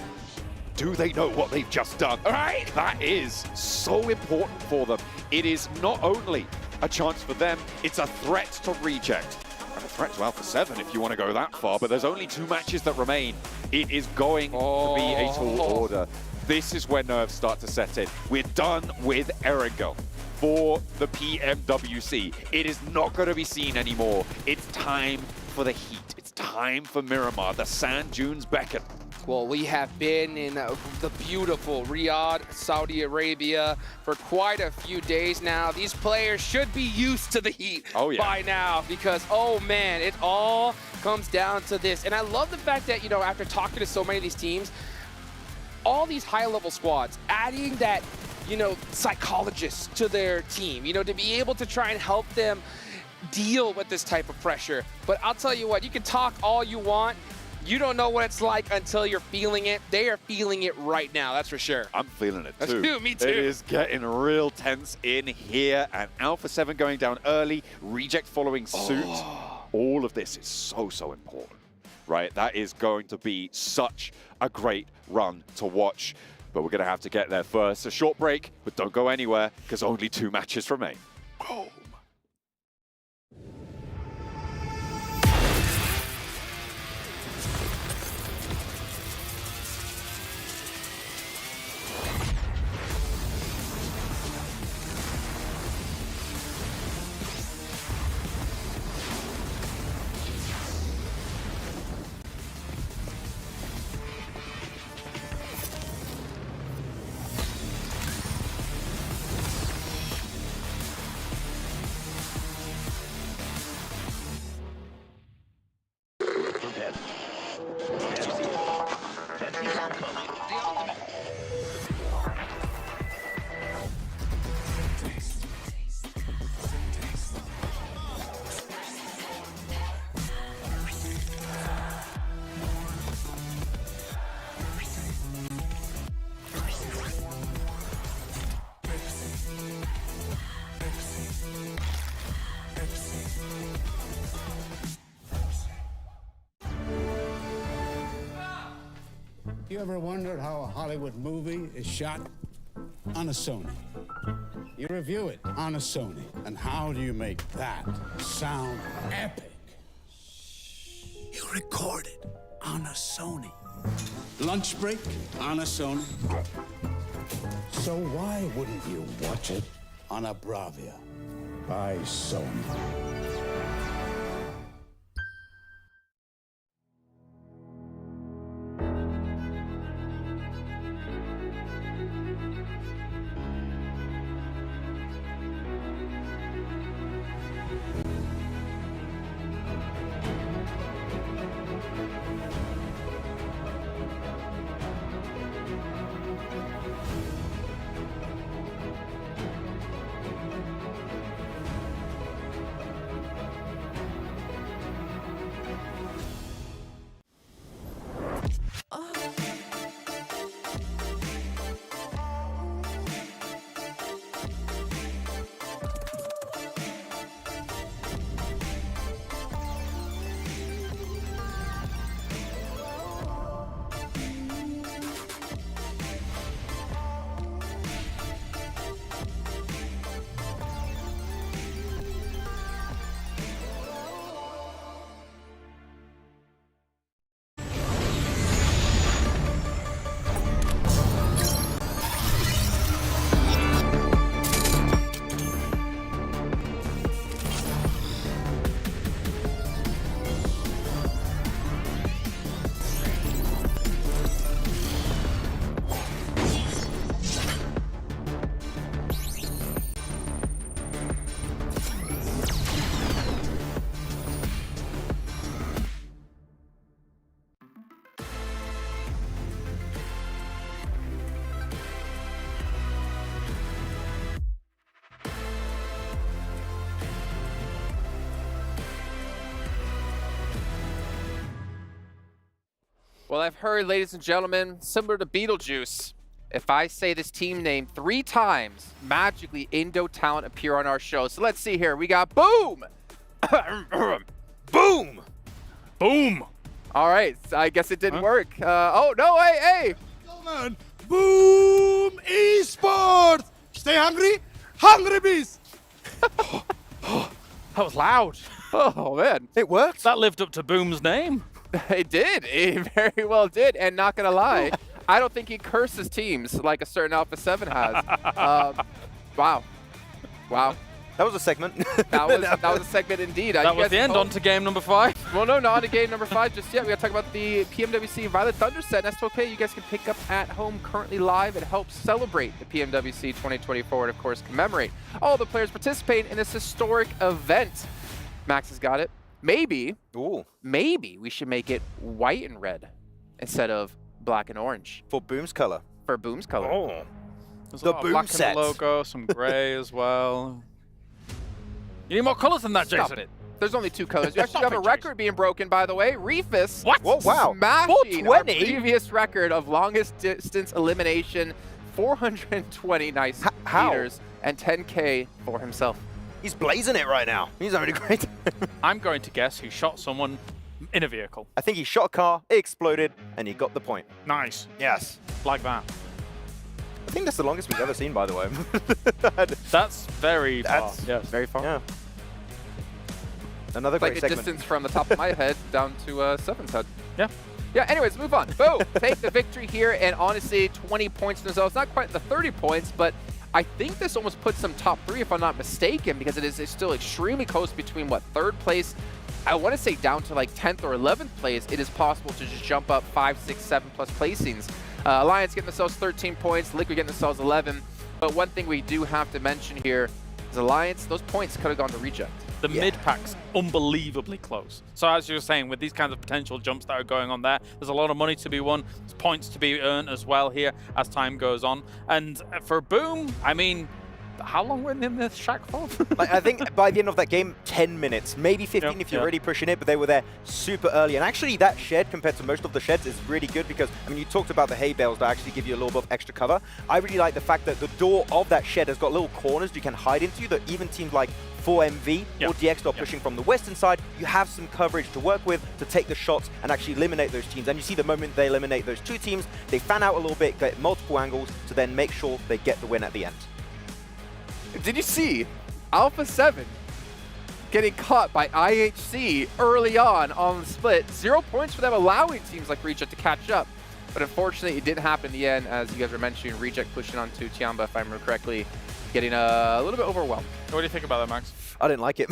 Do they know what they've just done? All right. That is so important for them. It is not only a chance for them, it's a threat to reject. And a threat to Alpha 7 if you want to go that far, but there's only 2 matches that remain. It is going to be a tall order. This is where nerves start to set in. We're done with Erangel for the PMWC. It is not going to be seen anymore. It's time for the heat. It's time for Miramar. The sand dunes beckon. Well, we have been in the beautiful Riyadh, Saudi Arabia for quite a few days now. These players should be used to the heat by now because, oh man, it all comes down to this. And I love the fact that, you know, after talking to so many of these teams, all these high-level squads, adding that, you know, psychologists to their team, you know, to be able to try and help them deal with this type of pressure. But I'll tell you what, you can talk all you want. You don't know what it's like until you're feeling it. They are feeling it right now, that's for sure. I'm feeling it too. Me too. It is getting real tense in here, and Alpha 7 going down early, Reject following suit. All of this is so important, right? That is going to be such a great run to watch, but we're going to have to get there first. A short break, but don't go anywhere, because only 2 matches remain. You ever wondered how a Hollywood movie is shot? On a Sony. You review it on a Sony. And how do you make that sound epic? You record it on a Sony. Lunch break on a Sony. So why wouldn't you watch it on a Bravia by Sony? Well, I've heard, ladies and gentlemen, similar to Beetlejuice, if I say this team name 3 times, magically Indo talent appear on our show. So let's see here. We got Boom! Boom! Boom! All right, so I guess it didn't work. Oh, no, hey! Man. Boom! Esports! Stay hungry? Hungry bees! That was loud. Oh, man. It worked. That lived up to Boom's name. It did. It very well did. And not going to lie, I don't think he curses teams like a certain Alpha 7 has. Wow. Wow. That was a segment. That was a segment indeed. That was the end. On to game number 5. Well, no, not on to game number 5 just yet. We got to talk about the PMWC Violet Thunder set. And that's okay. You guys can pick up at home currently live. It helps celebrate the PMWC 2024 and, of course, commemorate all the players participating in this historic event. Max has got it. Maybe we should make it white and red instead of black and orange. For Boom's color. For Boom's color. Oh. There's The a lot of Boom black set. in the logo, some gray as well. You need more colors than that, Jason. Stop it. There's only 2 colors. You actually have a record being broken, by the way. Reefus. What? Whoa, wow. Smashing our 420? previous record of longest distance elimination. 420 nice meters and 10K for himself. He's blazing it right now. He's having a great time. I'm going to guess who shot someone in a vehicle. I think he shot a car, it exploded, and he got the point. Nice. Yes. Like that. I think that's the longest we've ever seen, by the way. That's very far. Yes. Very far. Yeah. Another It's great like a segment. distance from the top of my head down to 7's head. Yeah. Yeah, anyways, move on. Boom. Take the victory here, and honestly, 20 points in themselves. Not quite the 30 points, but I think this almost puts them top 3, if I'm not mistaken, because it is still extremely close between, what, 3rd place? I want to say down to like 10th or 11th place. It is possible to just jump up 5, 6, 7 plus placings. Alliance getting themselves 13 points, Liquid getting themselves 11. But one thing we do have to mention here is Alliance, those points could have gone to Reject. The mid-pack's unbelievably close. So as you were saying, with these kinds of potential jumps that are going on there, there's a lot of money to be won. There's points to be earned as well here as time goes on. And for Boom, I mean, how long were they in this shack for? Like, I think by the end of that game, 10 minutes, maybe 15 if you're really pushing it, but they were there super early. And actually that shed, compared to most of the sheds, is really good because, I mean, you talked about the hay bales that actually give you a little bit of extra cover. I really like the fact that the door of that shed has got little corners you can hide into that even teams like 4MV or DX are pushing from the western side, you have some coverage to work with to take the shots and actually eliminate those teams. And you see the moment they eliminate those 2 teams, they fan out a little bit, get multiple angles to then make sure they get the win at the end. Did you see Alpha 7 getting caught by IHC early on the split? 0 points for them, allowing teams like Reject to catch up. But unfortunately, it didn't happen in the end, as you guys were mentioning. Reject pushing onto Tiamba, if I remember correctly, getting a little bit overwhelmed. What do you think about that, Max? I didn't like it.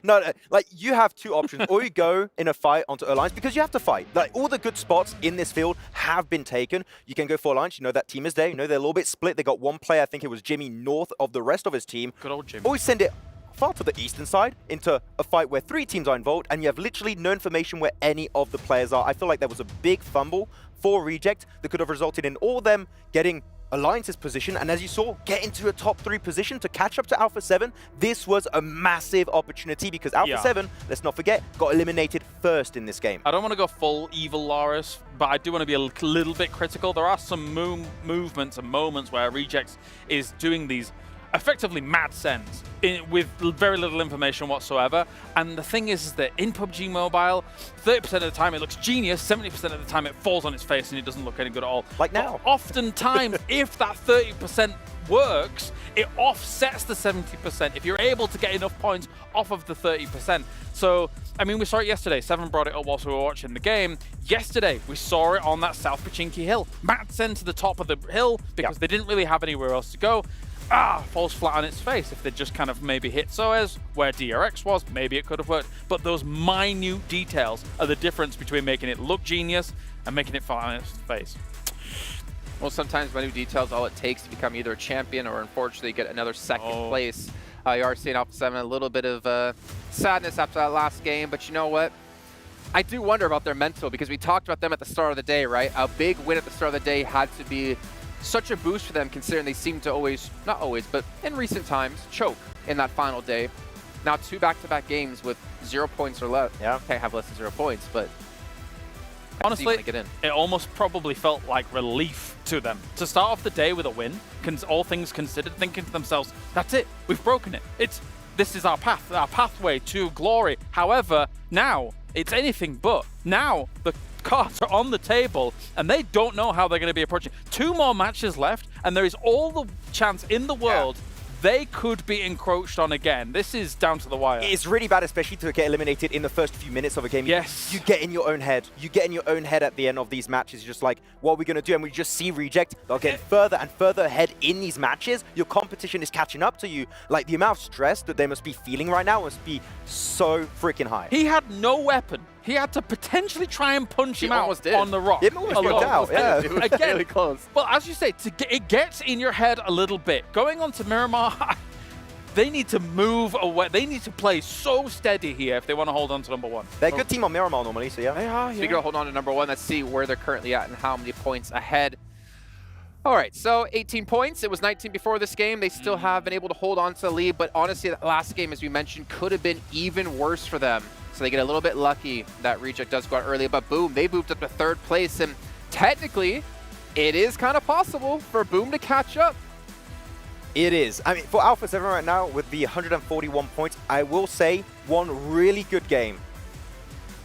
No, like, you have 2 options. Or you go in a fight onto Alliance, because you have to fight. Like, all the good spots in this field have been taken. You can go for Alliance. You know that team is there. You know they're a little bit split. They got 1 player, I think it was Jimmy, north of the rest of his team. Good old Jimmy. Always send it far to the eastern side into a fight where 3 teams are involved, and you have literally no information where any of the players are. I feel like there was a big fumble for Reject that could have resulted in all of them getting Alliance's position, and as you saw, get into a top 3 position to catch up to Alpha 7. This was a massive opportunity because Alpha 7, let's not forget, got eliminated first in this game. I don't want to go full evil Loris, but I do want to be a little bit critical. There are some movements and moments where Reject is doing these effectively mad sends with very little information whatsoever. And the thing is that in PUBG Mobile, 30% of the time it looks genius, 70% of the time it falls on its face and it doesn't look any good at all. Like now. But oftentimes, if that 30% works, it offsets the 70% if you're able to get enough points off of the 30%. So, I mean, we saw it yesterday. Seven brought it up whilst we were watching the game. Yesterday, we saw it on that South Pachinki hill. Matt sent to the top of the hill because they didn't really have anywhere else to go. Falls flat on its face. If they just kind of maybe hit Soez where DRX was, maybe it could have worked. But those minute details are the difference between making it look genius and making it flat on its face. Well, sometimes minute details, all it takes to become either a champion or unfortunately get another second place. You are seeing Alpha 7 a little bit of sadness after that last game, but you know what? I do wonder about their mental, because we talked about them at the start of the day, right? A big win at the start of the day had to be such a boost for them, considering they seem to always, not always, but in recent times, choke in that final day. Now 2 back-to-back games with 0 points or less. Yeah. Can't have less than 0 points, but Honestly, it almost probably felt like relief to them. To start off the day with a win, all things considered, thinking to themselves, that's it, we've broken it. This is our path, our pathway to glory. However, now it's anything but. Now the cards are on the table and they don't know how they're going to be approaching. 2 more matches left and there is all the chance in the world they could be encroached on again. This is down to the wire. It's really bad, especially to get eliminated in the first few minutes of a game. Yes. You get in your own head. You get in your own head at the end of these matches. You're just like, what are we going to do? And we just see Reject. They'll get further and further ahead in these matches. Your competition is catching up to you. Like, the amount of stress that they must be feeling right now must be so freaking high. He had no weapon. He had to potentially try and punch him out on the rock. It almost worked out, yeah. It was really close. Well, as you say, it gets in your head a little bit. Going on to Miramar, they need to move away. They need to play so steady here if they want to hold on to number 1. They're a good team on Miramar normally, so yeah. They are, Speaking of holding on to number 1, let's see where they're currently at and how many points ahead. All right, so 18 points. It was 19 before this game. They still have been able to hold on to the lead, but honestly, that last game, as we mentioned, could have been even worse for them. So they get a little bit lucky that Reject does go out early, but Boom, they moved up to 3rd place, and technically, it is kind of possible for Boom to catch up. It is. I mean, for Alpha 7 right now, with the 141 points, I will say one really good game.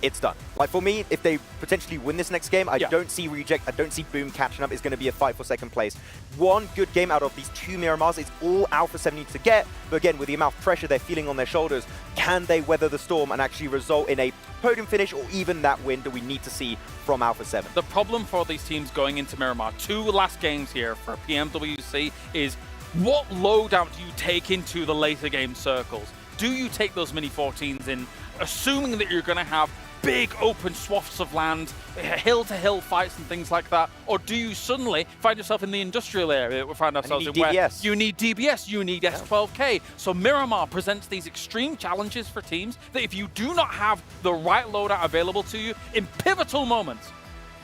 It's done. Like, for me, if they potentially win this next game, I don't see Reject, I don't see Boom catching up. It's going to be a fight for 2nd place. One good game out of these 2 Miramars is all Alpha 7 needs to get. But again, with the amount of pressure they're feeling on their shoulders, can they weather the storm and actually result in a podium finish or even that win that we need to see from Alpha 7? The problem for these teams going into Miramar, 2 last games here for PMWC, is what loadout do you take into the later game circles? Do you take those mini 14s in, assuming that you're going to have big open swaths of land, hill-to-hill fights and things like that, or do you suddenly find yourself in the industrial area that we find ourselves in, where you need DBS, you need S12K. So Miramar presents these extreme challenges for teams that if you do not have the right loadout available to you in pivotal moments,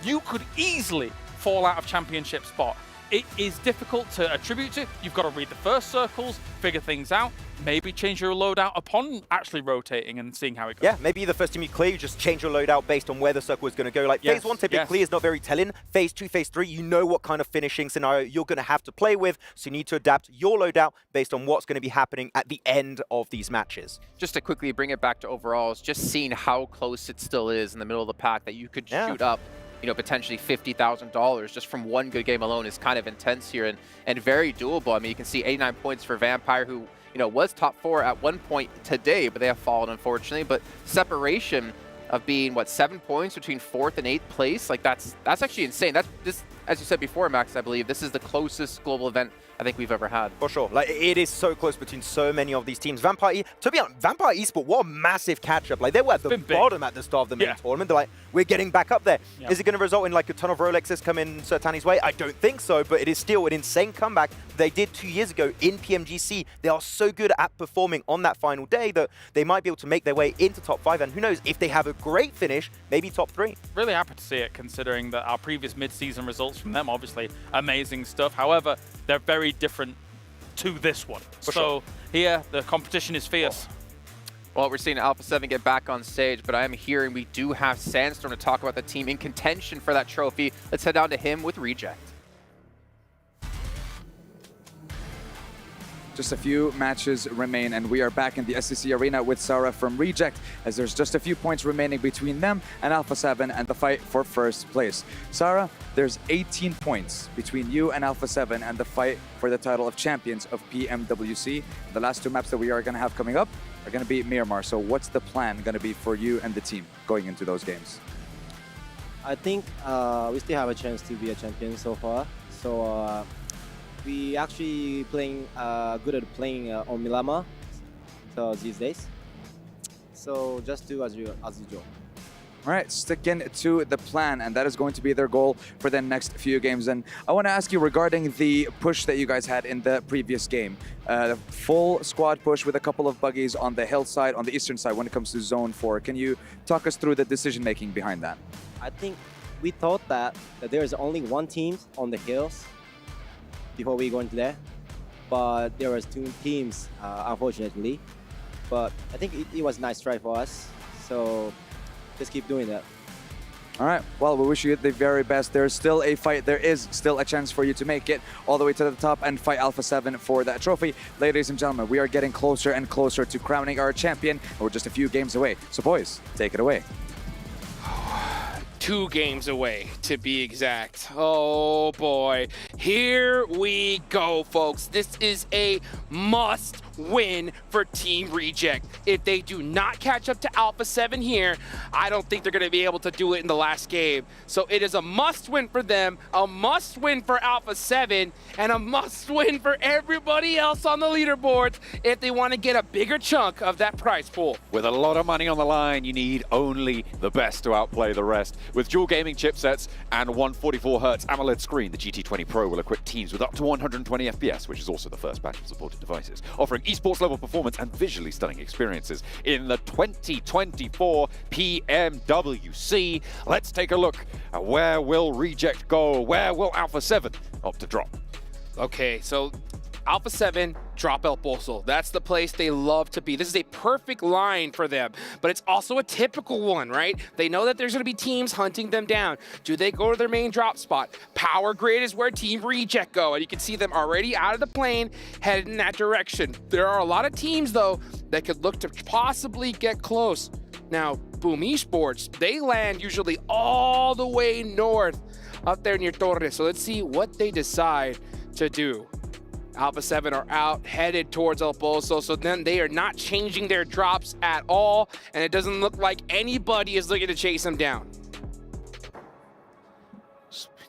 you could easily fall out of championship spot. It is difficult to attribute to. You've got to read the first circles, figure things out, maybe change your loadout upon actually rotating and seeing how it goes. Yeah, maybe the first time you clear, you just change your loadout based on where the circle is going to go. Like, phase 1 typically is not very telling. Phase 2, phase 3, you know what kind of finishing scenario you're going to have to play with, so you need to adapt your loadout based on what's going to be happening at the end of these matches. Just to quickly bring it back to overalls, just seeing how close it still is in the middle of the pack that you could shoot up, you know, potentially $50,000 just from one good game alone is kind of intense here and very doable. I mean, you can see 89 points for Vampire, who, you know, was top 4 at one point today, but they have fallen, unfortunately. But separation of being, what, 7 points between 4th and 8th place, like that's actually insane. That's this, as you said before, Max, I believe this is the closest global event I think we've ever had. For sure. Like, it is so close between so many of these teams. Vampire, to be honest, Vampire Esport, what a massive catch-up. Like, they were at the bottom at the start of the main tournament. They're like, we're getting back up there. Is it going to result in, like, a ton of Rolexes coming Sertani's way? I don't think so, but it is still an insane comeback they did 2 years ago in PMGC. They are so good at performing on that final day that they might be able to make their way into top 5. And who knows, if they have a great finish, maybe top 3. Really happy to see it, considering that our previous mid-season results from them, obviously, amazing stuff. However, they're very different to this one. So here, the competition is fierce. Well, we're seeing Alpha 7 get back on stage, but I am hearing we do have Sandstorm to talk about the team in contention for that trophy. Let's head down to him with Reject. Just a few matches remain, and we are back in the SCC arena with Sarah from Reject, as there's just a few points remaining between them and Alpha 7 and the fight for 1st place. Sarah, there's 18 points between you and Alpha 7 and the fight for the title of champions of PMWC. The last 2 maps that we are going to have coming up are going to be Miramar. So what's the plan going to be for you and the team going into those games? I think we still have a chance to be a champion so far. So we actually playing good at playing on Miramar these days. So just do as usual. All right, sticking to the plan, and that is going to be their goal for the next few games. And I want to ask you regarding the push that you guys had in the previous game. The full squad push with a couple of buggies on the hill side, on the eastern side when it comes to Zone 4. Can you talk us through the decision-making behind that? I think we thought that there is only one team on the hills before we go into there, but there was 2 teams, unfortunately. But I think it was a nice try for us, so just keep doing that. All right, well, we wish you the very best. There's still a fight. There is still a chance for you to make it all the way to the top and fight Alpha 7 for that trophy. Ladies and gentlemen, we are getting closer and closer to crowning our champion. We're just a few games away. So boys, take it away. 2 games away, to be exact. Oh boy, here we go, folks. This is a must win for Team Reject. If they do not catch up to Alpha 7 here, I don't think they're going to be able to do it in the last game. So it is a must win for them, a must win for Alpha 7, and a must win for everybody else on the leaderboards if they want to get a bigger chunk of that prize pool. With a lot of money on the line, you need only the best to outplay the rest. With dual gaming chipsets and 144Hz AMOLED screen, the GT20 Pro will equip teams with up to 120 FPS, which is also the first batch of supported devices, offering esports level performance and visually stunning experiences in the 2024 PMWC. Let's take a look at where will Reject go? Where will Alpha 7 opt to drop? Okay, so Alpha 7, drop El Pozo. That's the place they love to be. This is a perfect line for them, but it's also a typical one, right? They know that there's going to be teams hunting them down. Do they go to their main drop spot? Power Grid is where Team Reject go, and you can see them already out of the plane headed in that direction. There are a lot of teams, though, that could look to possibly get close. Now, Boom Esports, they land usually all the way north up there near Torres, so let's see what they decide to do. Alpha 7 are out, headed towards El Pozo, so then they are not changing their drops at all, and it doesn't look like anybody is looking to chase them down.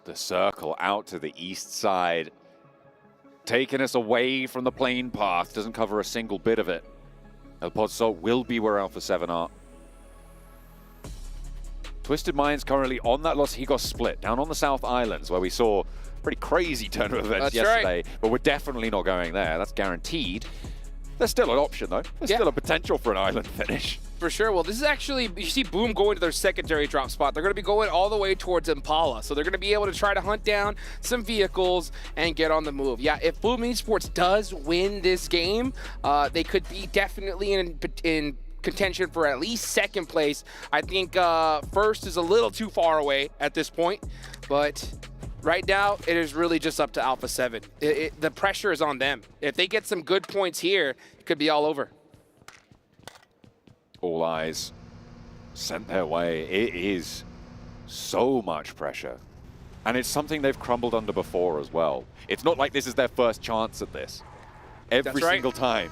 The circle out to the east side, taking us away from the plane path, doesn't cover a single bit of it. El Pozo will be where Alpha 7 are. Twisted Minds currently on that Los Higos split, down on the South Islands, where we saw pretty crazy turn of events yesterday, but we're definitely not going there. That's guaranteed. There's still an option, though. There's still a potential for an island finish. For sure. Well, this is actually, you see Boom going to their secondary drop spot. They're going to be going all the way towards Impala. So they're going to be able to try to hunt down some vehicles and get on the move. Yeah, if Boom Esports does win this game, they could be definitely in contention for at least second place. I think first is a little too far away at this point, but right now, it is really just up to Alpha 7. The pressure is on them. If they get some good points here, it could be all over. All eyes sent their way. It is so much pressure. And it's something they've crumbled under before as well. It's not like this is their first chance at this. Every single time,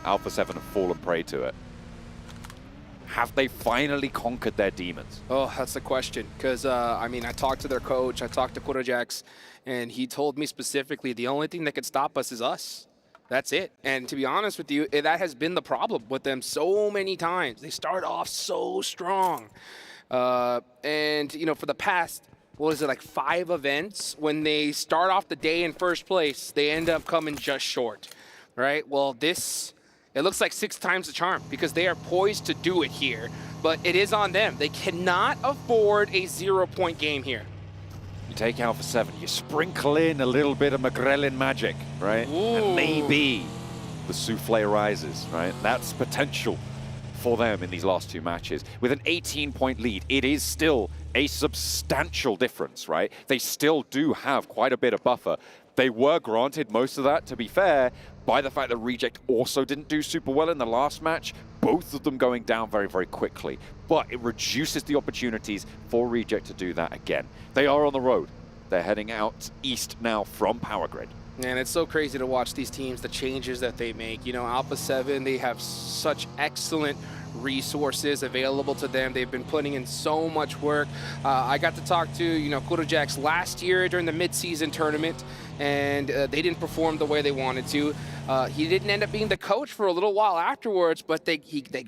Alpha 7 have fallen prey to it. Have they finally conquered their demons? Oh, that's the question. Because, I mean, I talked to their coach, I talked to Kurojax, and he told me specifically the only thing that could stop us is us. That's it. And to be honest with you, that has been the problem with them so many times. They start off so strong. And, you know, for the past, what is it, like 5 events, when they start off the day in first place, they end up coming just short, right? Well, this, it looks like 6 times the charm because they are poised to do it here, but it is on them. They cannot afford a 0-point game here. You take Alpha 7, you sprinkle in a little bit of Magrelin magic, right? Ooh. And maybe the souffle rises, right? That's potential for them in these last 2 matches. With an 18-point lead, it is still a substantial difference, right? They still do have quite a bit of buffer. They were granted most of that, to be fair, by the fact that Reject also didn't do super well in the last match, both of them going down very, very quickly. But it reduces the opportunities for Reject to do that again. They are on the road. They're heading out east now from Power Grid. And it's so crazy to watch these teams, the changes that they make. You know, Alpha 7, they have such excellent resources available to them. They've been putting in so much work. I got to talk to, you know, Kurojax last year during the mid-season tournament, and they didn't perform the way they wanted to. He didn't end up being the coach for a little while afterwards, but they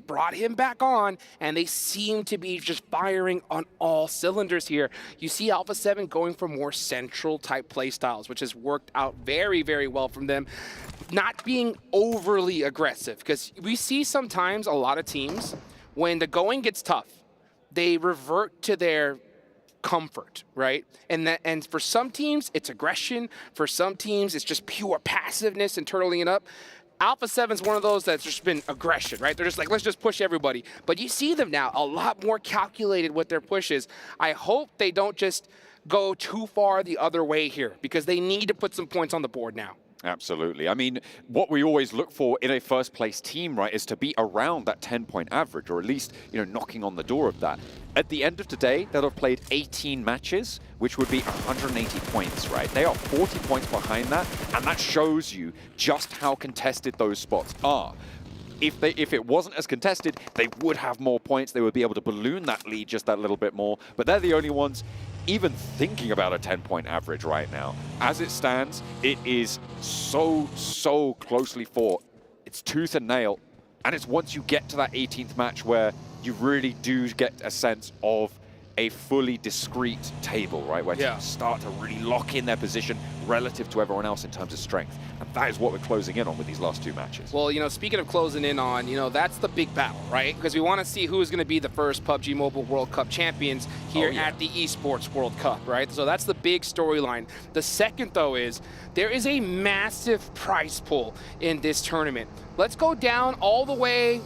brought him back on, and they seem to be just firing on all cylinders here. You see Alpha 7 going for more central type play styles, which has worked out very, very well from them. Not being overly aggressive, because we see sometimes a lot of teams, when the going gets tough, they revert to their comfort, right? And for some teams, it's aggression. For some teams, it's just pure passiveness and turtling it up. Alpha 7's one of those that's just been aggression, right? They're just like, let's just push everybody. But you see them now a lot more calculated with their pushes. I hope they don't just go too far the other way here because they need to put some points on the board now. Absolutely. I mean, what we always look for in a first-place team, right, is to be around that 10-point average, or at least, you know, knocking on the door of that. At the end of today, they'll have played 18 matches, which would be 180 points, right? They are 40 points behind that, and that shows you just how contested those spots are. If it wasn't as contested, they would have more points. They would be able to balloon that lead just that little bit more, but they're the only ones even thinking about a 10-point average right now. As it stands, it is so closely fought. It's tooth and nail, and it's once you get to that 18th match where you really do get a sense of a fully discrete table, right? Where teams start to really lock in their position relative to everyone else in terms of strength. And that is what we're closing in on with these last two matches. Well, you know, speaking of closing in on, you know, that's the big battle, right? Because we want to see who's going to be the first PUBG Mobile World Cup champions here at the ESPORTS World Cup, right? So that's the big storyline. The second, though, is there is a massive prize pool in this tournament. Let's go down all the way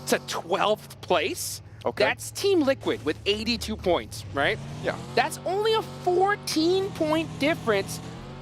to 12th place. Okay. That's Team Liquid with 82 points, right? Yeah. That's only a 14-point difference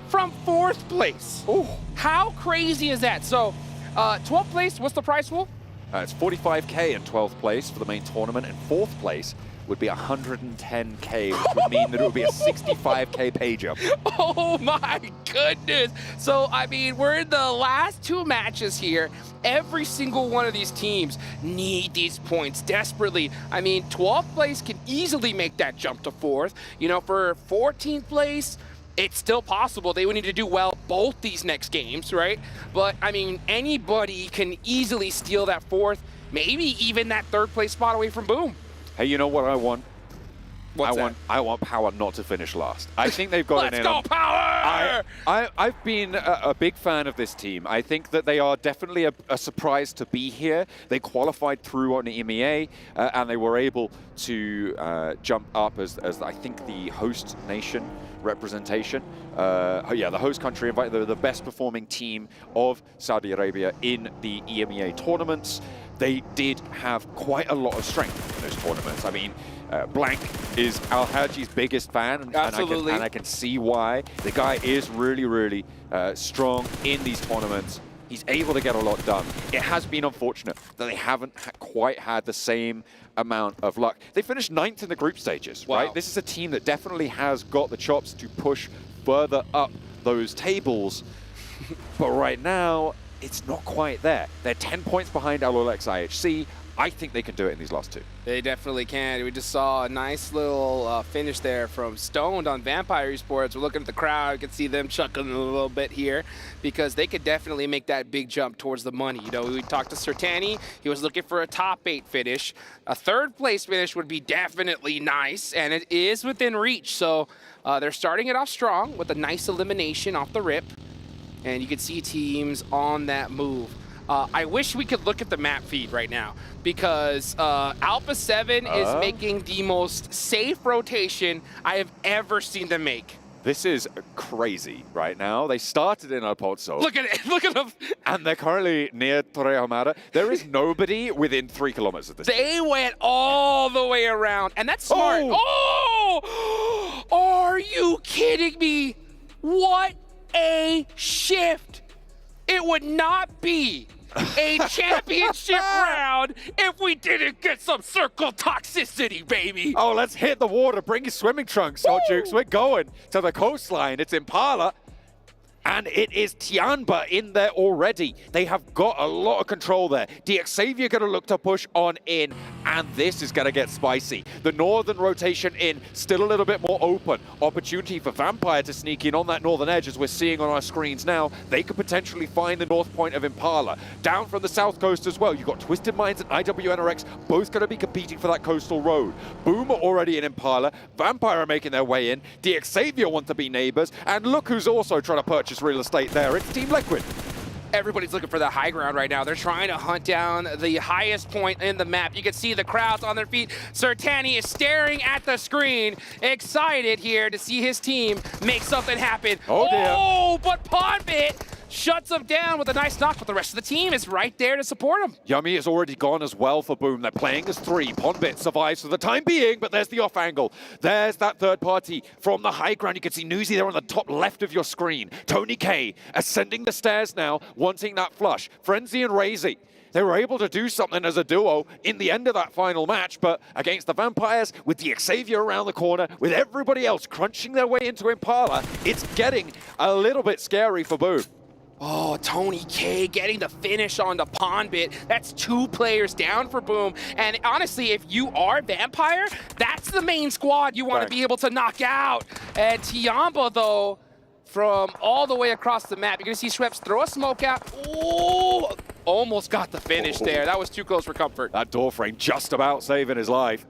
from 4th place. Ooh. How crazy is that? So, 12th place, what's the prize pool? It's 45K in 12th place for the main tournament, and 4th place would be 110K, which would mean that it would be a 65K pay jump. Oh my goodness. So, I mean, we're in the last two matches here. Every single one of these teams need these points desperately. I mean, 12th place can easily make that jump to 4th. You know, for 14th place, it's still possible. They would need to do well both these next games, right? But, I mean, anybody can easily steal that 4th, maybe even that 3rd place spot away from Boom. Hey, you know what I want? What's that? I want Power not to finish last. I think they've got it in. Let's go, Power! I've been a big fan of this team. I think that they are definitely a surprise to be here. They qualified through on the EMEA, and they were able to jump up as I think the host nation representation. The host country invited the best performing team of Saudi Arabia in the EMEA tournaments. They did have quite a lot of strength in those tournaments. I mean, Blank is Al-Haji's biggest fan, and I can see why. The guy is really strong in these tournaments. He's able to get a lot done. It has been unfortunate that they haven't quite had the same amount of luck. They finished 9th in the group stages, right? This is a team that definitely has got the chops to push further up those tables. But right now, it's not quite there. They're 10 points behind Alolex IHC. I think they can do it in these last two. They definitely can. We just saw a nice little finish there from Stoned on Vampire Esports. We're looking at the crowd. You can see them chuckling a little bit here because they could definitely make that big jump towards the money. You know, we talked to Sertani. He was looking for a top 8 finish. A 3rd place finish would be definitely nice, and it is within reach. So they're starting it off strong with a nice elimination off the rip. And you can see teams on that move. I wish we could look at the map feed right now because Alpha 7 is making the most safe rotation I have ever seen them make. This is crazy right now. They started in El Pozo. Look at it. Look at them. And they're currently near Torrejomara. There is nobody within 3 kilometers of this. They went all the way around, and that's smart. Oh! Are you kidding me? What a shift. It would not be a championship round if we didn't get some circle toxicity, baby. Oh, let's hit the water. Bring your swimming trunks, Jukes. We're going to the coastline. It's Impala. And it is Tianba in there already. They have got a lot of control there. DXavier going to look to push on in, and this is going to get spicy. The northern rotation in, still a little bit more open. Opportunity for Vampire to sneak in on that northern edge, as we're seeing on our screens now. They could potentially find the north point of Impala. Down from the south coast as well, you've got Twisted Minds and IWNRX, both going to be competing for that coastal road. Boom are already in Impala. Vampire are making their way in. DXavier want to be neighbors, and look who's also trying to purchase real estate there. It's Team Liquid. Everybody's looking for the high ground right now. They're trying to hunt down the highest point in the map. You can see the crowds on their feet. Sertani is staring at the screen, excited here to see his team make something happen. Oh, dear. Oh, but Pondbit shuts him down with a nice knock, but the rest of the team is right there to support him. Yummy is already gone as well for Boom. They're playing as 3. Ponbit survives for the time being, but there's the off angle. There's that third party from the high ground. You can see Newsy there on the top left of your screen. Tony K ascending the stairs now, wanting that flush. Frenzy and Razy. They were able to do something as a duo in the end of that final match, but against the Vampires, with the Xavier around the corner, with everybody else crunching their way into Impala, it's getting a little bit scary for Boom. Oh, Tony K getting the finish on the Ponbit. That's 2 players down for Boom. And honestly, if you are Vampire, that's the main squad you want to be able to knock out. And Tiamba, though, from all the way across the map, you're going to see Schweppes throw a smoke out. Oh, almost got the finish there. That was too close for comfort. That door frame just about saving his life.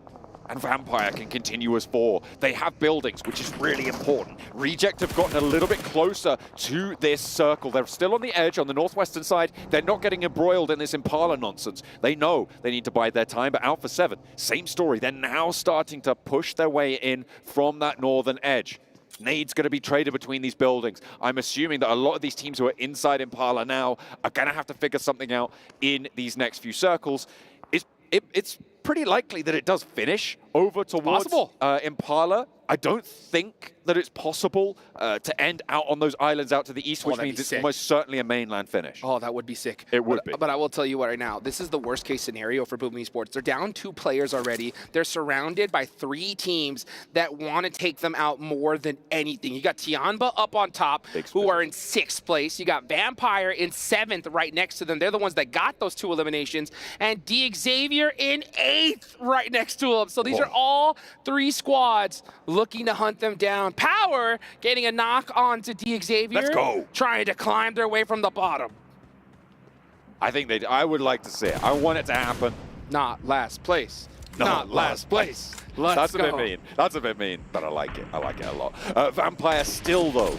And Vampire can continue as 4. They have buildings, which is really important. Reject have gotten a little bit closer to this circle. They're still on the edge on the northwestern side. They're not getting embroiled in this Impala nonsense. They know they need to bide their time, but Alpha 7, same story. They're now starting to push their way in from that northern edge. Nade's going to be traded between these buildings. I'm assuming that a lot of these teams who are inside Impala now are going to have to figure something out in these next few circles. It's pretty likely that it does finish over towards Impala. I don't think that it's possible to end out on those islands out to the east, which means it's almost certainly a mainland finish. Oh, that would be sick. It would be. But I will tell you what right now, this is the worst case scenario for Boom Esports. They're down 2 players already. They're surrounded by 3 teams that want to take them out more than anything. You got Tianba up on top, who are in 6th place. You got Vampire in 7th right next to them. They're the ones that got those 2 eliminations. And D Xavier in 8th right next to them. So these are all 3 squads looking to hunt them down. Power getting a knock on to D Xavier. Let's go. Trying to climb their way from the bottom. I think I would like to see it. I want it to happen. Not last place. Not last place. That's a bit mean. That's a bit mean, but I like it. I like it a lot. Vampire still, though,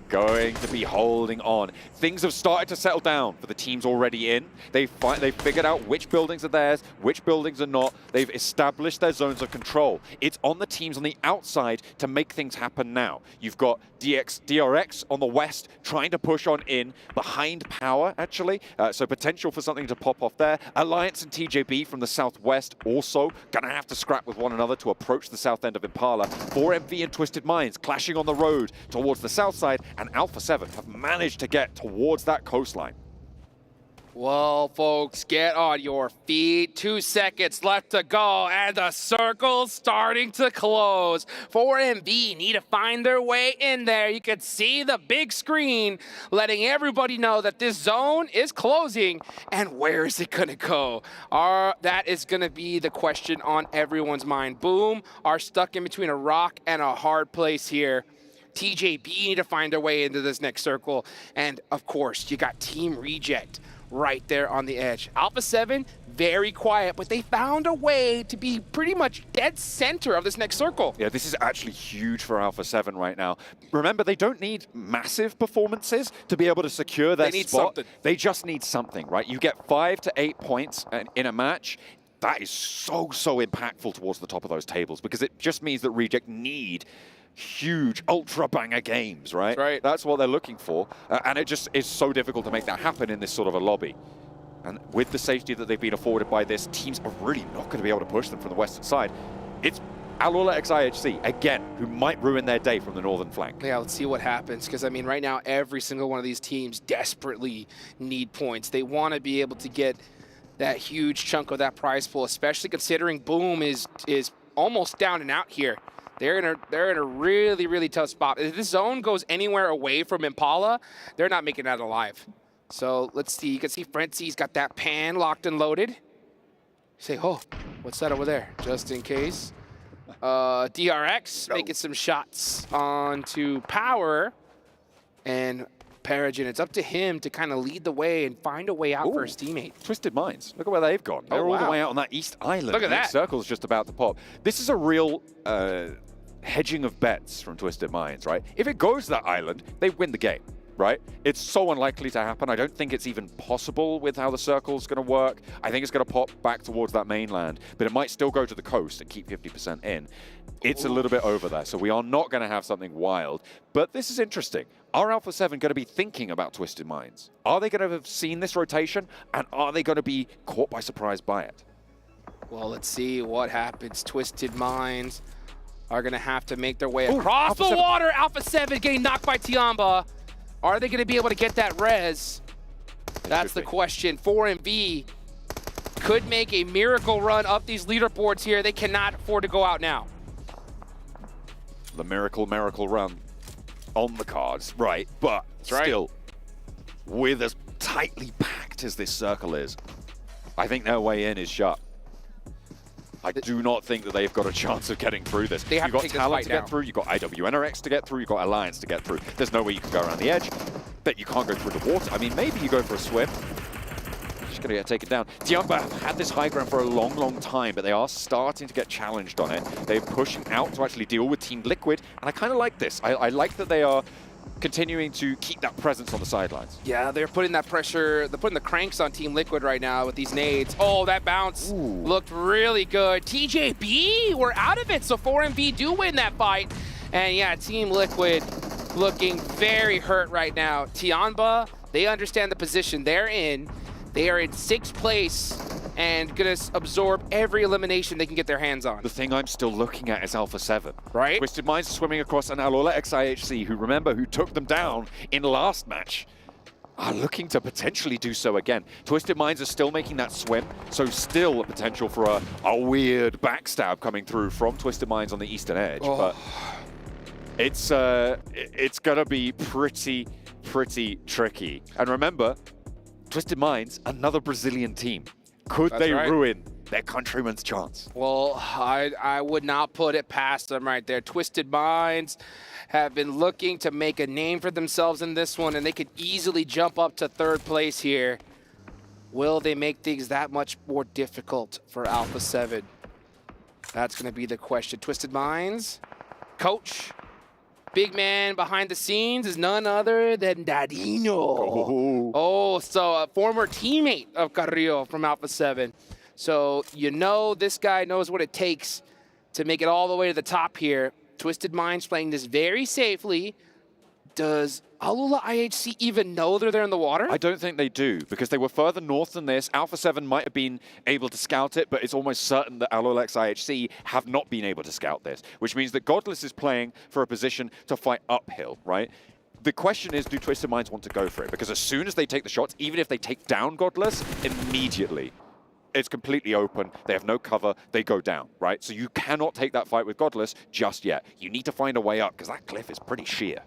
going to be holding on. Things have started to settle down for the teams already in. They've figured out which buildings are theirs, which buildings are not. They've established their zones of control. It's on the teams on the outside to make things happen now. You've got DRX on the west trying to push on in behind Power, actually. So potential for something to pop off there. Alliance and TJB from the southwest also going to have to scrap with one another to approach the south end of Impala. 4MV and Twisted Minds clashing on the road towards the south side, and Alpha 7 have managed to get towards that coastline. Well, folks, get on your feet. 2 seconds left to go, and the circle's starting to close. 4MV need to find their way in there. You can see the big screen letting everybody know that this zone is closing, and where is it going to go? That is going to be the question on everyone's mind. Boom are stuck in between a rock and a hard place here. TJB need to find their way into this next circle, and of course, you got Team Reject right there on the edge. Alpha 7, very quiet, but they found a way to be pretty much dead center of this next circle. Yeah, this is actually huge for Alpha 7 right now. Remember, they don't need massive performances to be able to secure their spot. They need something. They just need something, right? You get 5 to 8 points in a match. That is so impactful towards the top of those tables, because it just means that Reject need huge ultra banger games, right? Right. That's what they're looking for, and it just is so difficult to make that happen in this sort of a lobby. And with the safety that they've been afforded by this, teams are really not going to be able to push them from the western side. It's Alula XIHC, again, who might ruin their day from the northern flank. Yeah, let's see what happens, because, I mean, right now, every single one of these teams desperately need points. They want to be able to get that huge chunk of that prize pool, especially considering Boom is almost down and out here. They're in a really tough spot. If this zone goes anywhere away from Impala, they're not making that alive. So let's see. You can see Frenzy's got that pan locked and loaded. You say, oh, what's that over there? Just in case. DRX making some shots onto Power. And Peregrine, it's up to him to kind of lead the way and find a way out for his teammate. Twisted Minds. Look at where they've gone. They're all the way out on that east island. Look at that. The circle's just about to pop. This is a real hedging of bets from Twisted Minds, right? If it goes to that island, they win the game. right? It's so unlikely to happen. I don't think it's even possible with how the circle's going to work. I think it's going to pop back towards that mainland, but it might still go to the coast and keep 50% in. It's a little bit over there, so we are not going to have something wild. But this is interesting. Are Alpha 7 going to be thinking about Twisted Minds? Are they going to have seen this rotation, and are they going to be caught by surprise by it? Well, let's see what happens. Twisted Minds are going to have to make their way across the water. Alpha 7 getting knocked by Tiamba. Are they going to be able to get that res? That's the question. 4MV could make a miracle run up these leaderboards here. They cannot afford to go out now. The miracle run on the cards, right? But still, with as tightly packed as this circle is, I think their way in is shut. I do not think that they've got a chance of getting through this. You've got Talent to get through, you've got IWNRX to get through, you've got Alliance to get through. There's no way you can go around the edge, but you can't go through the water. I mean, maybe you go for a swim. Just gonna get taken down. Tiamba have had this high ground for a long, long time, but they are starting to get challenged on it. They're pushing out to actually deal with Team Liquid, and I kind of like this. I like that they are continuing to keep that presence on the sidelines. Yeah, they're putting that pressure, they're putting the cranks on Team Liquid right now with these nades. Oh, that bounce looked really good. TJB, we're out of it, so 4MV do win that fight. And yeah, Team Liquid looking very hurt right now. Tiamba, they understand the position they're in. They are in 6th place and gonna absorb every elimination they can get their hands on. The thing I'm still looking at is Alpha 7. Right. Twisted Minds are swimming across an Alola XIHC, who, remember, who took them down in last match, are looking to potentially do so again. Twisted Minds are still making that swim, so still a potential for a weird backstab coming through from Twisted Minds on the eastern edge. But it's gonna be pretty tricky. And remember, Twisted Minds, another Brazilian team. Could they ruin their countrymen's chance? Well, I would not put it past them right there. Twisted Minds have been looking to make a name for themselves in this one, and they could easily jump up to 3rd place here. Will they make things that much more difficult for Alpha 7? That's going to be the question. Twisted Minds, coach, big man behind the scenes is none other than Dadino. Oh, so a former teammate of Carrillo from Alpha 7. So you know this guy knows what it takes to make it all the way to the top here. Twisted Minds playing this very safely. Does Alola IHC even know they're there in the water? I don't think they do, because they were further north than this. Alpha 7 might have been able to scout it, but it's almost certain that Alola IHC have not been able to scout this, which means that Godless is playing for a position to fight uphill, right? The question is, do Twisted Minds want to go for it? Because as soon as they take the shots, even if they take down Godless, immediately it's completely open. They have no cover. They go down, right? So you cannot take that fight with Godless just yet. You need to find a way up, because that cliff is pretty sheer.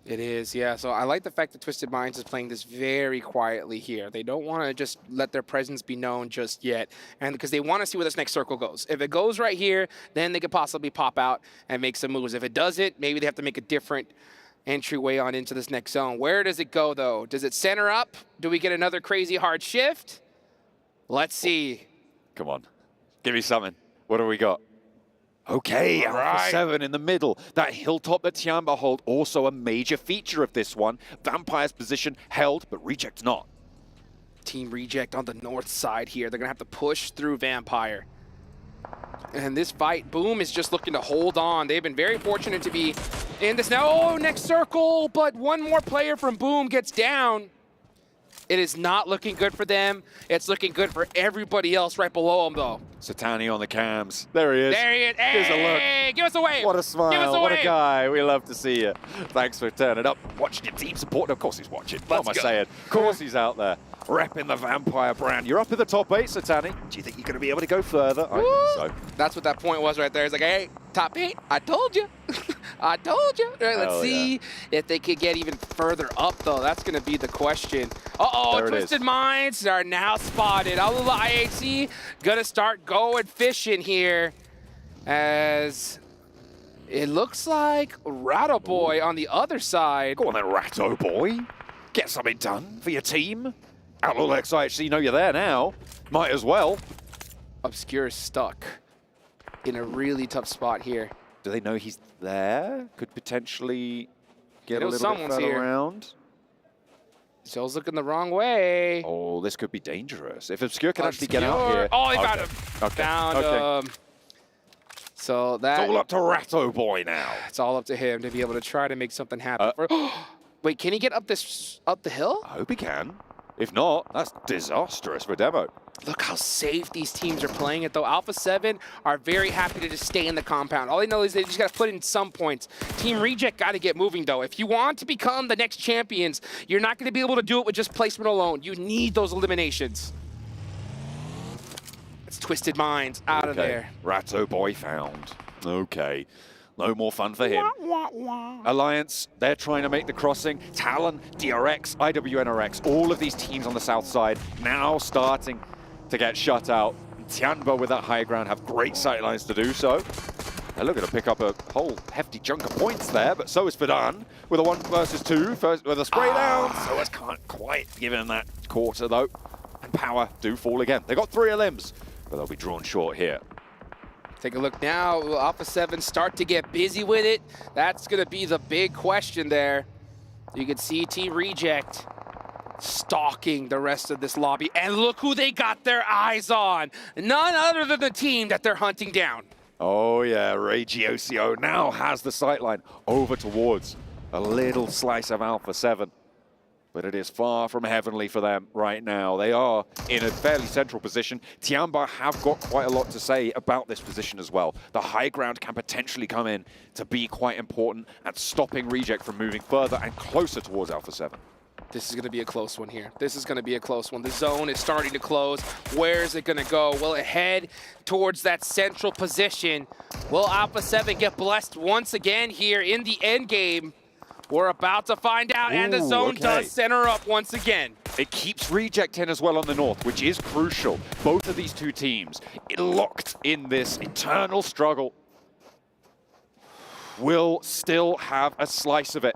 It is, yeah. So I like the fact that Twisted Minds is playing this very quietly here. They don't want to just let their presence be known just yet, and because they want to see where this next circle goes. If it goes right here, then they could possibly pop out and make some moves. If it doesn't, maybe they have to make a different entryway on into this next zone. Where does it go, though? Does it center up? Do we get another crazy hard shift? Let's see. Come on. Give me something. What do we got? Okay, Alpha 7 in the middle. That hilltop that Tiamba hold, also a major feature of this one. Vampire's position held, but Reject not. Team Reject on the north side here. They're going to have to push through Vampire. And this fight, Boom is just looking to hold on. They've been very fortunate to be in this now. Oh, next circle, but one more player from Boom gets down. It is not looking good for them. It's looking good for everybody else right below them, though. Satani on the cams. There he is. There he is. Here's a look. Hey, give us a wave. What a smile. Give us a what wave. a guy. We love to see you. Thanks for turning up. Watching your team support. Of course he's watching. What am I saying? Of course he's out there. Repping the Vampire brand. You're up in the top 8, Satani. Do you think you're going to be able to go further? I think so. That's what that point was right there. It's like, hey, top 8. I told you. I told you. Right, let's see if they could get even further up, though. That's going to be the question. Uh-oh, Twisted Minds are now spotted. Alola IHC going to start going fishing here, as it looks like Ratto Boy on the other side. Go on then, Ratto Boy. Get something done for your team. Alola IHC know you're there now. Might as well. Obscure stuck in a really tough spot here. Do they know he's there? Could potentially Get a little bit further around. Zell's looking the wrong way. Oh, this could be dangerous. If Obscure can actually get out here. Oh, he found him. Found him. So that... It's all up to Ratto Boy now. It's all up to him to be able to try to make something happen. Wait, can he get up the hill? I hope he can. If not, that's disastrous for Demo. Look how safe these teams are playing it, though. Alpha 7 are very happy to just stay in the compound. All they know is they just got to put in some points. Team Reject got to get moving, though. If you want to become the next champions, you're not going to be able to do it with just placement alone. You need those eliminations. It's Twisted Minds out of there. Ratto Boy found. Okay. No more fun for him. Alliance, they're trying to make the crossing. Talon, DRX, IWNRX, all of these teams on the south side now starting to get shut out. Tianba with that high ground have great sightlines to do so. They're looking to pick up a whole hefty chunk of points there, but so is Fadan with a 1 versus 2, with a spray down. So it's can't quite give him that quarter though. And Power do fall again. They got 3 limbs, but they'll be drawn short here. Take a look now. Will Alpha 7 start to get busy with it? That's going to be the big question there. You can see Team Reject stalking the rest of this lobby. And look who they got their eyes on. None other than the team that they're hunting down. Oh yeah, Ray Giocio now has the sightline over towards a little slice of Alpha 7. But it is far from heavenly for them right now. They are in a fairly central position. Tianba have got quite a lot to say about this position as well. The high ground can potentially come in to be quite important at stopping Reject from moving further and closer towards Alpha 7. This is going to be a close one here. This is going to be a close one. The zone is starting to close. Where is it going to go? Will it head towards that central position? Will Alpha 7 get blessed once again here in the end game? We're about to find out, and the zone does center up once again. It keeps Reject in as well on the north, which is crucial. Both of these two teams locked in this eternal struggle will still have a slice of it.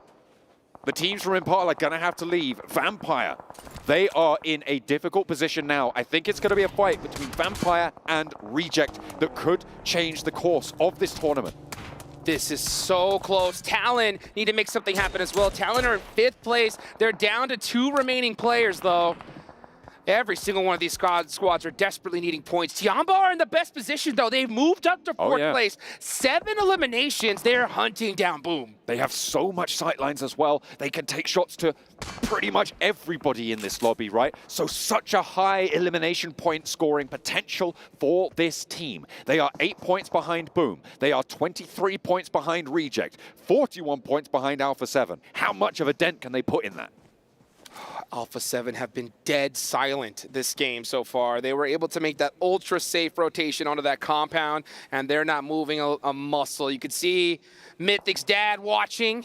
The teams from Impala are going to have to leave. Vampire, they are in a difficult position now. I think it's going to be a fight between Vampire and Reject that could change the course of this tournament. This is so close. Talon need to make something happen as well. Talon are in 5th place. They're down to 2 remaining players, though. Every single one of these squads are desperately needing points. Tianba are in the best position, though. They've moved up to 4th place. 7 eliminations. They're hunting down Boom. They have so much sightlines as well. They can take shots to pretty much everybody in this lobby, right? So such a high elimination point scoring potential for this team. They are 8 points behind Boom. They are 23 points behind Reject. 41 points behind Alpha 7. How much of a dent can they put in that? Alpha 7 have been dead silent this game so far. They were able to make that ultra-safe rotation onto that compound, and they're not moving a muscle. You could see Mythic's dad watching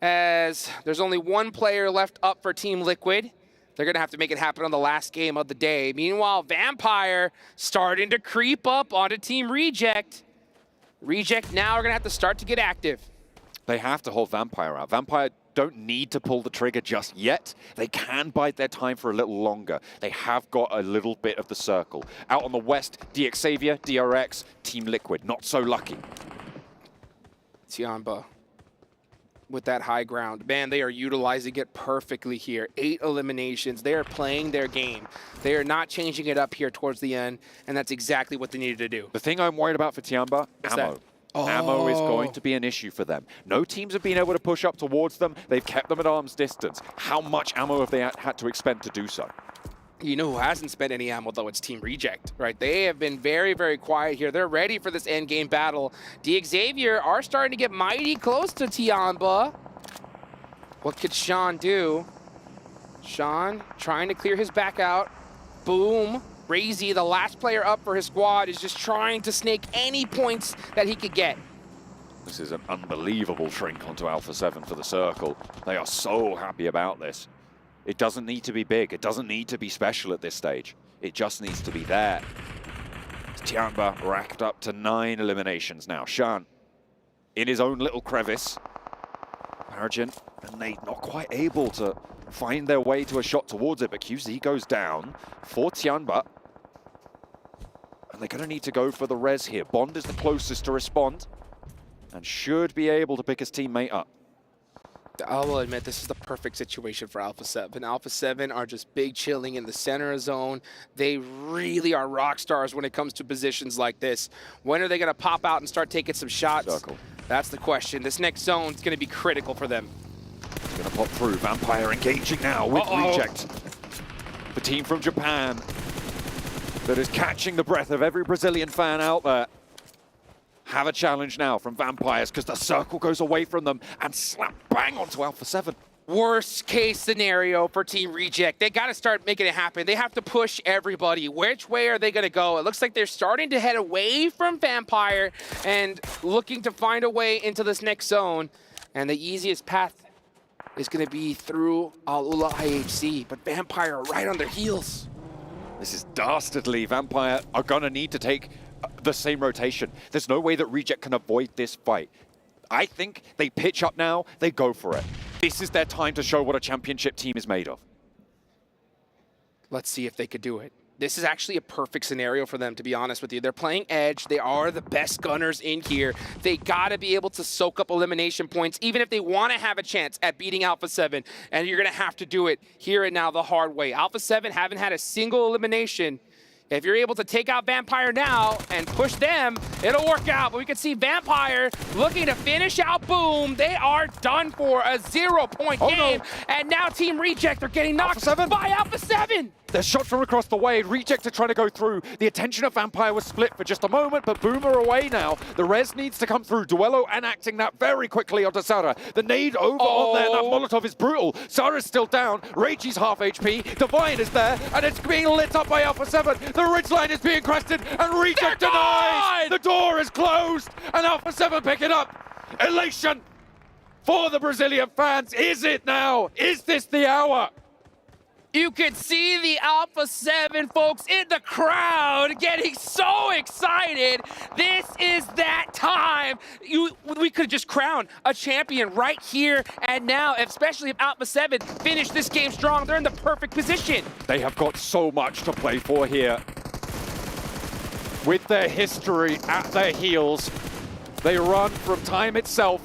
as there's only 1 player left up for Team Liquid. They're going to have to make it happen on the last game of the day. Meanwhile, Vampire starting to creep up onto Team Reject. Reject now are going to have to start to get active. They have to hold Vampire out. Vampire don't need to pull the trigger just yet. They can bide their time for a little longer. They have got a little bit of the circle. Out on the west, DXavier, DRX, Team Liquid. Not so lucky. Tianba with that high ground. Man, they are utilizing it perfectly here. 8 eliminations. They are playing their game. They are not changing it up here towards the end, and that's exactly what they needed to do. The thing I'm worried about for Tianba, ammo. Ammo is going to be an issue for them. No teams have been able to push up towards them. They've kept them at arm's distance. How much ammo have they had to expend to do so? You know who hasn't spent any ammo, though? It's Team Reject, right? They have been very, very quiet here. They're ready for this end game battle. DXavier are starting to get mighty close to Tianba. What could Sean do? Sean trying to clear his back out. Boom. Razy, the last player up for his squad, is just trying to snake any points that he could get. This is an unbelievable shrink onto Alpha 7 for the circle. They are so happy about this. It doesn't need to be big. It doesn't need to be special at this stage. It just needs to be there. Tianba racked up to 9 eliminations now. Shan in his own little crevice. Argent and Nate not quite able to find their way to a shot towards it, but QZ goes down for Tianba. And they're going to need to go for the res here. Bond is the closest to respond and should be able to pick his teammate up. I will admit, this is the perfect situation for Alpha 7. Alpha 7 are just big chilling in the center of zone. They really are rock stars when it comes to positions like this. When are they going to pop out and start taking some shots? Circle. That's the question. This next zone is going to be critical for them. It's going to pop through. Vampire engaging now with Reject. The team from Japan that is catching the breath of every Brazilian fan out there. Have a challenge now from Vampires because the circle goes away from them and slap bang onto Alpha 7. Worst case scenario for Team Reject. They got to start making it happen. They have to push everybody. Which way are they going to go? It looks like they're starting to head away from Vampire and looking to find a way into this next zone. And the easiest path is going to be through Alula IHC, but Vampire are right on their heels. This is dastardly. Vampire are going to need to take the same rotation. There's no way that Reject can avoid this fight. I think they pitch up now, they go for it. This is their time to show what a championship team is made of. Let's see if they could do it. This is actually a perfect scenario for them, to be honest with you. They're playing Edge. They are the best gunners in here. They got to be able to soak up elimination points, even if they want to have a chance at beating Alpha 7. And you're going to have to do it here and now the hard way. Alpha 7 haven't had a single elimination. If you're able to take out Vampire now and push them, it'll work out. But we can see Vampire looking to finish out Boom. They are done for a 0-point game. No. And now Team Reject are getting knocked by Alpha 7. They're shot from across the way. Reject are trying to go through. The attention of Vampire was split for just a moment, but Boom are away now. The res needs to come through. Duello enacting that very quickly onto Sara. The nade over on there. That Molotov is brutal. Sara's still down. Regi's half HP. Divine is there, and it's being lit up by Alpha 7. The ridgeline is being crested, and Reject denies. The door is closed, and Alpha 7 pick it up. Elation for the Brazilian fans. Is it now? Is this the hour? You can see the Alpha 7 folks in the crowd getting so excited. This is that time. We could just crown a champion right here and now, especially if Alpha 7 finish this game strong. They're in the perfect position. They have got so much to play for here. With their history at their heels, they run from time itself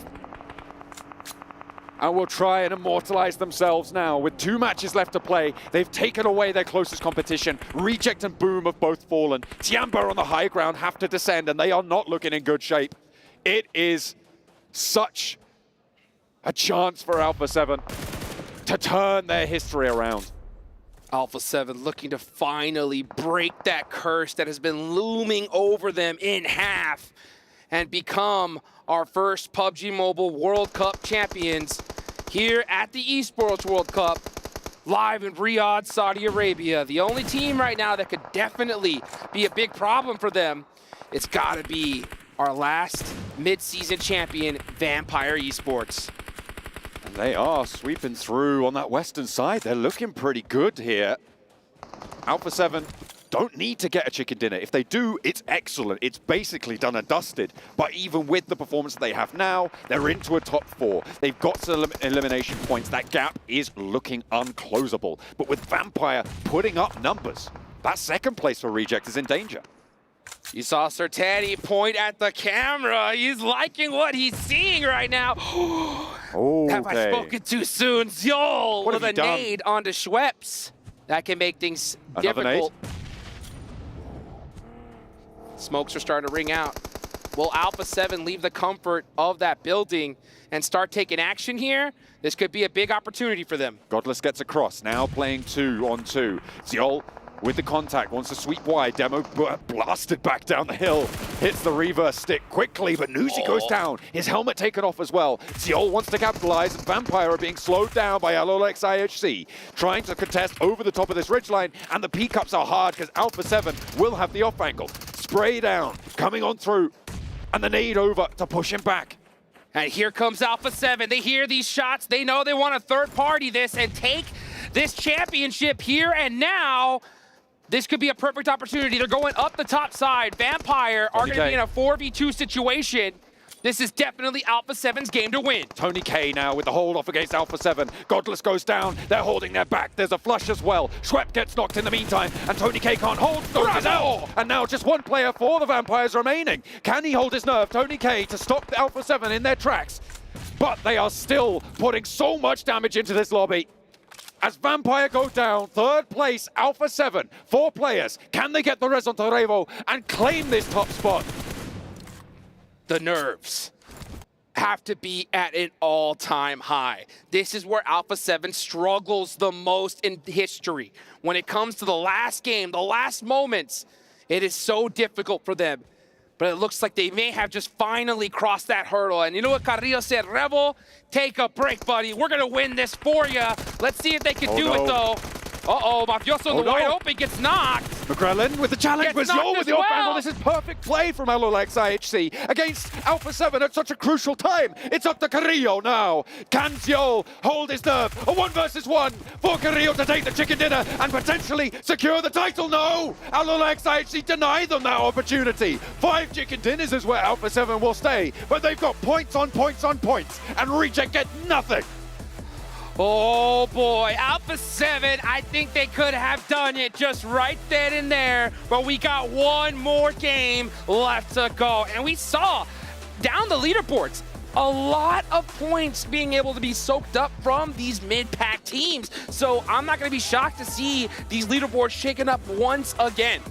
and will try and immortalize themselves now. With 2 matches left to play, they've taken away their closest competition. Reject and Boom have both fallen. Tiamba on the high ground have to descend, and they are not looking in good shape. It is such a chance for Alpha 7 to turn their history around. Alpha 7 looking to finally break that curse that has been looming over them in half and become our first PUBG Mobile World Cup champions here at the ESPORTS World Cup, live in Riyadh, Saudi Arabia. The only team right now that could definitely be a big problem for them, it's gotta be our last mid-season champion, Vampire Esports. And they are sweeping through on that western side. They're looking pretty good here. Alpha 7 don't need to get a chicken dinner. If they do, it's excellent. It's basically done and dusted. But even with the performance they have now, they're into a top 4. They've got some elimination points. That gap is looking unclosable. But with Vampire putting up numbers, that second place for Reject is in danger. You saw Sertani point at the camera. He's liking what he's seeing right now. Have I spoken too soon? Zol with a nade onto Schweppes. That can make things difficult. Smokes are starting to ring out. Will Alpha 7 leave the comfort of that building and start taking action here? This could be a big opportunity for them. Godless gets across, now playing 2-on-2. Ziol with the contact, wants to sweep wide. Demo blasted back down the hill. Hits the reverse stick quickly, but Nuzi goes down. His helmet taken off as well. Ziol wants to capitalize, and Vampire are being slowed down by Alolex IHC. Trying to contest over the top of this ridgeline, and the P-cups are hard because Alpha 7 will have the off angle. Spray down, coming on through, and the nade over to push him back. And here comes Alpha 7. They hear these shots. They know they want to third party this and take this championship here and now. This could be a perfect opportunity. They're going up the top side. Vampire are going to be in a 4v2 situation. This is definitely Alpha 7's game to win. Tony K now with the hold off against Alpha 7. Godless goes down. They're holding their back. There's a flush as well. Schwepp gets knocked in the meantime, and Tony K can't hold. Stones is out. And now just one player for the Vampires remaining. Can he hold his nerve? Tony K to stop the Alpha 7 in their tracks. but they are still putting so much damage into this lobby. As Vampire go down, third place, Alpha 7, 4 players. Can they get the res on Revo and claim this top spot? The nerves have to be at an all-time high. This is where Alpha 7 struggles the most in history. When it comes to the last game, the last moments, it is so difficult for them. But it looks like they may have just finally crossed that hurdle. And you know what Carrillo said? Revo, take a break, buddy. We're going to win this for you. Let's see if they can do it, though. Uh-oh, Mafioso in the wide open gets knocked. McGrellan with the challenge, but Yo with the off angle. This is perfect play from LOLX IHC against Alpha 7 at such a crucial time. It's up to Carrillo now. Can Yo hold his nerve? A 1 versus 1 for Carrillo to take the chicken dinner and potentially secure the title. No! LOLX IHC deny them that opportunity. 5 chicken dinners is where Alpha 7 will stay, but they've got points on points on points, and Reject get nothing. Oh boy, Alpha 7, I think they could have done it just right then and there, but we got one more game left to go. And we saw down the leaderboards, a lot of points being able to be soaked up from these mid-pack teams. So I'm not gonna be shocked to see these leaderboards shaken up once again.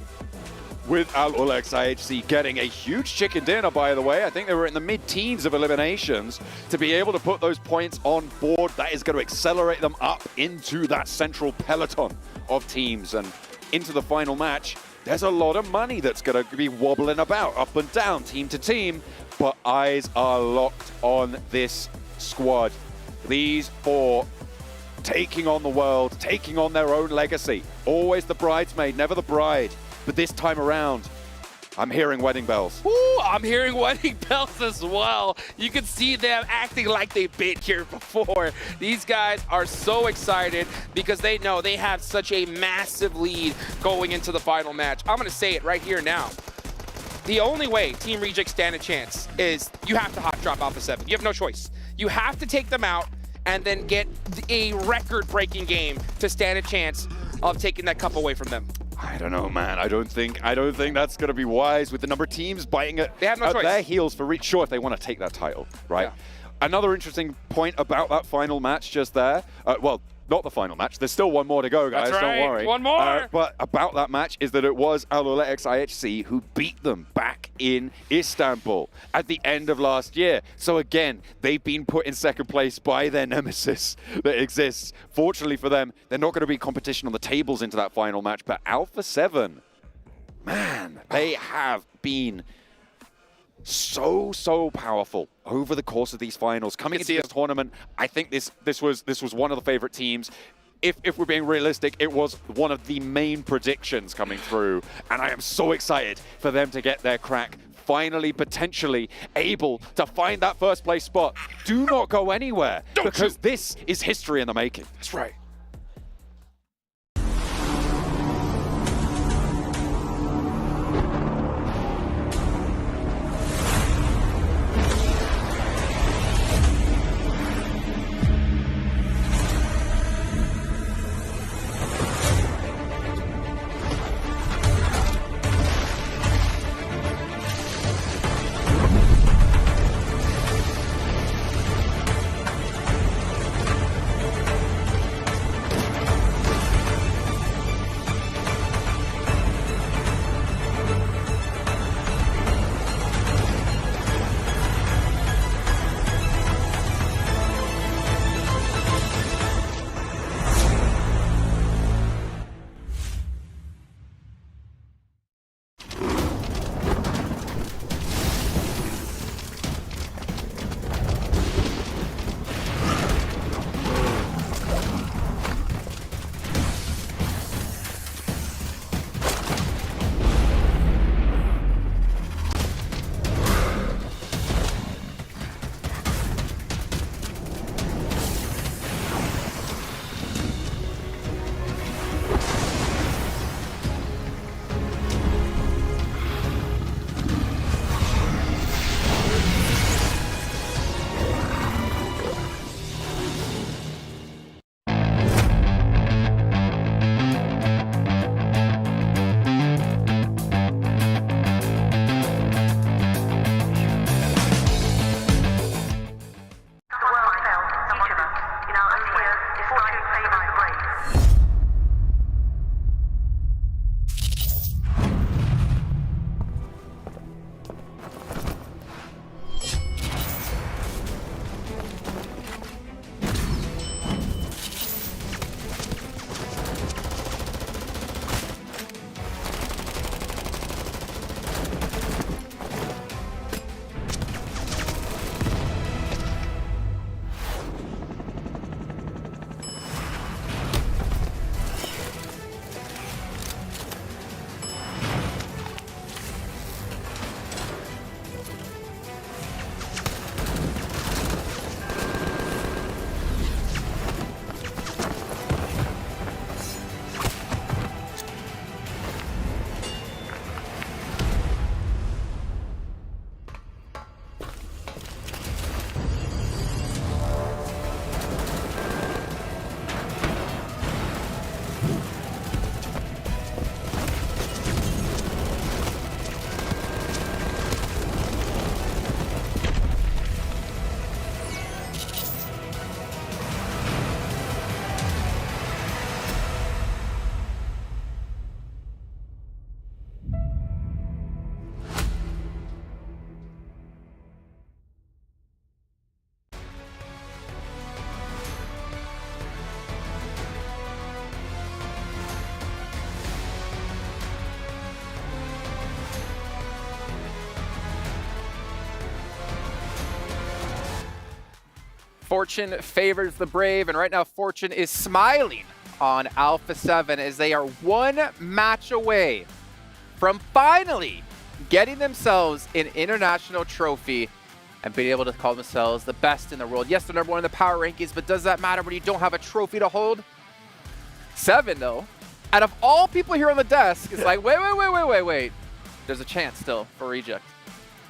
With LOLX IHC getting a huge chicken dinner, by the way. I think they were in the mid-teens of eliminations. To be able to put those points on board, that is going to accelerate them up into that central peloton of teams and into the final match. There's a lot of money that's going to be wobbling about up and down, team to team, but eyes are locked on this squad. These 4 taking on the world, taking on their own legacy. Always the bridesmaid, never the bride. But this time around, I'm hearing wedding bells. Ooh, I'm hearing wedding bells as well. You can see them acting like they've been here before. These guys are so excited because they know they have such a massive lead going into the final match. I'm gonna say it right here now. The only way Team Reject stand a chance is you have to hot drop Alpha 7. You have no choice. You have to take them out and then get a record-breaking game to stand a chance of taking that cup away from them. I don't know, man. I don't think that's going to be wise with the number of teams biting it they have no at choice. Their heels for reach. Sure, if they want to take that title, right? Yeah. Another interesting point about that final match just there. Well, not the final match. There's still one more to go, guys. That's right. Don't worry. One more. But about that match is that it was LOLX IHC who beat them back in Istanbul at the end of last year. So again, they've been put in second place by their nemesis that exists. Fortunately for them, they're not going to be competition on the tables into that final match. But Alpha 7, man, they have been so powerful over the course of these finals. Coming into this tournament, I think this was one of the favorite teams. If we're being realistic, it was one of the main predictions coming through, and I am so excited for them to get their crack. Finally, potentially able to find that first place spot. Do not go anywhere, because this is history in the making. That's right. Fortune favors the brave, and right now Fortune is smiling on Alpha 7 as they are one match away from finally getting themselves an international trophy and being able to call themselves the best in the world. Yes, they're number 1 in the power rankings, but does that matter when you don't have a trophy to hold? 7, though, out of all people here on the desk, is like, wait. There's a chance still for Reject.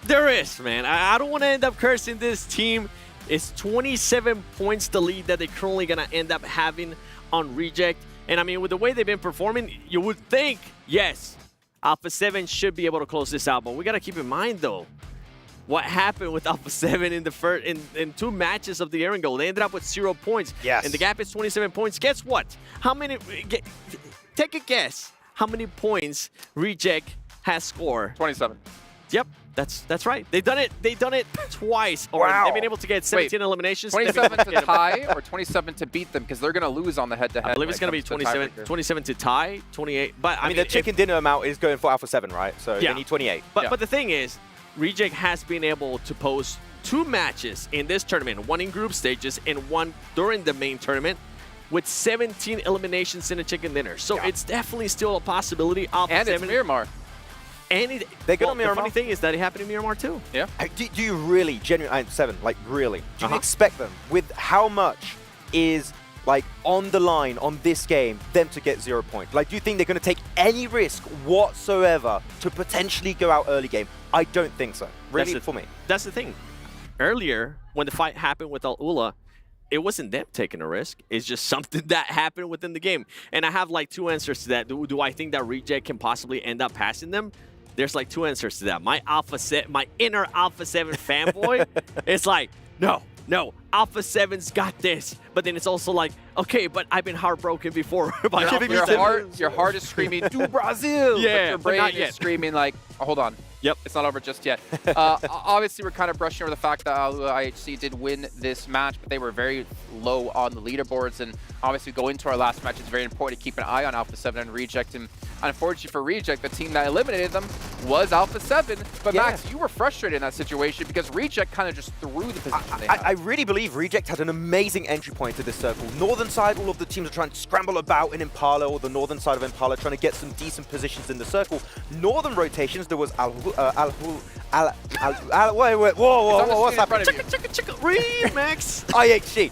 There is, man. I don't want to end up cursing this team. It's 27 points the lead that they're currently going to end up having on Reject. And I mean, with the way they've been performing, you would think, yes, Alpha 7 should be able to close this out. But we got to keep in mind, though, what happened with Alpha 7 in the first in 2 matches of the Erangel. They ended up with 0 points. Yes. And the gap is 27 points. Guess what? How many? Take a guess. How many points Reject has scored? 27. Yep, that's right. They've done it twice already. Wow. They've been able to get 17 eliminations. 27 to tie or 27 to beat them, because they're going to lose on the head-to-head. I believe it's going to be 27 to tie, 28. But I mean the chicken dinner amount is going for Alpha 7, right? So Yeah. they need 28. But the thing is, Reject has been able to post 2 matches in this tournament, 1 in group stages and 1 during the main tournament, with 17 eliminations in a chicken dinner. So it's definitely still a possibility. Alpha And 7, it's Miramar. And They go to the Miramar. funny thing is that it happened in Miramar too. Yeah. Do you really, genuinely, 7, like really, do you expect them, with how much is like on the line on this game, them to get 0 points? Like, do you think they're going to take any risk whatsoever to potentially go out early game? I don't think so. Really, for me. That's the thing. Earlier, when the fight happened with Al-Ula, it wasn't them taking a risk. It's just something that happened within the game. And I have like 2 answers to that. Do I think that Reject can possibly end up passing them? There's like 2 answers to that. My inner Alpha 7 fanboy is like, no, Alpha 7's got this. But then it's also like, okay, but I've been heartbroken before. By Your heart is screaming, do Brazil! Yeah, but your but brain not is yet. screaming like, oh, hold on. Yep. It's not over just yet. Obviously, we're kind of brushing over the fact that IHC did win this match, but they were very low on the leaderboards. And obviously, going into our last match, it's very important to keep an eye on Alpha 7 and Reject. And unfortunately for Reject, the team that eliminated them was Alpha 7. But Max, you were frustrated in that situation because Reject kind of just threw the position they had. I really believe Reject had an amazing entry point to this circle. Northern side, all of the teams are trying to scramble about in Impala, or the northern side of Impala, trying to get some decent positions in the circle. Northern rotations, there was wait, whoa, what's happening? Remix! IHC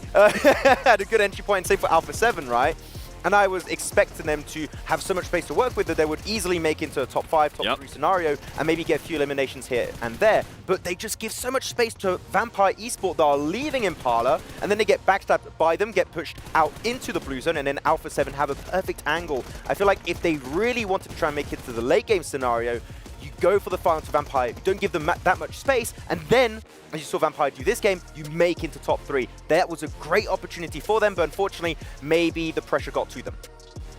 had a good entry point, same for Alpha 7, right? And I was expecting them to have so much space to work with that they would easily make into a top 5, top 3 scenario and maybe get a few eliminations here and there. But they just give so much space to Vampire Esport that are leaving Impala, and then they get backstabbed by them, get pushed out into the blue zone, and then Alpha 7 have a perfect angle. I feel like if they really wanted to try and make it to the late game scenario, you go for the final to Vampire, you don't give them that much space, and then, as you saw Vampire do this game, you make into top 3. That was a great opportunity for them, but unfortunately, maybe the pressure got to them.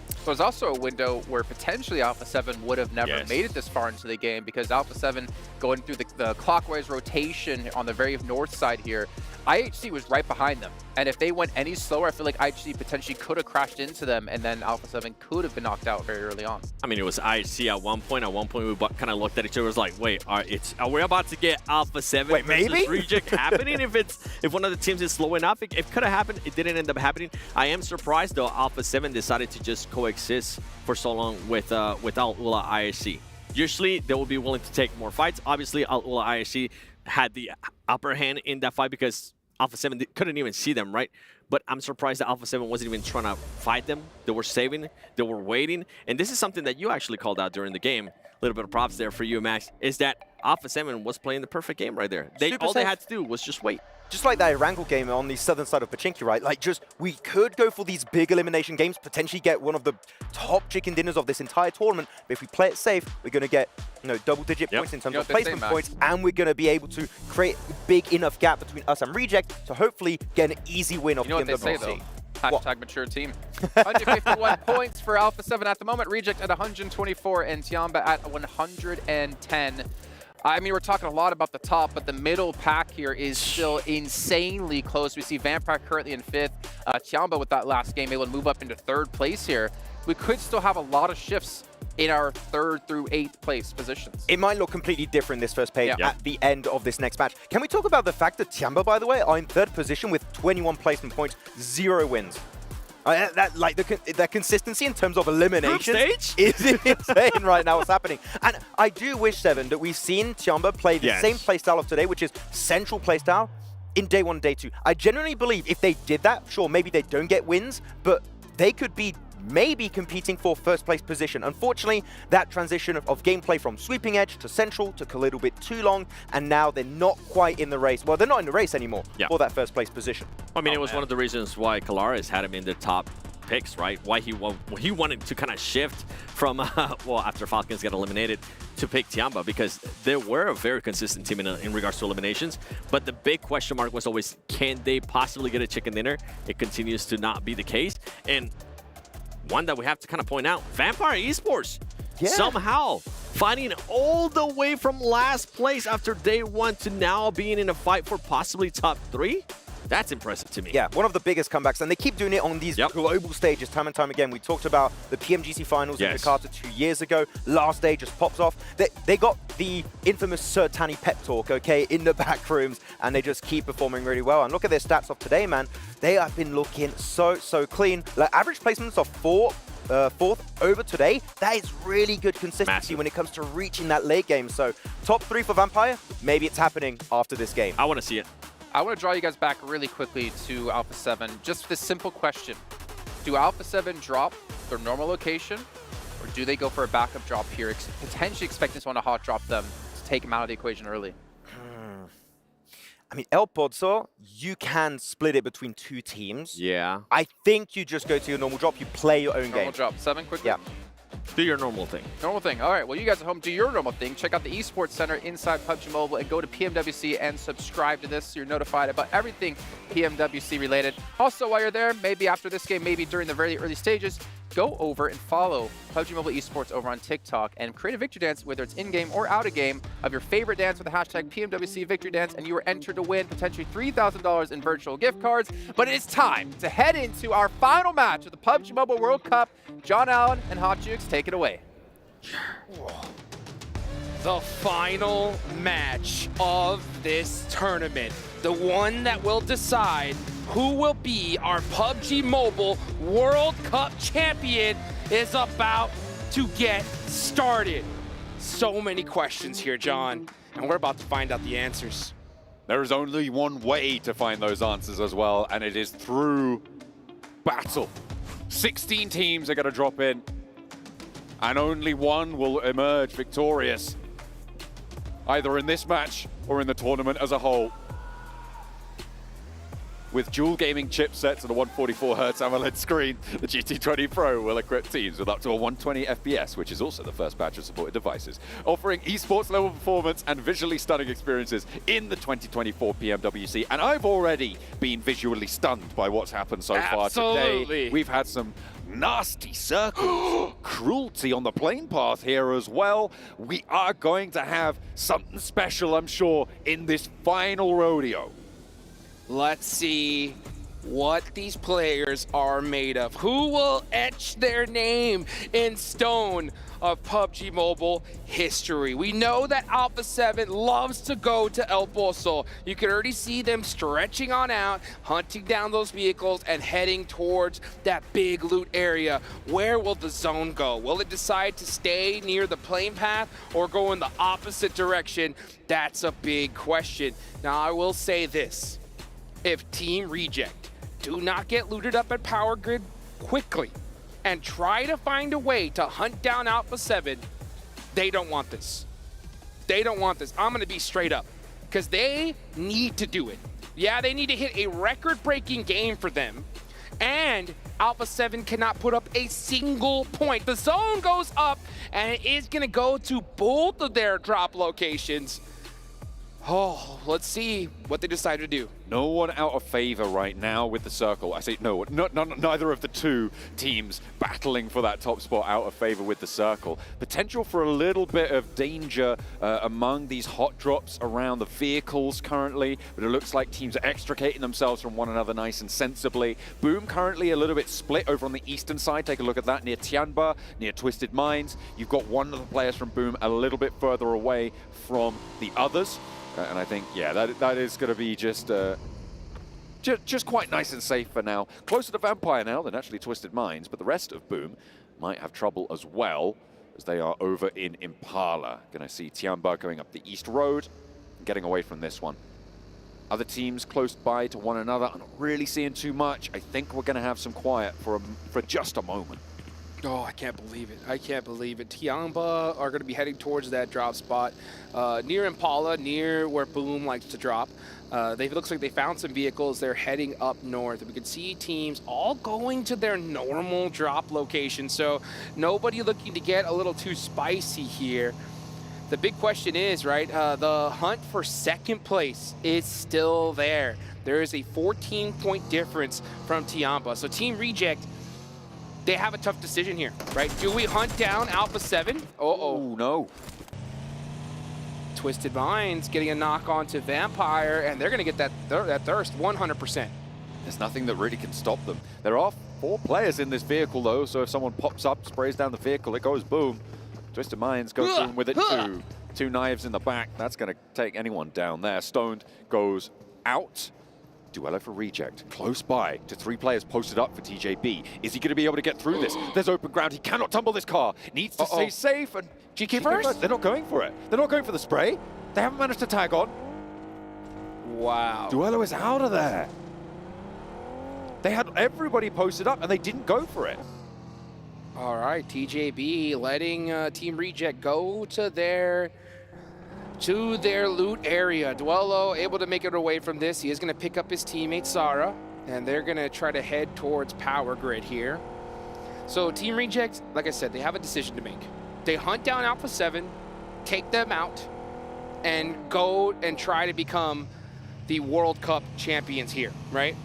So there's also a window where potentially Alpha 7 would have never made it this far into the game, because Alpha 7 going through the clockwise rotation on the very north side here, IHC was right behind them. And if they went any slower, I feel like IHC potentially could have crashed into them, and then Alpha 7 could have been knocked out very early on. I mean, it was IHC at one point. At one point, we kind of looked at each other, was like, wait, are we about to get Alpha 7 versus Reject happening? If one of the teams is slow enough, it could have happened. It didn't end up happening. I am surprised, though, Alpha 7 decided to just coexist for so long with Al-Ula IHC. Usually, they will be willing to take more fights. Obviously, Al-Ula IHC had the upper hand in that fight because Alpha 7 couldn't even see them, right? But I'm surprised that Alpha 7 wasn't even trying to fight them. They were saving, they were waiting. And this is something that you actually called out during the game. A little bit of props there for you, Max, is that Alpha 7 was playing the perfect game right there. All they had to do was just wait. Just like that Erangel game on the southern side of Pachinki, right? Like, we could go for these big elimination games, potentially get one of the top chicken dinners of this entire tournament. But if we play it safe, we're going to get, double-digit points in terms of placement points, and we're going to be able to create a big enough gap between us and Reject to hopefully get an easy win off PMWC. You know what they say, though? Hashtag mature team. 151 points for Alpha 7 at the moment. Reject at 124 and Tiamba at 110. I mean, we're talking a lot about the top, but the middle pack here is still insanely close. We see Vampire currently in 5th. Tiamba with that last game able to move up into 3rd place here. We could still have a lot of shifts in our 3rd through 8th place positions. It might look completely different this first page at the end of this next match. Can we talk about the fact that Tiamba, by the way, are in 3rd position with 21 placement points, 0 wins? That consistency in terms of elimination is insane right now. What's happening? And I do wish, Seven, that we've seen Tiamba play the same playstyle of today, which is central playstyle, in day 1 and day 2. I genuinely believe if they did that, sure, maybe they don't get wins, but they could be maybe competing for 1st place position. Unfortunately, that transition of gameplay from sweeping edge to central took a little bit too long, and now they're not quite in the race. Well, they're not in the race anymore for that 1st place position. I mean, it was one of the reasons why Kalaris had him in the top picks, right? Why he wanted to kind of shift from, well, after Falcons got eliminated, to pick Tiamba, because they were a very consistent team in regards to eliminations. But the big question mark was always, can they possibly get a chicken dinner? It continues to not be the case. And one that we have to kind of point out, Vampire Esports, somehow fighting all the way from last place after day 1 to now being in a fight for possibly top 3. That's impressive to me. Yeah, one of the biggest comebacks, and they keep doing it on these global stages time and time again. We talked about the PMGC finals in Jakarta 2 years ago. Last day just pops off. They got the infamous Sir Tanny pep talk, okay, in the back rooms, and they just keep performing really well. And look at their stats of today, man. They have been looking so clean. Like, average placements of 4th over today. That is really good consistency when it comes to reaching that late game. So top 3 for Vampire, maybe it's happening after this game. I want to see it. I want to draw you guys back really quickly to Alpha 7. Just this simple question. Do Alpha 7 drop their normal location, or do they go for a backup drop here, potentially expecting someone to hot drop them to take them out of the equation early? I mean, El Pozo, you can split it between 2 teams. Yeah. I think you just go to your normal drop. You play your own game. Normal drop. 7 quickly? Yeah. Do your normal thing. Normal thing. All right. Well, you guys at home, do your normal thing. Check out the Esports Center inside PUBG Mobile and go to PMWC and subscribe to this so you're notified about everything PMWC related. Also, while you're there, maybe after this game, maybe during the very early stages, go over and follow PUBG Mobile Esports over on TikTok and create a victory dance, whether it's in-game or out-of-game, of your favorite dance with the hashtag PMWC Victory Dance, and you are entered to win potentially $3,000 in virtual gift cards. But it is time to head into our final match of the PUBG Mobile World Cup. John Allen and Hot Jukes, take it away. The final match of this tournament, the one that will decide who will be our PUBG Mobile World Cup champion, is about to get started. So many questions here, John, and we're about to find out the answers. There is only one way to find those answers as well, and it is through battle. 16 teams are going to drop in, and only one will emerge victorious, either in this match or in the tournament as a whole. With dual gaming chipsets and a 144Hz AMOLED screen, the GT20 Pro will equip teams with up to a 120 FPS, which is also the first batch of supported devices, offering esports level performance and visually stunning experiences in the 2024 PMWC. And I've already been visually stunned by what's happened so far today. We've had some nasty circles, cruelty on the plane path here as well. We are going to have something special, I'm sure, in this final rodeo. Let's see what these players are made of. Who will etch their name in stone of PUBG Mobile history? We know that Alpha 7 loves to go to El Pozo. You can already see them stretching on out, hunting down those vehicles and heading towards that big loot area. Where will the zone go? Will it decide to stay near the plane path or go in the opposite direction? That's a big question. Now, I will say this. If Team Reject do not get looted up at Power Grid quickly and try to find a way to hunt down Alpha 7, they don't want this. They don't want this. I'm going to be straight up because they need to do it. Yeah, they need to hit a record-breaking game for them, and Alpha 7 cannot put up a single point. The zone goes up, and it is going to go to both of their drop locations. Oh, let's see what they decide to do. No one out of favor right now with the circle. I say no, neither of the two teams battling for that top spot out of favor with the circle. Potential for a little bit of danger among these hot drops around the vehicles currently, but it looks like teams are extricating themselves from one another nice and sensibly. Boom currently a little bit split over on the eastern side. Take a look at that near Tianba, near Twisted Minds. You've got one of the players from Boom a little bit further away from the others. And I think, yeah, that is going to be just quite nice and safe for now. Closer to Vampire now than actually Twisted Minds, but the rest of Boom might have trouble as well as they are over in Impala. Going to see Tianba going up the East Road and getting away from this one. Other teams close by to one another. I'm not really seeing too much. I think we're going to have some quiet for just a moment. Oh, I can't believe it. I can't believe it. Tianba are going to be heading towards that drop spot near Impala, near where Boom likes to drop. It looks like they found some vehicles. They're heading up north. We can see teams all going to their normal drop location. So nobody looking to get a little too spicy here. The big question is, right, the hunt for second place is still there. There is a 14-point difference from Tianba. So Team Reject, they have a tough decision here, right? Do we hunt down Alpha 7? Uh-oh, no. Twisted Minds getting a knock onto Vampire, and they're going to get that thirst 100%. There's nothing that really can stop them. There are 4 players in this vehicle, though, so if someone pops up, sprays down the vehicle, it goes boom. Twisted Minds goes boom with it too. 2 knives in the back. That's going to take anyone down there. Stoned goes out. Duello for Reject, close by to 3 players posted up for TJB. Is he going to be able to get through this? There's open ground. He cannot tumble this car. Needs to stay safe. And GK first? They're not going for it. They're not going for the spray. They haven't managed to tag on. Wow. Duello is out of there. They had everybody posted up and they didn't go for it. All right, TJB letting Team Reject go to their loot area. Duello able to make it away from this. He is going to pick up his teammate Sara, and they're going to try to head towards Power Grid here. So Team Reject, like I said, they have a decision to make. They hunt down Alpha 7, take them out, and go and try to become the World Cup champions here, right?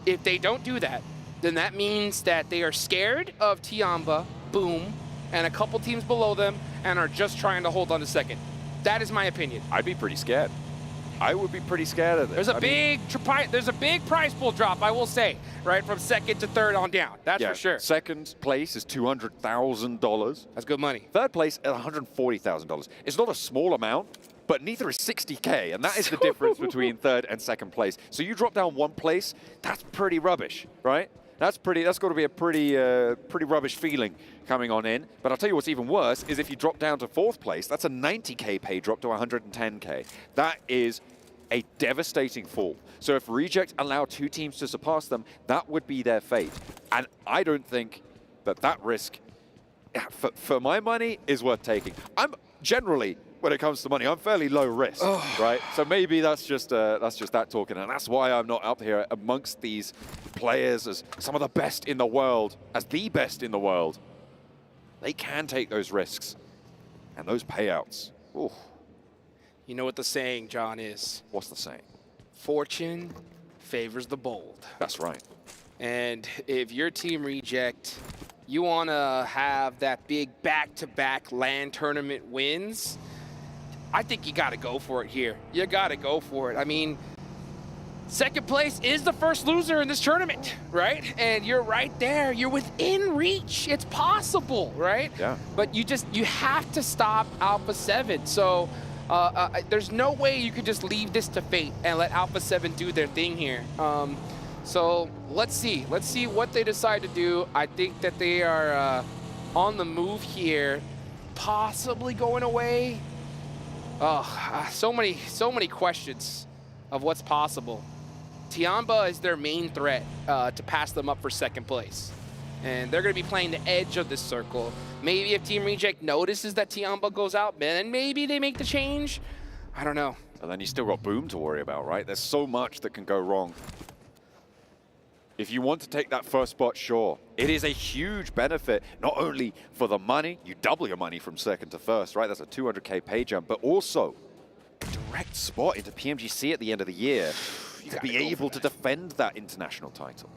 If they don't do that, then that means that they are scared of Tianba, Boom, and a couple teams below them, and are just trying to hold on to second. That is my opinion. I'd be pretty scared. I would be pretty scared of this. There's a big prize pool drop, I will say, right, from second to third on down. That's for sure. Second place is $200,000. That's good money. Third place at $140,000. It's not a small amount, but neither is 60K, and that is the difference between third and second place. So you drop down 1 place, that's pretty rubbish, right? That's got to be a pretty rubbish feeling coming on in. But I'll tell you what's even worse is if you drop down to 4th place, that's a 90K pay drop to 110K. That is a devastating fall. So if Reject allow 2 teams to surpass them, that would be their fate. And I don't think that risk, for my money, is worth taking. I'm generally, when it comes to money, I'm fairly low risk, right? So maybe that's just that talking, and that's why I'm not up here amongst these players as some of the best in the world, as the best in the world. They can take those risks and those payouts. Ooh. You know what the saying, John, is? What's the saying? Fortune favors the bold. That's right. And if your Team Reject, you want to have that big back-to-back LAN tournament wins, I think you got to go for it here. You got to go for it. I mean, second place is the first loser in this tournament, right? And you're right there. You're within reach. It's possible, right? Yeah. But you have to stop Alpha 7. So there's no way you could just leave this to fate and let Alpha 7 do their thing here. So let's see. Let's see what they decide to do. I think that they are on the move here, possibly going away. Oh, so many questions of what's possible. Tianba is their main threat to pass them up for second place. And they're going to be playing the edge of this circle. Maybe if Team Reject notices that Tianba goes out, then maybe they make the change. I don't know. And then you still got Boom to worry about, right? There's so much that can go wrong. If you want to take that first spot, sure. It is a huge benefit, not only for the money, you double your money from second to first, right? That's a 200K pay jump, but also correct spot into PMGC at the end of the year to be able to defend that international title.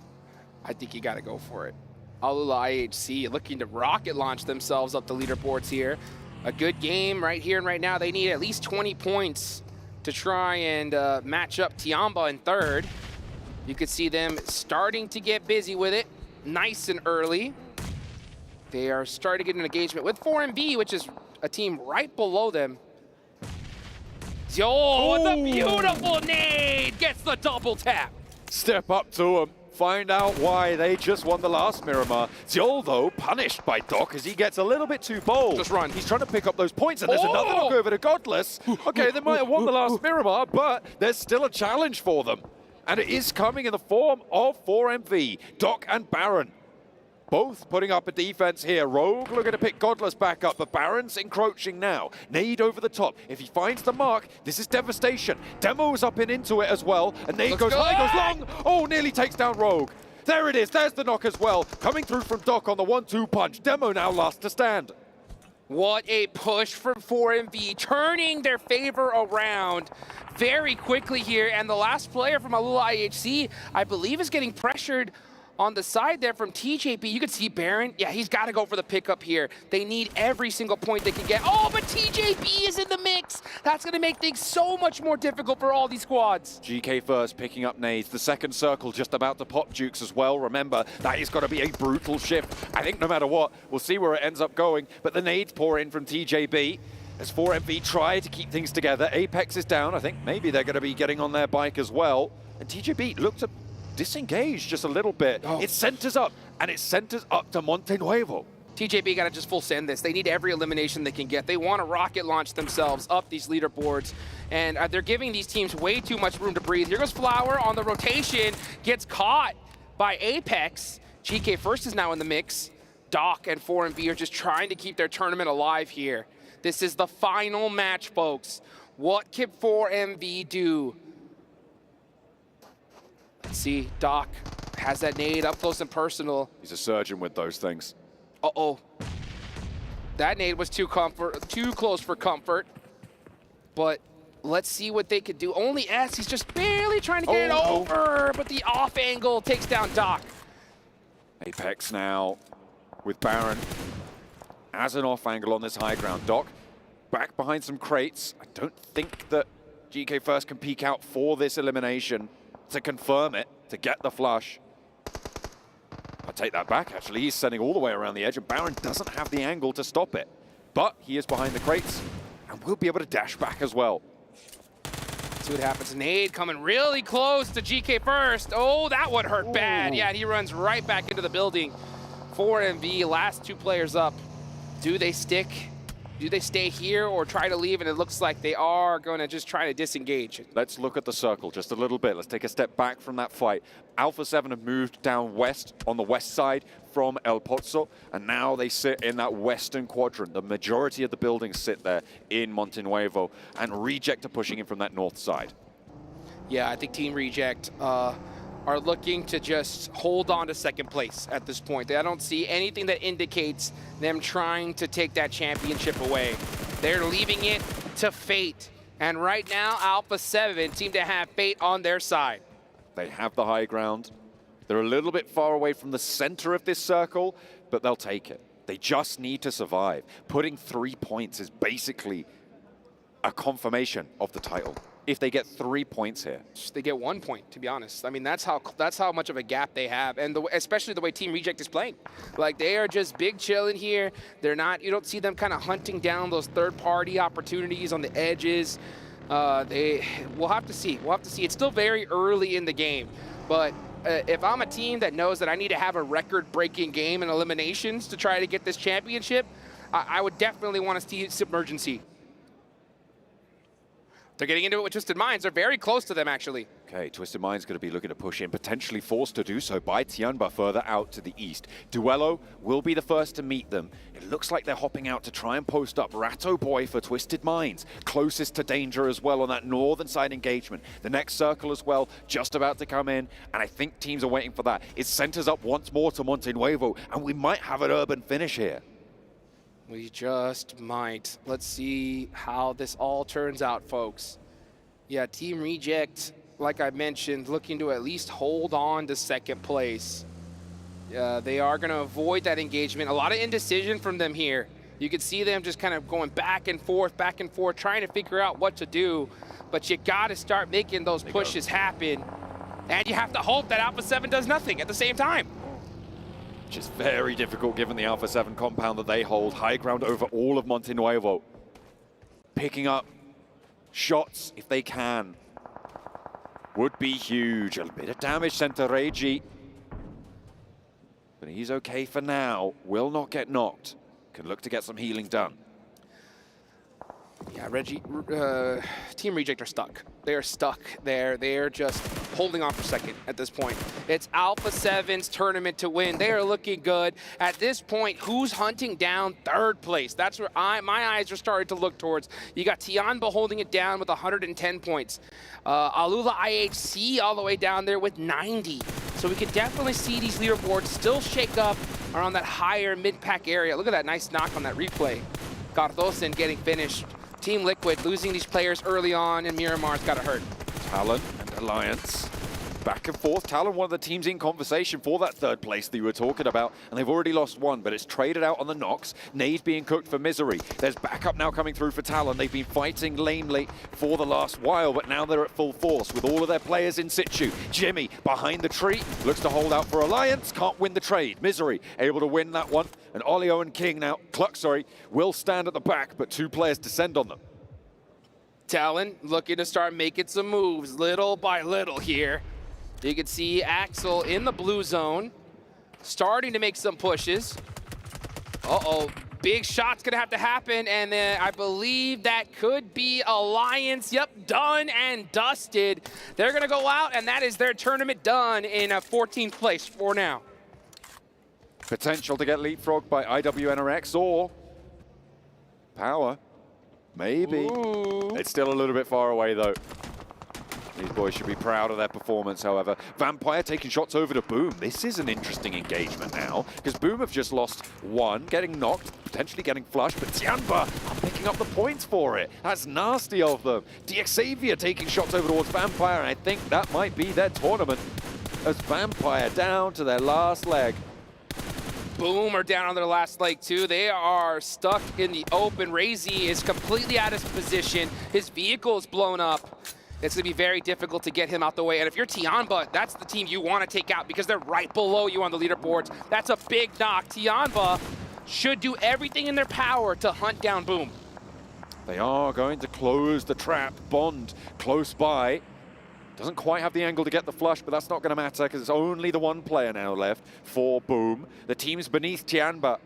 I think you got to go for it. Alula IHC looking to rocket launch themselves up the leaderboards here. A good game right here and right now. They need at least 20 points to try and match up Tiamba in third. You could see them starting to get busy with it, nice and early. They are starting to get an engagement with 4MV, which is a team right below them. Yo, with a beautiful nade, gets the double tap. Step up to him. Find out why they just won the last Miramar. Ziol, though, punished by Doc as he gets a little bit too bold. Just run. He's trying to pick up those points, and there's another knock over to Godless. Okay, they might have won the last Miramar, but there's still a challenge for them. And it is coming in the form of 4MV, Doc and Baron. Both putting up a defense here. Rogue looking to pick Godless back up, but Baron's encroaching now. Nade over the top. If he finds the mark, this is devastation. Demo's up and into it as well, and Nade goes high, goes long. Oh, nearly takes down Rogue. There it is. There's the knock as well. Coming through from Doc on the 1-2 punch. Demo now last to stand. What a push from 4MV, turning their favor around very quickly here. And the last player from Alula IHC, I believe, is getting pressured on the side there from TJP. You can see Baron. Yeah, he's got to go for the pickup here. They need every single point they can get. Oh, but TJP is in the mix. That's going to make things so much more difficult for all these squads. GK first, picking up nades. The second circle just about to pop Jukes as well. Remember, that is going to be a brutal shift. I think no matter what, we'll see where it ends up going. But the nades pour in from TJB. As 4MV try to keep things together. Apex is down. I think maybe they're going to be getting on their bike as well. And TJB looked to disengage just a little bit. It centers up, and it centers up to Montenuevo. TJB got to just full send this. They need every elimination they can get. They want to rocket launch themselves up these leaderboards, and they're giving these teams way too much room to breathe. Here goes Flower on the rotation, gets caught by Apex. GK first is now in the mix. Doc and 4MV are just trying to keep their tournament alive here. This is the final match, folks. What can 4MV do? Let's see, Doc has that nade up close and personal. He's a surgeon with those things. Uh-oh. That nade was too close for comfort. But let's see what they could do. Only S, he's just barely trying to get it over, but the off angle takes down Doc. Apex now with Baron as an off angle on this high ground. Doc back behind some crates. I don't think that GK First can peek out for this elimination to confirm it, to get the flush. I take that back, actually. He's sending all the way around the edge, and Baron doesn't have the angle to stop it. But he is behind the crates, and will be able to dash back as well. See what happens. Nade coming really close to GK First. Oh, that would hurt bad. Yeah, and he runs right back into the building. 4MV, last two players up. Do they stick? Do they stay here or try to leave? And it looks like they are going to just try to disengage. Let's look at the circle just a little bit. Let's take a step back from that fight. Alpha 7 have moved down west on the west side from El Pozo, and now they sit in that western quadrant. The majority of the buildings sit there in Montenuevo, and Reject are pushing in from that north side. Yeah, I think Team Reject are looking to just hold on to second place at this point. I don't see anything that indicates them trying to take that championship away. They're leaving it to fate. And right now, Alpha 7 seem to have fate on their side. They have the high ground. They're a little bit far away from the center of this circle, but they'll take it. They just need to survive. Putting 3 points is basically a confirmation of the title. If they get 3 points here. They get 1 point, to be honest. I mean, that's how much of a gap they have, and especially the way Team Reject is playing. Like, they are just big chilling here. They're not, you don't see them kind of hunting down those third-party opportunities on the edges. We'll have to see. We'll have to see. It's still very early in the game, but if I'm a team that knows that I need to have a record-breaking game in eliminations to try to get this championship, I would definitely want to see Submergency. They're getting into it with Twisted Minds. They're very close to them, actually. Okay, Twisted Mind's going to be looking to push in, potentially forced to do so by Tianba further out to the east. Duello will be the first to meet them. It looks like they're hopping out to try and post up Ratto Boy for Twisted Minds. Closest to danger as well on that northern side engagement. The next circle as well, just about to come in, and I think teams are waiting for that. It centers up once more to Montenuevo, and we might have an urban finish here. We just might. Let's see how this all turns out, folks. Yeah, Team Reject, like I mentioned, looking to at least hold on to second place. They are going to avoid that engagement. A lot of indecision from them here. You can see them just kind of going back and forth, trying to figure out what to do. But you got to start making those pushes happen. And you have to hope that Alpha 7 does nothing at the same time. Which is very difficult given the Alpha 7 compound that they hold. High ground over all of Monte Nuevo. Picking up shots if they can would be huge. A bit of damage sent to Reggie. But he's okay for now. Will not get knocked. Can look to get some healing done. Yeah, Reggie, Team Reject are stuck. They are stuck there. They are just holding on for second at this point. It's Alpha 7's tournament to win. They are looking good. At this point, who's hunting down third place? That's where my eyes are starting to look towards. You got Tianba holding it down with 110 points. Alula IHC all the way down there with 90. So we can definitely see these leaderboards still shake up around that higher mid-pack area. Look at that nice knock on that replay. Cardosen getting finished. Team Liquid losing these players early on, and Miramar's got to hurt. Talon and Alliance back and forth. Talon, one of the teams in conversation for that third place that you were talking about, and they've already lost one, but it's traded out on the knocks. Nade being cooked for Misery. There's backup now coming through for Talon. They've been fighting lamely for the last while, but now they're at full force with all of their players in situ. Jimmy behind the tree, looks to hold out for Alliance, can't win the trade. Misery able to win that one, and Olio and King now, Cluck, sorry, will stand at the back, but two players descend on them. Talon looking to start making some moves little by little here. You can see Axel in the blue zone, starting to make some pushes. Uh-oh, big shot's gonna have to happen, and then I believe that could be Alliance. Yep, done and dusted. They're gonna go out, and that is their tournament done in 14th place for now. Potential to get leapfrogged by IWNRX or Power. Maybe. Ooh. It's still a little bit far away, though. These boys should be proud of their performance, however. Vampire taking shots over to Boom. This is an interesting engagement now, because Boom have just lost one, getting knocked, potentially getting flushed, but Tianba are picking up the points for it. That's nasty of them. DXavier taking shots over towards Vampire, and I think that might be their tournament, as Vampire down to their last leg. Boom are down on their last leg too. They are stuck in the open. Razy is completely out of position. His vehicle is blown up. It's gonna be very difficult to get him out the way. And if you're Tianba, that's the team you wanna take out because they're right below you on the leaderboards. That's a big knock. Tianba should do everything in their power to hunt down Boom. They are going to close the trap. Bond close by. Doesn't quite have the angle to get the flush, but that's not going to matter because it's only the one player now left for Boom. The teams beneath Tianba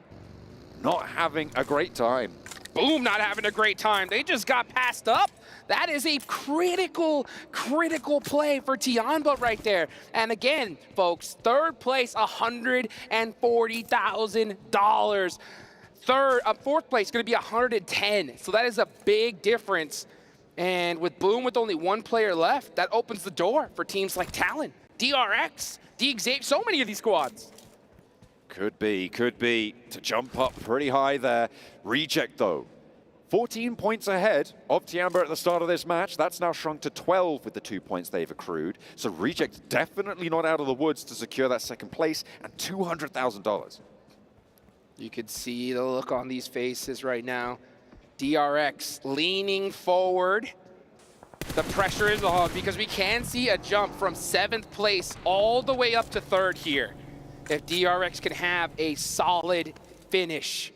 not having a great time. Boom not having a great time. They just got passed up. That is a critical play for Tianba right there. And again, folks, third place, $140,000. Fourth place going to be 110. So that is a big difference. And with Boom with only one player left, that opens the door for teams like Talon, DRX, DXavier, so many of these squads. Could be to jump up pretty high there. Reject though, 14 points ahead of Tianba at the start of this match. That's now shrunk to 12 with the 2 points they've accrued. So Reject definitely not out of the woods to secure that second place and $200,000. You could see the look on these faces right now. DRX leaning forward. The pressure is on because we can see a jump from 7th place all the way up to 3rd here. If DRX can have a solid finish.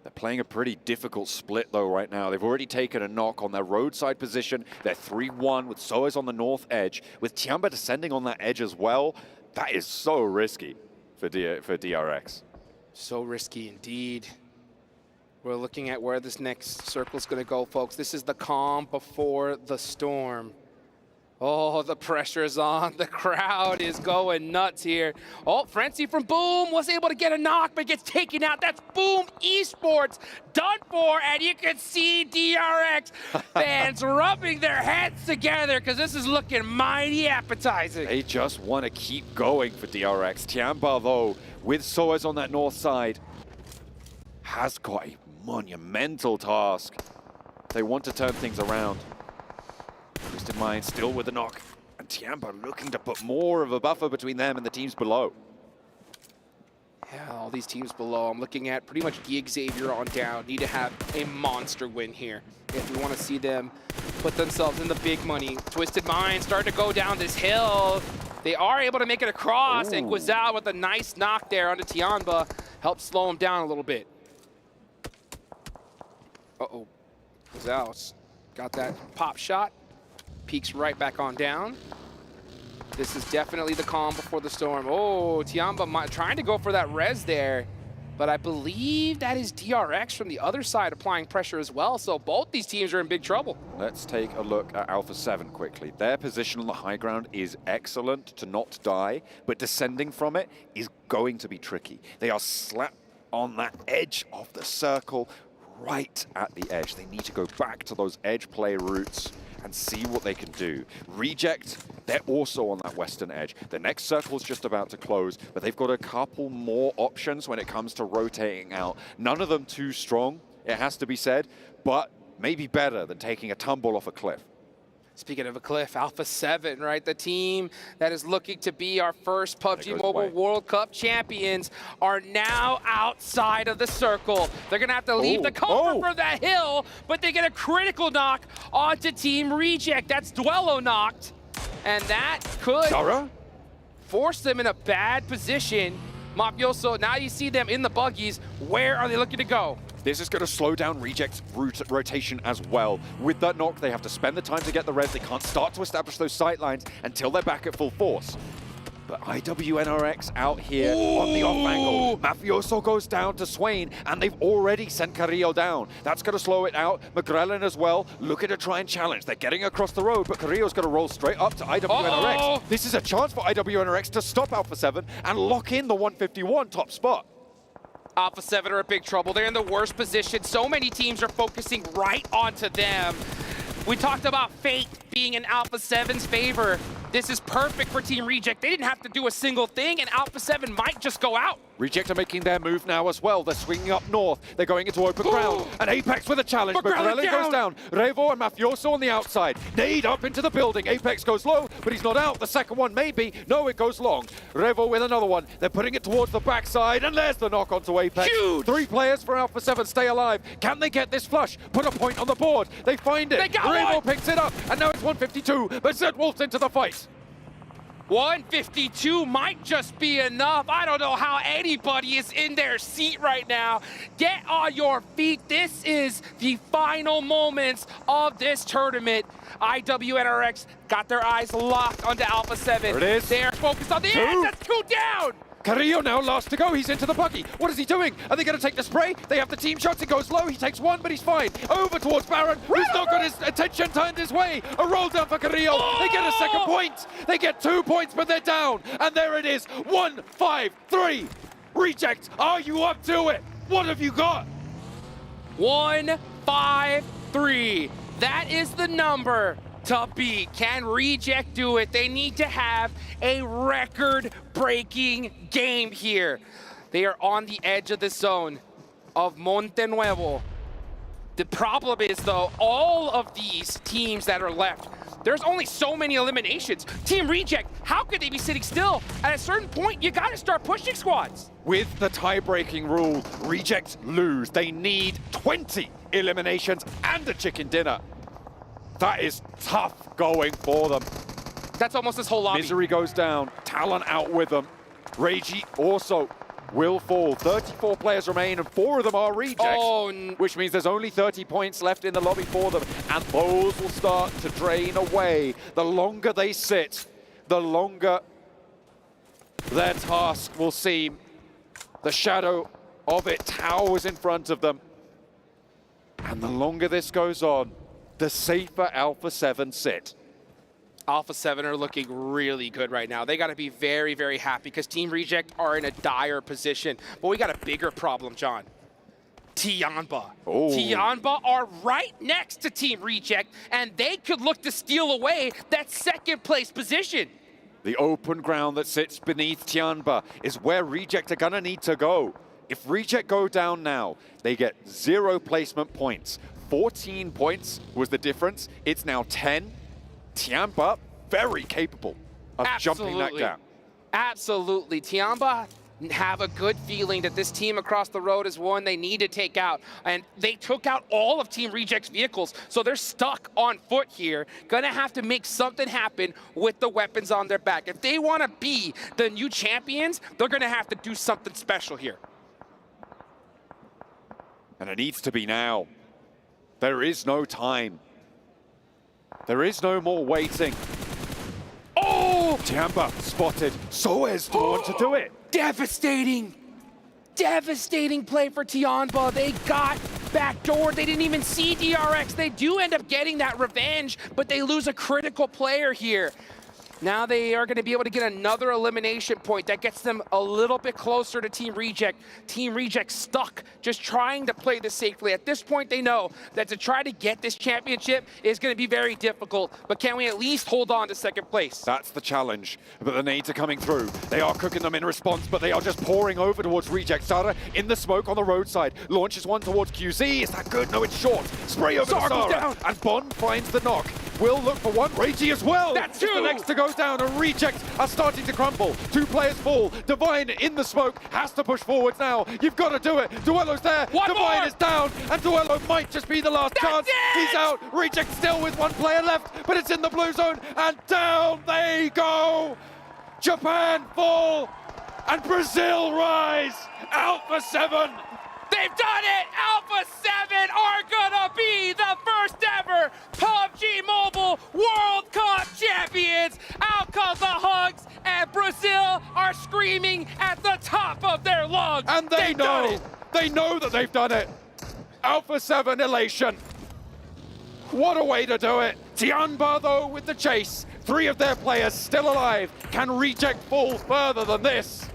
They're playing a pretty difficult split though right now. They've already taken a knock on their roadside position. They're 3-1 with Soes on the north edge. With Tianba descending on that edge as well, that is so risky for DRX. So risky indeed. We're looking at where this next circle is going to go, folks. This is the calm before the storm. Oh, the pressure is on. The crowd is going nuts here. Oh, Frenzy from Boom was able to get a knock, but gets taken out. That's Boom Esports done for, and you can see DRX fans rubbing their hands together because this is looking mighty appetizing. They just want to keep going for DRX. Tianba, though, with Soes on that north side, has got a monumental task. They want to turn things around. Twisted Mind still with the knock. And Tiamba looking to put more of a buffer between them and the teams below. Yeah, all these teams below. I'm looking at pretty much Gig Xavier on down. Need to have a monster win here if we want to see them put themselves in the big money. Twisted Mind starting to go down this hill. They are able to make it across, and Guizal with a nice knock there onto Tiamba helps slow him down a little bit. Uh-oh. Guizal's got that pop shot. Peeks right back on down. This is definitely the calm before the storm. Oh, Tiamba trying to go for that res there, but I believe that is DRX from the other side applying pressure as well, so both these teams are in big trouble. Let's take a look at Alpha 7 quickly. Their position on the high ground is excellent to not die, but descending from it is going to be tricky. They are slapped on that edge of the circle, right at the edge. They need to go back to those edge play routes and see what they can do. Reject, they're also on that western edge. The next circle's just about to close, but they've got a couple more options when it comes to rotating out. None of them too strong, it has to be said, but maybe better than taking a tumble off a cliff. Speaking of a cliff, Alpha 7, right? The team that is looking to be our first PUBG Mobile World Cup champions are now outside of the circle. They're going to have to leave the cover for that hill, but they get a critical knock onto Team Reject. That's Duello knocked, and that could force them in a bad position. Mafioso, now you see them in the buggies. Where are they looking to go? This is going to slow down Reject's rotation as well. With that knock, they have to spend the time to get the res. They can't start to establish those sight lines until they're back at full force. But IWNRX out here on the off angle. Mafioso goes down to Swain, and they've already sent Carrillo down. That's going to slow it out. McGrellin as well, looking to try and challenge. They're getting across the road, but Carrillo's going to roll straight up to IWNRX. This is a chance for IWNRX to stop Alpha 7 and lock in the 151 top spot. Alpha 7 are in big trouble. They're in the worst position. So many teams are focusing right onto them. We talked about fate being in Alpha 7's favor. This is perfect for Team Reject. They didn't have to do a single thing, and Alpha 7 might just go out. Reject are making their move now as well. They're swinging up north. They're going into open ground. And Apex with a challenge. McGrellin goes down. Revo and Mafioso on the outside. Nade up into the building. Apex goes low, but he's not out. The second one maybe. No, it goes long. Revo with another one. They're putting it towards the backside, and there's the knock onto Apex. Huge! 3 players for Alpha 7 stay alive. Can they get this flush? Put a point on the board. They find it. Revo picks it up, and now it's 152, but Zed Wolf's into the fight. 152 might just be enough. I don't know how anybody is in their seat right now. Get on your feet. This is the final moments of this tournament. IWNRX got their eyes locked onto Alpha 7. There it is. They're focused on the edge. That's 2 down. Carrillo now last to go. He's into the buggy. What is he doing? Are they going to take the spray? They have the team shots. It goes low. He takes one, but he's fine. Over towards Baron, who's not got his attention turned his way. A roll down for Carrillo. They get a second point. They get 2 points, but they're down. And there it is. 1-5-3. Reject, are you up to it? What have you got? 1-5-3. That is the number to beat. Can Reject do it? They need to have a record-breaking game here. They are on the edge of the zone of Monte Nuevo. The problem is, though, all of these teams that are left, there's only so many eliminations. Team Reject, how could they be sitting still? At a certain point, you gotta start pushing squads. With the tie-breaking rule, Rejects lose. They need 20 eliminations and a chicken dinner. That is tough going for them. That's almost his whole lobby. Misery goes down. Talon out with them. Reiji also will fall. 34 players remain, and 4 of them are Rejects, which means there's only 30 points left in the lobby for them, and those will start to drain away. The longer they sit, the longer their task will seem. The shadow of it towers in front of them. And the longer this goes on, the safer Alpha 7 sit. Alpha 7 are looking really good right now. They got to be very, very happy because Team Reject are in a dire position. But we got a bigger problem, John. Tiamba. Tiamba are right next to Team Reject, and they could look to steal away that second place position. The open ground that sits beneath Tiamba is where Reject are gonna need to go. If Reject go down now, they get 0 placement points. 14 points was the difference. It's now 10. Tiamba, very capable of jumping that gap. Absolutely. Tiamba have a good feeling that this team across the road is one they need to take out. And they took out all of Team Reject's vehicles, so they're stuck on foot here. Gonna have to make something happen with the weapons on their back. If they want to be the new champions, they're gonna have to do something special here. And it needs to be now. There is no time. There is no more waiting. Oh! Tiamba spotted. So is the one to do it. Devastating. Devastating play for Tiamba. They got backdoored. They didn't even see DRX. They do end up getting that revenge, but they lose a critical player here. Now they are going to be able to get another elimination point. That gets them a little bit closer to Team Reject. Team Reject stuck, just trying to play this safely. At this point, they know that to try to get this championship is going to be very difficult. But can we at least hold on to second place? That's the challenge. But the nades are coming through. They are cooking them in response, but they are just pouring over towards Reject. Sara in the smoke on the roadside. Launches one towards QZ. Is that good? No, it's short. Spray over to Sara. Down. And Bond finds the knock. Will look for one. Reggie as well. That's two. The next to go down, and Rejects are starting to crumble. Two players fall. Divine in the smoke has to push forwards now. You've got to do it. Duello's there. One Divine more. is down, and Duello might just be the last chance. He's out. Reject still with one player left, but it's in the blue zone, and down they go. Japan fall, and Brazil rise. Alpha 7. They've done it! Alpha 7 are gonna be the first ever PUBG Mobile World Cup champions! Out comes the hugs, and Brazil are screaming at the top of their lungs! And they know that they've done it! Alpha 7 elation! What a way to do it! Tiamba, though, with the chase. 3 of their players still alive. Can Reject fall further than this?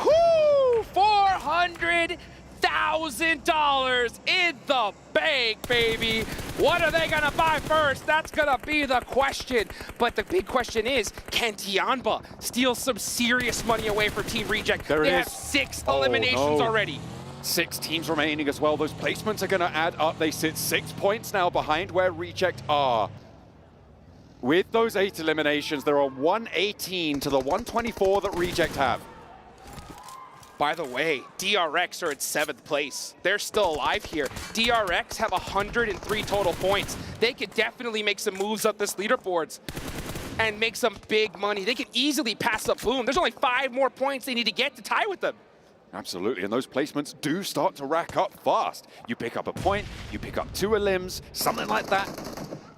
Whoo! $400,000 in the bank, baby. What are they gonna buy first? That's gonna be the question. But the big question is, can Tiamba steal some serious money away from Team Reject? There they it have is. 6 eliminations already. 6 teams remaining as well. Those placements are going to add up. They sit 6 points now behind where Reject are. With those 8 eliminations, they're on 118 to the 124 that Reject have. By the way, DRX are in 7th place. They're still alive here. DRX have 103 total points. They could definitely make some moves up this leaderboards and make some big money. They could easily pass up Boom. There's only 5 more points they need to get to tie with them. Absolutely, and those placements do start to rack up fast. You pick up a point, you pick up 2 elims, something like that.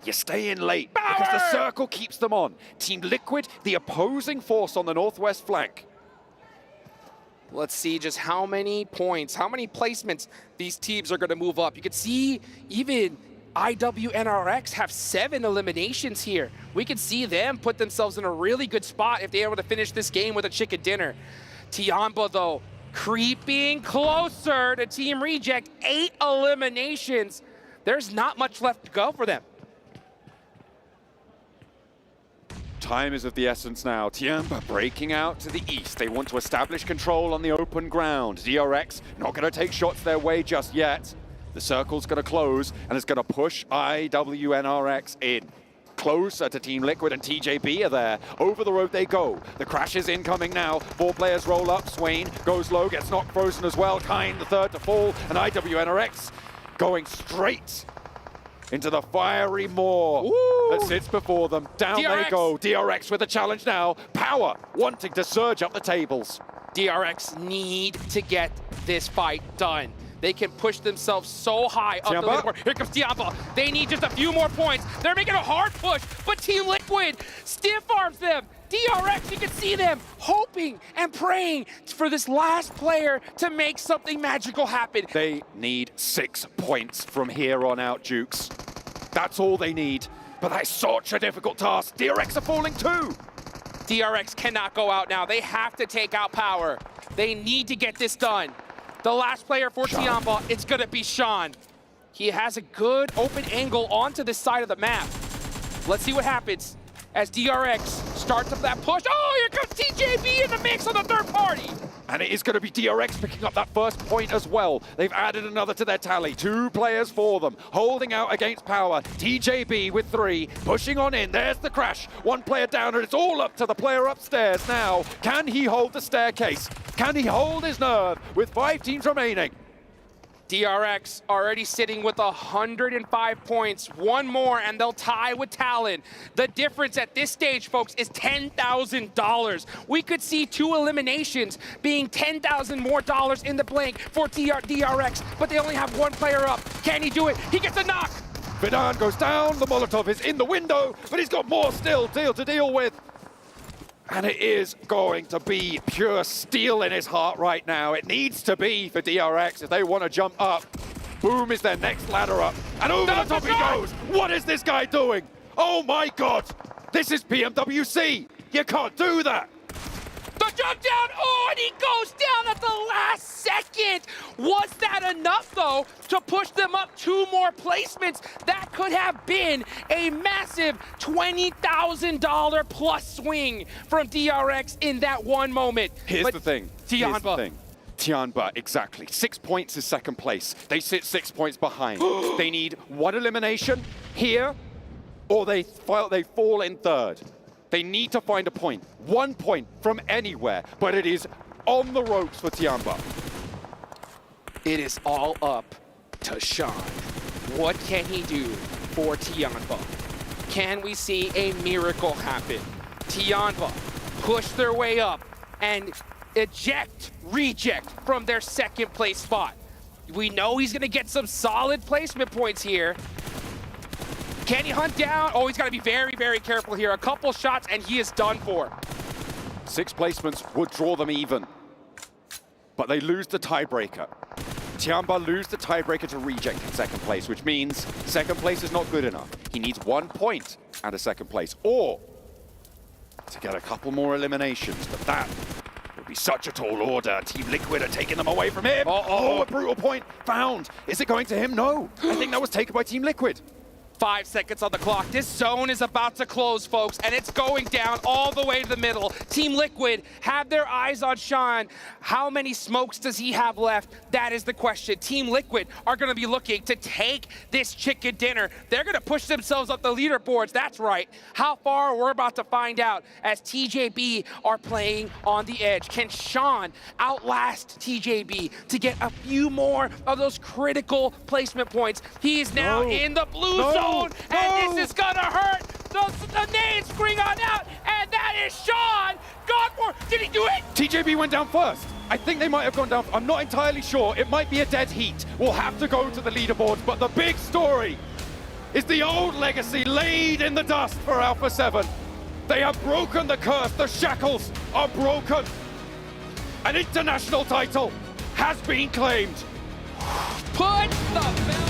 You stay in late because the circle keeps them on. Team Liquid, the opposing force on the northwest flank. Let's see just how many points, how many placements these teams are going to move up. You can see even IWNRX have 7 eliminations here. We can see them put themselves in a really good spot if they're able to finish this game with a chicken dinner. Tiamba, though, creeping closer to Team Reject. 8 eliminations. There's not much left to go for them. Time is of the essence now. Tiamba breaking out to the east. They want to establish control on the open ground. DRX not going to take shots their way just yet. The circle's going to close, and it's going to push IWNRX in. Closer to Team Liquid, and TJB are there. Over the road they go. The crash is incoming now. 4 players roll up. Swain goes low, gets knocked frozen as well. Kind, the third to fall, and IWNRX going straight into the fiery maw that sits before them. Down DRX. they go. DRX with a challenge now. Power wanting to surge up the tables. DRX need to get this fight done. They can push themselves so high up the leaderboard. Here comes Tiamba. They need just a few more points. They're making a hard push, but Team Liquid stiff arms them. DRX, you can see them hoping and praying for this last player to make something magical happen. They need 6 points from here on out, Jukes. That's all they need. But that's such a difficult task. DRX are falling too. DRX cannot go out now. They have to take out Power. They need to get this done. The last player for Tiamba, it's gonna be Sean. He has a good open angle onto this side of the map. Let's see what happens as DRX starts up that push. Oh, here comes TJB in the mix on the third party. And it is going to be DRX picking up that first point as well. They've added another to their tally. 2 players for them, holding out against Power. TJB with 3, pushing on in. There's the crash. 1 player down, and it's all up to the player upstairs now. Can he hold the staircase? Can he hold his nerve with 5 teams remaining? DRX already sitting with 105 points. 1 more and they'll tie with Talon. The difference at this stage, folks, is $10,000. We could see 2 eliminations being $10,000 more in the blank for DRX, but they only have 1 player up. Can he do it? He gets a knock. Vidan goes down, the Molotov is in the window, but he's got more still to deal with. And it is going to be pure steel in his heart right now. It needs to be for DRX if they want to jump up. Boom is their next ladder up. And over the top he goes. What is this guy doing? Oh my God. This is PMWC. You can't do that. The jump down, oh, and he goes down at the last second. Was that enough, though, to push them up 2 more placements? That could have been a massive $20,000 plus swing from DRX in that one moment. Here's the thing. Tianba. Tianba, exactly. 6 points is second place. They sit 6 points behind. They need 1 elimination here, or they fall in third. They need to find a point. 1 point from anywhere, but it is on the ropes for Tianba. It is all up to Sean. What can he do for Tianba? Can we see a miracle happen? Tianba push their way up and reject from their second place spot. We know he's gonna get some solid placement points here. Can he hunt down? Oh, he's got to be very, very careful here. A couple shots, and he is done for. 6 placements would draw them even, but they lose the tiebreaker. Tianba lose the tiebreaker to reject in second place, which means second place is not good enough. He needs 1 point and a second place, or to get a couple more eliminations, but that would be such a tall order. Team Liquid are taking them away from him. Oh, a brutal point found. Is it going to him? No. I think that was taken by Team Liquid. 5 seconds on the clock. This zone is about to close, folks, and it's going down all the way to the middle. Team Liquid have their eyes on Sean. How many smokes does he have left? That is the question. Team Liquid are going to be looking to take this chicken dinner. They're going to push themselves up the leaderboards. That's right. How far? We're about to find out as TJB are playing on the edge. Can Sean outlast TJB to get a few more of those critical placement points? He is now in the blue zone. And this is gonna hurt. The nades bring on out, and that is Sean. God, did he do it? TJB went down first. I think they might have gone down. I'm not entirely sure. It might be a dead heat. We'll have to go to the leaderboards, but the big story is the old legacy laid in the dust for Alpha 7. They have broken the curse. The shackles are broken. An international title has been claimed. Put the belt.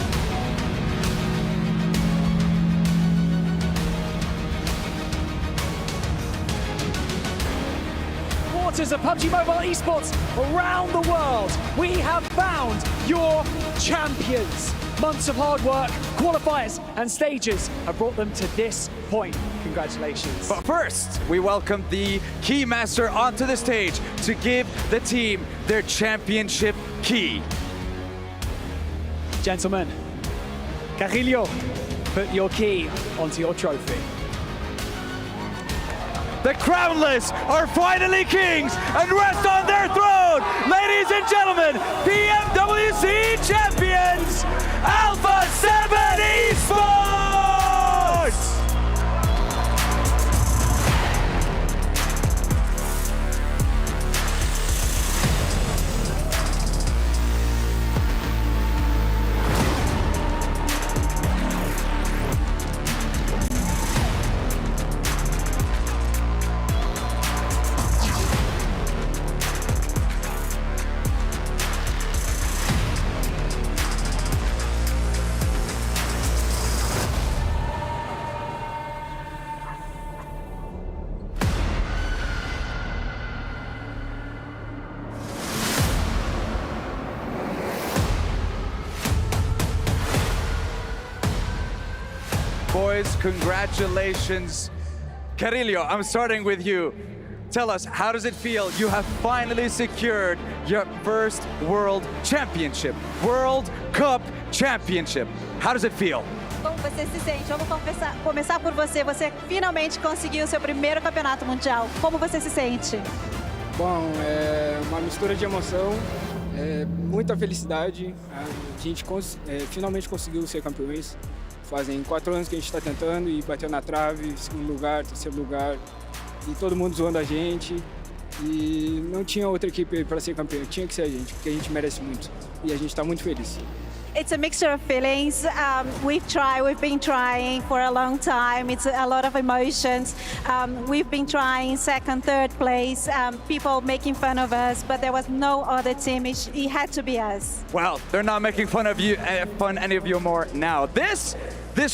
Supporters of PUBG Mobile esports around the world, we have found your champions. Months of hard work, qualifiers and stages have brought them to this point. Congratulations. But first, we welcome the Keymaster onto the stage to give the team their championship key. Gentlemen, Carrillo, put your key onto your trophy. The crownless are finally kings and rest on their throne. Ladies and gentlemen, PMWC champions, Alpha 7 ESPORTS! Boys, congratulations. Carillo, I'm starting with you. Tell us, how does it feel? You have finally secured your first World Championship, World Cup Championship. How does it feel? Como você se sente? Vamos começar por você. Você finalmente conseguiu seu primeiro campeonato mundial. Como você se sente? Bom, é uma mistura de emoção, muita felicidade. A gente finalmente conseguiu ser campeões. Fazem 4 anos que a gente está tentando e bateu na trave, segundo lugar, terceiro lugar. E todo mundo zoando a gente. E não tinha outra equipe para ser campeão, tinha que ser a gente, porque a gente merece muito. E a gente está muito feliz. It's a mixture of feelings. We've been trying for a long time. It's a lot of emotions. We've been trying second, third place, people making fun of us, but there was no other team. It had to be us. Well, they're not making fun of you, any of you more now. This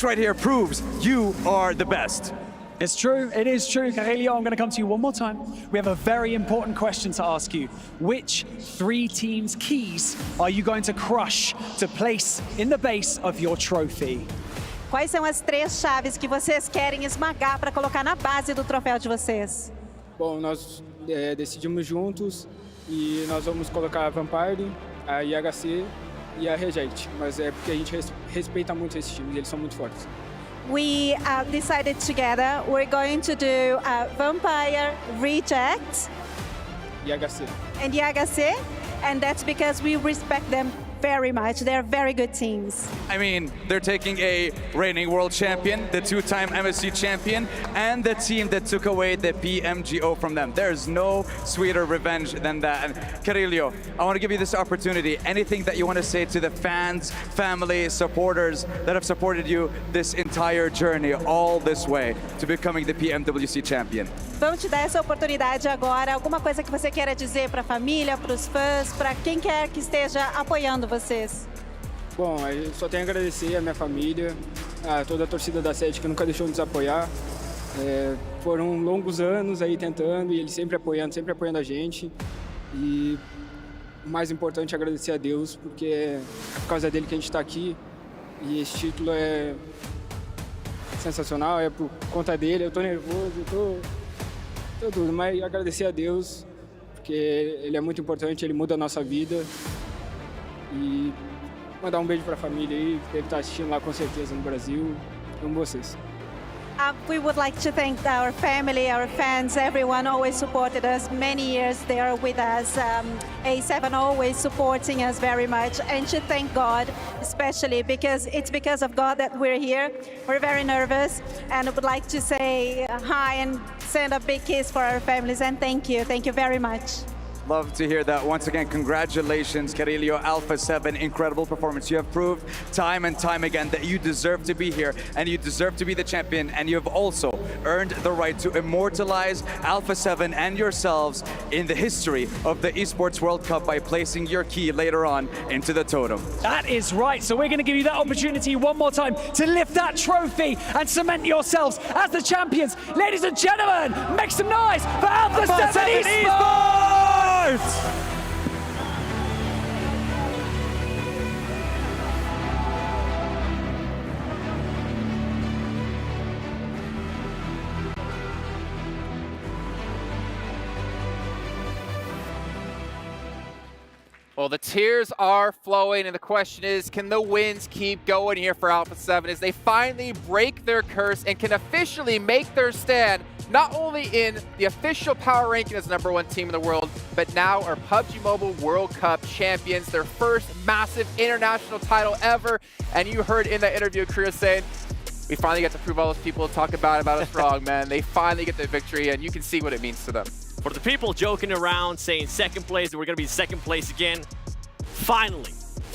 right here proves you are the best. It's true, it is true. Carillo, I'm going to come to you one more time. We have a very important question to ask you. Which 3 teams' keys are you going to crush to place in the base of your trophy? Quais são as 3 chaves que vocês querem esmagar para colocar na base do troféu de vocês? Bom, nós decidimos juntos e nós vamos colocar a Vampire, a IHC e a Reject. Mas é porque a gente respeita muito esses times, eles são muito fortes. We decided together we're going to do Vampire, Reject, IHC. And IHC, and that's because we respect them very much. They're very good teams. I mean, they're taking a reigning world champion, the 2-time MSC champion, and the team that took away the PMGO from them. There's no sweeter revenge than that. And Carillo, I want to give you this opportunity. Anything that you want to say to the fans, family, supporters that have supported you this entire journey, all this way to becoming the PMWC champion? Vamos te dar essa oportunidade agora. Alguma coisa que você queira dizer para a família, para os fãs, para quem quer que esteja apoiando vocês? Bom, eu só tenho a agradecer a minha família, a toda a torcida da sede que nunca deixou de nos apoiar. Foram longos anos aí tentando e eles sempre apoiando a gente. E o mais importante é agradecer a Deus, porque é por causa dele que a gente está aqui. E esse título é sensacional, é por conta dele. Eu tô nervoso, tô tudo, mas agradecer a Deus, porque ele é muito importante, ele muda a nossa vida. E mandar beijo para a família aí, que deve estar assistindo lá com certeza no Brasil. Amo vocês. We would like to thank our family, our fans, everyone always supported us. Many years they are with us. A7 always supporting us very much. And to thank God, especially because it's because of God that we're here. We're very nervous and I would like to say hi and send a big kiss for our families and thank you. Thank you very much. Love to hear that. Once again, congratulations, Carillo, Alpha 7, incredible performance. You have proved time and time again that you deserve to be here and you deserve to be the champion, and you have also earned the right to immortalize Alpha 7 and yourselves in the history of the Esports World Cup by placing your key later on into the totem. That is right, so we're going to give you that opportunity one more time to lift that trophy and cement yourselves as the champions. Ladies and gentlemen, make some noise for Alpha 7 Esports! Well, the tears are flowing, and the question is, can the wins keep going here for Alpha 7 as they finally break their curse and can officially make their stand not only in the official power ranking as #1 team in the world, but now are PUBG Mobile World Cup champions, their first massive international title ever. And you heard in that interview, Kriya saying, we finally get to prove all those people talk about us wrong, man. They finally get the victory, and you can see what it means to them. For the people joking around saying second place, we're going to be second place again,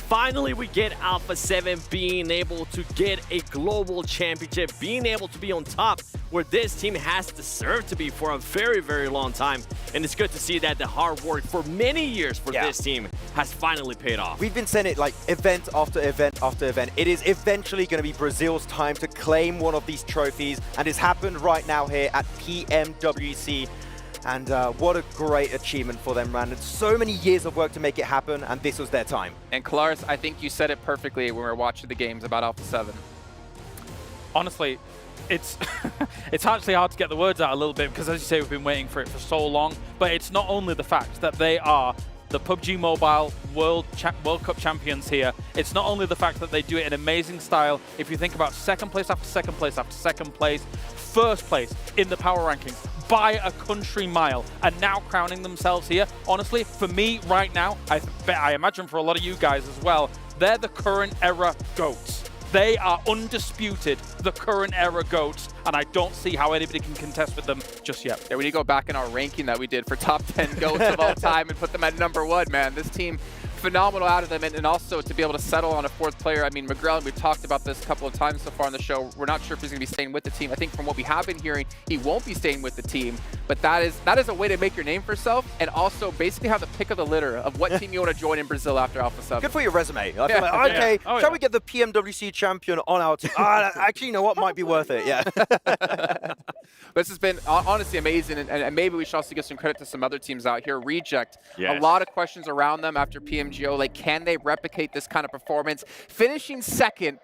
finally we get Alpha 7 being able to get a global championship, being able to be on top where this team has deserved to be for a very, very long time. And it's good to see that the hard work for many years for this team has finally paid off. We've been saying it like event after event after event. It is eventually going to be Brazil's time to claim one of these trophies, and it's happened right now here at PMWC. And what a great achievement for them, man. It's so many years of work to make it happen, and this was their time. And Kalaris, I think you said it perfectly when we were watching the games about Alpha 7. Honestly, it's it's actually hard to get the words out a little bit because, as you say, we've been waiting for it for so long. But it's not only the fact that they are the PUBG Mobile World Cup champions here. It's not only the fact that they do it in amazing style. If you think about second place after second place after second place, first place in the power rankings by a country mile, and now crowning themselves here. Honestly, for me right now, I imagine for a lot of you guys as well, they're the current era GOATs. They are undisputed, the current era GOATs, and I don't see how anybody can contest with them just yet. Yeah, we need to go back in our ranking that we did for top 10 GOATs of all time and put them at #1, man. This team, phenomenal out of them, and also to be able to settle on a 4th player. I mean, McGrell, we've talked about this a couple of times so far on the show. We're not sure if he's going to be staying with the team. I think from what we have been hearing, he won't be staying with the team, but that is a way to make your name for yourself and also basically have the pick of the litter of what team you want to join in Brazil after Alpha 7. Good for your resume. I feel like, okay, shall we get the PMWC champion on our team? Actually, you know what? Might be worth it, yeah. This has been honestly amazing, and maybe we should also give some credit to some other teams out here. Reject, Yes. a lot of questions around them after PMGO. Like, can they replicate this kind of performance? Finishing second,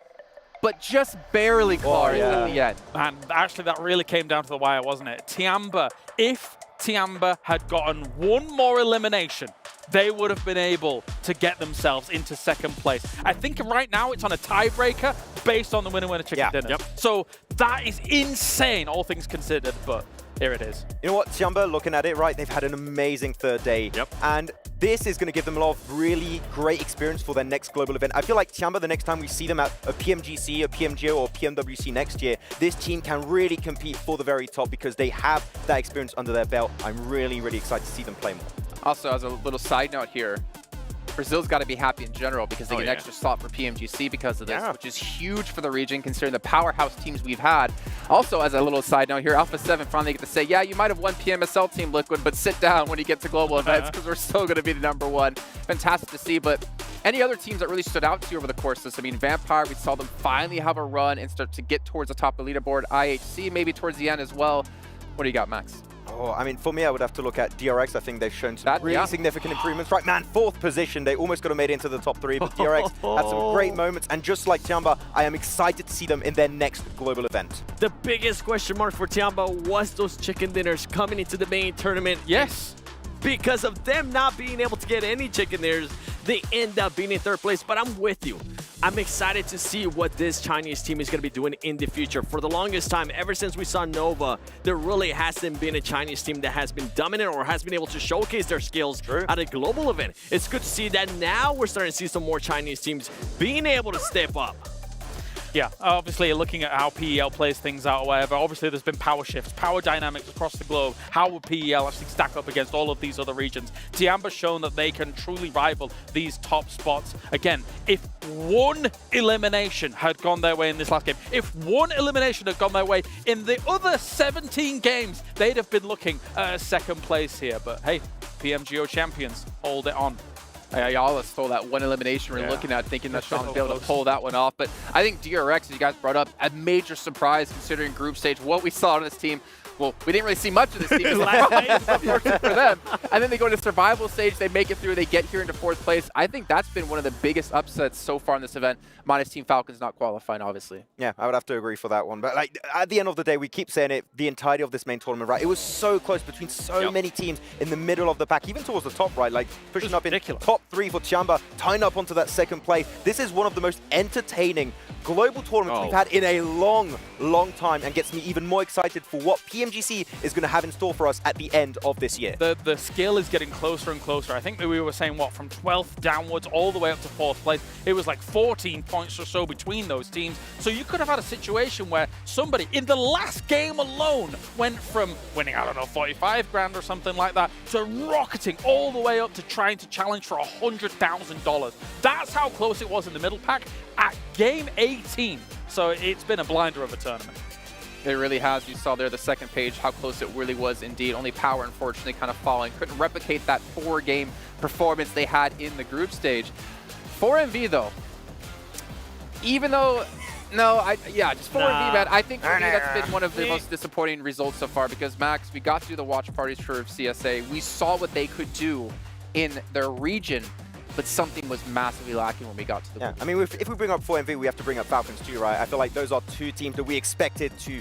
but just barely clawing at the end. And actually, that really came down to the wire, wasn't it? Tiamba, if Tiamba had gotten one more elimination, they would have been able to get themselves into second place. I think right now it's on a tiebreaker based on the winner-winner chicken dinner. Yep. So that is insane, all things considered, but here it is. You know what, Tiamba, looking at it, right, they've had an amazing 3rd day. And this is going to give them a lot of really great experience for their next global event. I feel like Tiamba, the next time we see them at a PMGC, a PMGO, or PMWC next year, this team can really compete for the very top because they have that experience under their belt. I'm really, really excited to see them play more. Also, as a little side note here, Brazil's got to be happy in general because they get an extra slot for PMGC because of this, which is huge for the region considering the powerhouse teams we've had. Also, as a little side note here, Alpha 7 finally get to say, yeah, you might have won PMSL Team Liquid, but sit down when you get to global events because we're still going to be the #1. Fantastic to see, but any other teams that really stood out to you over the course of this? I mean, Vampire, we saw them finally have a run and start to get towards the top of the leaderboard. IHC maybe towards the end as well. What do you got, Max? Oh, I mean, for me, I would have to look at DRX. I think they've shown some really significant improvements. Right, man, 4th position. They almost could have made it into the top 3, but DRX had some great moments. And just like Tiamba, I am excited to see them in their next global event. The biggest question mark for Tiamba was those chicken dinners coming into the main tournament. Yes. Because of them not being able to get any chicken dinners, they end up being in 3rd place. But I'm with you. I'm excited to see what this Chinese team is going to be doing in the future. For the longest time, ever since we saw Nova, there really hasn't been a Chinese team that has been dominant or has been able to showcase their skills at a global event. It's good to see that now we're starting to see some more Chinese teams being able to step up. Yeah, obviously looking at how PEL plays things out or whatever, obviously there's been power shifts, power dynamics across the globe. How will PEL actually stack up against all of these other regions? Tiamba's shown that they can truly rival these top spots. Again, if one elimination had gone their way in this last game, if one elimination had gone their way in the other 17 games, they'd have been looking at 2nd place here. But hey, PMGO champions, hold it on. Y'all stole that one elimination we're looking at, thinking that Sean would be able to pull that one off. But I think DRX, as you guys brought up, a major surprise considering group stage. What we saw on this team, well, we didn't really see much of this team. For them. And then they go to survival stage, they make it through, they get here into 4th place. I think that's been one of the biggest upsets so far in this event, minus Team Falcons not qualifying, obviously. Yeah, I would have to agree for that one. But like at the end of the day, we keep saying it, the entirety of this main tournament, right? It was so close between so many teams in the middle of the pack, even towards the top, right? Like pushing up in top 3 for Tiamba, tying up onto that 2nd place. This is one of the most entertaining global tournaments we've had in a long, long time, and gets me even more excited for what PMGC is going to have in store for us at the end of this year. The skill is getting closer and closer. I think that we were saying, what, from 12th downwards all the way up to 4th place. It was like 14 points or so between those teams. So you could have had a situation where somebody in the last game alone went from winning, I don't know, 45 grand or something like that, to rocketing all the way up to trying to challenge for $100,000. That's how close it was in the middle pack at game 18. So it's been a blinder of a tournament. It really has. You saw there the 2nd page how close it really was indeed. Only Power, unfortunately, kind of falling. Couldn't replicate that 4-game performance they had in the group stage. For MV, though, even though, just 4-MV, man. I think for me that's been one of the most disappointing results so far because, Max, we got through the watch parties for CSA. We saw what they could do in their region. but something was massively lacking when we got to the I mean, if we bring up 4MV, we have to bring up Falcons too, right? I feel like those are two teams that we expected to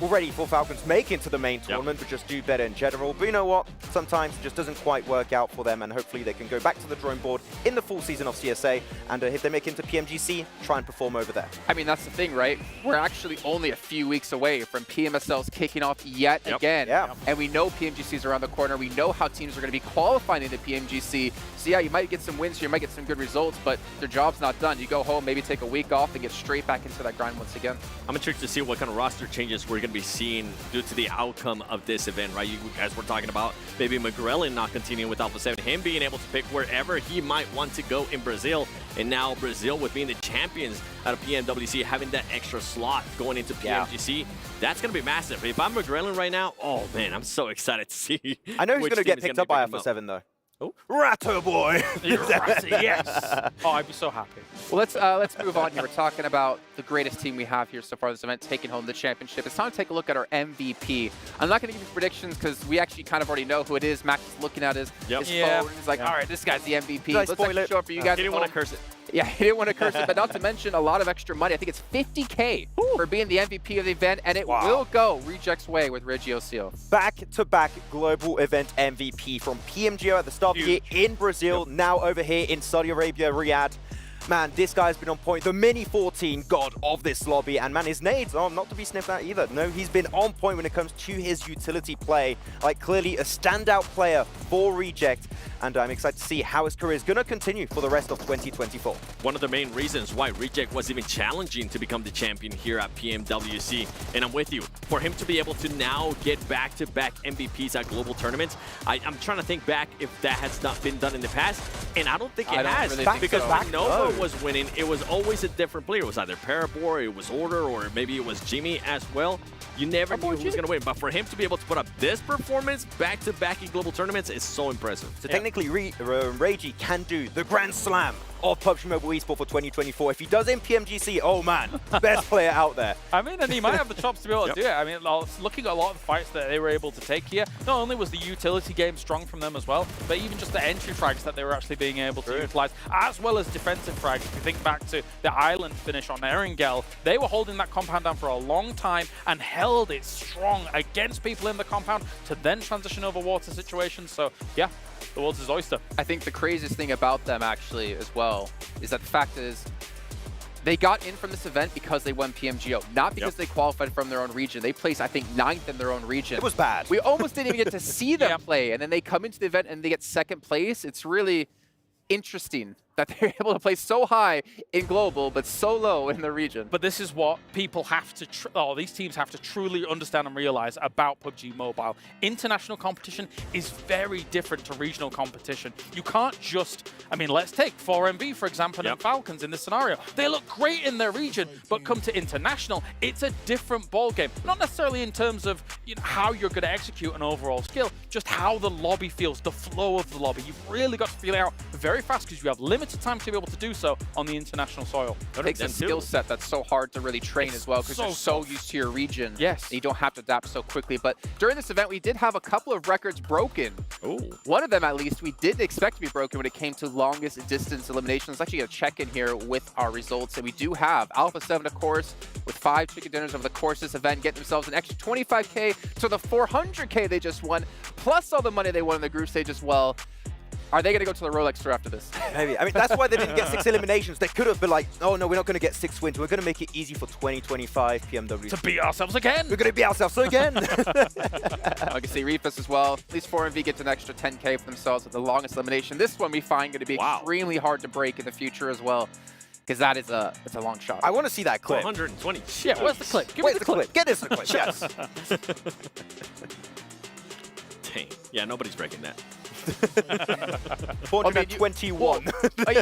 already for Falcons make into the main tournament, but just do better in general. But you know what? Sometimes it just doesn't quite work out for them, and hopefully they can go back to the drawing board in the full season of CSA, and if they make it into PMGC, try and perform over there. I mean, that's the thing, right? We're actually only a few weeks away from PMSLs kicking off yet again. And we know PMGC's around the corner. We know how teams are going to be qualifying into PMGC. So yeah, you might get some wins here, you might get some good results, but their job's not done. You go home, maybe take a week off, and get straight back into that grind once again. I'm intrigued to see what kind of roster changes we're going to be seeing due to the outcome of this event, right? You guys were talking about maybe McGrellin not continuing with Alpha 7, him being able to pick wherever he might want to go in Brazil, and now Brazil with being the champions out of PMWC, having that extra slot going into PMGC, that's going to be massive. If I'm McGrellin right now, oh man, I'm so excited to see. I know he's going to get picked up by Alpha 7 though. Oh, Ratto boy! Ratty, yes! Oh, I'd be so happy. Well, let's move on here. We're talking about the greatest team we have here so far this event, taking home the championship. It's time to take a look at our MVP. I'm not going to give you predictions because we actually kind of already know who it is. Max is looking at his phone and he's like, all right, this guy's the MVP. Let's actually show it for you guys. He didn't want to curse it. Yeah, he didn't want to curse it, but not to mention a lot of extra money. I think it's $50K for being the MVP of the event, and it will go Reject's way with Reggio Seal. Back-to-back global event MVP from PMGO at the start of the year in Brazil, now over here in Saudi Arabia, Riyadh. Man, this guy's been on point. The mini 14 god of this lobby. And man, his nades are not to be sniffed at either. No, he's been on point when it comes to his utility play. Like, clearly a standout player for Reject. And I'm excited to see how his career is going to continue for the rest of 2024. One of the main reasons why Reject was even challenging to become the champion here at PMWC. And I'm with you. For him to be able to now get back-to-back MVPs at global tournaments, I'm trying to think back if that has not been done in the past. And I don't think it has. Really because so. Nova was winning, it was always a different player. It was either Parabor, it was Order, or maybe it was Jimmy as well. You never knew who was going to win. But for him to be able to put up this performance back-to-back in global tournaments is so impressive. So technically, Reiji can do the Grand Slam of PUBG Mobile Esports for 2024. If he does in PMGC, oh man, best player out there. I mean, and he might have the chops to be able to do it. I mean, looking at a lot of the fights that they were able to take here, not only was the utility game strong from them as well, but even just the entry frags that they were actually being able to utilize, as well as defensive frags. If you think back to the island finish on Erangel, they were holding that compound down for a long time and held it strong against people in the compound to then transition over water situations. So yeah, the world's his oyster. I think the craziest thing about them actually as well is that the fact is they got in from this event because they won PMGO, not because they qualified from their own region. They placed, I think, 9th in their own region. It was bad. We almost didn't even get to see them play, and then they come into the event and they get 2nd place. It's really interesting that they're able to play so high in global, but so low in the region. But this is what people have to, these teams have to truly understand and realize about PUBG Mobile. International competition is very different to regional competition. You can't just, I mean, let's take 4MV, for example, and Falcons in this scenario. They look great in their region, but come to international, it's a different ballgame. Not necessarily in terms of how you're going to execute an overall skill, just how the lobby feels, the flow of the lobby. You've really got to feel it out very fast because you have limited time to be able to do so on the international soil. It takes a skill set that's so hard to really train as well because you're so used to your region. Yes. You don't have to adapt so quickly. But during this event, we did have a couple of records broken. Ooh. One of them, at least, we didn't expect to be broken when it came to longest distance elimination. Let's actually get a check-in here with our results. And we do have Alpha 7, of course, with 5 chicken dinners over the course of this event, getting themselves an extra 25K to the 400K they just won, plus all the money they won in the group stage as well. Are they going to go to the Rolex store after this? Maybe. I mean, that's why they didn't get 6 eliminations. They could have been like, oh no, we're not going to get 6 wins. We're going to make it easy for 2025 PMWC. To beat ourselves again. We're going to beat ourselves again. I can see Refus as well. At least 4MV gets an extra 10K for themselves with the longest elimination. This one we find going to be extremely hard to break in the future as well. Because that is it's a long shot. I want to see that clip. 120. Yeah, where's the clip? Give me the clip. Get us the clip. Yes. Dang. Yeah, nobody's breaking that. 421.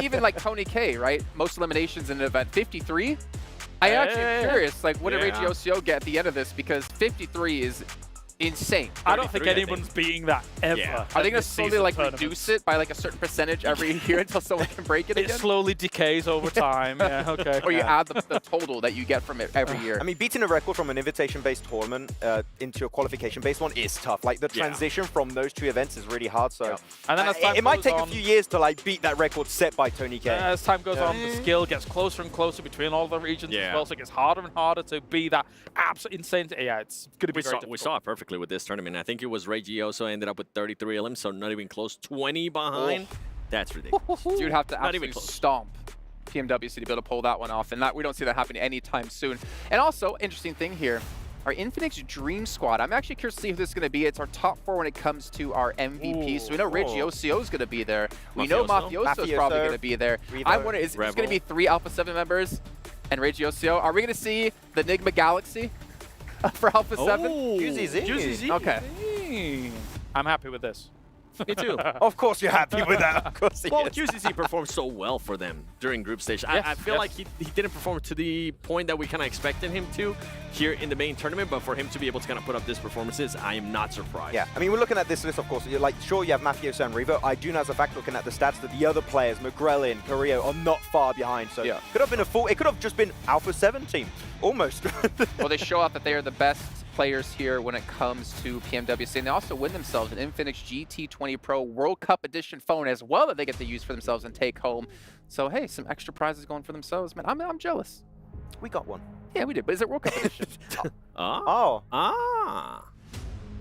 Even like Tony K, right? Most eliminations in an event, 53. I actually am curious, like, what did Reggio Seal get at the end of this? Because 53 is insane. I don't think anyone's beating that ever. Yeah. Are they going to slowly like reduce it by like a certain percentage every year until someone can break it again? It slowly decays over time. Yeah, okay. Or you add the total that you get from it every year. I mean, beating a record from an invitation-based tournament into a qualification-based one is tough. Like the transition from those two events is really hard. So and then as time it might goes take on, a few years to like beat that record set by Tony K. As time goes on, the skill gets closer and closer between all the regions as well, so it gets harder and harder to be that absolute insane. Yeah, it's going to be very difficult. We saw it perfectly with this tournament. I think it was Ray Gioso ended up with 33 elims, so not even close. 20 behind. That's ridiculous. You'd have to absolutely stomp PMWC to be able to pull that one off, and that we don't see that happening anytime soon. And also, interesting thing here, our Infinix Dream Squad. I'm actually curious to see who this is going to be. It's our top 4 when it comes to our MVP. So we know Regiocio is going to be there. We know Mafioso is probably going to be there. I'm wondering, is this going to be 3 Alpha 7 members and Regiocio? Are we going to see the Enigma Galaxy for Alpha 7? QZZ. Okay. I'm happy with this. Me too. Of course you're happy with that. Of course he Well, is. QZZ performed so well for them during group stage. I feel like he didn't perform to the point that we kind of expected him to here in the main tournament, but for him to be able to kind of put up these performances, I am not surprised. Yeah, I mean, we're looking at this list, of course. You're like, sure, you have Mafioso and Revo. I do know as a fact, looking at the stats, that the other players, McGrellin, Carrillo, are not far behind. So could have been a full, it could have just been Alpha 7 team, almost. Well, they show out that they are the best players here when it comes to PMWC, and they also win themselves an Infinix GT20 Pro World Cup Edition phone as well that they get to use for themselves and take home. So hey, some extra prizes going for themselves, man. I'm jealous. We got one. Yeah, we did, but is it World Cup Edition?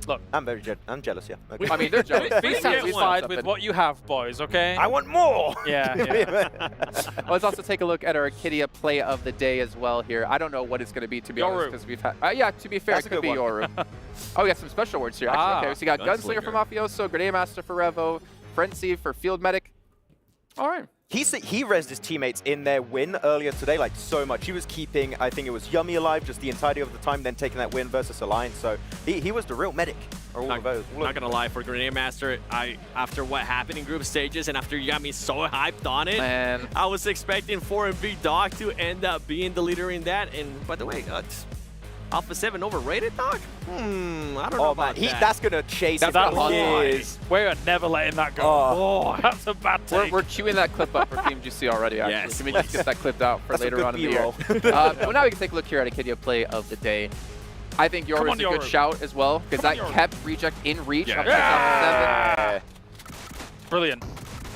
Look, I'm jealous, yeah. Okay. I mean, they're jealous. Be satisfied with what you have, boys, okay? I want more! Yeah. Let's also take a look at our Arcadia play of the day as well here. I don't know what it's going to be, to be honest, because we've had... yeah, to be fair, it could be Yoru. Oh, we got some special words here, actually. Okay, so you got Gunslinger for Mafioso, Grenade Master for Revo, Frenzy for Field Medic. All right. He rezzed his teammates in their win earlier today, like so much. He was keeping, I think it was Yummy alive just the entirety of the time, then taking that win versus Alliance. So he was the real medic. Not gonna lie, for Grenade Master, after what happened in group stages and after you got me so hyped on it, I was expecting 4MV Doc to end up being the leader in that. And by the way, Alpha 7 overrated, Doc? I don't know about that. That's gonna chase him for years. We're never letting that go. Oh, that's a bad take. We're queuing that clip up for PMGC already, actually. Yes. Can we just get that clipped out for later on in the year? Well, now we can take a look here at Arcadia play of the day. I think Yoru is a good shout as well, because that kept Reject in reach up to top 7. Brilliant.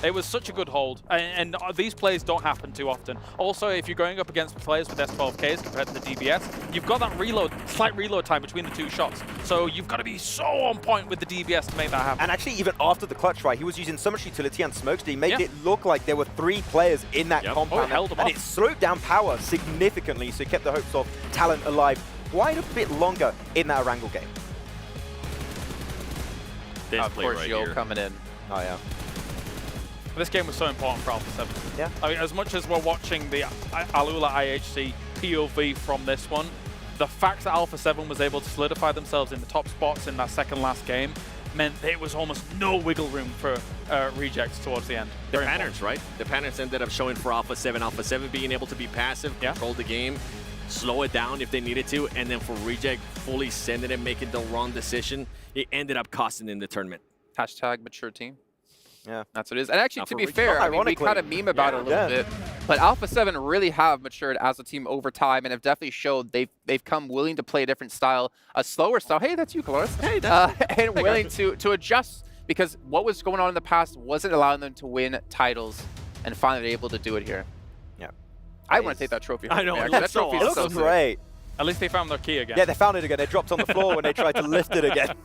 It was such a good hold, and these plays don't happen too often. Also, if you're going up against players with S12Ks compared to the DBS, you've got that slight reload time between the 2 shots. So you've got to be so on point with the DBS to make that happen. And actually, even after the clutch try, he was using so much utility and smokes that he made it look like there were 3 players in that compound. And it slowed down power significantly, so it kept the hopes of talent alive quite a bit longer in that Erangel game. Of course, Yo coming in. Oh, yeah. This game was so important for Alpha 7. Yeah. I mean, as much as we're watching the Alula IHC POV from this one, the fact that Alpha 7 was able to solidify themselves in the top spots in that second last game meant there was almost no wiggle room for rejects towards the end. The patterns, right? The patterns ended up showing for Alpha 7. Alpha 7 being able to be passive, control the game, slow it down if they needed to, and then for reject, fully sending it, making the wrong decision, it ended up costing in the tournament. Hashtag mature team. Yeah, that's what it is. And actually, to be fair, I mean, we kind of meme about it a little bit, but Alpha 7 really have matured as a team over time and have definitely showed they've come willing to play a different style, a slower style. Hey, that's you, Caloris. Hey, and willing to adjust, because what was going on in the past wasn't allowing them to win titles, and finally they're able to do it here. Yeah, I want to take that trophy. I know, that trophy it looks great. At least they found their key again. Yeah, they found it again. They dropped on the floor when they tried to lift it again.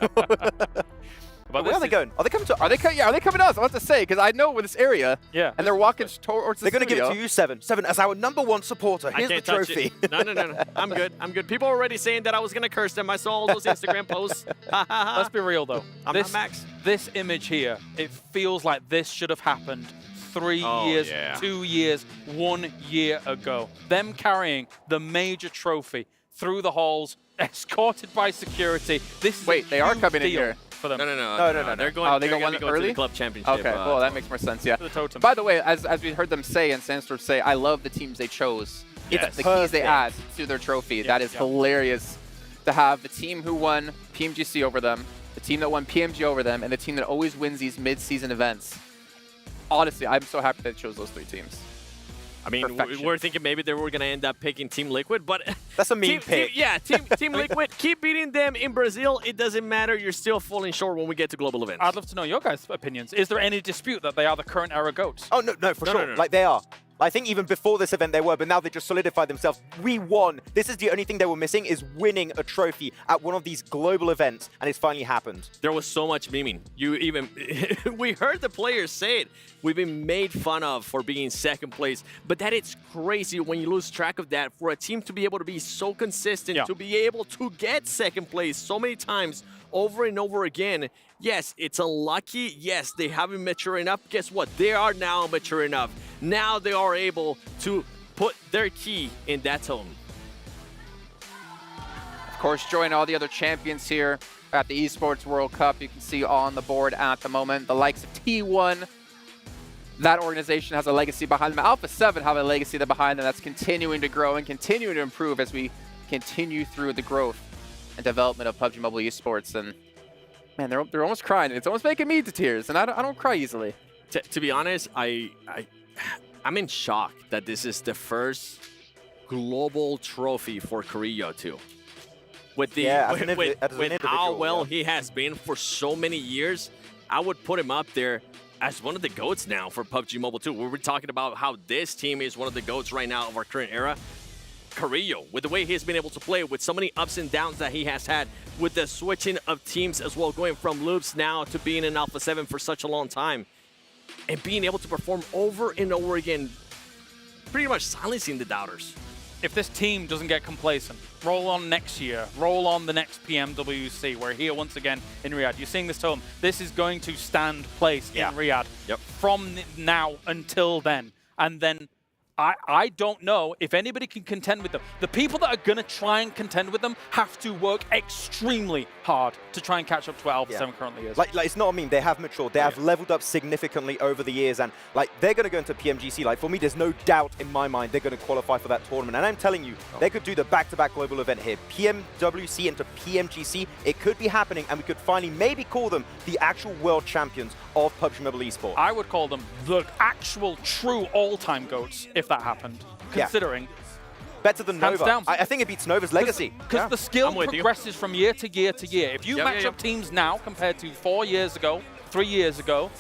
Where are they going? Are they coming to us? Are they coming to us? I want to say, because I know this area. Yeah. And they're walking towards the They're going to give it to you, 7. 7, as our #1 supporter. Here's the trophy. No. I'm good. I'm good. People are already saying that I was going to curse them. I saw all those Instagram posts. Let's be real, though. I'm not Max. This image here, it feels like this should have happened 3 years, 2 years, 1 year ago. Them carrying the major trophy through the halls, escorted by security. This is they are coming in here. For them. No. They're going. They go to early? the club championship. Okay, well that makes more sense. Yeah. The totem. By the way, as we heard them say and Sandstorm say, I love the teams they chose. It's the keys they add to their trophy. That is hilarious. to have the team who won PMGC over them, the team that won PMG over them, and the team that always wins these mid-season events. Honestly, I'm so happy they chose those 3 teams. I mean, we're thinking maybe they were going to end up picking Team Liquid, but that's a mean pick. Team Liquid, keep beating them in Brazil. It doesn't matter. You're still falling short when we get to global events. I'd love to know your guys' opinions. Is there any dispute that they are the current era GOATs? Oh, no, for sure. Like, they are. I think even before this event they were, but now they just solidified themselves. We won. This is the only thing they were missing, is winning a trophy at one of these global events, and it's finally happened. There was so much memeing. We heard the players say it. We've been made fun of for being second place, but that it's crazy when you lose track of that, for a team to be able to be so consistent, to be able to get second place so many times over and over again. Yes, it's unlucky. Yes, they haven't matured enough. Guess what? They are now mature enough. Now they are able to put their key in that zone. Of course, join all the other champions here at the Esports World Cup. You can see on the board at the moment the likes of T1. That organization has a legacy behind them. Alpha 7 have a legacy behind them that's continuing to grow and continuing to improve as we continue through the growth and development of PUBG Mobile Esports. And man, they're almost crying. It's almost making me to tears, and I don't cry easily. To be honest, I'm in shock that this is the first global trophy for Carrillo too. With how well he has been for so many years, I would put him up there as one of the GOATs now for PUBG Mobile 2. We were talking about how this team is one of the GOATs right now of our current era. Carrillo, with the way he's been able to play, with so many ups and downs that he has had, with the switching of teams as well, going from loops now to being in Alpha 7 for such a long time, and being able to perform over and over again, pretty much silencing the doubters. If this team doesn't get complacent, roll on next year, roll on the next PMWC. We're here once again in Riyadh. You're seeing this home. This is going to stand place in Riyadh from now until then. And then I don't know if anybody can contend with them. The people that are going to try and contend with them have to work extremely hard to try and catch up to what Alpha 7 currently is. Like it's not a meme. They have matured. They have leveled up significantly over the years, and like they're going to go into PMGC. Like for me, there's no doubt in my mind they're going to qualify for that tournament. And I'm telling you, they could do the back-to-back global event here. PMWC into PMGC. It could be happening, and we could finally maybe call them the actual world champions of PUBG Mobile Esports. I would call them the actual true all-time GOATs if that happened, considering. Better than Nova. I think it beats Nova's legacy. Because the skill progresses from year to year to year. If you match up teams now compared to 4 years ago, 3 years ago,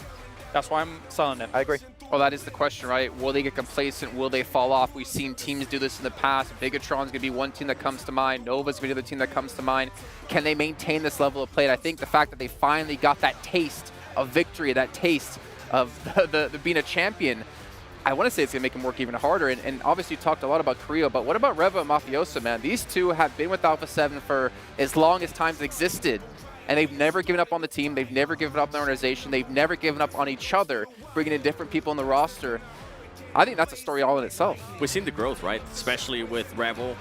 that's why I'm selling it. I agree. Well, that is the question, right? Will they get complacent? Will they fall off? We've seen teams do this in the past. Bigatron's going to be one team that comes to mind. Nova's going to be the other team that comes to mind. Can they maintain this level of play? And I think the fact that they finally got that taste of victory, that taste of the being a champion, I want to say it's going to make him work even harder. And obviously you talked a lot about Carrillo, but what about Revo and Mafioso, man? These two have been with Alpha 7 for as long as time's existed. And they've never given up on the team. They've never given up on the organization. They've never given up on each other, bringing in different people in the roster. I think that's a story all in itself. We've seen the growth, right? Especially with Revo.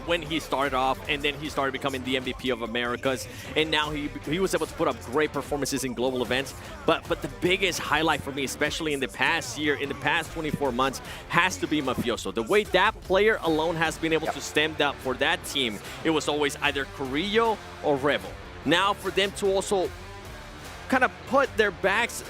When he started off, and then he started becoming the MVP of Americas, and now he was able to put up great performances in global events. But the biggest highlight for me, especially in the past year, in the past 24 months, has to be Mafioso. The way that player alone has been able to stand up for that team, it was always either Carrillo or Revo. Now for them to also kind of put their backs,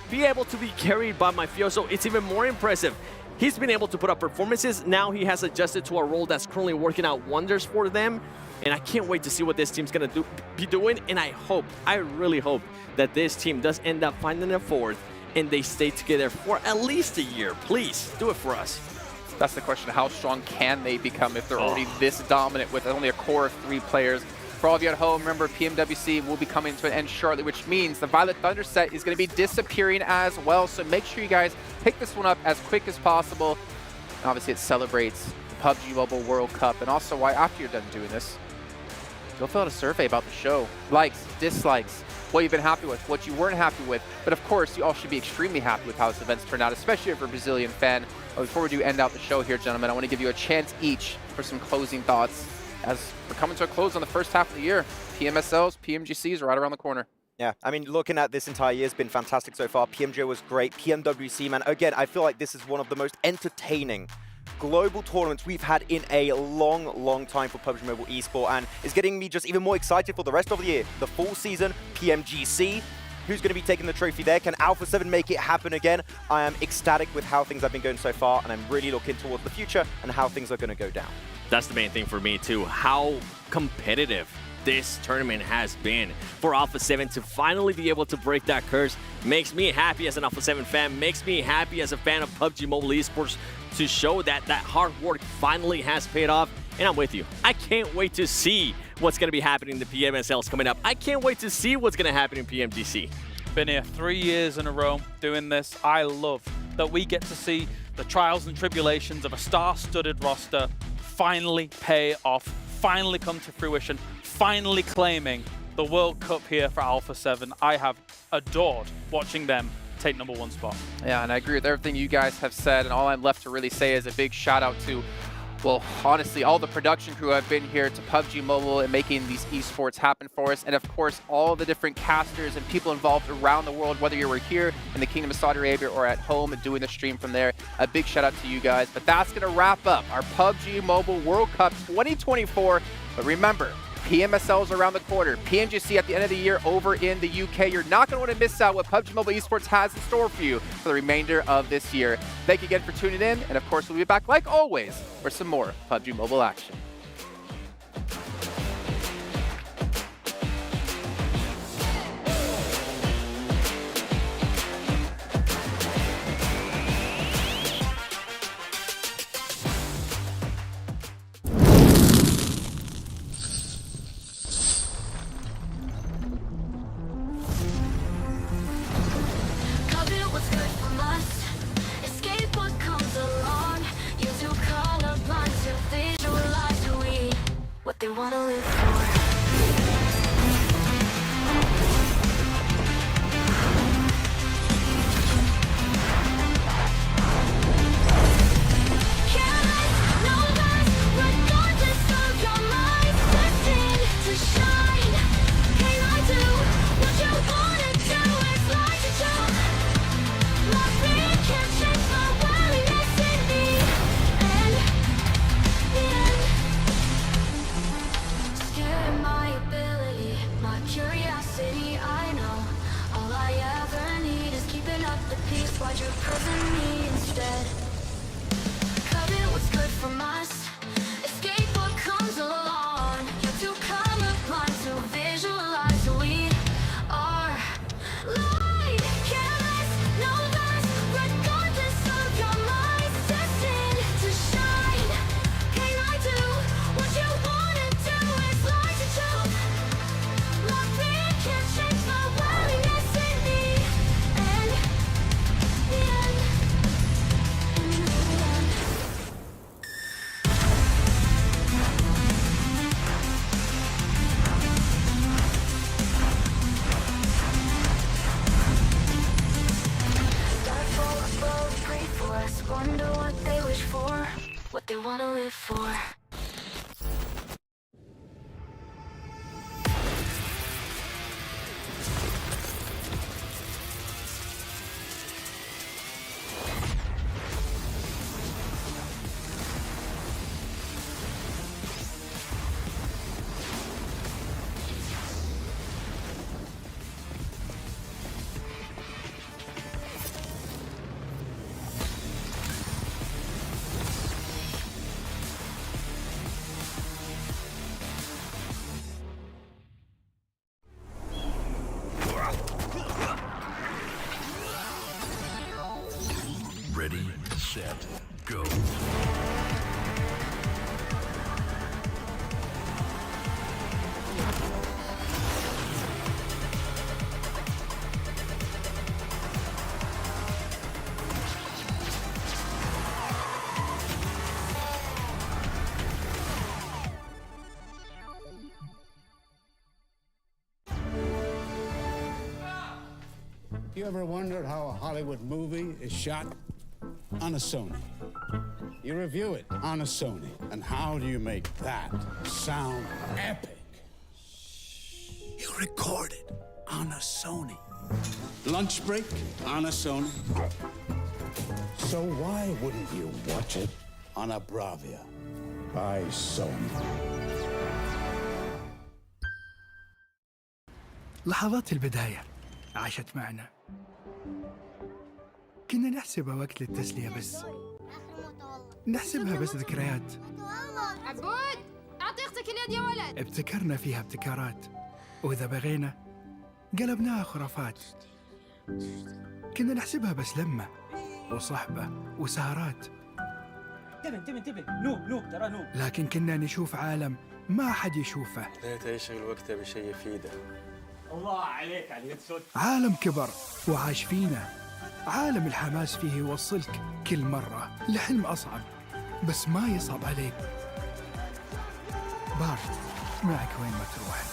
be able to be carried by Mafioso, it's even more impressive. He's been able to put up performances. Now he has adjusted to a role that's currently working out wonders for them. And I can't wait to see what this team's going to be doing. And I really hope that this team does end up finding a fourth and they stay together for at least a year. Please, do it for us. That's the question. How strong can they become if they're already this dominant with only a core of 3 players? For all of you at home, remember PMWC will be coming to an end shortly, which means the Violet Thunder set is going to be disappearing as well. So make sure you guys pick this one up as quick as possible. And obviously, it celebrates the PUBG Mobile World Cup. And also, why after you're done doing this, go fill out a survey about the show. Likes, dislikes, what you've been happy with, what you weren't happy with. But of course, you all should be extremely happy with how this event's turned out, especially if you're a Brazilian fan. But before we do end out the show here, gentlemen, I want to give you a chance each for some closing thoughts, as we're coming to a close on the first half of the year. PMSLs, PMGCs are right around the corner. Yeah, I mean, looking at this entire year has been fantastic so far. PMJ was great. PMWC, man, again, I feel like this is one of the most entertaining global tournaments we've had in a long time for PUBG Mobile Esport, and is getting me just even more excited for the rest of the year. The full season, PMGC. Who's going to be taking the trophy there? Can Alpha 7 make it happen again? I am ecstatic with how things have been going so far, and I'm really looking towards the future and how things are going to go down. That's the main thing for me too. How competitive this tournament has been. For Alpha 7 to finally be able to break that curse makes me happy as an Alpha 7 fan, makes me happy as a fan of PUBG Mobile Esports to show that that hard work finally has paid off. And I'm with you. I can't wait to see what's going to be happening in the PMSLs coming up. I can't wait to see what's going to happen in PMGC. Been here 3 years in a row doing this. I love that we get to see the trials and tribulations of a star-studded roster finally pay off, finally come to fruition, finally claiming the World Cup here for Alpha 7. I have adored watching them take #1 spot. Yeah, and I agree with everything you guys have said, and all I'm left to really say is a big shout out to, well, honestly, all the production crew have been here to PUBG Mobile and making these esports happen for us. And of course, all the different casters and people involved around the world, whether you were here in the Kingdom of Saudi Arabia or at home and doing the stream from there. A big shout out to you guys. But that's going to wrap up our PUBG Mobile World Cup 2024. But remember, PMSL's around the corner. PMGC at the end of the year over in the UK. You're not going to want to miss out what PUBG Mobile Esports has in store for you for the remainder of this year. Thank you again for tuning in. And of course, we'll be back like always for some more PUBG Mobile action. They wanna live for. Why'd you prison me instead? Covet what's good from us. Escape what comes along. You two colorblind to visualize who we are. Light, careless, no less. Regardless of your mind, destined to shine. Can I do what you wanna do? It's like a joke. My fear can't change my worthiness in me. Wonder what they wish for, what they want to live for. Ready, set, go. You ever wondered how a Hollywood movie is shot? On a Sony. You review it on a Sony. And how do you make that sound epic? You record it on a Sony. Lunch break on a Sony. So why wouldn't you watch it on a Bravia by Sony. لحظات البداية عاشت معنا، كنا نحسبها وقت للتسلية بس، نحسبها بس ذكريات. عبود أعطي أختك اليد يا ولد. ابتكرنا فيها ابتكارات، وإذا بغينا قلبناها خرافات. كنا نحسبها بس لمة وصحبة وسهرات، انتبه نوب ترى نوب. لكن كنا نشوف عالم ما حد يشوفه. ليت يشغل وقته بشيء يفيده. الله عليك على الصوت. عالم كبر وعاش فينا، عالم الحماس فيه يوصلك كل مرة لحلم أصعب بس ما يصعب عليك. بارت معك وين ما تروح.